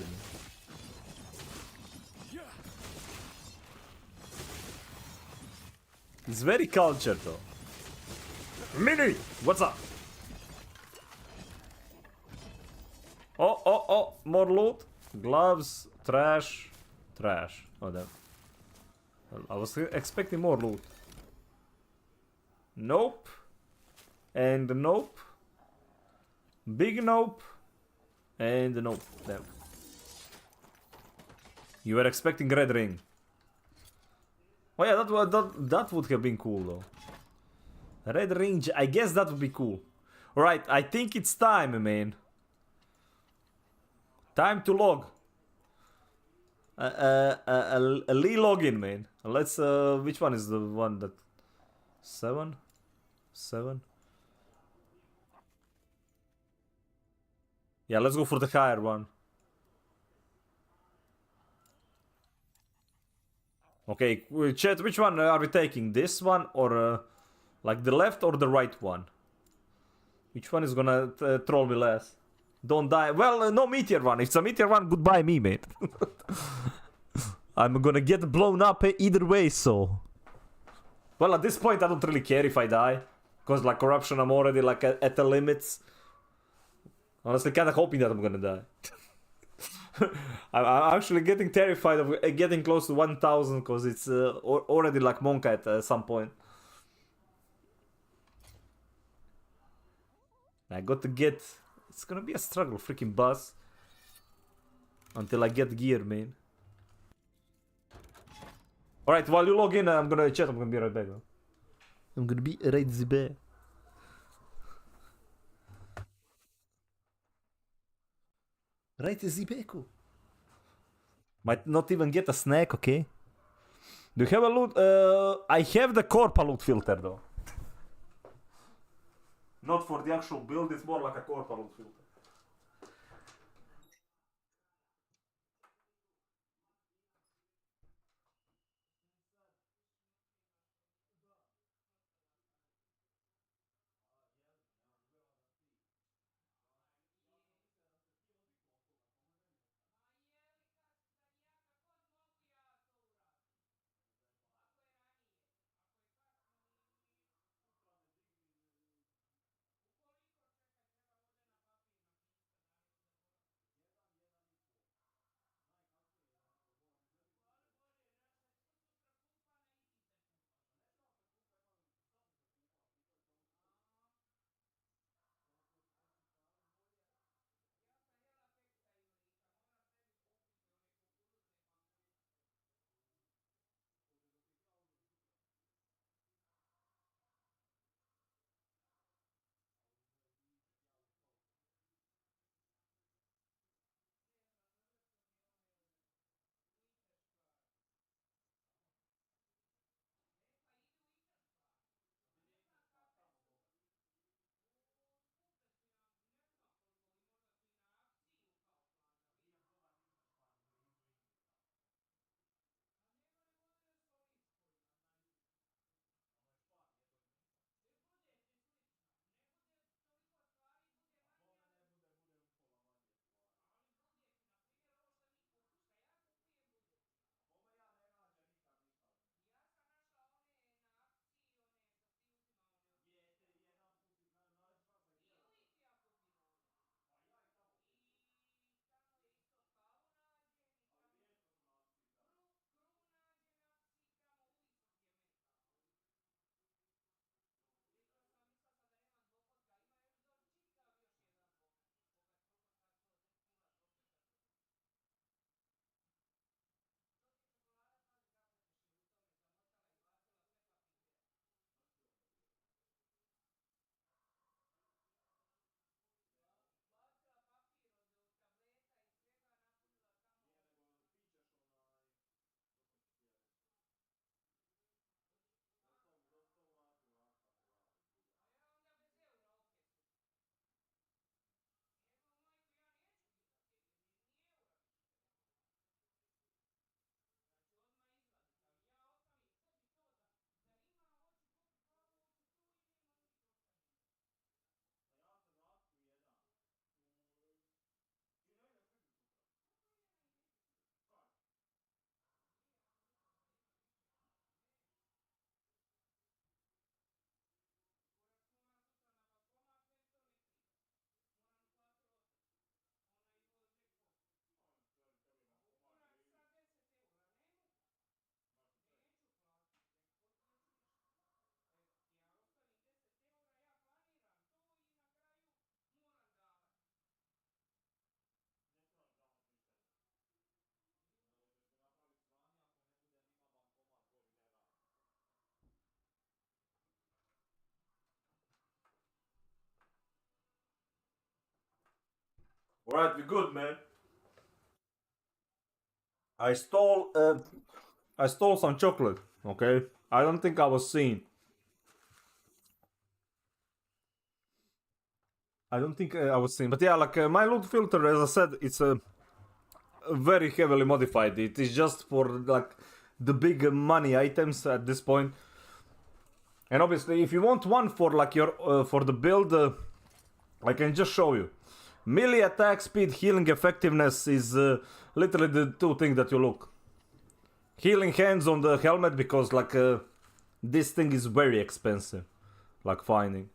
S1: It's very cultured though. Mini! What's up? Oh, more loot. Gloves, trash, trash. Oh damn. Well, I was expecting more loot. Nope. And nope. Big nope. And nope. Damn. You were expecting red ring. Oh yeah, that would have been cool though. Red ring, I guess that would be cool. Alright, I think it's time, man. Time to log. Login, man. Let's, which one is the one that... 7? 7? Yeah, let's go for the higher one. Okay, chat, which one are we taking? This one or like the left or the right one? Which one is gonna troll me less? Don't die. Well, no meteor one. If it's a meteor one, goodbye me, mate. I'm gonna get blown up either way, so... Well, at this point, I don't really care if I die. Because, like, corruption, I'm already, like, at the limits. Honestly, kind of hoping that I'm gonna die. I'm actually getting terrified of getting close to 1000 because it's already like Monka at some point. I got to get... It's gonna be a struggle, freaking boss. Until I get gear, man. Alright, while you log in, I'm gonna chat, I'm gonna be right back. I'm gonna be right back. Rate Zibeku. Might not even get a snack, okay? Do you have a loot? I have the Corpa loot filter though. Not for the actual build, it's more like a Corpa loot filter. Alright, we good, man. I stole some chocolate, okay? I don't think I was seen. I don't think I was seen. But yeah, like my loot filter, as I said, it's very heavily modified. It is just for like the big money items at this point. And obviously, if you want one for like your for the build, I can just show you. Melee attack speed, healing effectiveness is literally the two things that you look. Healing hands on the helmet because like this thing is very expensive, like finding.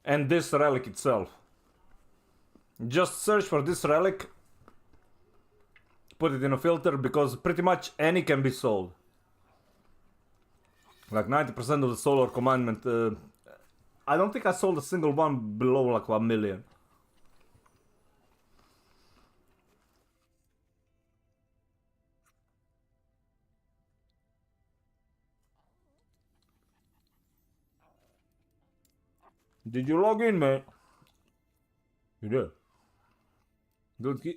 S1: And this relic itself. Just search for this relic, put it in a filter because pretty much any can be sold. Like 90% of the solar commandment. I don't think I sold a single one below like 1 million. Did you log in, man? You do. Dude,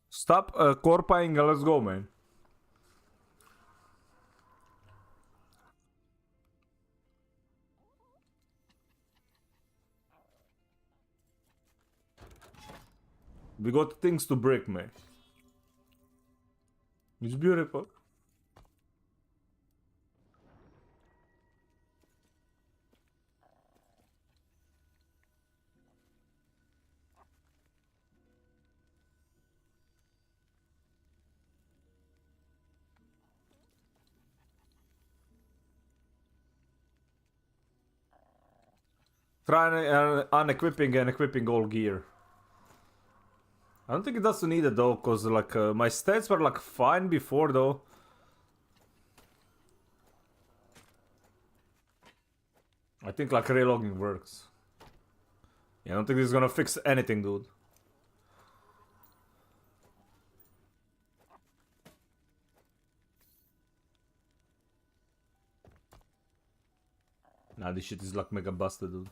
S1: stop corpying and let's go, man. We got things to break, man. It's beautiful. Try unequipping and equipping all gear. I don't think it doesn't need it though, cause like my stats were like fine before though. I think like relogging works. Yeah, I don't think this is gonna fix anything, dude. Nah, this shit is like mega busted, dude.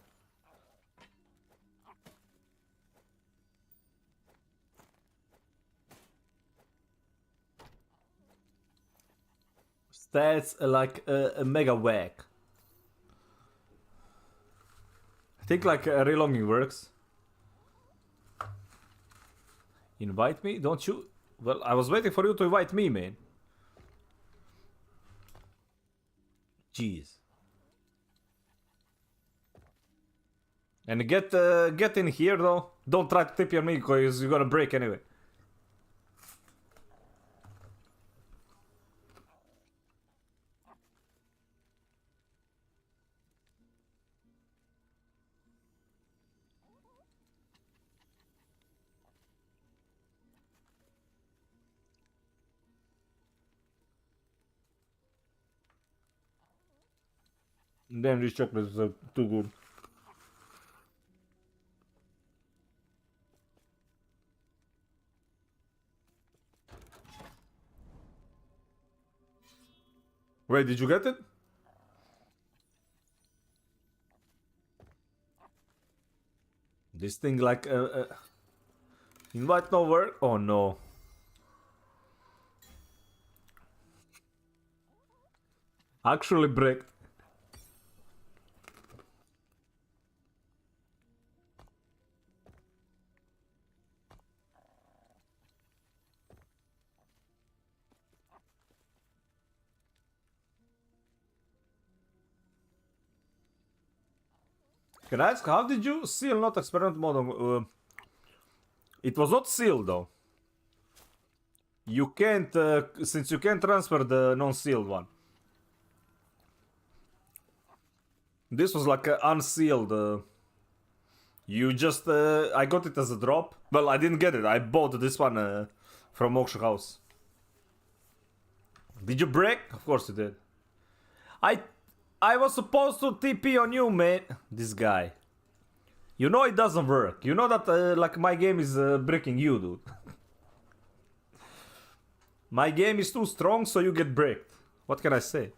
S1: Stats like a mega whack. I think like relogging works. Invite me? Don't you? Well, I was waiting for you to invite me, man. Jeez. And get in here though. Don't try to tip your me because you're gonna break anyway. Damn, these chocolates are too good. Wait, did you get it? This thing like invite no work? Oh no. Actually break. Can I ask, how did you seal not experiment mode on... it was not sealed though. You can't, since you can't transfer the non-sealed one. This was like unsealed. You just, I got it as a drop. Well, I didn't get it. I bought this one from auction house. Did you break? Of course you did. I was supposed to TP on you, man. This guy. You know it doesn't work. You know that like my game is breaking you, dude. My game is too strong, so you get bricked. What can I say?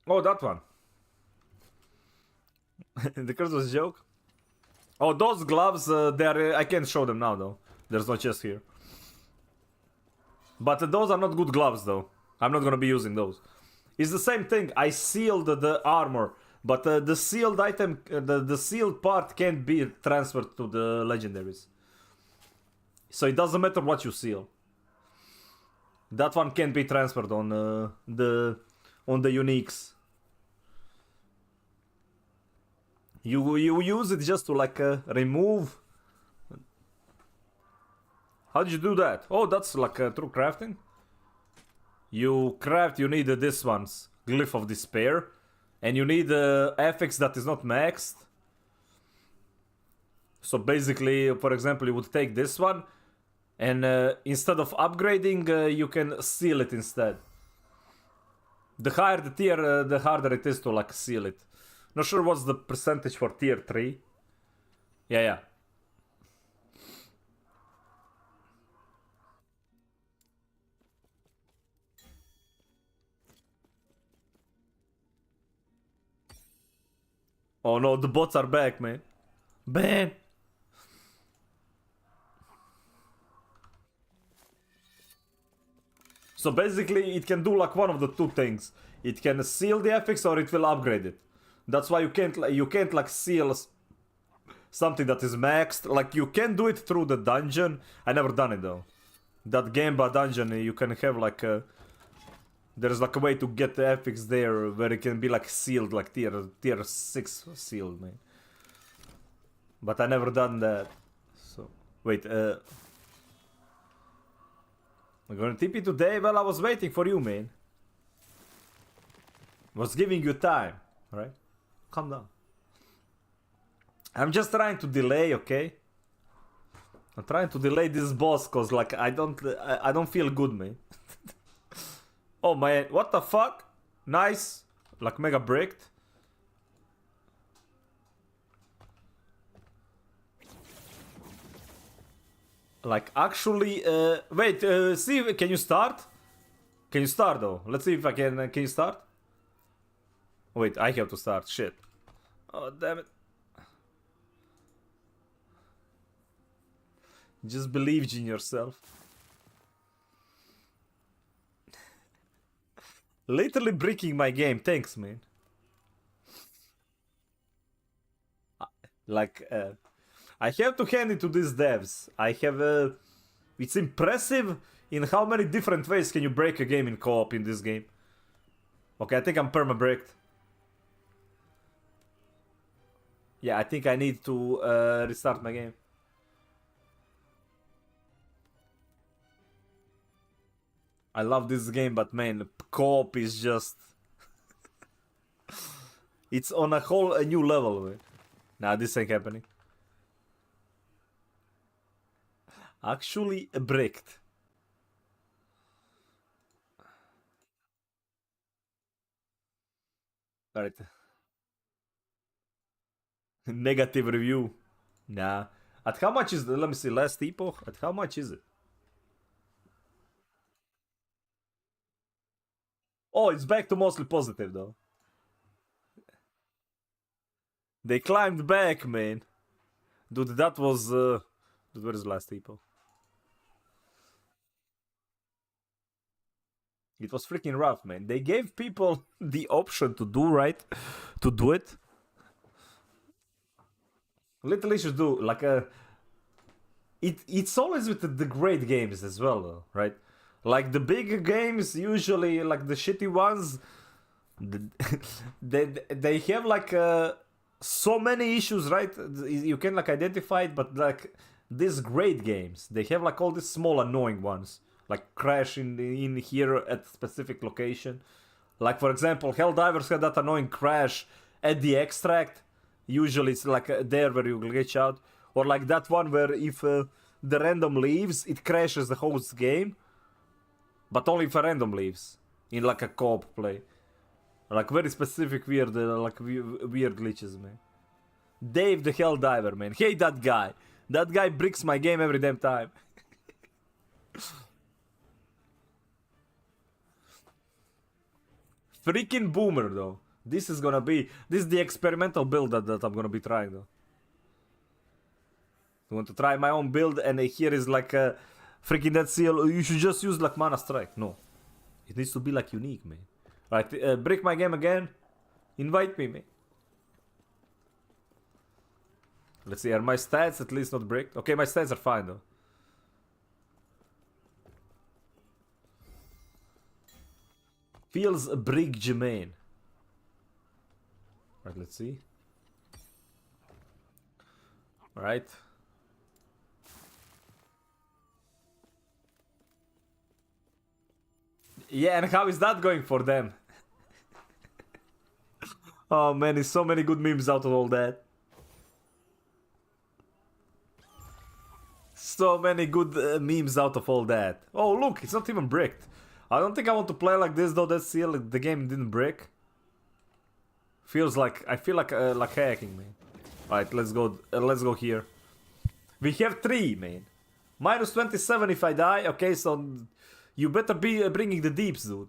S1: Oh, that one. The curse was a joke. Oh, those gloves, they're... I can't show them now, though. There's no chest here. But those are not good gloves, though. I'm not gonna be using those. It's the same thing. I sealed the armor. But the sealed item... the sealed part can't be transferred to the legendaries. So it doesn't matter what you seal. That one can't be transferred on the uniques. You use it just to like remove. How did you do that? Oh, that's like true crafting. You craft. You need this one's glyph of despair, and you need affix that is not maxed. So basically, for example, you would take this one, and instead of upgrading, you can seal it instead. The higher the tier, the harder it is to like seal it. Not sure what's the percentage for tier 3. Yeah. Oh no, the bots are back, man. Man. So basically, it can do like one of the two things. It can seal the FX or it will upgrade it. That's why you can't like seal something that is maxed. Like you can do it through the dungeon. I never done it though. That Gamba dungeon, you can have like a... There's like a way to get the FX there where it can be like sealed, like tier 6 sealed, man. But I never done that. So, wait, I'm gonna TP today? Well, I was waiting for you, man. Was giving you time, right? Calm down. I'm just trying to delay, okay? I'm trying to delay this boss cause like I don't feel good, man. Oh man, what the fuck? Nice. Like mega bricked. Like actually wait, see, can you start? Can you start though? Let's see if I can you start? Wait, I have to start, shit. Oh damn it. Just believe in yourself. Literally breaking my game, thanks man. Like, I have to hand it to these devs. I have, it's impressive in how many different ways can you break a game in co-op in this game. Okay, I think I'm perma-bricked. Yeah, I think I need to restart my game. I love this game, but man, co-op is just... it's on a new level, man. Nah, this ain't happening. Actually, bricked. Alright. Negative review. Nah. At how much is the... Let me see, last epoch? At how much is it? Oh, it's back to mostly positive, though. They climbed back, man. Dude, that was... Dude, where is the last epoch? It was freaking rough, man. They gave people the option to do, right? To do it. Literally should do, like a... It's always with the great games as well, though, right? Like the big games, usually, like the shitty ones, they have like so many issues, right? You can like identify it, but like these great games, they have like all these small annoying ones, like crash in here at specific location. Like for example, Helldivers had that annoying crash at the extract. Usually it's like there where you glitch out, or like that one where if the random leaves, it crashes the whole game. But only if a random leaves in like a co-op play, like very specific weird, weird glitches, man. Dave the Helldiver, man, hate that guy. That guy bricks my game every damn time. Freaking boomer though. This is the experimental build that I'm gonna be trying though. I want to try my own build, and here is like a. Freaking that seal, you should just use like mana strike. No. It needs to be like unique, man. Right, break my game again. Invite me, man. Let's see, are my stats at least not bricked? Okay, my stats are fine though. Feels a brick Jermaine. Right, let's see. Alright. Yeah, and how is that going for them? Oh man, there's so many good memes out of all that. So many good memes out of all that. Oh look, it's not even bricked. I don't think I want to play like this though. That's still the game didn't break. Feels like I feel like hacking, man. Alright, let's go here. We have 3, man. Minus 27 if I die. Okay, so you better be bringing the deeps, dude.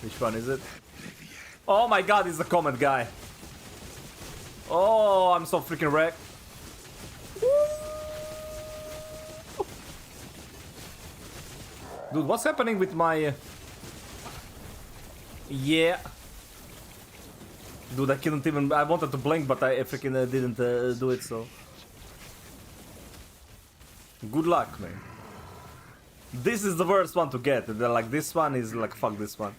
S1: Which one is it? Oh my god, he's the comment guy. Oh, I'm so freaking wrecked. Dude, what's happening with my... Yeah. Dude, I couldn't even... I wanted to blink, but I freaking didn't do it, so... Good luck, man. This is the worst one to get. They're like, this one is like, fuck this one.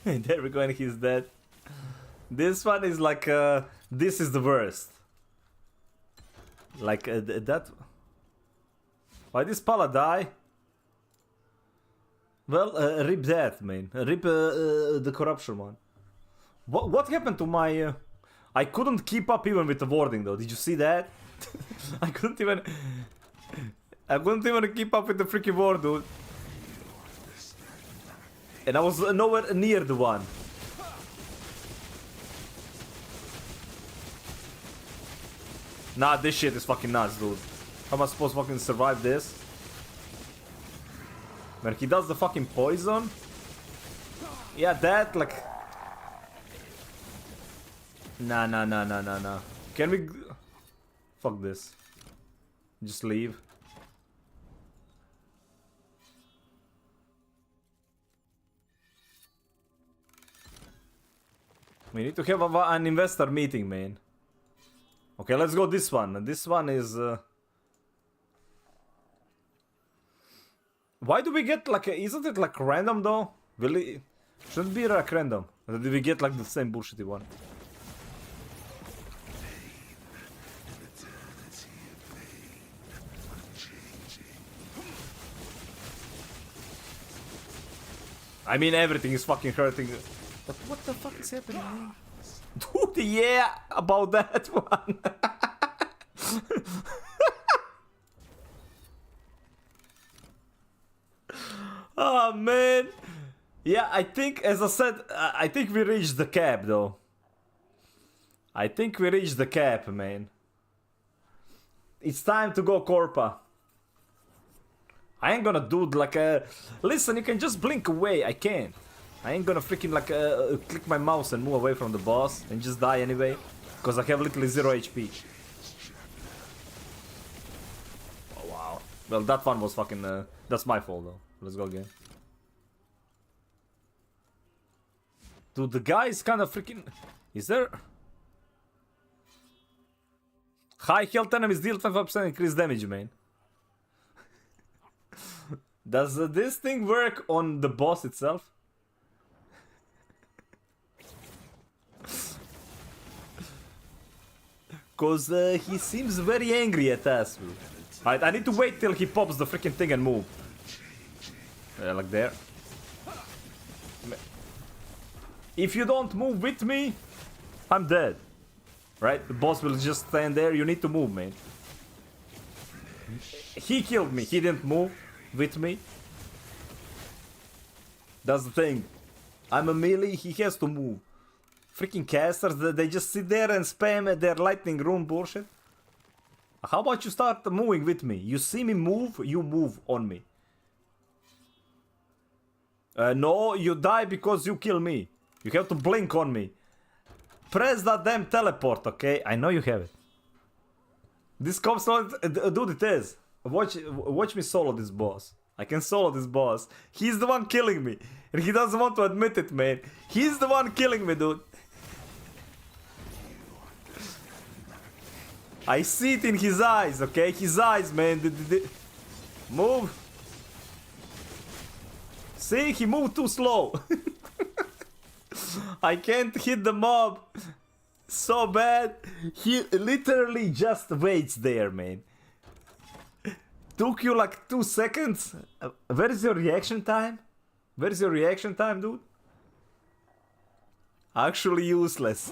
S1: There we go, and he's dead. This one is like, this is the worst. Like, that... Why this Pala die? Well, rip that, man. Rip the corruption one. What happened to my... I couldn't keep up even with the warding, though. Did you see that? I couldn't even keep up with the freaking ward, dude. And I was nowhere near the one. Nah, this shit is fucking nuts, dude. How am I supposed to fucking survive this? Man, he does the fucking poison. Yeah, that, like... Nah. Can we... Fuck this. Just leave. We need to have an investor meeting, man. Okay, let's go this one. This one is... Why do we get like... Isn't it like random though? Really? Shouldn't be like random. Or did we get like the same bullshitty one? I mean, everything is fucking hurting. But what the fuck is happening, man? Dude, yeah, about that one. Oh, man. Yeah, I think, as I said, I think we reached the cap, though. I think we reached the cap, man. It's time to go Corpa. I ain't gonna do like a... Listen, you can just blink away. I can't. I ain't gonna freaking like click my mouse and move away from the boss and just die anyway. Because I have literally 0 HP. Oh, wow. Well, that one was fucking... that's my fault, though. Let's go again. Dude, the guy is kind of freaking... Is there... High health enemies deal 25% increased damage, man. Does this thing work on the boss itself? Cause he seems very angry at us. Alright, I need to wait till he pops the freaking thing and move. Like there. If you don't move with me, I'm dead. Right? The boss will just stand there. You need to move, man. He killed me. He didn't move with me. That's the thing. I'm a melee. He has to move. Freaking casters, they just sit there and spam their lightning rune bullshit. How about you start moving with me? You see me move, you move on me. No, you die because you kill me. You have to blink on me. Press that damn teleport, okay? I know you have it. This comes on... Dude, it is. Watch me solo this boss. I can solo this boss. He's the one killing me. And he doesn't want to admit it, man. He's the one killing me, dude. I see it in his eyes, okay? His eyes, man. Move. See, he moved too slow. I can't hit the mob so bad. He literally just waits there, man. Took you like 2 seconds. Where is your reaction time? Where is your reaction time, dude? Actually useless.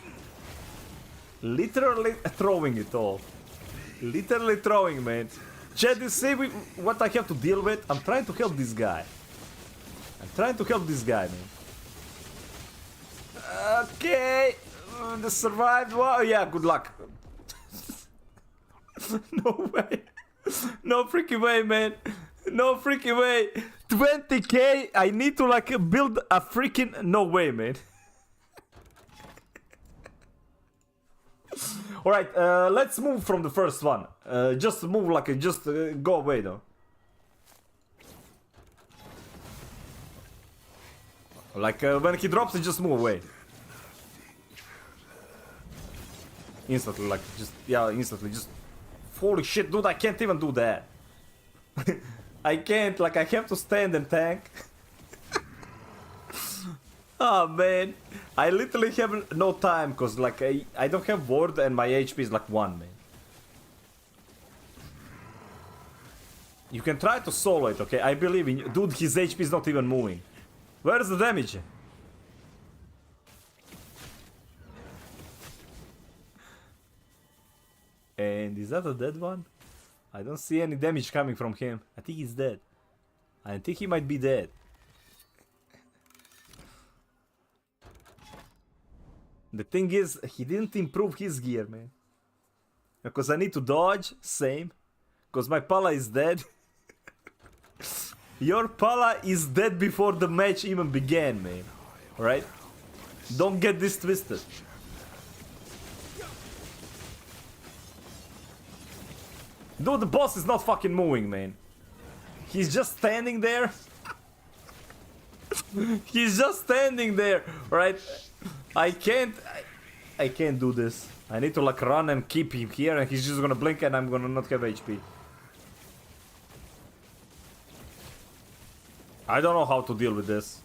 S1: Literally throwing it all. Literally throwing, man. Chad, you see what I have to deal with? I'm trying to help this guy. I'm trying to help this guy, man. Okay. The survived one. Oh, yeah, good luck. No way. No freaking way, man. No freaking way. 20k. I need to like build a freaking. No way, man. Alright, let's move from the first one. Just move like just go away though. Like when he drops it, just move away. Instantly, like just yeah, instantly, just holy shit, dude! I can't even do that. I can't, like I have to stand and tank. Oh man, I literally have no time because like I don't have ward and my HP is like 1, man. You can try to solo it, okay? I believe in you. Dude, his HP is not even moving. Where's the damage? And is that a dead one? I don't see any damage coming from him. I think he's dead. I think he might be dead. The thing is, he didn't improve his gear, man. Because I need to dodge, same. Because my Pala is dead. Your Pala is dead before the match even began, man. Alright? Don't get this twisted. Dude, the boss is not fucking moving, man. He's just standing there. He's just standing there, right? I can't do this. I need to like run and keep him here and he's just gonna blink and I'm gonna not have HP. I don't know how to deal with this.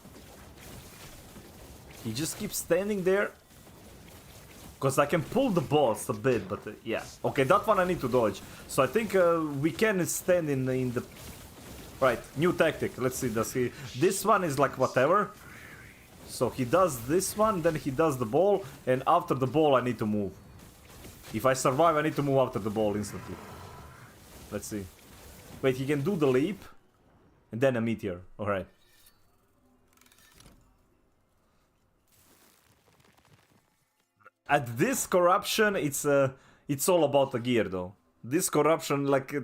S1: He just keeps standing there. Because I can pull the boss a bit, but yeah. Okay, that one I need to dodge. So I think we can stand in the... Right, new tactic. Let's see, does he... This one is like whatever. So he does this one, then he does the ball, and after the ball I need to move. If I survive, I need to move after the ball instantly. Let's see. Wait, he can do the leap, and then a meteor. Alright. At this corruption, it's all about the gear, though. This corruption, like,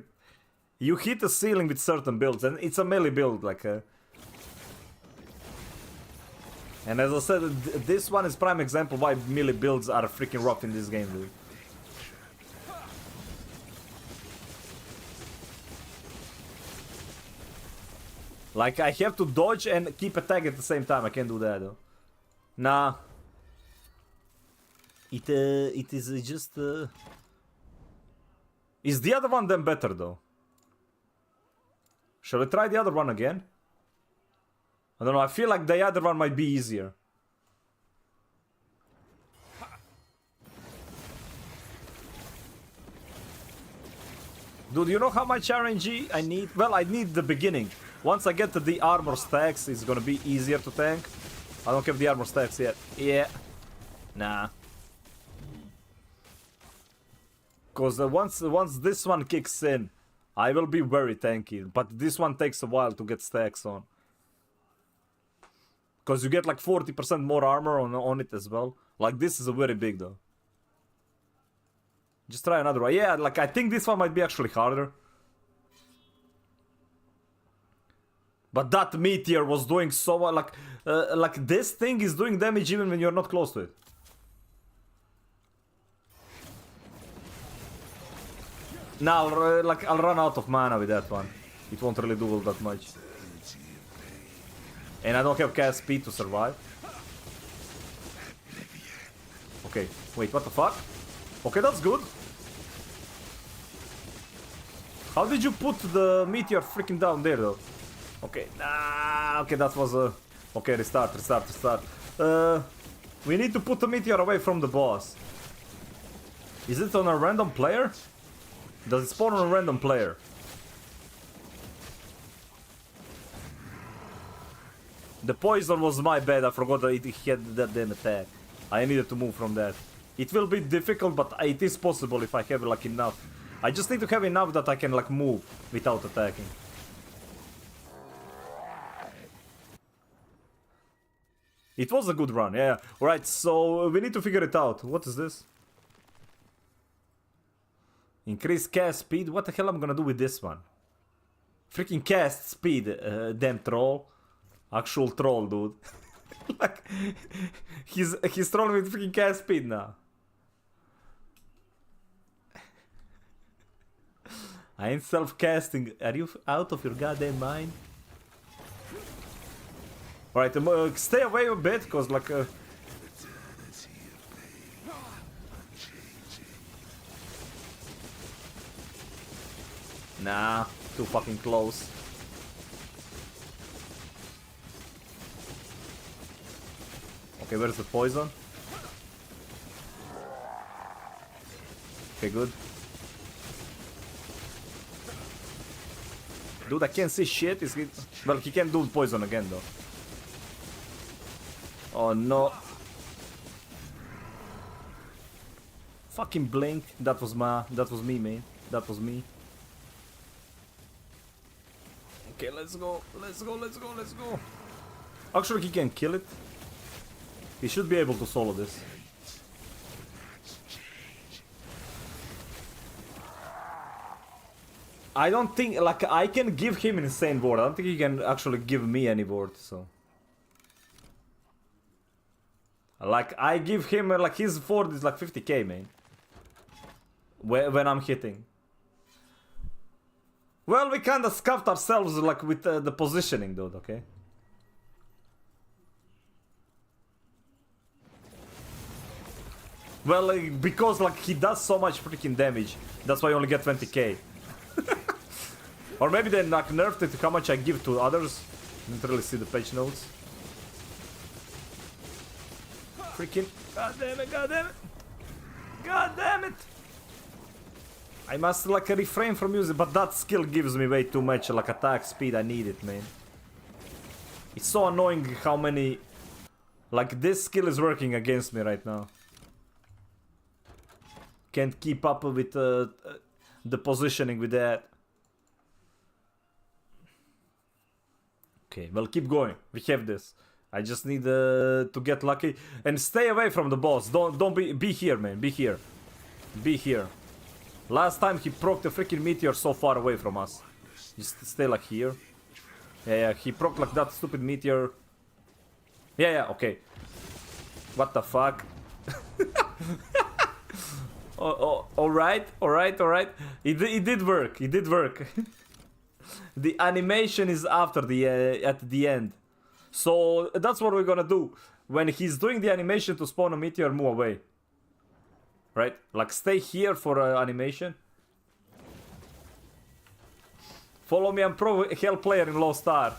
S1: you hit a ceiling with certain builds, and it's a melee build, like. And as I said, this one is prime example why melee builds are freaking rough in this game, dude. Like, I have to dodge and keep attack at the same time. I can't do that, though. Nah. It is just... Is the other one then better, though? Shall we try the other one again? I don't know, I feel like the other one might be easier. Dude, you know how much RNG I need? Well, I need the beginning. Once I get to the armor stacks, it's gonna be easier to tank. I don't have the armor stacks yet. Yeah. Nah. Because once this one kicks in, I will be very tanky. But this one takes a while to get stacks on. Because you get like 40% more armor on it as well. Like this is a very big though. Just try another one. Yeah, like I think this one might be actually harder. But that meteor was doing so well. Like this thing is doing damage even when you're not close to it. Now, I'll run out of mana with that one. It won't really do all that much. And I don't have cast speed to survive. Okay, wait, what the fuck? Okay, that's good. How did you put the meteor freaking down there, though? Okay, okay, that was a... Okay, restart. We need to put the meteor away from the boss. Is it on a random player? Does it spawn on a random player? The poison was my bad, I forgot that it had that damn attack. I needed to move from that. It will be difficult, but it is possible if I have like enough. I just need to have enough that I can like move without attacking. It was a good run, yeah. Alright, so we need to figure it out. What is this? Increase cast speed? What the hell am I gonna do with this one? Freaking cast speed, damn troll. Actual troll, dude. Like, he's trolling with freaking cast speed now. I ain't self-casting. Are you out of your goddamn mind? Alright, stay away a bit, cause like... Nah, too fucking close. Okay, where's the poison? Okay, good. Dude, I can't see shit. Well, he can do poison again, though. Oh, no. Fucking blink. That was me, man. That was me. Okay, let's go. Let's go, let's go, let's go. Actually, he can kill it. He should be able to solo this. I don't think, like, I can give him an insane board. I don't think he can actually give me any board, so. Like, I give him, like, his board is like 50k, man. When I'm hitting. Well, we kinda scuffed ourselves, like, with the positioning, dude, okay? Well, like, because, like, he does so much freaking damage. That's why I only get 20k. Or maybe they like nerfed it to how much I give to others. Didn't really see the page notes. Freaking... God damn it, god damn it! God damn it! I must like refrain from using, but that skill gives me way too much like attack speed. I need it, man. It's so annoying how many... Like this skill is working against me right now. Can't keep up with the positioning with that. Okay, well, keep going. We have this. I just need to get lucky and stay away from the boss. Don't be here, man. Be here. Be here. Last time he procced the freaking meteor so far away from us. Just stay like here. Yeah, he procced like that stupid meteor. Yeah, okay. What the fuck? Alright. It did work. It did work. The animation is after the at the end. So that's what we're gonna do. When he's doing the animation to spawn a meteor, move away. Right? Like stay here for animation. Follow me, I'm pro hell player in Lost Ark.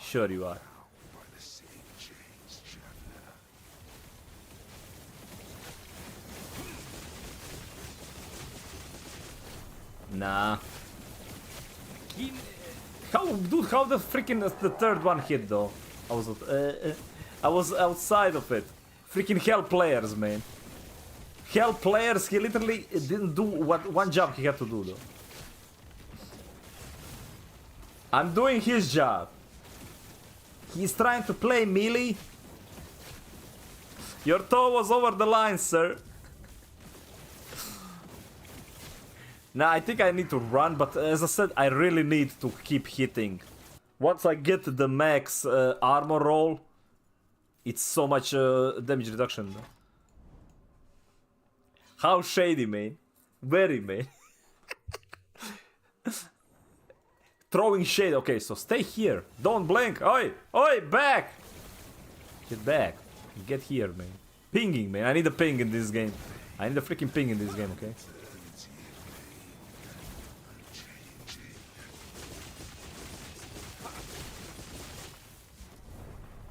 S1: Sure you are. Nah. How the freaking the third one hit though? I was outside of it. Freaking hell players, man. Hell players, he literally didn't do what one job he had to do though. I'm doing his job. He's trying to play melee. Your toe was over the line, sir. Now, I think I need to run, but as I said, I really need to keep hitting. Once I get the max armor roll, it's so much damage reduction. How shady, man. Very, man. Throwing shade. Okay, so stay here. Don't blink. Oi! Oi! Back! Get back. Get here, man. Pinging, man. I need a ping in this game. I need a freaking ping in this game, okay?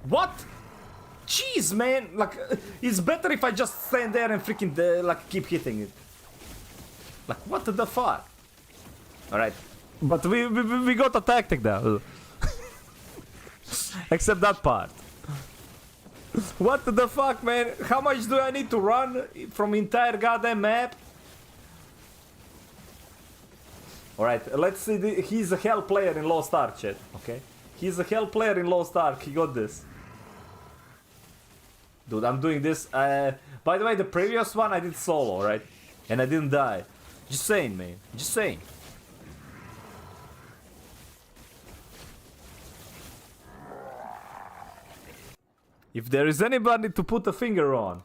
S1: What? Jeez, man. Like, it's better if I just stand there and freaking, like, keep hitting it. Like, what the fuck? Alright. But we got a tactic now. Except that part. What the fuck, man? How much do I need to run from entire goddamn map? Alright, let's see. He's a hell player in Lost Ark, chat. Okay? He's a hell player in Lost Ark. He got this. Dude, I'm doing this. By the way, the previous one I did solo, right? And I didn't die. Just saying, man. Just saying. If there is anybody to put a finger on.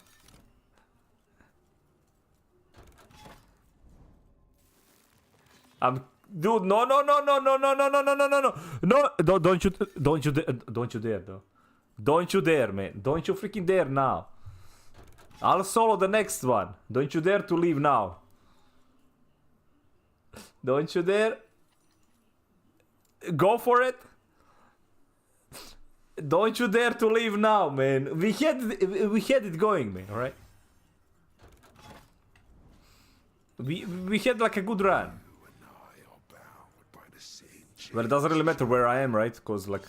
S1: Dude, no, don't you dare though. Don't you dare, man. Don't you freaking dare now. I'll solo the next one. Don't you dare to leave now. Don't you dare. Go for it. Don't you dare to leave now, man. We had it going, man, alright? We had like a good run. Well, it doesn't really matter where I am, right? Because, like...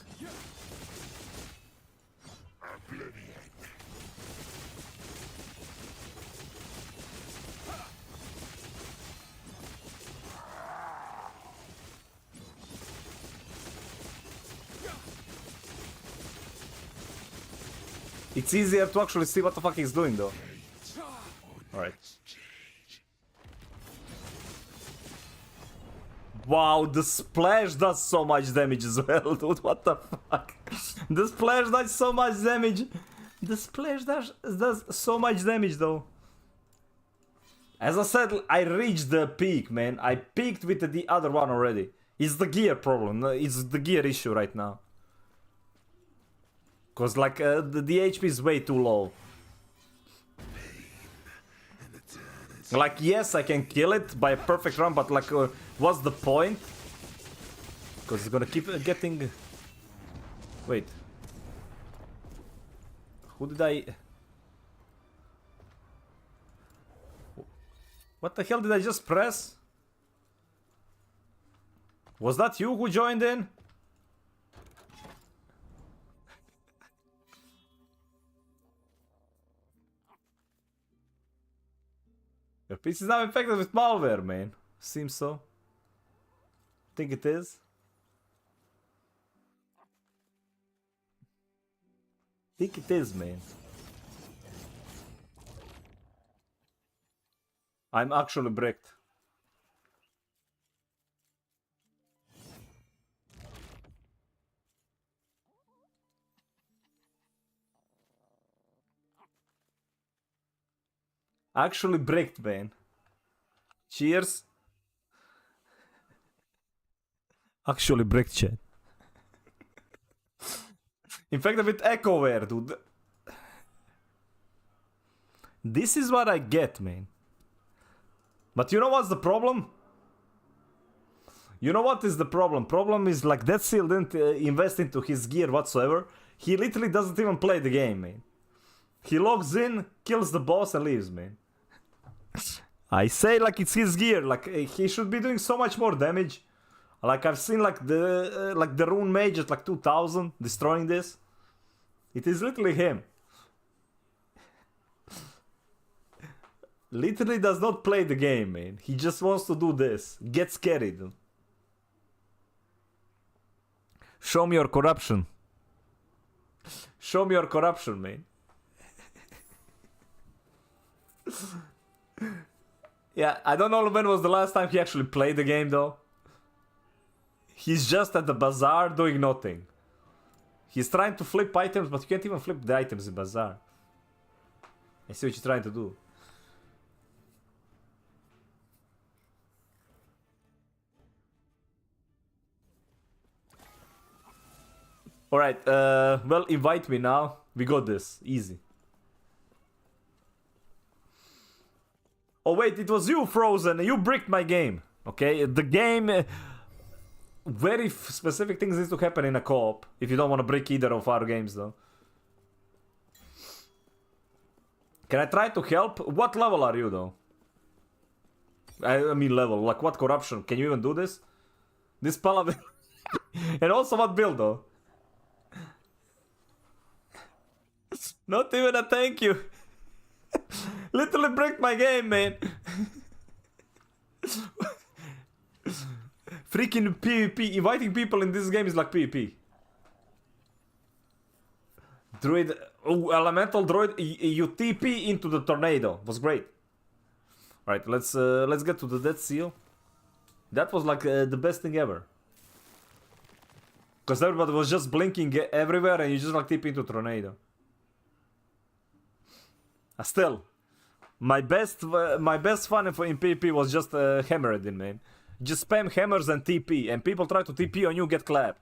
S1: It's easier to actually see what the fuck he's doing, though. Alright. Wow, the splash does so much damage as well, dude. What the fuck? The splash does so much damage. The splash does so much damage, though. As I said, I reached the peak, man. I peaked with the other one already. It's the gear problem. It's the gear issue right now. Because, like, the HP is way too low. Like, yes, I can kill it by a perfect run, but, like, what's the point? Because it's gonna keep getting... Wait. Who did I... What the hell did I just press? Was that you who joined in? Your PC is now infected with malware, man. Seems so. Think it is. Think it is, man. I'm actually bricked. Actually bricked, man. Cheers. Actually bricked, chat. Infected with EchoWare, dude. This is what I get, man. But you know what's the problem? You know what is the problem? Problem is, like, Dead Seal didn't invest into his gear whatsoever. He literally doesn't even play the game, man. He logs in, kills the boss, and leaves, man. I say, like, it's his gear. Like, he should be doing so much more damage. Like, I've seen, like, the Rune Mage at, like, 2000 destroying this. It is literally him. Literally does not play the game, man. He just wants to do this. Gets carried. Show me your corruption. Show me your corruption, man. Yeah, I don't know when was the last time he actually played the game, though. He's just at the bazaar doing nothing. He's trying to flip items, but you can't even flip the items in bazaar. I see what you're trying to do. Alright, well, invite me now. We got this. Easy. Oh wait, it was you, Frozen. You bricked my game. Okay, the game... very specific things need to happen in a co-op. If you don't want to brick either of our games, though. Can I try to help? What level are you, though? I mean level. Like, what corruption? Can you even do this? This Paladin... And also what build, though? Not even a thank you. Literally bricked my game, man. Freaking PvP. Inviting people in this game is like PvP. Druid. Oh, elemental druid. You TP into the tornado. Was great. Alright, let's get to the Dead Seal. That was like the best thing ever. Because everybody was just blinking everywhere and you just like TP into tornado. Still, my best fun in PvP was just hammer it in, man. Just spam hammers and TP, and people try to TP on you, get clapped.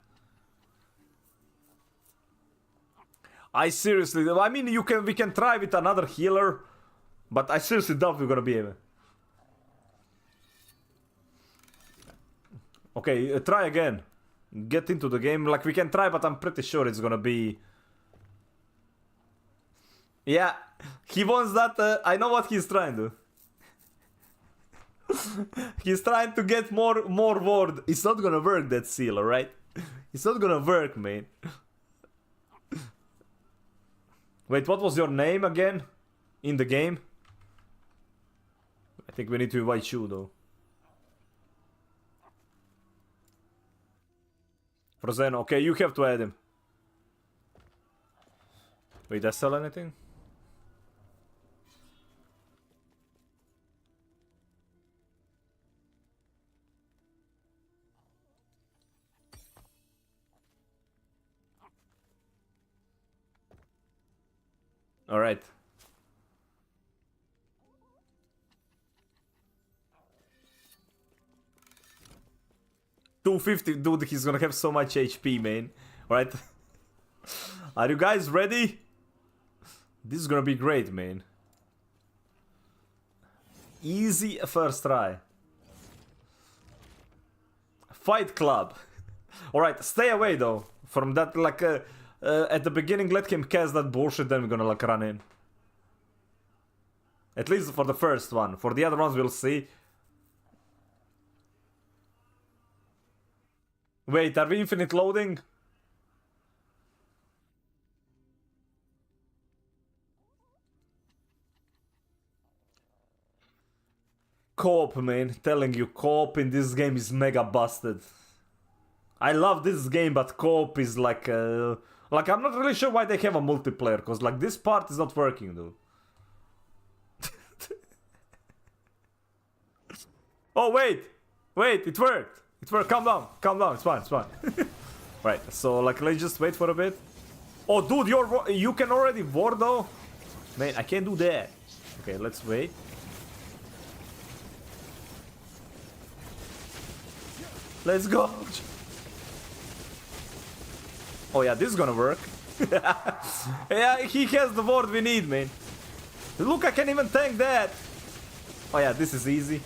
S1: I seriously, I mean, we can try with another healer, but I seriously doubt we're gonna be able. Okay, try again. Get into the game. Like, we can try, but I'm pretty sure it's gonna be... Yeah, he wants that. I know what he's trying to do. He's trying to get more ward. It's not gonna work, that seal, alright? It's not gonna work, man. Wait, what was your name again? In the game? I think we need to invite you, though. Frozen, okay, you have to add him. Wait, did I sell anything? All right. $250, dude, he's gonna have so much HP, man. All right. Are you guys ready? This is gonna be great, man. Easy first try. Fight Club. All right, stay away though from that, like, at the beginning, let him cast that bullshit, then we're gonna like run in. At least for the first one. For the other ones, we'll see. Wait, are we infinite loading? Co-op, man. Telling you, co-op in this game is mega busted. I love this game, but co-op is like... Like, I'm not really sure why they have a multiplayer, because, like, this part is not working, dude. Oh, wait! Wait, it worked! It worked, calm down, it's fine, it's fine. Right, so, like, let's just wait for a bit. Oh, dude, you can already ward, though? Man, I can't do that. Okay, let's wait. Let's go! Oh yeah, this is gonna work. Yeah, he has the ward we need, man. Look, I can't even tank that. Oh yeah, this is easy.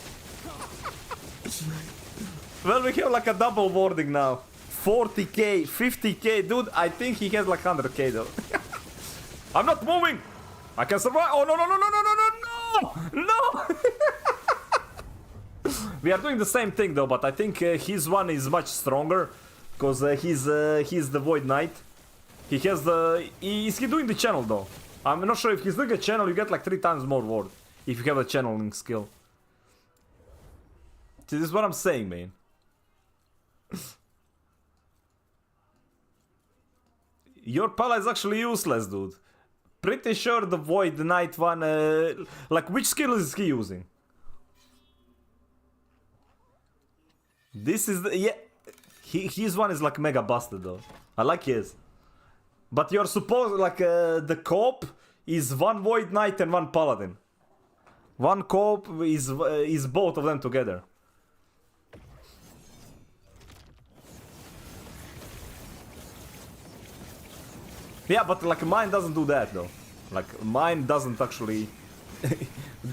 S1: Well, we have like a double warding now. 40k, 50k, dude, I think he has like 100k though. I'm not moving. I can survive. Oh no, no, no, no, no, no, no, no, no. We are doing the same thing though, but I think his one is much stronger. Because he's the Void Knight. He has the... Is he doing the channel though? I'm not sure if he's doing a channel, you get like 3 times more ward. If you have a channeling skill. See, this is what I'm saying, man. Your Pala is actually useless, dude. Pretty sure the Void Knight one... like, which skill is he using? This is the... Yeah... His one is like mega busted though. I like his. But you're supposed, like, the co-op is 1 Void Knight and 1 Paladin. 1 co-op is both of them together. Yeah, but like mine doesn't do that though. Like mine doesn't actually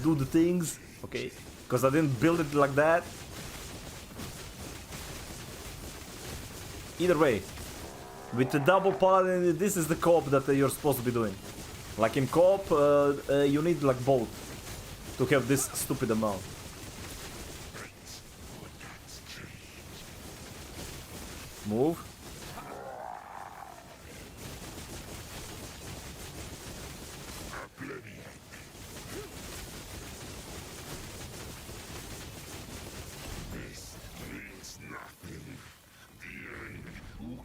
S1: do the things, okay? Because I didn't build it like that. Either way, with the double Paladin, this is the co-op that you're supposed to be doing. Like in co-op, you need like both to have this stupid amount. Move.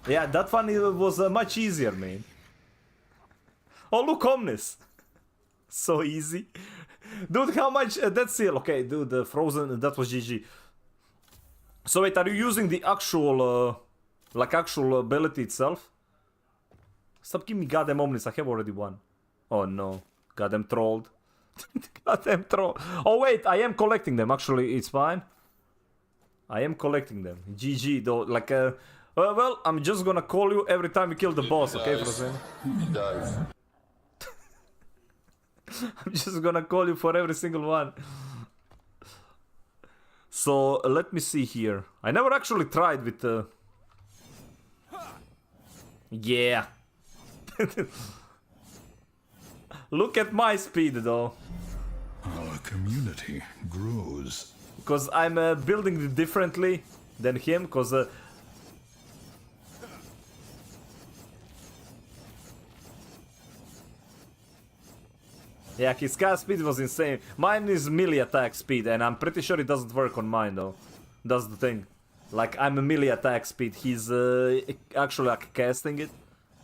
S1: Yeah, that one was much easier, man. Oh, look, Omnis. So easy. Dude, how much... that's seal. Okay, dude, the frozen... That was GG. So wait, are you using the actual... like, actual ability itself? Stop giving me goddamn Omnis. I have already one. Oh, no. Goddamn trolled. Goddamn troll. Oh wait, I am collecting them. Actually, it's fine. I am collecting them. GG though. Like, well, I'm just gonna call you every time we kill the boss, okay, Frozen?
S9: He dies.
S1: I'm just gonna call you for every single one. So, let me see here. I never actually tried with... Yeah. Look at my speed, though.
S9: Our community grows.
S1: Because I'm building it differently than him, because... yeah, his cast speed was insane. Mine is melee attack speed, and I'm pretty sure it doesn't work on mine, though. That's the thing. Like, I'm a melee attack speed. He's actually like casting it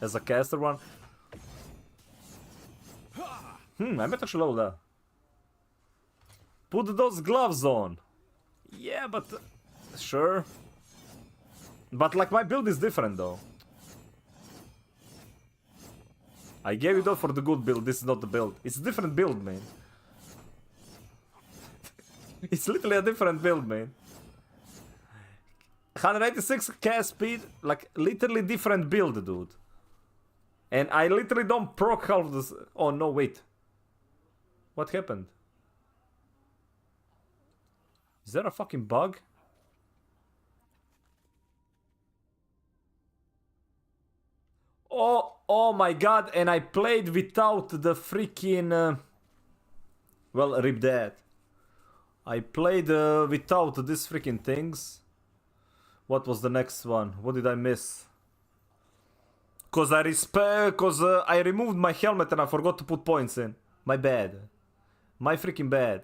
S1: as a caster one. I might actually level that. Put those gloves on. Yeah, but... sure. But, like, my build is different, though. I gave you that for the good build, this is not the build. It's a different build, man. It's literally a different build, man. 186 cast speed, like, literally different build, dude. And I literally don't proc half this... oh, no, wait. What happened? Is there a fucking bug? Oh my god, and I played without the freaking... well, rip that. I played without these freaking things. What was the next one? What did I miss? Cause I removed my helmet and I forgot to put points in. My bad. My freaking bad.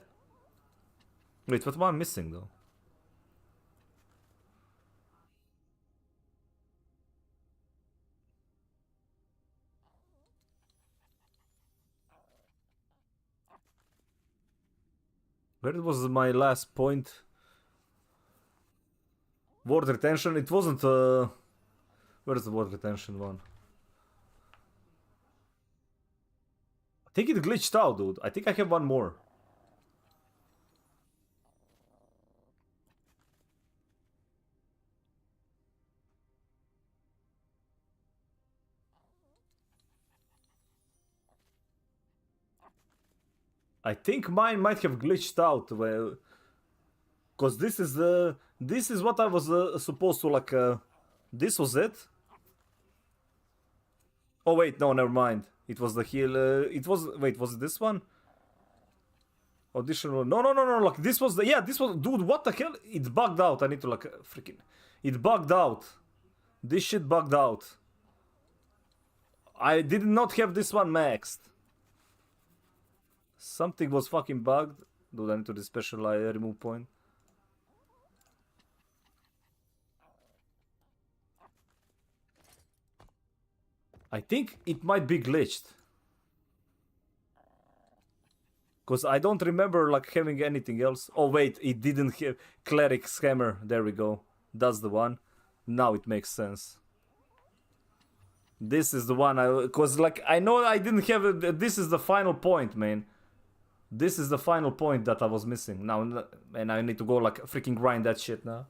S1: Wait, what am I missing though? Where was my last point? Ward retention? It wasn't... where's the ward retention one? I think it glitched out, dude. I think I have one more. I think mine might have glitched out, well, cause this is what I was supposed to like. This was it. Oh wait, no, never mind. It was the heal. It was wait, was it this one? Additional? No. Like this was the this was dude. What the hell? It bugged out. I need to like freaking. It bugged out. This shit bugged out. I did not have this one maxed. Something was fucking bugged. Dude, I need to do special remove point. I think it might be glitched. Because I don't remember like having anything else. Oh wait, it didn't have cleric scammer. There we go. That's the one. Now it makes sense. This is the one because like I know I didn't have this is the final point, man. This is the final point that I was missing now, and I need to go like freaking grind that shit now.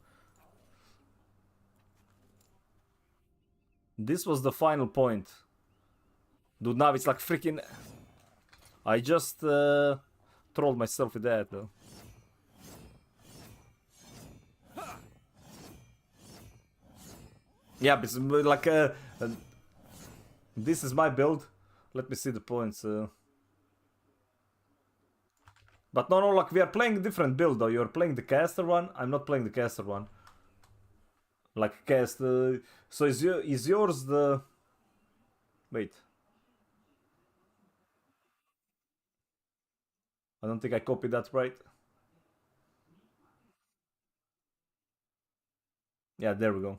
S1: This was the final point. Dude, now it's like freaking... I just trolled myself with that though. Yeah, but like this is my build. Let me see the points. But no, like we are playing different build though. You're playing the caster one. I'm not playing the caster one. Like cast. So is yours the? Wait. I don't think I copied that right. Yeah, there we go.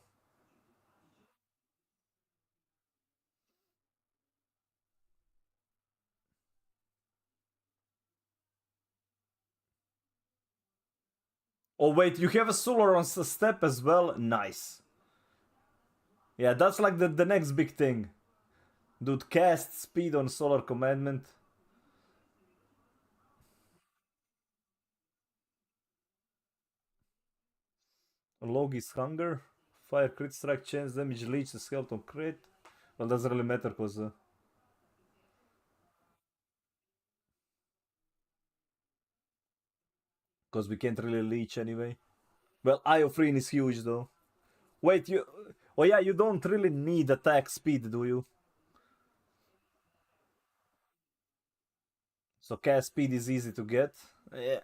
S1: Oh wait, you have a solar on step as well? Nice. Yeah, that's like the next big thing. Dude, cast speed on solar commandment. Logi's Hunger. Fire crit strike chance damage leech the skeleton crit. Well, doesn't really matter because we can't really leech anyway. Well, Eye of Rin is huge though. Wait, you... Oh yeah, you don't really need attack speed, do you? So cast speed is easy to get. Yeah.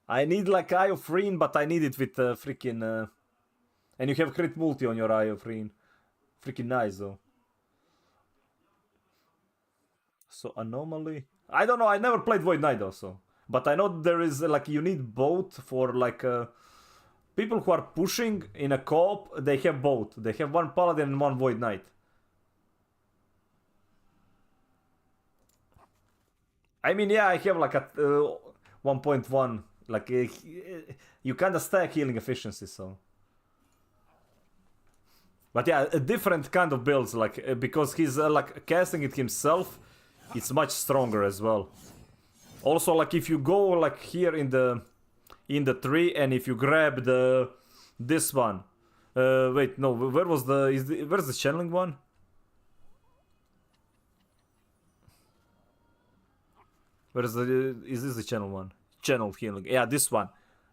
S1: I need like Eye of Rin, but I need it with freaking... And you have crit multi on your Eye of Rin. Freaking nice though. So Anomaly... I don't know, I never played Void Knight also. But I know there is like, you need both for like... people who are pushing in a co-op, they have both. They have one Paladin and one Void Knight. I mean, yeah, I have like a 1.1. Like, you kind of stack healing efficiency, so... But yeah, a different kind of builds, like, because he's like casting it himself, it's much stronger as well. Also, like, if you go like here in the tree, and if you grab this one, wait, no, where was where's the channeling one? Is this the channel one? Channel healing, yeah, this one.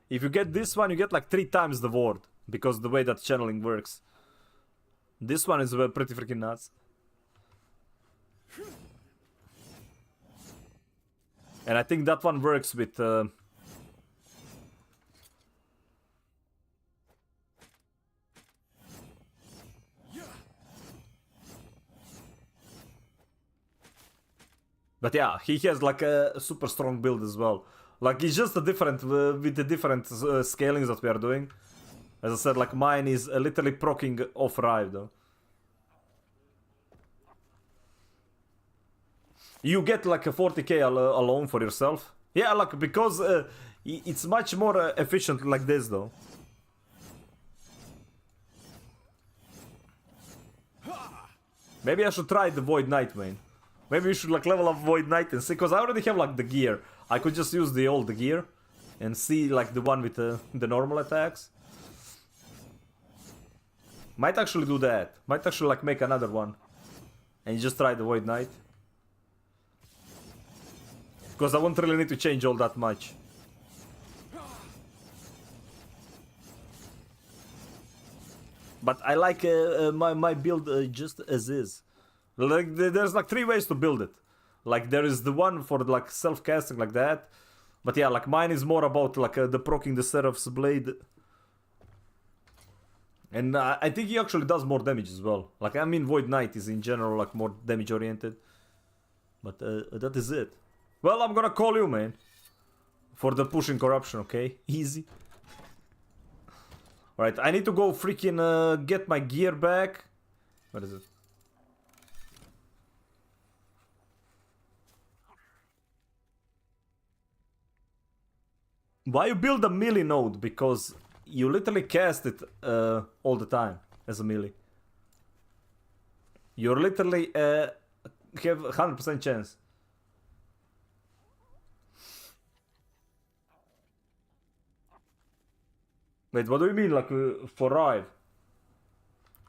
S1: If you get this one, you get like 3 times the ward, because the way that channeling works. This one is pretty freaking nuts. And I think that one works with... But yeah, he has like a super strong build as well. Like, it's just a different, with the different scalings that we are doing. As I said, like, mine is literally proccing off Rive though. You get like a 40k alone for yourself. Yeah, like, because it's much more efficient like this though. Maybe I should try the Void Knight, man. Maybe we should like level up Void Knight and see, because I already have like the gear. I could just use the old gear and see like the one with the normal attacks. Might actually do that. Might actually like make another one. And just try the Void Knight. Because I won't really need to change all that much. But I like my build just as is. Like, there's like 3 ways to build it. Like, there is the one for like self-casting like that. But yeah, like mine is more about like the proccing the Seraph's Blade. And I think he actually does more damage as well. Like, I mean, Void Knight is in general like more damage oriented. But that is it. Well, I'm gonna call you, man. For the pushing corruption, okay? Easy. Alright, I need to go freaking get my gear back. What is it? Why you build a melee node? Because you literally cast it all the time as a melee. You literally have 100% chance. Wait, what do you mean, like, for Rive?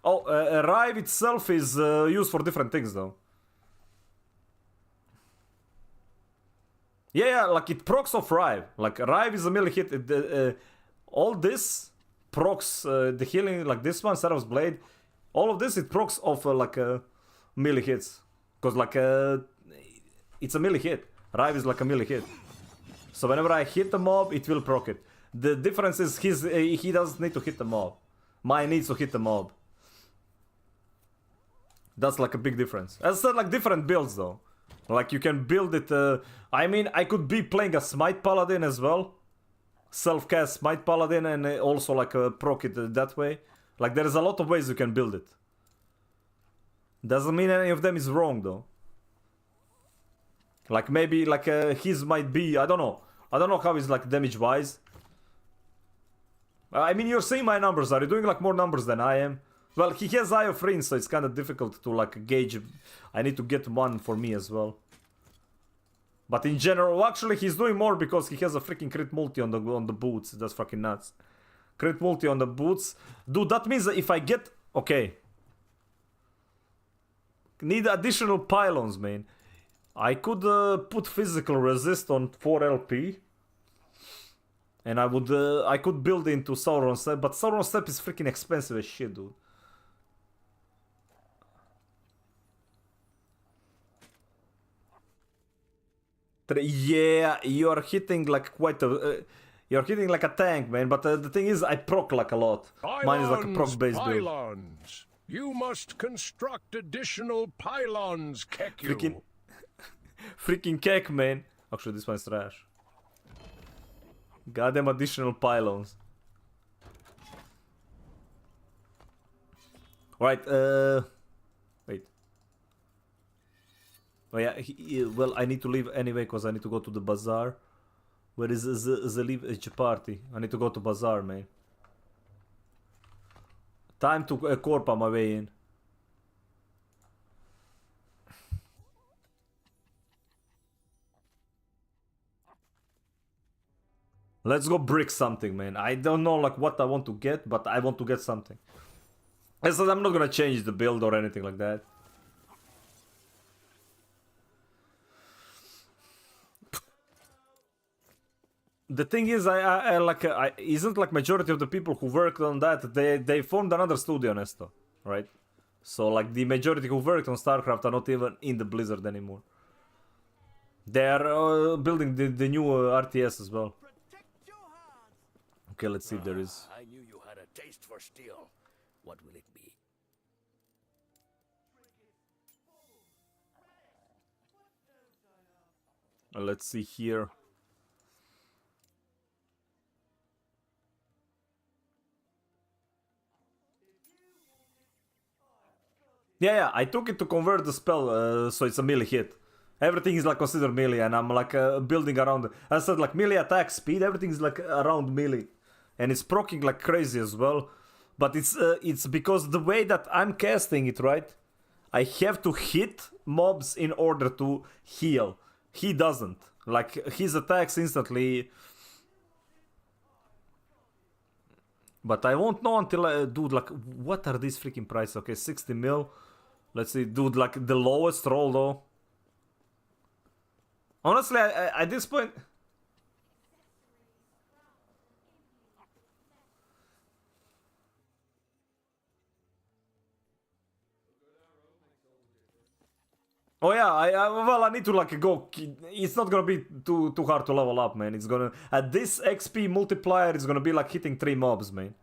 S1: Oh, Rive itself is used for different things, though. Yeah, like, it procs off Rive. Like, Rive is a melee hit. All this procs the healing, like this one, Seraph's Blade. All of this, it procs off, like, melee hits. Because, like, it's a melee hit. Rive is like a melee hit. So whenever I hit the mob, it will proc it. The difference is he doesn't need to hit the mob. Mine needs to hit the mob. That's like a big difference. As I said, like different builds though. Like you can build it. I mean, I could be playing a Smite Paladin as well. Self-cast Smite Paladin and also like proc it that way. Like there's a lot of ways you can build it. Doesn't mean any of them is wrong though. Like maybe like his might be, I don't know. I don't know how he's like damage wise. I mean, you're seeing my numbers. Are you doing like more numbers than I am? Well, he has Eye of Rin, so it's kind of difficult to like gauge. I need to get one for me as well. But in general, actually, he's doing more because he has a freaking crit multi on the boots. That's fucking nuts. Crit multi on the boots. Dude, that means that if I get... Okay. Need additional pylons, man. I could put physical resist on 4 LP. And I could build into Sauron Step, but Sauron Step is freaking expensive as shit, dude. Yeah, you're hitting like quite a... you're hitting like a tank, man, but the thing is, I proc like a lot. Mine is like a proc-based build.
S9: Pylons. You must construct additional pylons, Keku.
S1: Freaking Kek, man. Actually, this one's trash. Goddamn additional pylons. Alright, wait. Oh yeah, well, I need to leave anyway because I need to go to the bazaar. Where is the leave party? I need to go to bazaar, man. Time to corp on my way in. Let's go brick something, man. I don't know like what I want to get, but I want to get something. I said I'm not gonna change the build or anything like that. The thing is, isn't like majority of the people who worked on that, they formed another studio, Nesto, right? So like the majority who worked on StarCraft are not even in the Blizzard anymore. They are building the new RTS as well. Okay, let's see if there is.
S7: I knew you had a taste for steel. What will it be?
S1: Let's see here. Yeah, I took it to convert the spell, so it's a melee hit. Everything is like considered melee, and I'm like building around. I said like melee attack speed, everything is like around melee, and it's proccing like crazy as well. But it's because the way that I'm casting it, right? I have to hit mobs in order to heal. He doesn't. Like his attacks instantly. But I won't know until I dude, like, what are these freaking prices? Okay, 60 mil. Let's see, dude, like the lowest roll though. Honestly, at this point. Oh yeah, I need to like go. It's not gonna be too hard to level up, man. It's gonna at this XP multiplier, it's gonna be like hitting 3 mobs, man.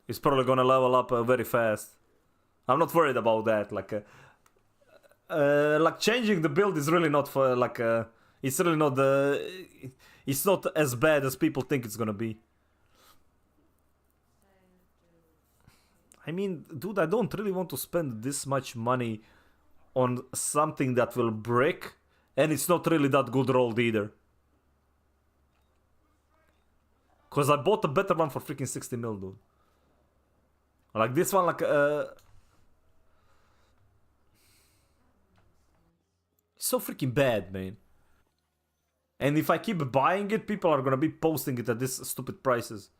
S1: It's probably gonna level up very fast. I'm not worried about that. Like changing the build is really not for like. It's really not the. It's not as bad as people think it's gonna be. I mean, dude, I don't really want to spend this much money on something that will break, and it's not really that good rolled either. Cause I bought a better one for freaking 60 mil, dude. Like this one, like so freaking bad, man. And if I keep buying it, people are gonna be posting it at these stupid prices.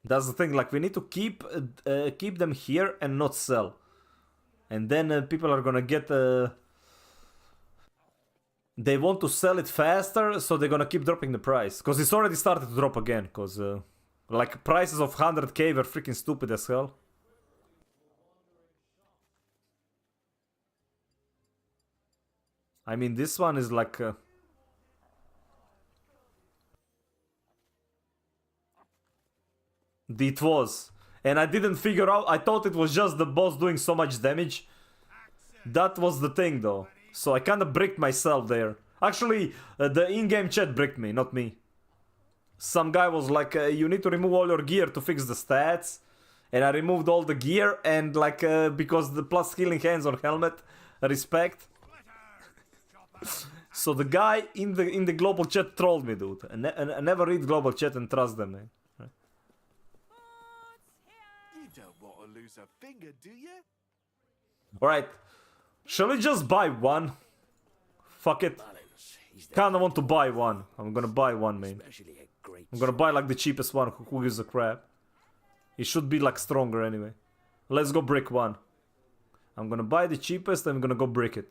S1: That's the thing, like we need to keep them here and not sell. And then people are gonna get... they want to sell it faster, so they're gonna keep dropping the price. Because it's already started to drop again, because... like prices of 100k were freaking stupid as hell. I mean, this one is like... it was. And I didn't figure out... I thought it was just the boss doing so much damage. That was the thing, though. So I kind of bricked myself there. Actually, the in-game chat bricked me, not me. Some guy was like, you need to remove all your gear to fix the stats. And I removed all the gear, and like, because the plus healing hands on helmet, respect. So the guy in the global chat trolled me, dude. I never read global chat and trust them, man.
S10: You don't want to lose a finger, do you?
S1: Alright. Shall we just buy one? Fuck it. Kinda want to buy one. I'm gonna buy one, man. I'm gonna buy like the cheapest one. Who gives a crap? It should be like stronger anyway. Let's go brick one. I'm gonna buy the cheapest. I'm gonna go brick it.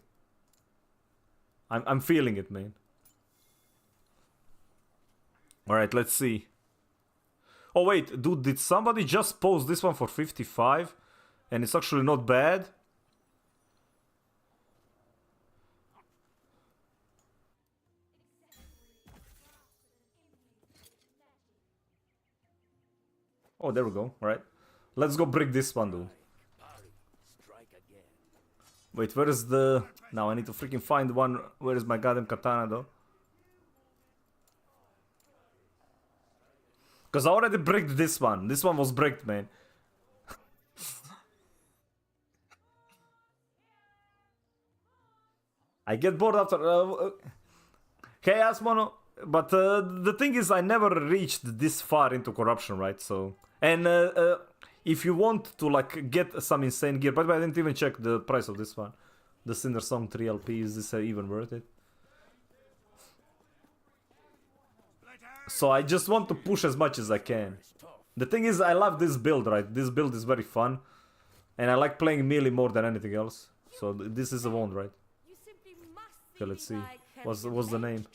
S1: I'm feeling it, man. Alright, let's see. Oh wait, dude, did somebody just post this one for 55? And it's actually not bad? Oh, there we go. Alright. Let's go brick this one, dude. Wait, where is the... Now I need to freaking find one. Where is my goddamn katana, though? Because I already bricked this one. This one was bricked, man. I get bored after... Hey, Asmono. But the thing is, I never reached this far into corruption, right? So... And if you want to, like, get some insane gear... By the way, I didn't even check the price of this one. The Cinder Song 3 LP. Is this even worth it? So I just want to push as much as I can. The thing is, I love this build, right? This build is very fun. And I like playing melee more than anything else. So this is a wand, right? Okay, let's see. What's the name?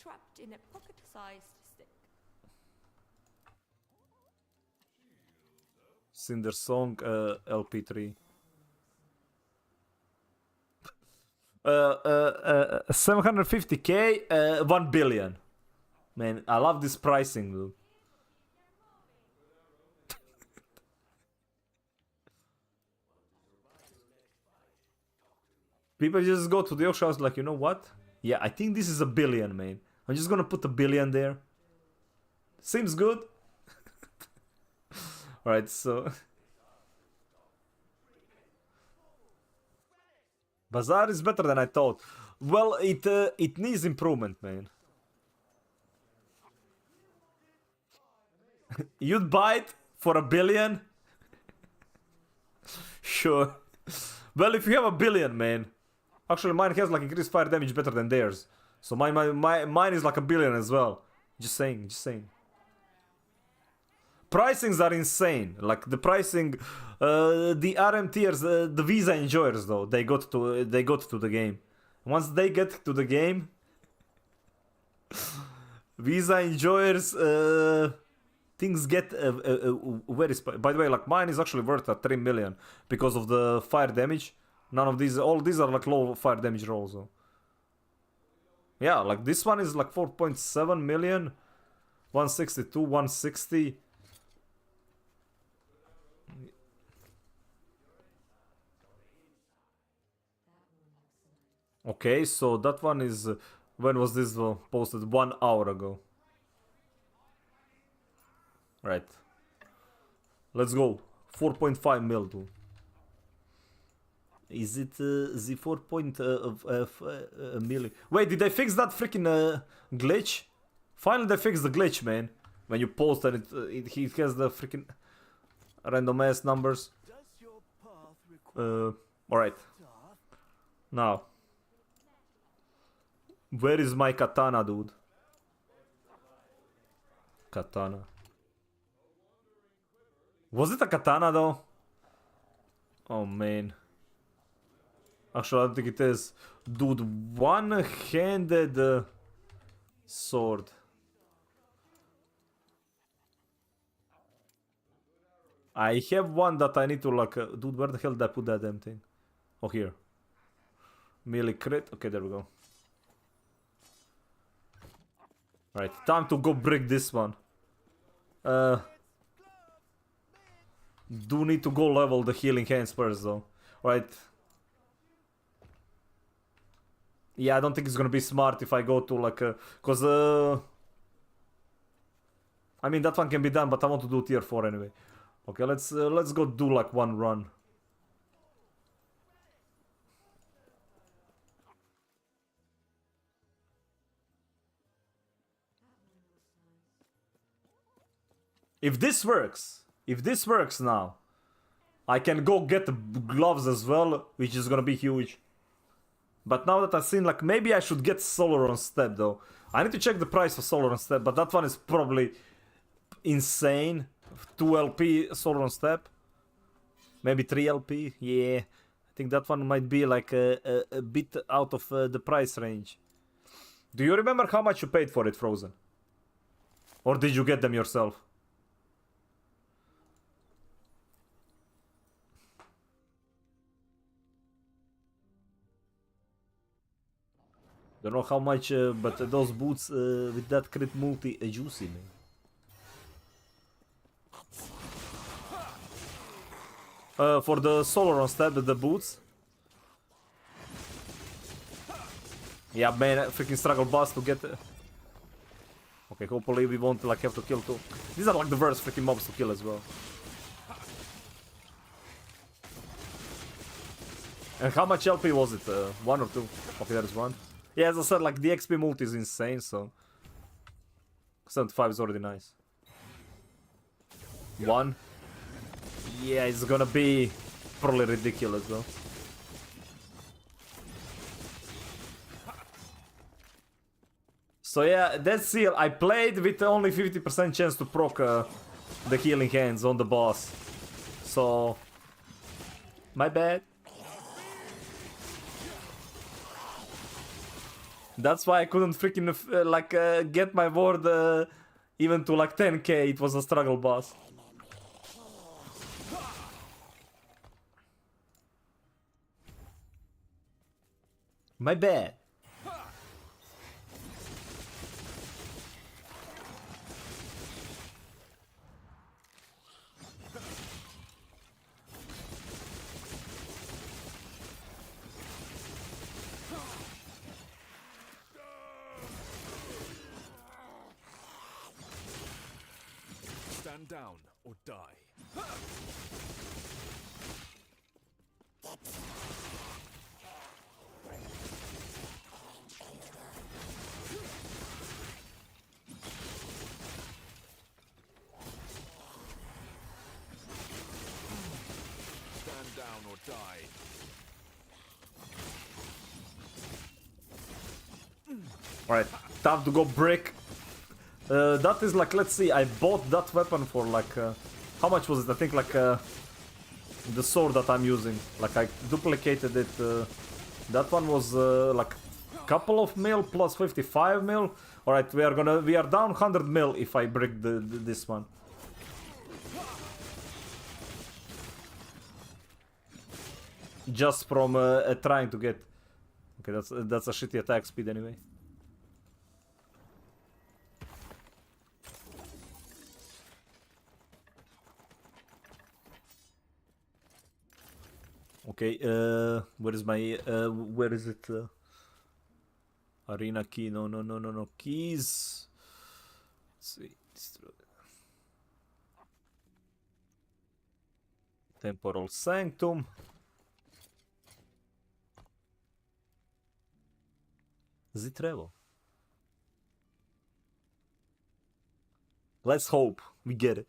S1: Cinder Song LP3. 750k, 1 billion. Man, I love this pricing, dude. People just go to the auction house like, you know what? Yeah, I think this is a billion, man. I'm just gonna put a billion there. Seems good. Alright, so... Bazaar is better than I thought. Well, it needs improvement, man. You'd buy it for 1 billion? Sure. Well, if you have 1 billion, man. Actually, mine has like increased fire damage better than theirs. So mine is like 1 billion as well. Just saying, just saying. Pricings are insane. Like the pricing, the RM tiers, the Visa enjoyers though, they got to the game. Once they get to the game, Visa enjoyers, things get very. By the way, like mine is actually worth 3 million because of the fire damage. None of these, all these are like low fire damage rolls. So. Yeah, like this one is like 4.7 million, 162, 160. Okay, so that one is... when was this posted? 1 hour ago. Right. Let's go. 4.5 mil, dude. Is it the 4 million? Wait, did they fix that freaking glitch? Finally they fixed the glitch, man. When you post and it has the freaking random ass numbers. Alright. Now. Where is my katana, dude? Katana. Was it a katana, though? Oh, man. Actually, I don't think it is. Dude, one-handed sword. I have one that I need to, like... dude, where the hell did I put that damn thing? Oh, here. Melee crit. Okay, there we go. Right, time to go break this one. Do need to go level the healing hands first though. Right. Yeah, I don't think it's gonna be smart if I go to like cause I mean that one can be done, but I want to do tier 4 anyway. Okay, let's go do like one run. If this works now, I can go get the gloves as well, which is gonna be huge. But now that I've seen, like, maybe I should get Solar on Step, though. I need to check the price of Solar on Step, but that one is probably insane. 2 LP Solar on Step. Maybe 3 LP. Yeah. I think that one might be, like, a bit out of the price range. Do you remember how much you paid for it, Frozen? Or did you get them yourself? Don't know how much, but those boots with that crit multi are juicy, man. For the Solar on Step, the boots. Yeah, man, freaking struggle boss to get. Okay, hopefully we won't like have to kill two. These are like the worst freaking mobs to kill as well. And how much LP was it? 1 or 2? Okay, there's 1. Yeah, as I said, like the XP multi is insane, so 75 is already nice. 1. Yeah, it's gonna be probably ridiculous though. So yeah, that seal, I played with only 50% chance to proc the healing hands on the boss. So, my bad. That's why I couldn't freaking get my ward even to like 10k. It was a struggle boss. My bad.
S10: Stand down or die. Stand down or die.
S1: Alright, time to go brick. That is like, let's see, I bought that weapon for like, how much was it? I think like the sword that I'm using. Like I duplicated it. That one was like couple of mil plus 55 mil. Alright, we are down 100 mil if I brick this one. Just from trying to get. Okay, that's a shitty attack speed anyway. Okay, where is my, where is it? Arena key, no, keys. Let's see, destroy. Temporal Sanctum. Zitrevo. Let's hope we get it.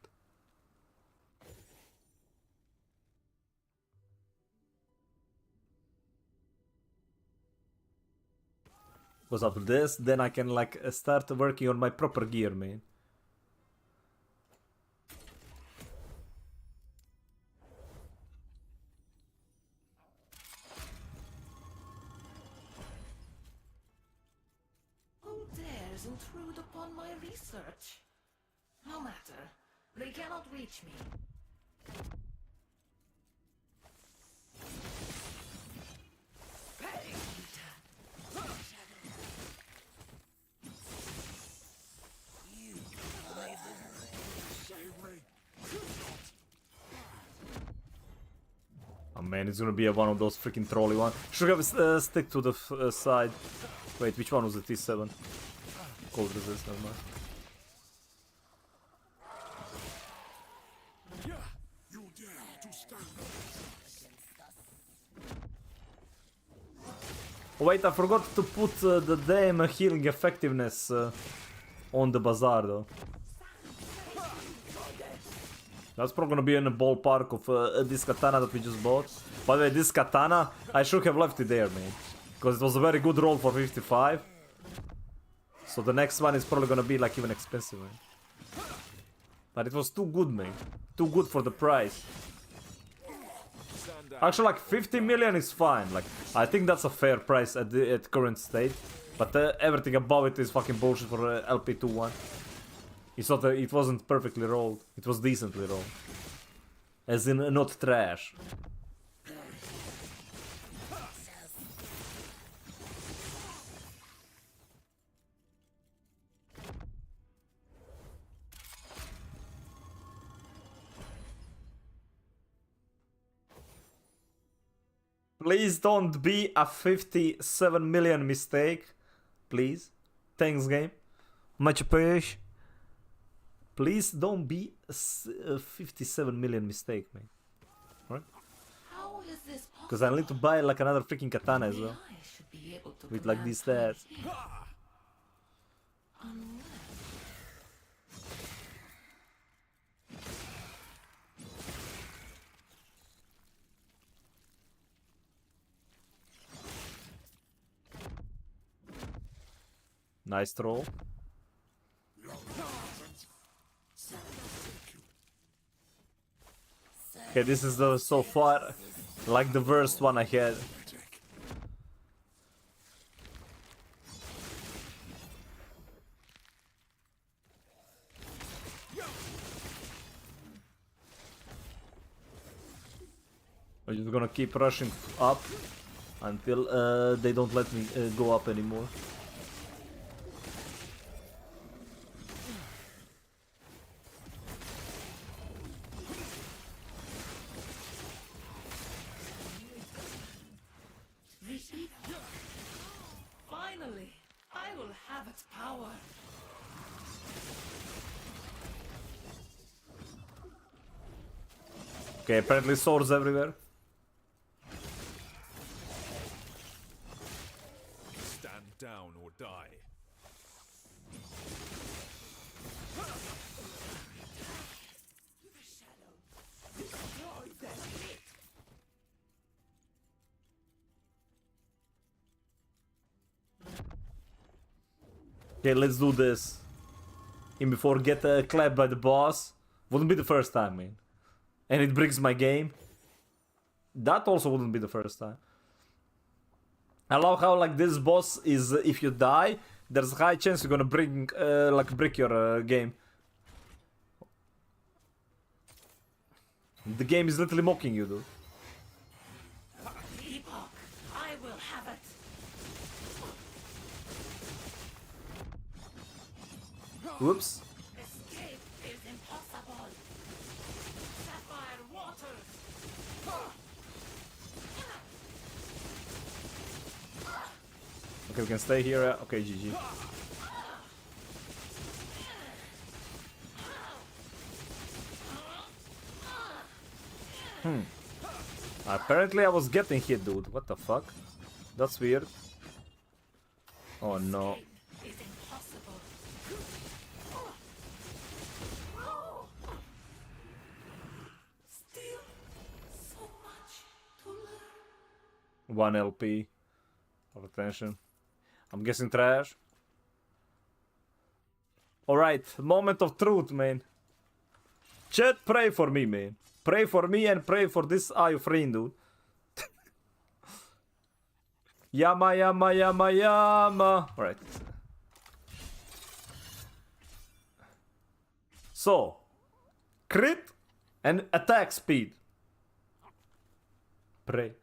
S1: Goes up to this, then I can like start working on my proper gear, man.
S12: Who dares intrude upon my research? No matter, they cannot reach me.
S1: Oh man, it's gonna be one of those freaking trolley one. Should have stick to the side. Wait, which one was the T7? Cold resist, never mind. Oh, wait, I forgot to put the damn healing effectiveness on the bazaar though. That's probably gonna be in the ballpark of this katana that we just bought. By the way, this katana, I should have left it there, man. Because it was a very good roll for 55. So the next one is probably gonna be like even expensive, man. But it was too good, man. Too good for the price. Actually, like 50 million is fine. Like, I think that's a fair price at current state. But everything above it is fucking bullshit for LP21. It's not. It wasn't perfectly rolled. It was decently rolled. As in, not trash. Please don't be a 57 million mistake. Please. Thanks, game. Much appreciated. Please don't be a 57 million mistake, man. Right?
S12: How is this
S1: Because I need to buy like another freaking katana as
S12: possible?
S1: well.
S12: I should be able to
S1: With like
S12: command
S1: these stats.
S12: here. Unless...
S1: Nice throw. Okay, this is the so far like the worst one I had. I'm just gonna keep rushing up until they don't let me go up anymore.
S12: Finally, I will have its power.
S1: Okay, apparently swords everywhere.
S10: Stand down or die.
S1: Okay, let's do this. And before get clapped by the boss. Wouldn't be the first time, man. And it brings my game. That also wouldn't be the first time. I love how like this boss is if you die, there's a high chance you're gonna bring break your game. The game is literally mocking you, dude.
S12: Epoch, I will have it.
S1: Whoops.
S12: Escape is impossible. Sapphire waters.
S1: Okay, we can stay here. Okay, GG. Apparently I was getting hit, dude. What the fuck? That's weird. Oh no.
S12: Is impossible. Still so much to learn.
S1: 1 LP of attention. I'm guessing trash. Alright, moment of truth, man. Chat, pray for me, man. Pray for me and pray for this eye of rain, dude. Yama, yama, yama, yama. Alright. So, crit and attack speed. Pray.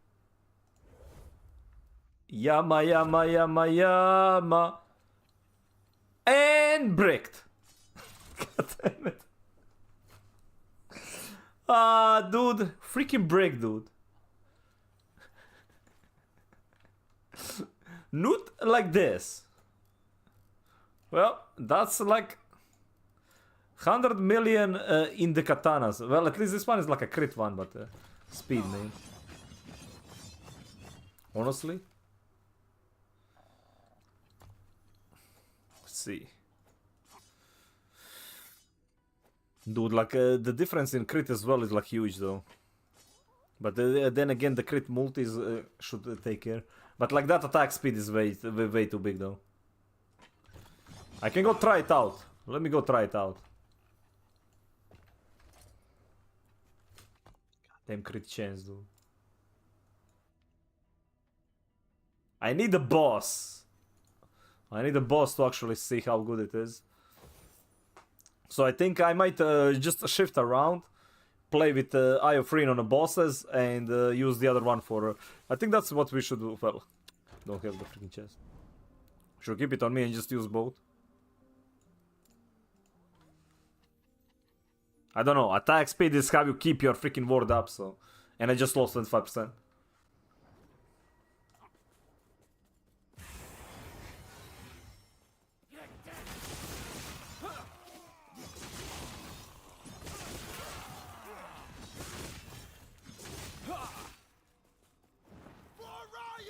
S1: Yama, yama, yama, yama. And bricked. God damn it. Ah, dude. Freaking break, dude. Not like this. Well, that's like 100 million in the katanas. Well, at least this one is like a crit one, but speed, man. Honestly. Let's see. Dude, like the difference in crit as well is like huge though. But then again, the crit multis should take care. But like that attack speed is way too big though. I can go try it out. Let me go try it out. Damn crit chance, dude. I need a boss. I need a boss to actually see how good it is. So I think I might just shift around, play with Eye of Rin on the bosses, and use the other one for... I think that's what we should do. Well, don't have the freaking chest. Should keep it on me and just use both. I don't know, attack speed is how you keep your freaking ward up, so... And I just lost 25%.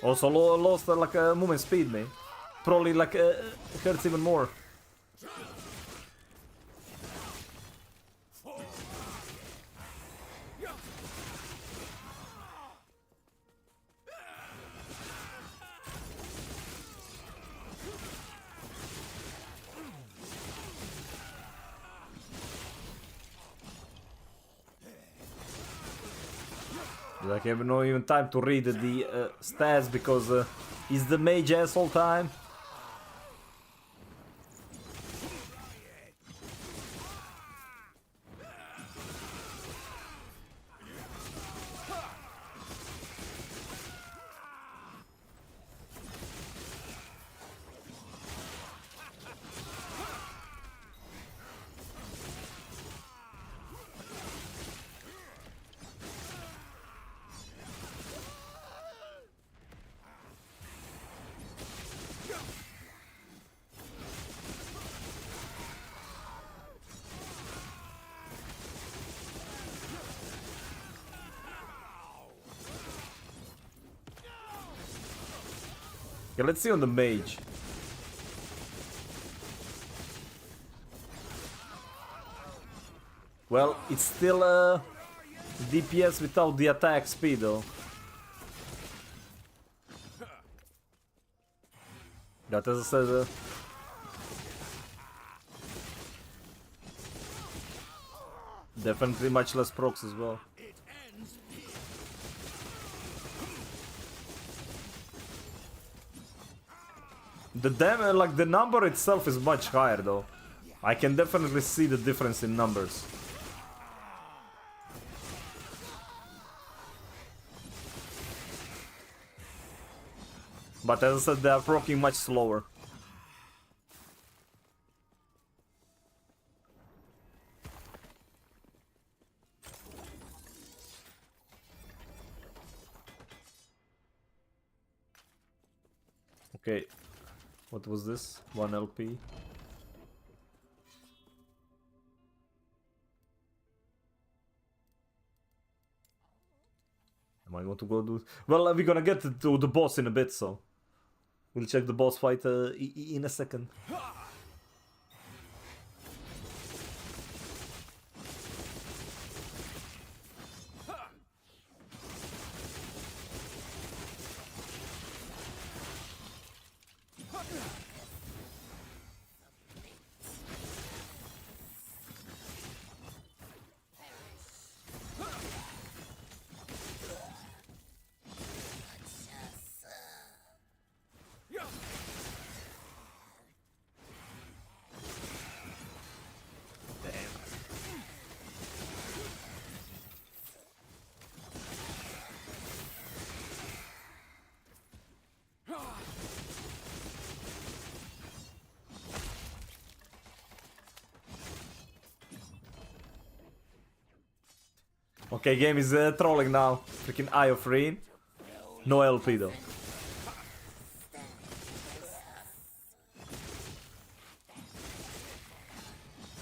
S1: Also lost like a movement speed, man. Probably like hurts even more. Like I have no even time to read the stats because it's the mage asshole time. Okay, let's see on the mage. Well, it's still DPS without the attack speed though. That as I said, definitely much less procs as well. The damage, like the number itself is much higher though. I can definitely see the difference in numbers. But as I said, they are proccing much slower. Okay. What was this? 1 LP. Am I going to go do... Well, we're gonna get to the boss in a bit, so... We'll check the boss fight in a second. Okay, game is trolling now. Freaking Eye of Rin. No LP though.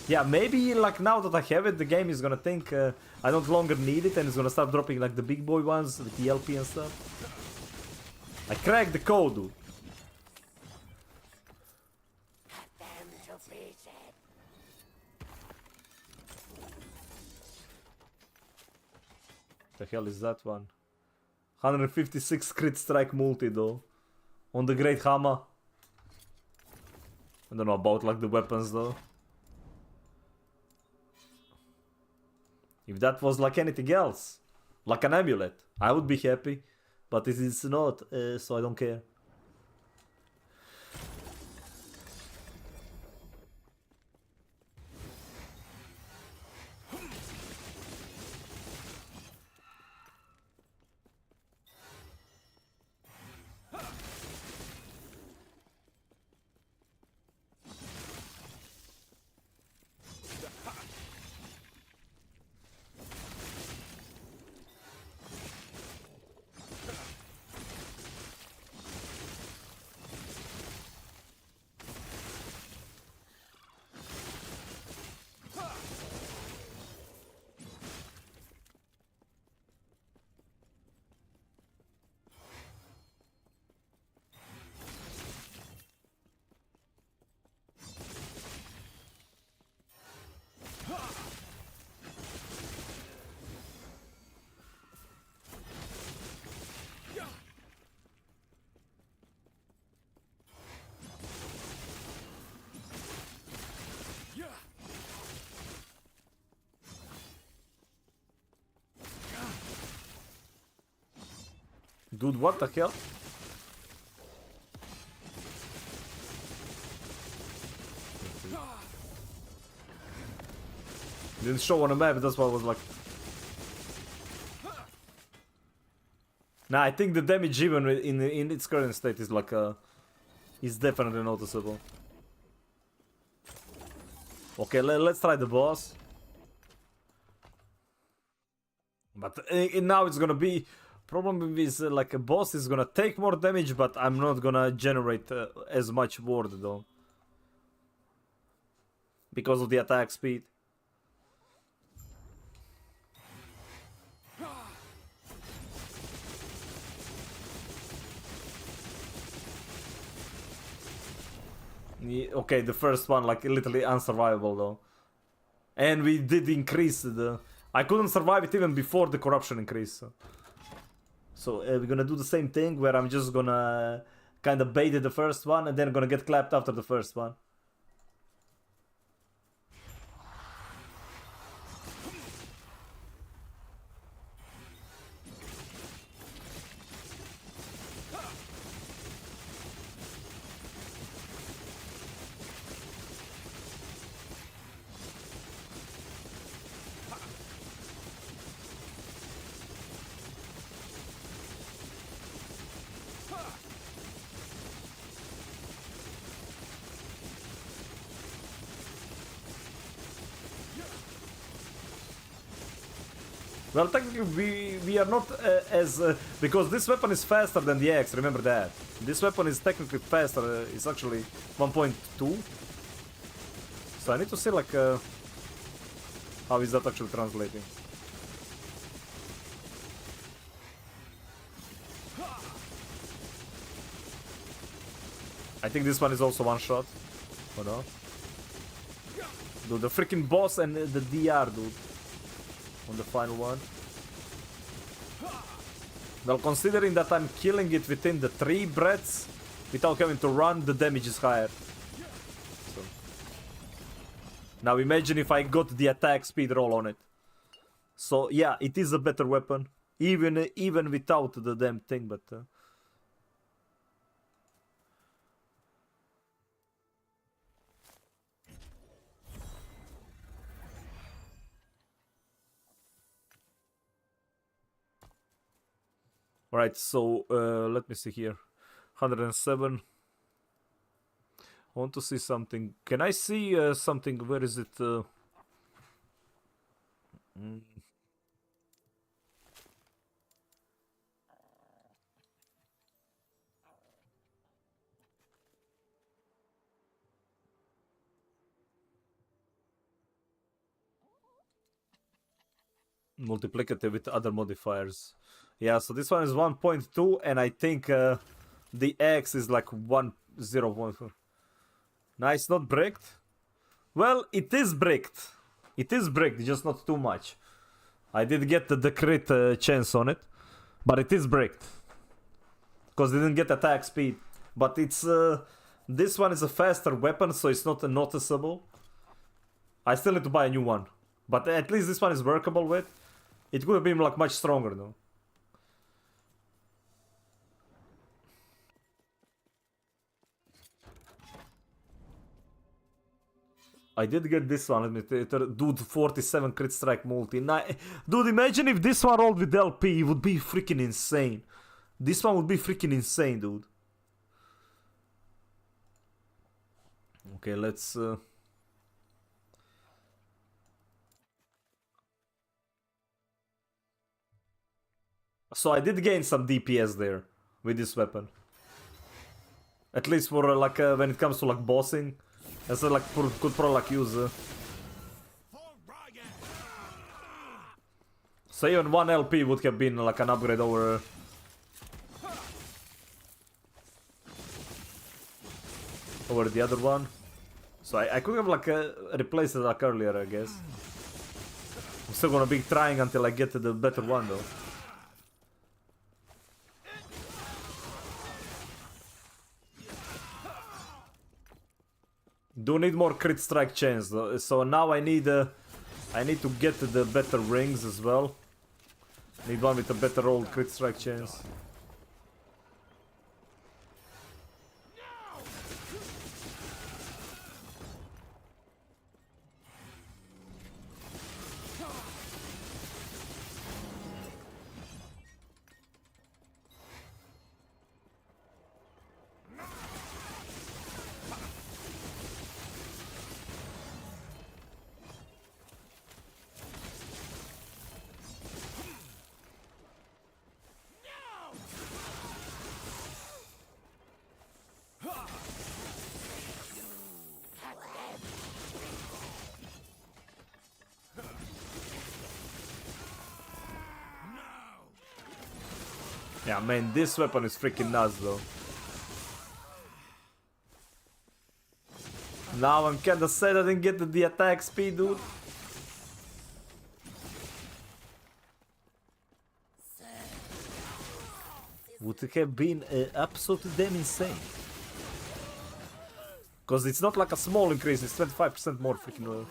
S1: Yeah, maybe like now that I have it, the game is gonna think I don't longer need it and it's gonna start dropping like the big boy ones with the LP and stuff. I cracked the code, dude. The hell is that one? 156 crit strike multi though. on the Great Hammer. I don't know about like the weapons though. If that was like anything else, like an amulet, I would be happy. But it is not, so I don't care. Dude, what the hell? Didn't show on a map, that's why I was like... Nah, I think the damage even in its current state is like is definitely noticeable. Okay, let's try the boss. But now it's gonna be... Problem is like a boss is gonna take more damage, but I'm not gonna generate as much ward though. Because of the attack speed. Yeah, okay, the first one like literally unsurvivable though. And we did increase the... I couldn't survive it even before the corruption increase. So we're gonna do the same thing where I'm just gonna kind of bait the first one and then gonna get clapped after the first one. Well, technically we are not as... because this weapon is faster than the axe, remember that. This weapon is technically faster, it's actually 1.2. So I need to see like... how is that actually translating. I think this one is also one shot. Or no? Dude, the freaking boss and the DR, dude. On the final one. Well, considering that I'm killing it within the 3 breaths without having to run, the damage is higher. So. Now imagine if I got the attack speed roll on it. So yeah, it is a better weapon, even without the damn thing, but... Alright, so let me see here. 107. I want to see something. Can I see something? Where is it? Multiplicative with other modifiers. Yeah, so this one is 1.2, and I think the X is like 1.0. Nice, not bricked. Well, it is bricked. It is bricked, just not too much. I did get the crit chance on it, but it is bricked. Because they didn't get attack speed. but it's this one is a faster weapon, so it's not noticeable. I still need to buy a new one, but at least this one is workable with. It could have been like much stronger though. I did get this one, dude, 47 crit strike multi. Dude, imagine if this one rolled with LP, it would be freaking insane. This one would be freaking insane, dude. Okay, let's... So I did gain some DPS there with this weapon. At least for like when it comes to like bossing. As like could probably like use. So even 1 LP would have been like an upgrade over. Over the other one. So I could have like replaced it like earlier, I guess. I'm still gonna be trying until I get to the better one though. Do need more crit strike chains though. So now I need to get the better rings as well. Need one with a better old crit strike chains. Yeah, man, this weapon is freaking nuts, though. Now I'm kinda sad I didn't get the attack speed, dude. Would have been absolutely damn insane. Because it's not like a small increase, it's 25% more freaking...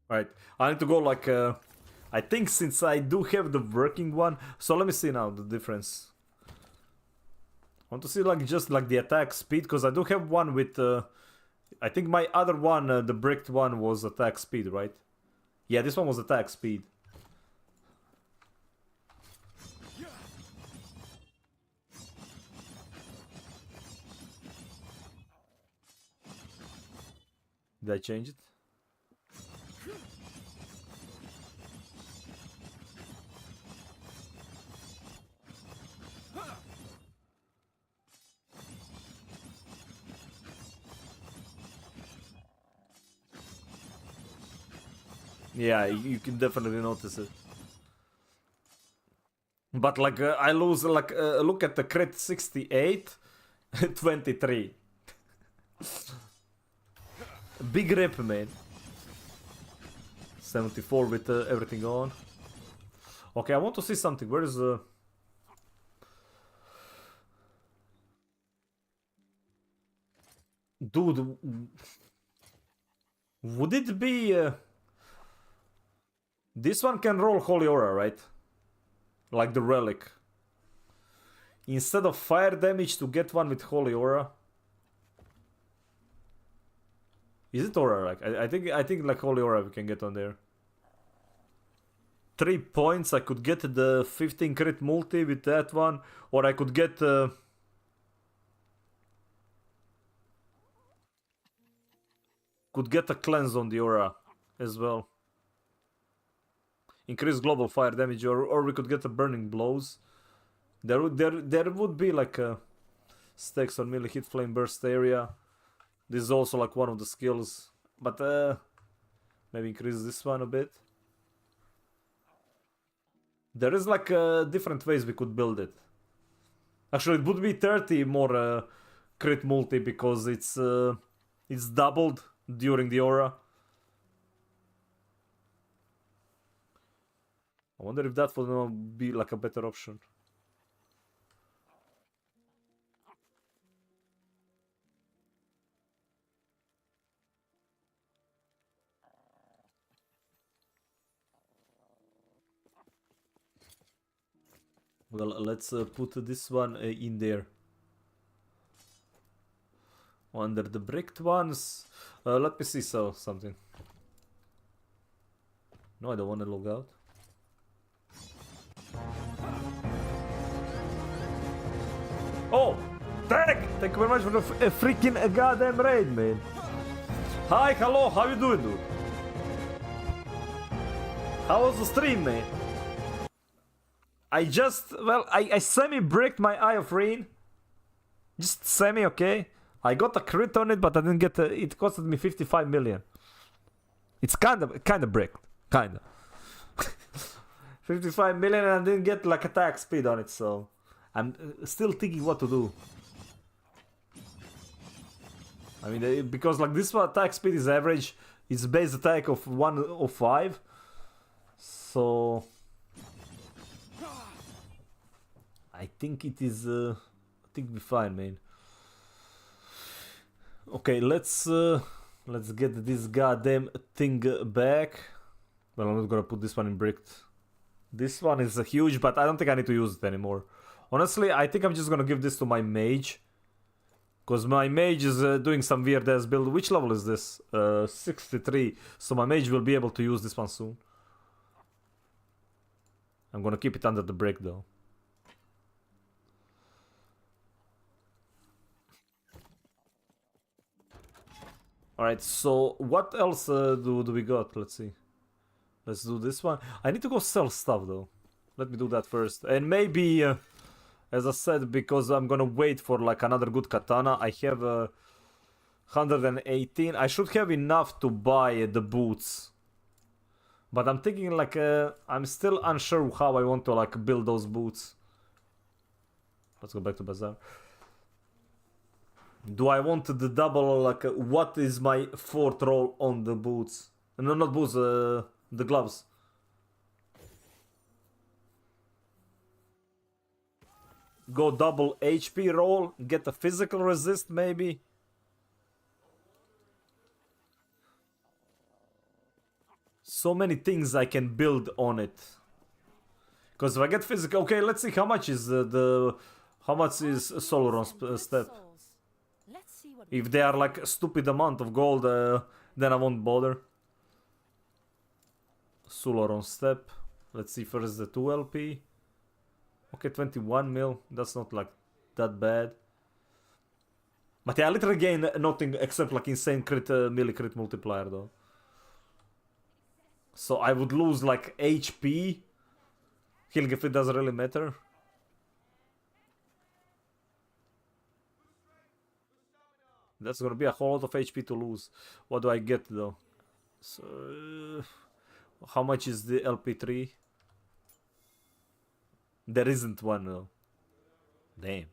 S1: Right, I need to go like, I think since I do have the working one, so let me see now the difference. I want to see like just like the attack speed, because I do have one with, I think my other one, the bricked one was attack speed, right? Yeah, this one was attack speed. Did I change it? Yeah, you can definitely notice it. But like, I lose, like, look at the crit 68, 23. Big rip, man. 74 with everything on. Okay, I want to see something. Where is the... Dude, would it be... This one can roll Holy Aura, right? Like the relic. Instead of fire damage to get one with Holy Aura. Is it Aura? Like I think like Holy Aura we can get on there. 3 points. I could get the 15 crit multi with that one, or I could get a cleanse on the aura as well. Increase global fire damage, or we could get the burning blows. There would be like stacks on melee hit flame burst area. This is also like one of the skills, but maybe increase this one a bit. There is like different ways we could build it. Actually, it would be 30 more crit multi because it's doubled during the aura. I wonder if that would be like a better option. Well, let's put this one in there. Under the bricked ones. Let me see something. No, I don't want to log out. Oh! Thank you very much for the freaking goddamn raid, man. Hi, hello, how you doing, dude? How was the stream, man? I semi-bricked my Eye of Rain. Just semi, okay? I got a crit on it, but I didn't get it costed me 55 million. It's kind of bricked. Kinda. 55 million and I didn't get like attack speed on it, so I'm still thinking what to do. I mean, because like this one attack speed is average, it's base attack of 105, so I think it is. I think it'll be fine, man. Okay, let's get this goddamn thing back. Well, I'm not gonna put this one in bricked. This one is huge, but I don't think I need to use it anymore. Honestly, I think I'm just gonna give this to my mage. Because my mage is doing some weird ass build. Which level is this? 63. So my mage will be able to use this one soon. I'm gonna keep it under the brick though. Alright, so what else do we got? Let's see. Let's do this one. I need to go sell stuff though. Let me do that first. And maybe, as I said, because I'm gonna wait for like another good katana. I have 118. I should have enough to buy the boots. But I'm thinking like, I'm still unsure how I want to like build those boots. Let's go back to Bazaar. Do I want the double, like, what is my fourth roll on the boots? No, not boots, the gloves. Go double HP roll, get a physical resist maybe. So many things I can build on it. Because if I get physical, okay, let's see how much is how much is Soloron's step. If they are like a stupid amount of gold, then I won't bother. Soloron step. Let's see first the 2 LP. Okay, 21 mil. That's not like that bad. But yeah, I literally gain nothing except like insane crit melee crit multiplier though. So I would lose like HP. Healing if it doesn't really matter. That's gonna be a whole lot of HP to lose. What do I get though? So, how much is the LP3? There isn't one though. Damn.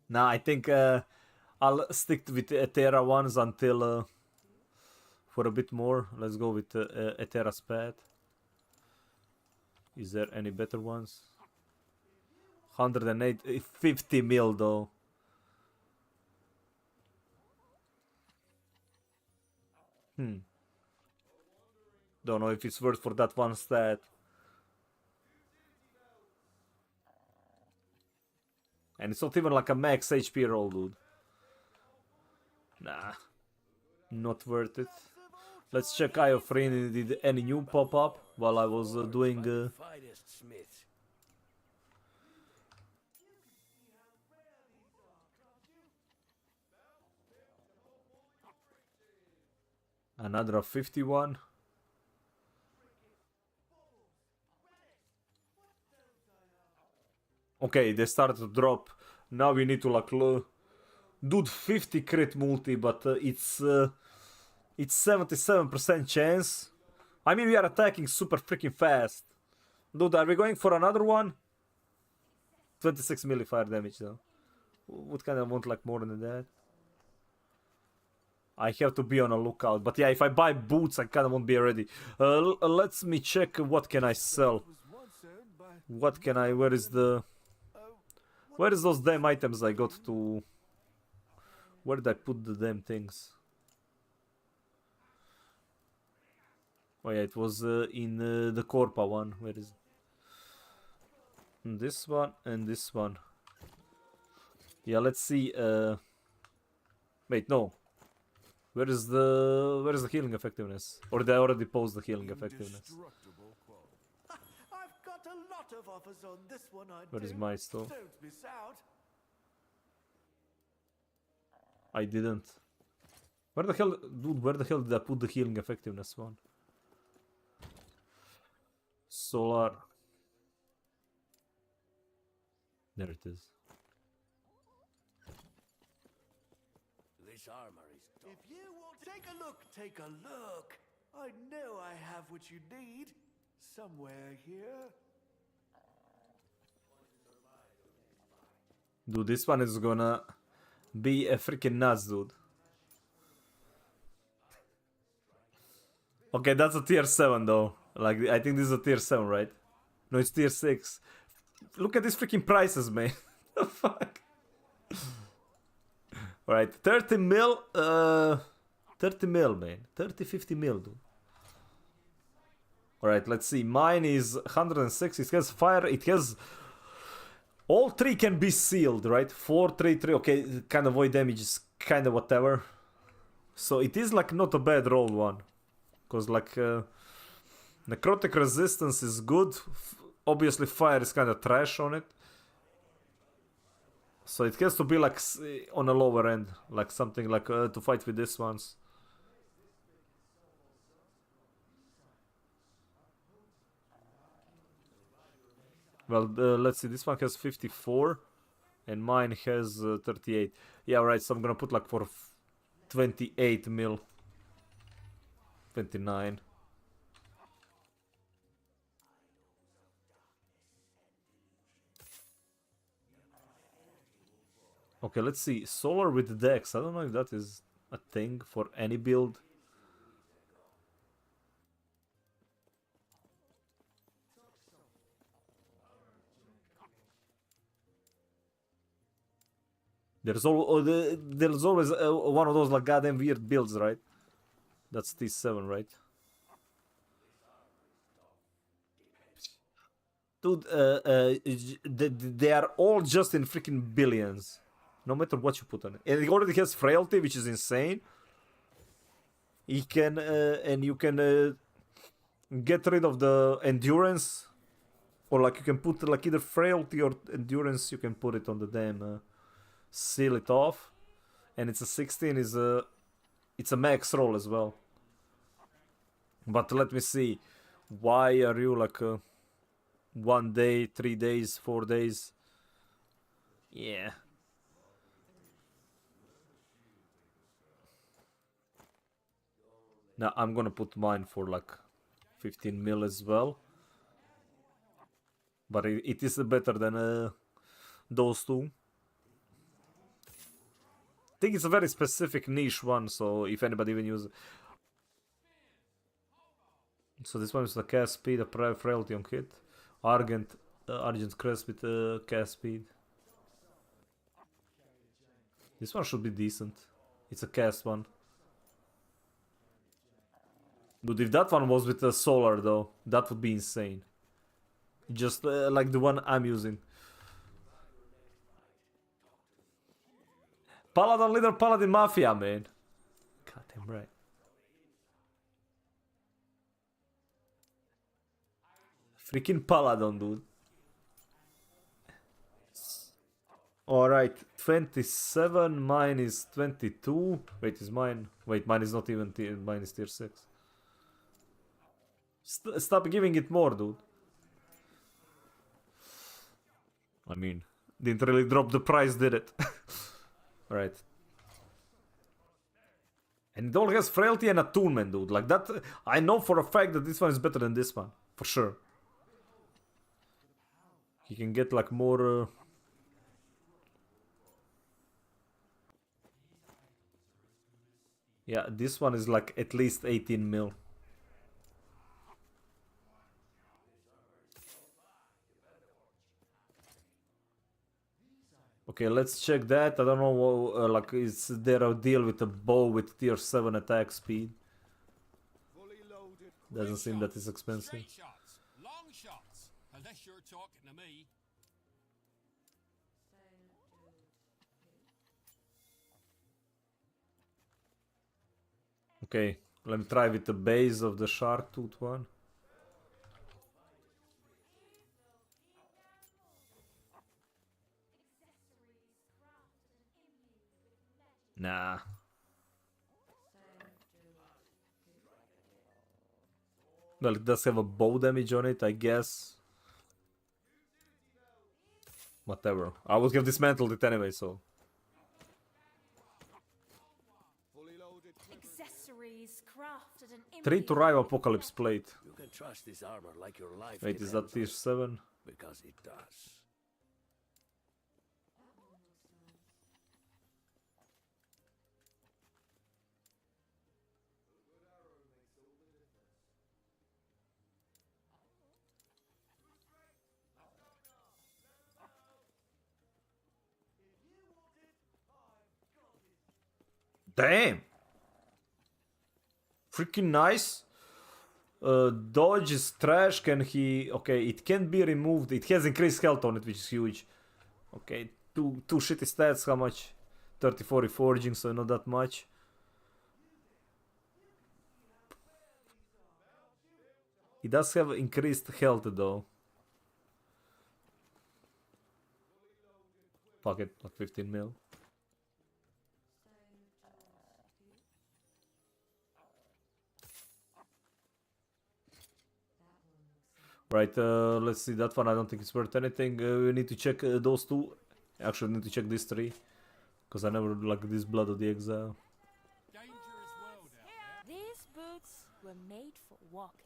S1: Nah, I think I'll stick with the Etera ones until for a bit more. Let's go with Etera Spat. Is there any better ones? 108, 50 mil though. Don't know if it's worth for that one stat. And it's not even like a max HP roll, dude. Nah. Not worth it. Let's check Eye of Rain. Did any new pop up while I was doing... Another 51. Okay, they started to drop. Now we need to like dude 50 crit multi, but it's 77% chance. I mean, we are attacking super freaking fast. Dude, are we going for another one? 26 melee fire damage though. Would kind of want like more than that. I have to be on a lookout. But yeah, if I buy boots, I kind of won't be ready. Let me check what can I sell. What can I... Where is the... Where is those damn items I got to... Where did I put the damn things? Oh yeah, it was in the Corpa one. Where is it? This one and this one. Yeah, let's see. Wait, no. Where is the healing effectiveness? Or did I already post the healing effectiveness?
S7: I've got a lot of offers on this one.
S1: Where is my store?
S7: Don't miss out.
S1: I didn't. Where the hell, dude? Where the hell did I put the healing effectiveness one? Solar. There it is.
S7: This armor is top. If you will take a look, take a look. I know I have what you need. Somewhere here.
S1: Dude, this one is gonna be a freaking nuts, dude. Okay, that's a tier 7 though. Like, I think this is a tier 7, right? No, it's tier 6. Look at these freaking prices, man. The fuck? Alright, 30 mil, 30 mil, man. 30, 50 mil, dude. Alright, let's see. Mine is 106. It has fire. It has... All 3 can be sealed, right? 4, 3, 3. Okay, kind of void damage is kind of whatever. So it is like not a bad roll one. Because like... necrotic resistance is good. Obviously fire is kind of trash on it. So it has to be like on a lower end. Like something like to fight with these ones. Well, let's see. This one has 54. And mine has 38. Yeah, right. So I'm gonna put like for 28 mil. 29. Okay, let's see. Solar with Dex. I don't know if that is a thing for any build. There's always one of those like goddamn weird builds, right? That's T7, right? Dude, they are all just in freaking billions. No matter what you put on it. And it already has frailty, which is insane. You can, and you can get rid of the endurance. Or like you can put like either frailty or endurance, you can put it on the damn, seal it off. And it's a 16, it's a max roll as well. But let me see. Why are you like 1 day, 3 days, 4 days? Yeah. Now I'm gonna put mine for like 15 mil as well. But it is better than those two. I think it's a very specific niche one, so if anybody even uses it. So this one is the cast speed, a frailty on hit. Argent crest with cast speed. This one should be decent. It's a cast one. Dude, if that one was with a solar though, that would be insane. Just like the one I'm using. Paladin, Little Paladin Mafia, man. Goddamn right. Freaking Paladin, dude. Alright, 27, mine is 22. Wait, is mine? Wait, mine is not even tier, mine is tier 6. Stop giving it more, dude. I mean, didn't really drop the price, did it? Alright. And it all has frailty and attunement, dude. Like that, I know for a fact that this one is better than this one. For sure. You can get like more... Yeah, this one is like at least 18 mil. Okay, let's check that. I don't know what, like, is there a deal with a bow with tier 7 attack speed? Doesn't seem that it's expensive.
S13: Shots, long shots, unless you're talking to me.
S1: Okay, let me try with the base of the shark tooth one. Nah. Well, it does have a bow damage on it, I guess. Whatever. I would have dismantled it anyway, so.
S8: Accessories crafted and
S1: 3 to rival Apocalypse Plate.
S7: You can trust this armor like your life.
S1: Wait, is that tier 7?
S7: Because it does.
S1: Damn! Freaking nice. Dodge is trash. Can he... Okay, it can be removed. It has increased health on it, which is huge. Okay, two shitty stats. How much? 34 reforging, so not that much. He does have increased health though. Fuck it, like 15 mil. Right, let's see that one. I don't think it's worth anything. We need to check those two. Actually, I need to check these 3. Because I never like this Blood of the Exile.
S8: These boots were made for walking.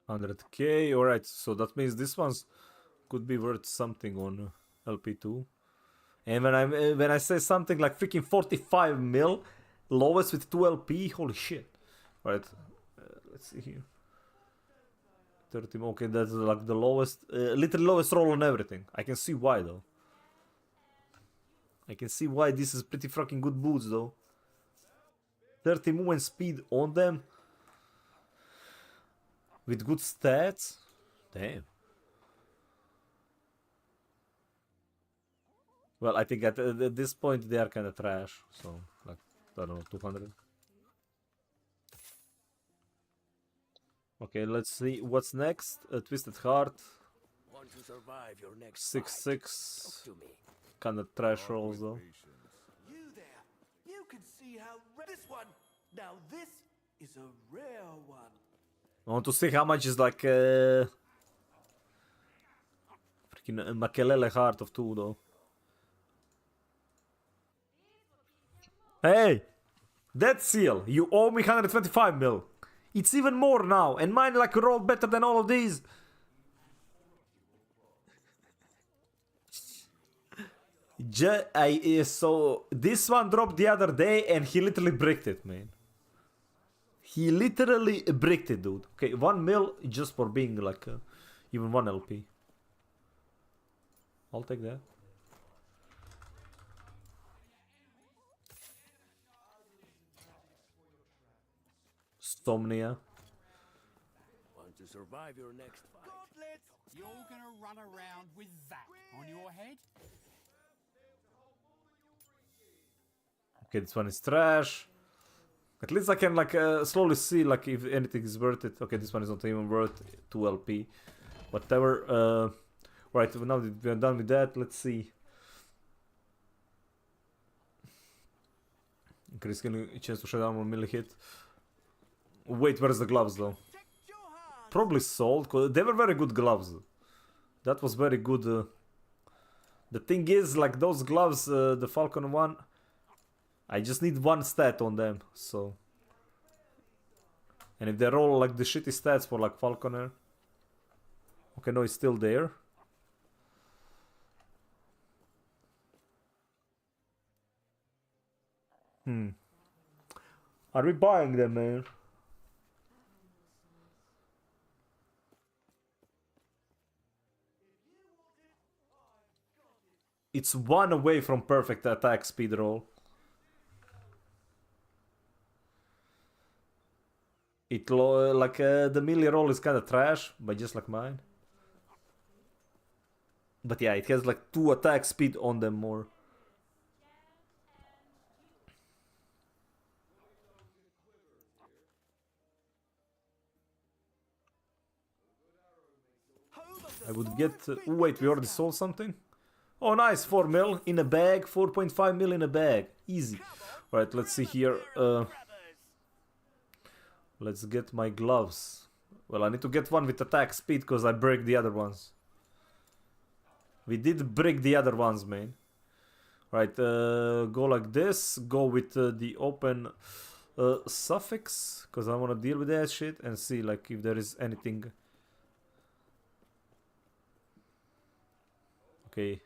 S1: $100k, alright, so that means this one's could be worth something on LP2. And when I say something like freaking 45 mil, lowest with 2 LP, holy shit. Right, let's see here. 30, okay, that's like the lowest, literally lowest roll on everything. I can see why though. I can see why this is pretty fucking good boots though. 30 movement speed on them. With good stats? Damn. Well, I think at this point they are kind of trash. So, like, I don't know, 200. Okay, let's see what's next. Twisted Heart.
S7: Want to survive your next
S1: 6-6. Kind of trash rolls though.
S7: You there. You can see how this one. Now this is a rare one.
S1: I want to see how much is like freaking Makelele Heart of 2 though. Hey! That seal! You owe me 125 mil. It's even more now, and mine like rolled better than all of these. So this one dropped the other day and he literally bricked it, man. He literally bricked it, dude. Okay, 1 mil just for being like even 1 LP. I'll take that. Stomnia.
S7: Want to survive your next fight.
S13: You're gonna run around with that on your head?
S1: Okay, this one is trash. At least I can like slowly see like if anything is worth it. Okay, this one is not even worth 2 LP. Whatever. Right, now that we are done with that, let's see. Increase chance to shut down 1 melee hit. Wait, where's the gloves though? Probably sold, cause they were very good gloves. That was very good. The thing is, like those gloves, the Falcon one, I just need 1 stat on them, so. And if they roll like the shitty stats for like Falconer. Okay, no, it's still there. Are we buying them, man? It's 1 away from perfect attack speed roll. It like the melee roll is kind of trash, but just like mine. But yeah, it has like 2 attack speed on them more. I would get. Wait, we already sold something? Oh, nice, 4 mil in a bag, 4.5 mil in a bag. Easy. Alright, let's see here. Let's get my gloves. Well, I need to get one with attack speed because I break the other ones. We did break the other ones, man. Right, go like this. Go with the open suffix because I want to deal with that shit and see like if there is anything. Okay.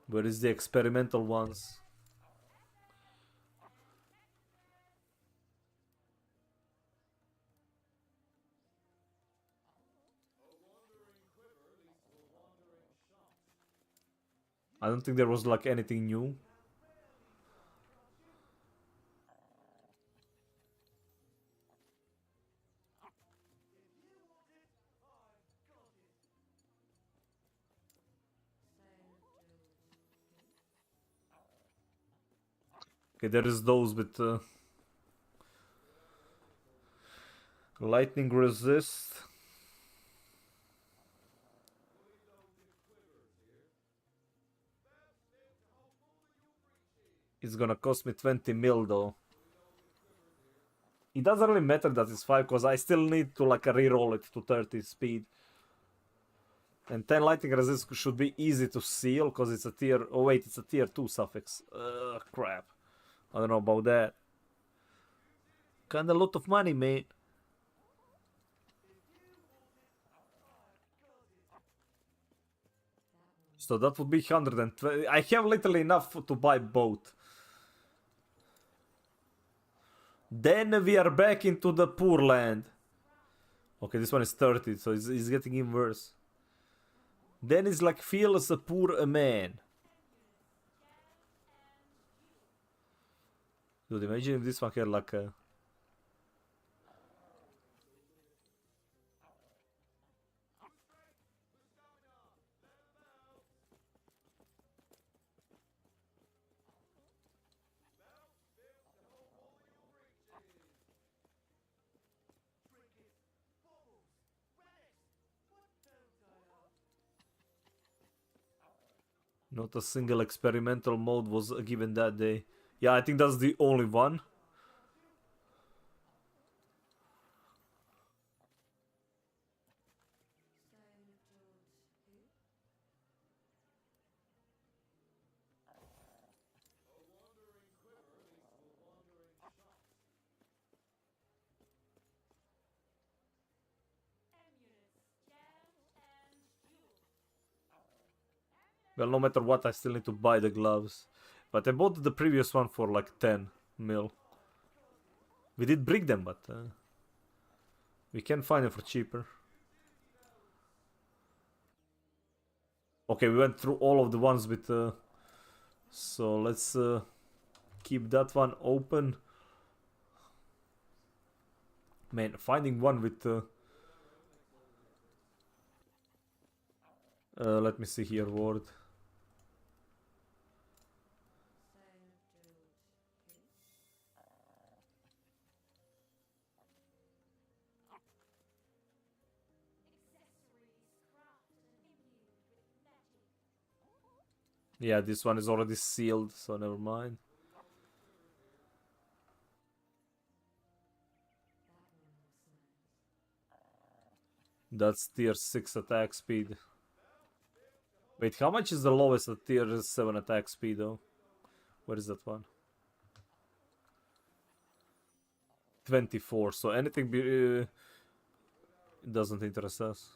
S1: Where is the experimental ones? I don't think there was like anything new. Okay, there is those with lightning resist. It's gonna cost me 20 mil though. It doesn't really matter that it's 5 because I still need to like re-roll it to 30 speed. And 10 lightning resist should be easy to seal because it's a tier. Oh wait, it's a tier 2 suffix. Crap. I don't know about that. Kinda a lot of money, mate. So that would be 120. I have literally enough to buy both. Then we are back into the poor land. Okay, this one is 30, so it's getting even worse. Then it's like feel as a poor man. Dude, imagine if this one had like a... Not a single experimental mode was given that day. Yeah, I think that's the only one. Well, no matter what, I still need to buy the gloves. But I bought the previous one for like 10 mil. We did break them, but we can find them for cheaper. Okay, we went through all of the ones with... so let's keep that one open. Man, finding one with... let me see here, word. Yeah, this one is already sealed, so never mind. That's tier 6 attack speed. Wait, how much is the lowest at tier 7 attack speed though? Where is that one? 24, so anything doesn't interest us.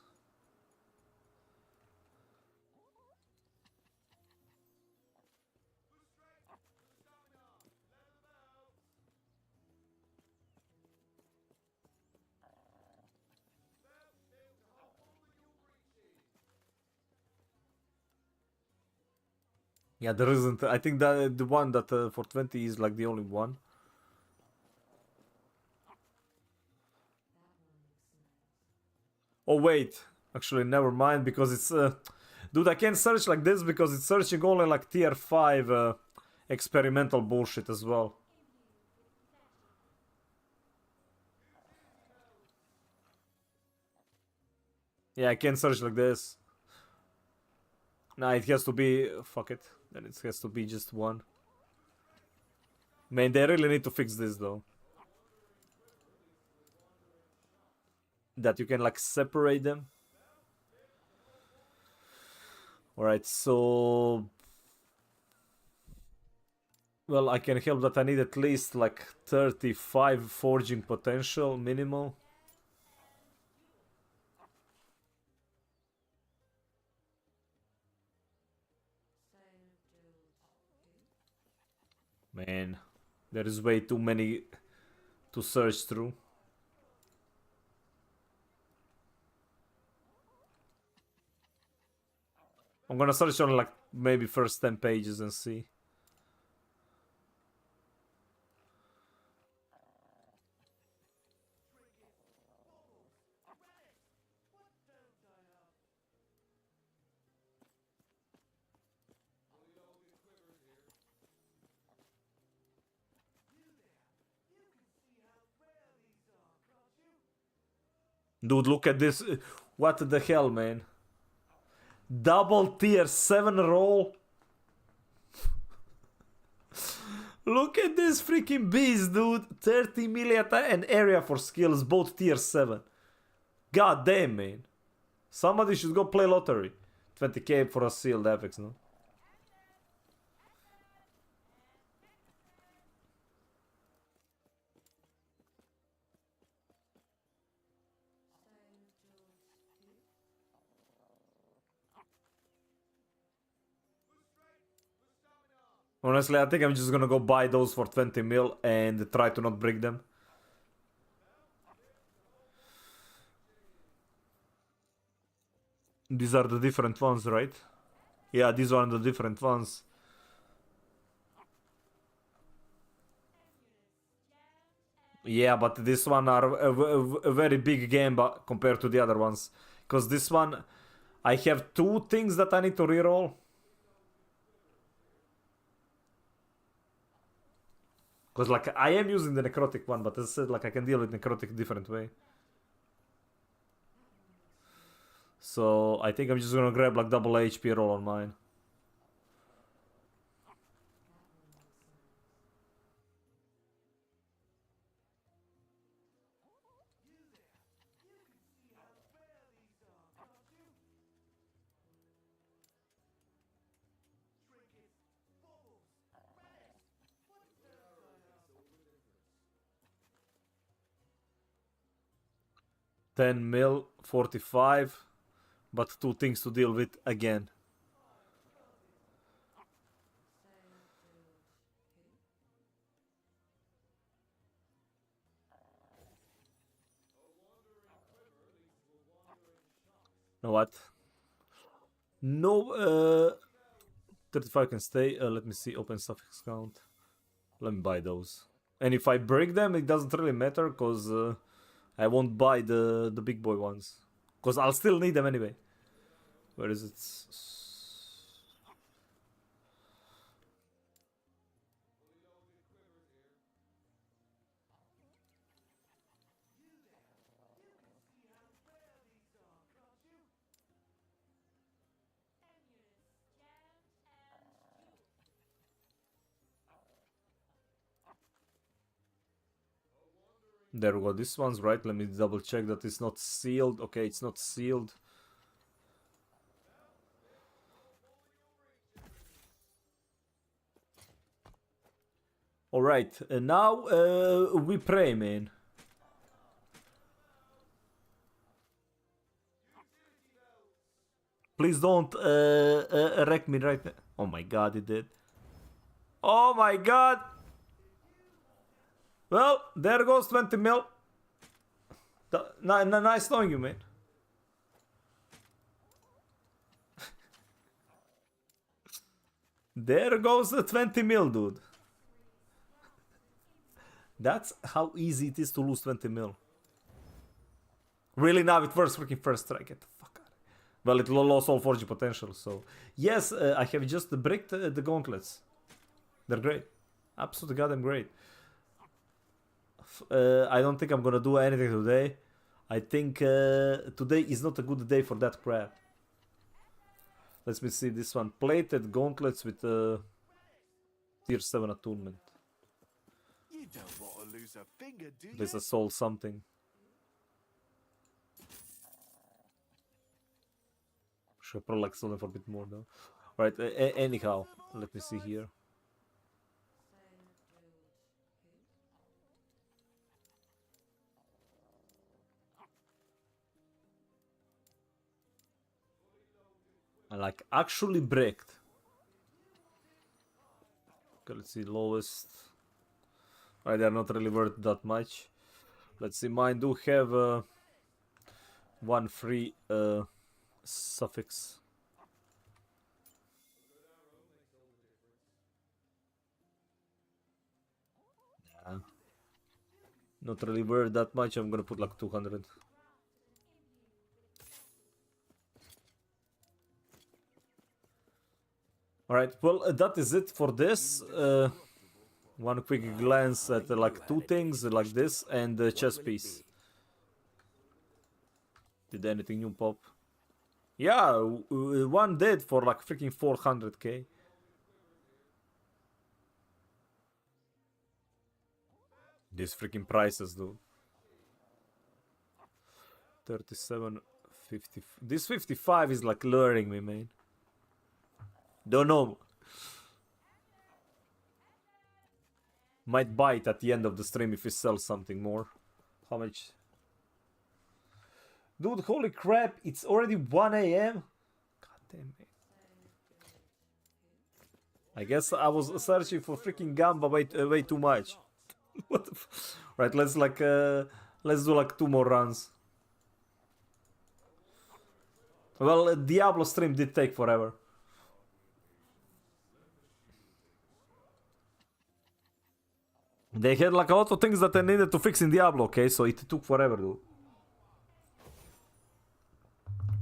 S1: Yeah, there isn't. I think that the one that for 20 is like the only one. Oh wait, actually never mind because it's dude, I can't search like this because it's searching only like tier 5 experimental bullshit as well. Yeah, I can't search like this. Nah, it has to be... fuck it. Then it has to be just one. Man, they really need to fix this though. That you can like separate them. Alright, so... well, I can help that I need at least like 35 forging potential minimal. Man, there is way too many to search through. I'm gonna search on like maybe first 10 pages and see. Dude, look at this. What the hell, man? Double tier 7 roll. Look at this freaking beast, dude. 30 million and area for skills, both tier 7. God damn, man. Somebody should go play lottery. 20k for a sealed epics, no? Honestly, I think I'm just gonna go buy those for 20 mil and try to not break them. These are the different ones, right? Yeah, these are the different ones. Yeah, but this one are a very big game compared to the other ones. Because this one, I have 2 things that I need to reroll. Because like I am using the necrotic one, but as I said, like I can deal with necrotic different way. So I think I'm just gonna grab like double HP roll on mine. $10 mil, 45, but 2 things to deal with again. Know what? No, 35 can stay. Let me see, open suffix count. Let me buy those. And if I break them, it doesn't really matter, because I won't buy the big boy ones. Because I'll still need them anyway. Where is it? There we go. This one's right. Let me double check that it's not sealed. Okay, it's not sealed. Alright, now we pray, man. Please don't wreck me right now. Oh my god, it did. Oh my god! Well, there goes 20 mil. Nice knowing you, man. There goes the 20 mil, dude. That's how easy it is to lose 20 mil. Really now it works freaking first try. Get the fuck out of here. Well, it lost all 4G potential, so... Yes, I have just bricked the gauntlets. They're great. Absolutely goddamn great. I don't think I'm gonna do anything today. I think today is not a good day for that crap. Let me see this one. Plated gauntlets with tier 7 attunement.
S7: You don't want to lose a finger, do you?
S1: There's a soul something. Should probably like sell them for a bit more though. Right, anyhow, let me see here. I like actually bricked. Okay, let's see lowest. Right, they're not really worth that much. Let's see, mine do have one free suffix. Yeah. Not really worth that much. I'm gonna put like 200. Alright, well, that is it for this. One quick glance at like two things like this and the chess piece. Did anything new pop? Yeah, one did for like freaking 400k. These freaking prices, dude. 37, 50. This 55 is like luring me, man. Don't know. Might buy it at the end of the stream if we sell something more. How much? Dude, holy crap, it's already 1 AM? God damn it. I guess I was searching for freaking Gamba way too much. What the right, let's do like 2 more runs. Well, Diablo stream did take forever. They had like a lot of things that they needed to fix in Diablo, okay? So it took forever, dude.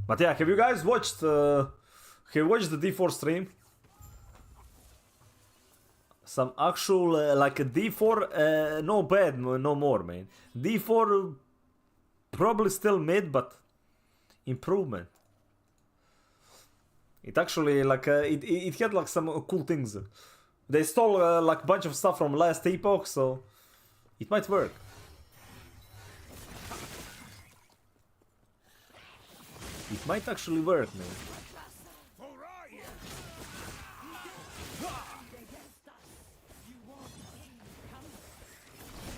S1: But yeah, have you guys watched the D4 stream? Some actual like a D4, no bad, no more, man. D4 probably still mid, but improvement. It actually like it had like some cool things. They stole like a bunch of stuff from last epoch, so it might work. It might actually work, man.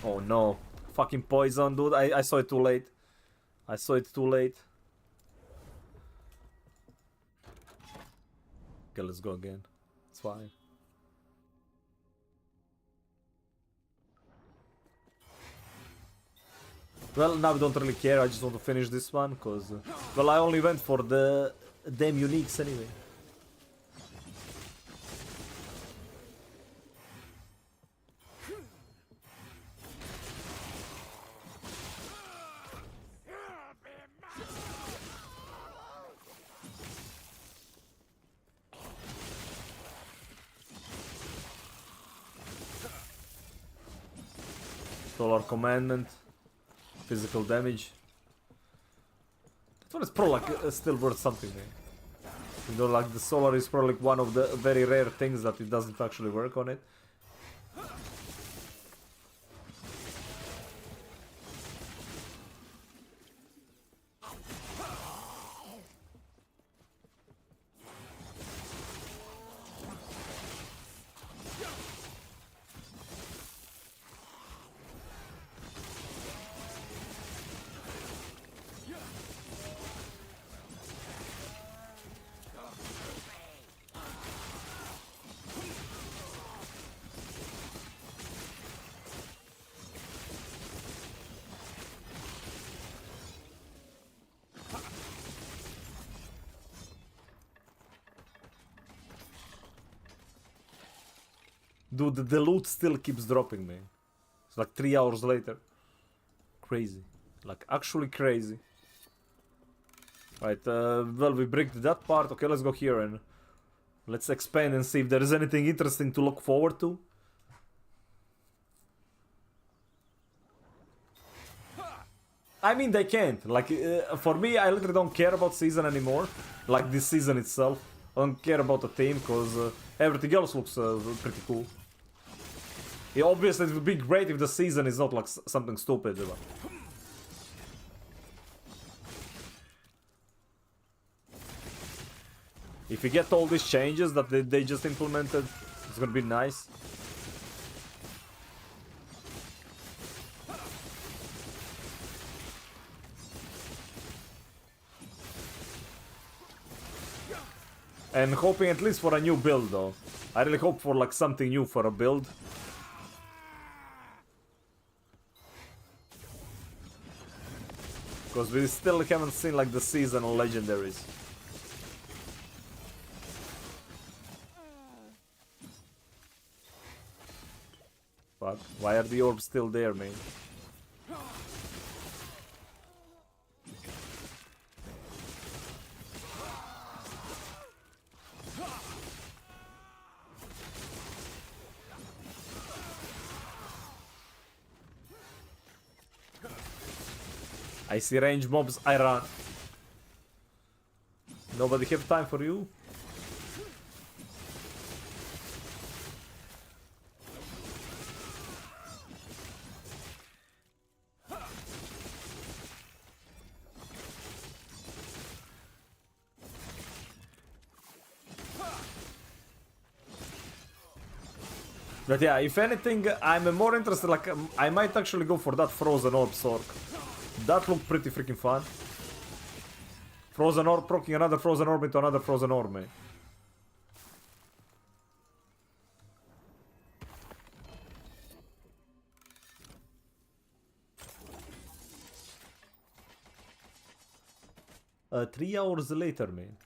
S1: Oh no. Fucking poison, dude. I saw it too late. I saw it too late. Okay, let's go again. It's fine. Well, now I don't really care, I just want to finish this one, cause... well, I only went for the damn uniques anyway. Solar Commandment. Physical damage. That one is probably like still worth something, man. You know, like the solar is probably like one of the very rare things that it doesn't actually work on it. Dude, the loot still keeps dropping, man. It's like 3 hours later. Crazy. Like, actually crazy. Right, well, we bricked that part. Okay, let's go here and let's expand and see if there is anything interesting to look forward to. I mean, they can't. Like, for me, I literally don't care about season anymore. Like, this season itself. I don't care about the team, because everything else looks pretty cool. Yeah, obviously, it would be great if the season is not like something stupid. But... if you get all these changes that they just implemented, it's gonna be nice. And hoping at least for a new build, though. I really hope for like something new for a build. Because we still haven't seen like the seasonal legendaries. Fuck, why are the orbs still there, man? I see range mobs, I run. Nobody have time for you? But yeah, if anything, I'm more interested, like, I might actually go for that Frozen Orb Sork. That looked pretty freaking fun. Frozen Orb, proccing another Frozen Orb into another Frozen Orb, man. Three hours later, man.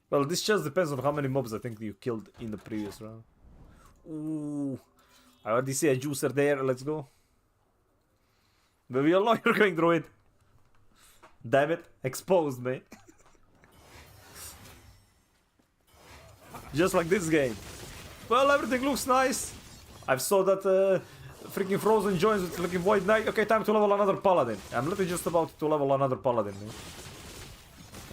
S1: Well, this just depends on how many mobs I think you killed in the previous round. Ooh. I already see a juicer there, let's go. But we all know you're going through it. Damn it, exposed, man. Just like this game. Well, everything looks nice. I saw that freaking Frozen joins with freaking Void Knight. Okay, time to level another Paladin. I'm literally just about to level another Paladin, man.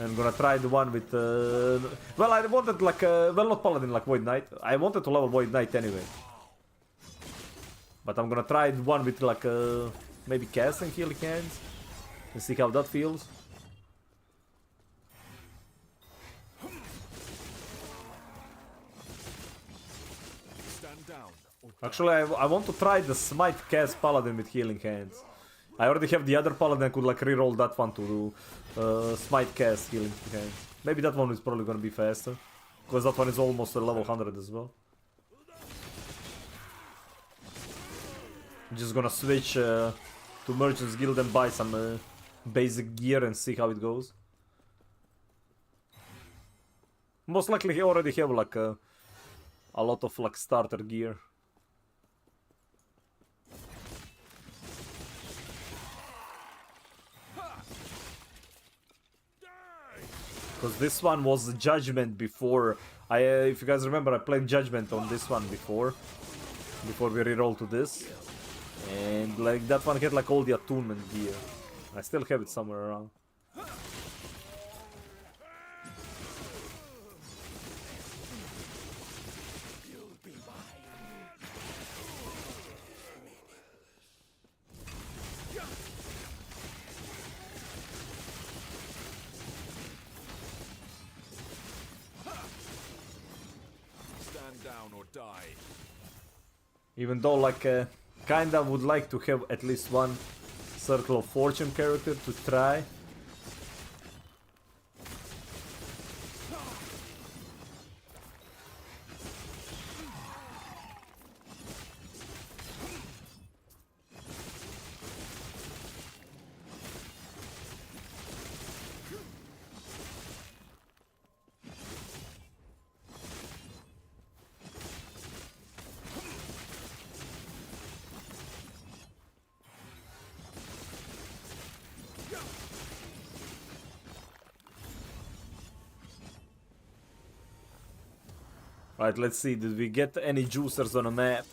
S1: I'm gonna try the one with... well, I wanted like... well, not Paladin, like Void Knight. I wanted to level Void Knight anyway. But I'm gonna try the one with like... maybe casting healing hands. And see how that feels.
S10: Stand down.
S1: Actually, I want to try the Smite cast Paladin with healing hands. I already have the other Paladin, I could like reroll that one to do Smite cast healing hands. Maybe that one is probably gonna be faster. Because that one is almost a level 100 as well. I'm just gonna switch to Merchant's Guild and buy some basic gear and see how it goes. Most likely he already have like a lot of like starter gear. Because this one was Judgment before. If you guys remember, I played Judgment on this one before we reroll to this. And like that one had like all the attunement gear. I still have it somewhere around.
S10: Stand down or die.
S1: Even though like kinda would like to have at least one Circle of Fortune character to try. Alright, let's see. Did we get any juicers on a map?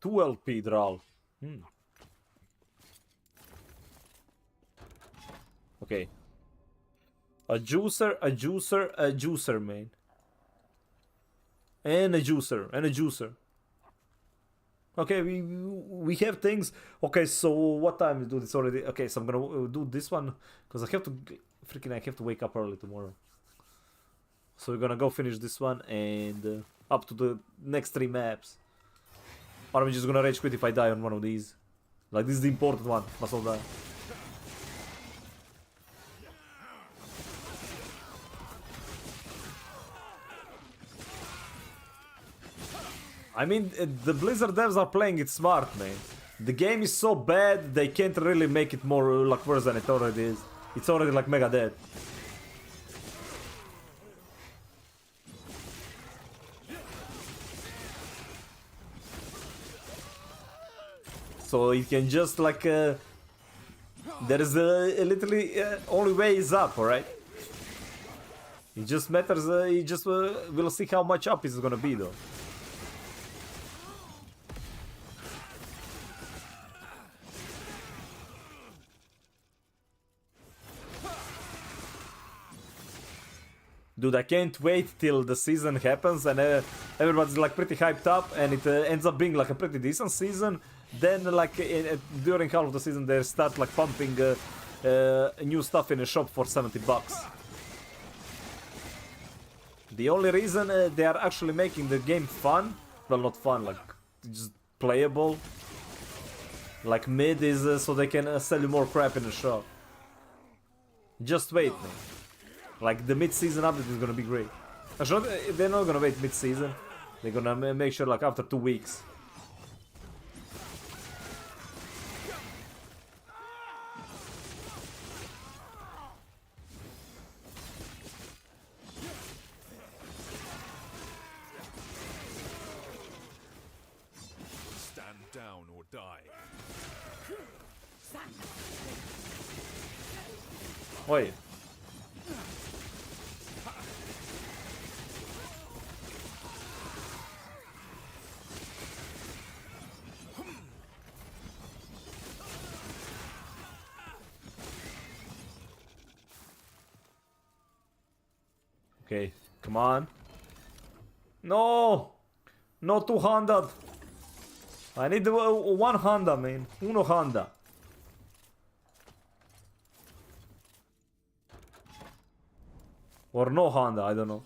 S1: Two LP draw. Okay. A juicer, man. And a juicer. Okay, we have things. Okay, so what time we do this already? Okay, so I'm gonna do this one because I have to wake up early tomorrow. So we're gonna go finish this one and up to the next 3 maps. Or I'm just gonna rage quit if I die on one of these. Like this is the important one. Must all die. I mean, the Blizzard devs are playing it smart, man. The game is so bad, they can't really make it more like worse than it already is. It's already like mega dead. So it can just like there is a literally only way is up, alright? It just matters. It just we'll see how much up it's gonna be though. Dude, I can't wait till the season happens and everybody's like pretty hyped up and it ends up being like a pretty decent season. Then like during half of the season they start like pumping new stuff in a shop for $70. The only reason they are actually making the game fun, well not fun, like just playable, like mid is so they can sell you more crap in the shop. Just wait, man. Like the mid-season update is gonna be great. Actually, they're not gonna wait mid-season. They're gonna make sure like after 2 weeks.
S10: Stand down or die.
S1: Wait. Okay, come on. No! No 200! I need 1 Honda, man. Uno Honda. Or no Honda, I don't know.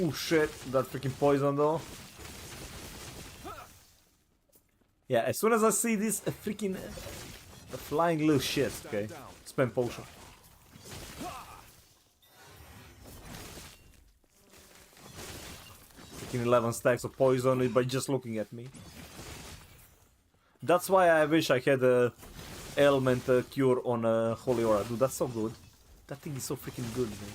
S1: Oh shit, that freaking poison though. Yeah, as soon as I see this freaking flying little shit, okay, spam potion. Freaking 11 stacks of poison by just looking at me. That's why I wish I had a ailment cure on Holy Aura. Dude, that's so good. That thing is so freaking good, man.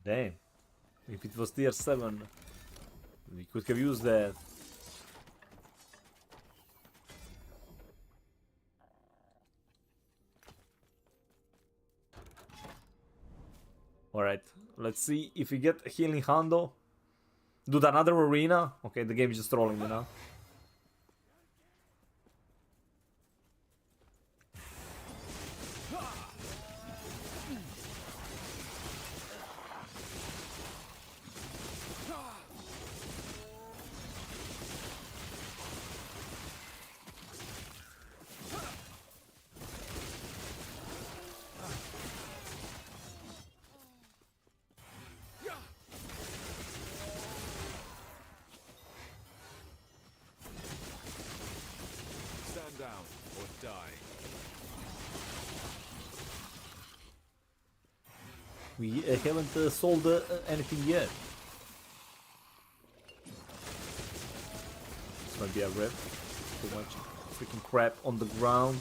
S1: Damn. If it was tier 7, we could have used that. Alright, let's see if we get Healing Hando. Do another arena. Okay, the game is just trolling me now.
S10: Stand down or die.
S1: We haven't sold anything yet. This might be a rip. Too much freaking crap on the ground.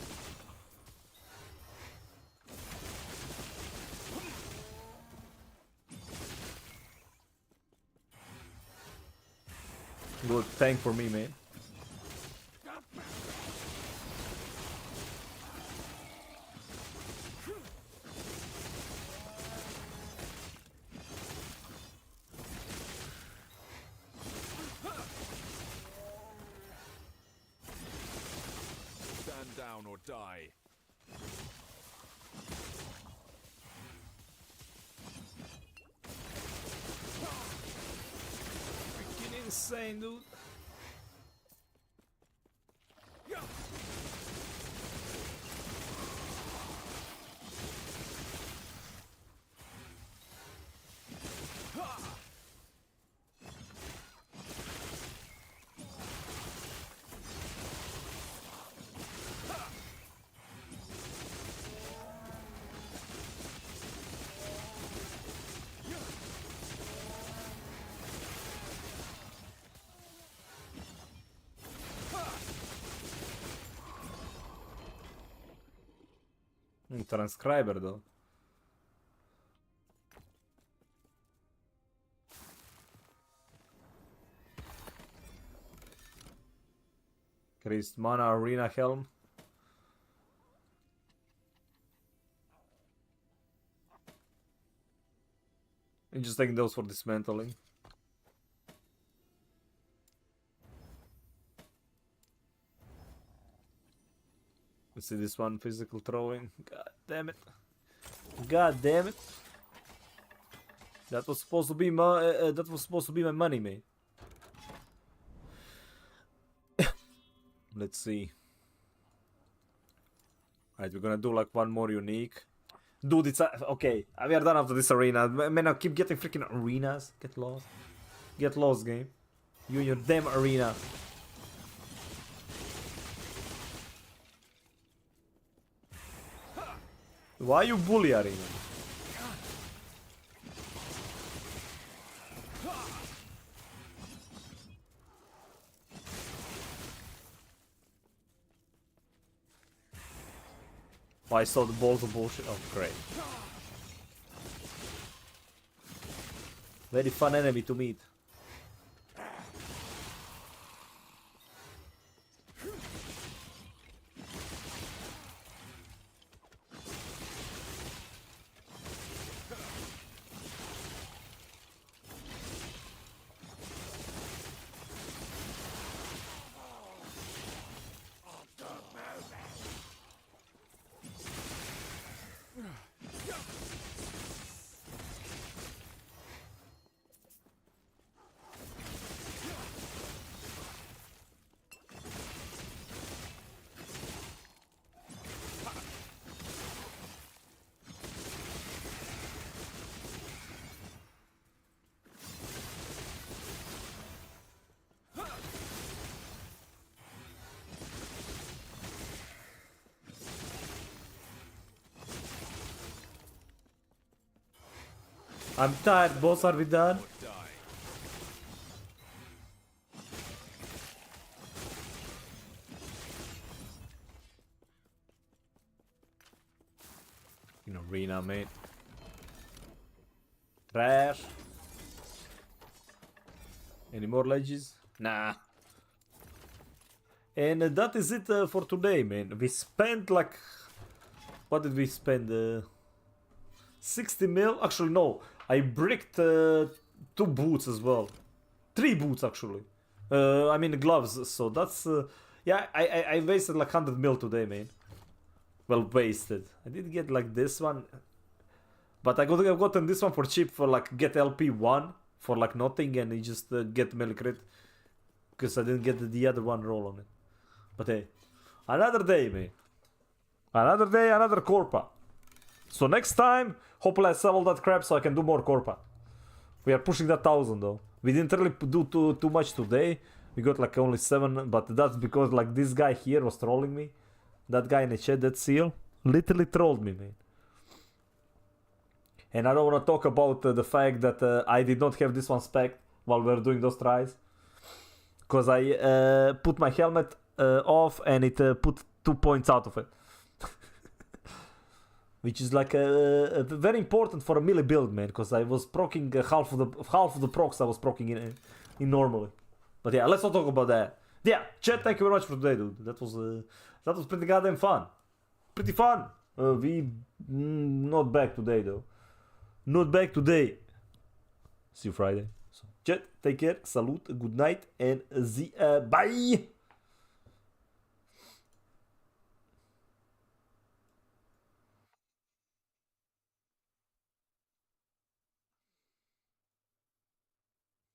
S1: Good tank for me, man.
S10: Stand down or die.
S1: Freaking insane, dude. Transcriber though. Increased mana arena helm. I'm just taking those for dismantling. Let's see this one, physical throwing. God damn it. God damn it. That was supposed to be my money, mate. Let's see. Alright, we're gonna do like one more unique. Dude, it's okay. We are done after this arena. Man, I keep getting freaking arenas. Get lost. Get lost, game. You and your damn arena. Why you bully arena? Oh, I saw the balls of bullshit. Oh, great. Very fun enemy to meet. I'm tired, boss. Are we done? In arena, mate. Trash. Any more ledges? Nah. And that is it for today, man. We spent like... What did we spend? 60 mil? Actually, no. I bricked 2 boots as well. 3 boots, actually. I mean, gloves. So that's... yeah, I wasted like 100 mil today, man. Well, wasted. I did get like this one. But I could have gotten this one for cheap for like get LP1 for like nothing and you just get melee crit. Because I didn't get the other one roll on it. But hey, another day, man. Another day, another Corpa. So next time, hopefully I sell all that crap so I can do more Corpa. We are pushing that 1,000 though. We didn't really do too much today. We got like only 7, but that's because like this guy here was trolling me. That guy in the chat, that seal, literally trolled me, man. And I don't want to talk about the fact that I did not have this one spec'd while we were doing those tries. Because I put my helmet off and it put 2 points out of it. Which is like very important for a melee build, man. Because I was proccing half of the procs I was proccing in normally. But yeah, let's not talk about that. Yeah, chat, thank you very much for today, dude. That was pretty goddamn fun. Pretty fun. We not back today though. Not back today. See you Friday. So, chat, take care, salute, good night, and bye.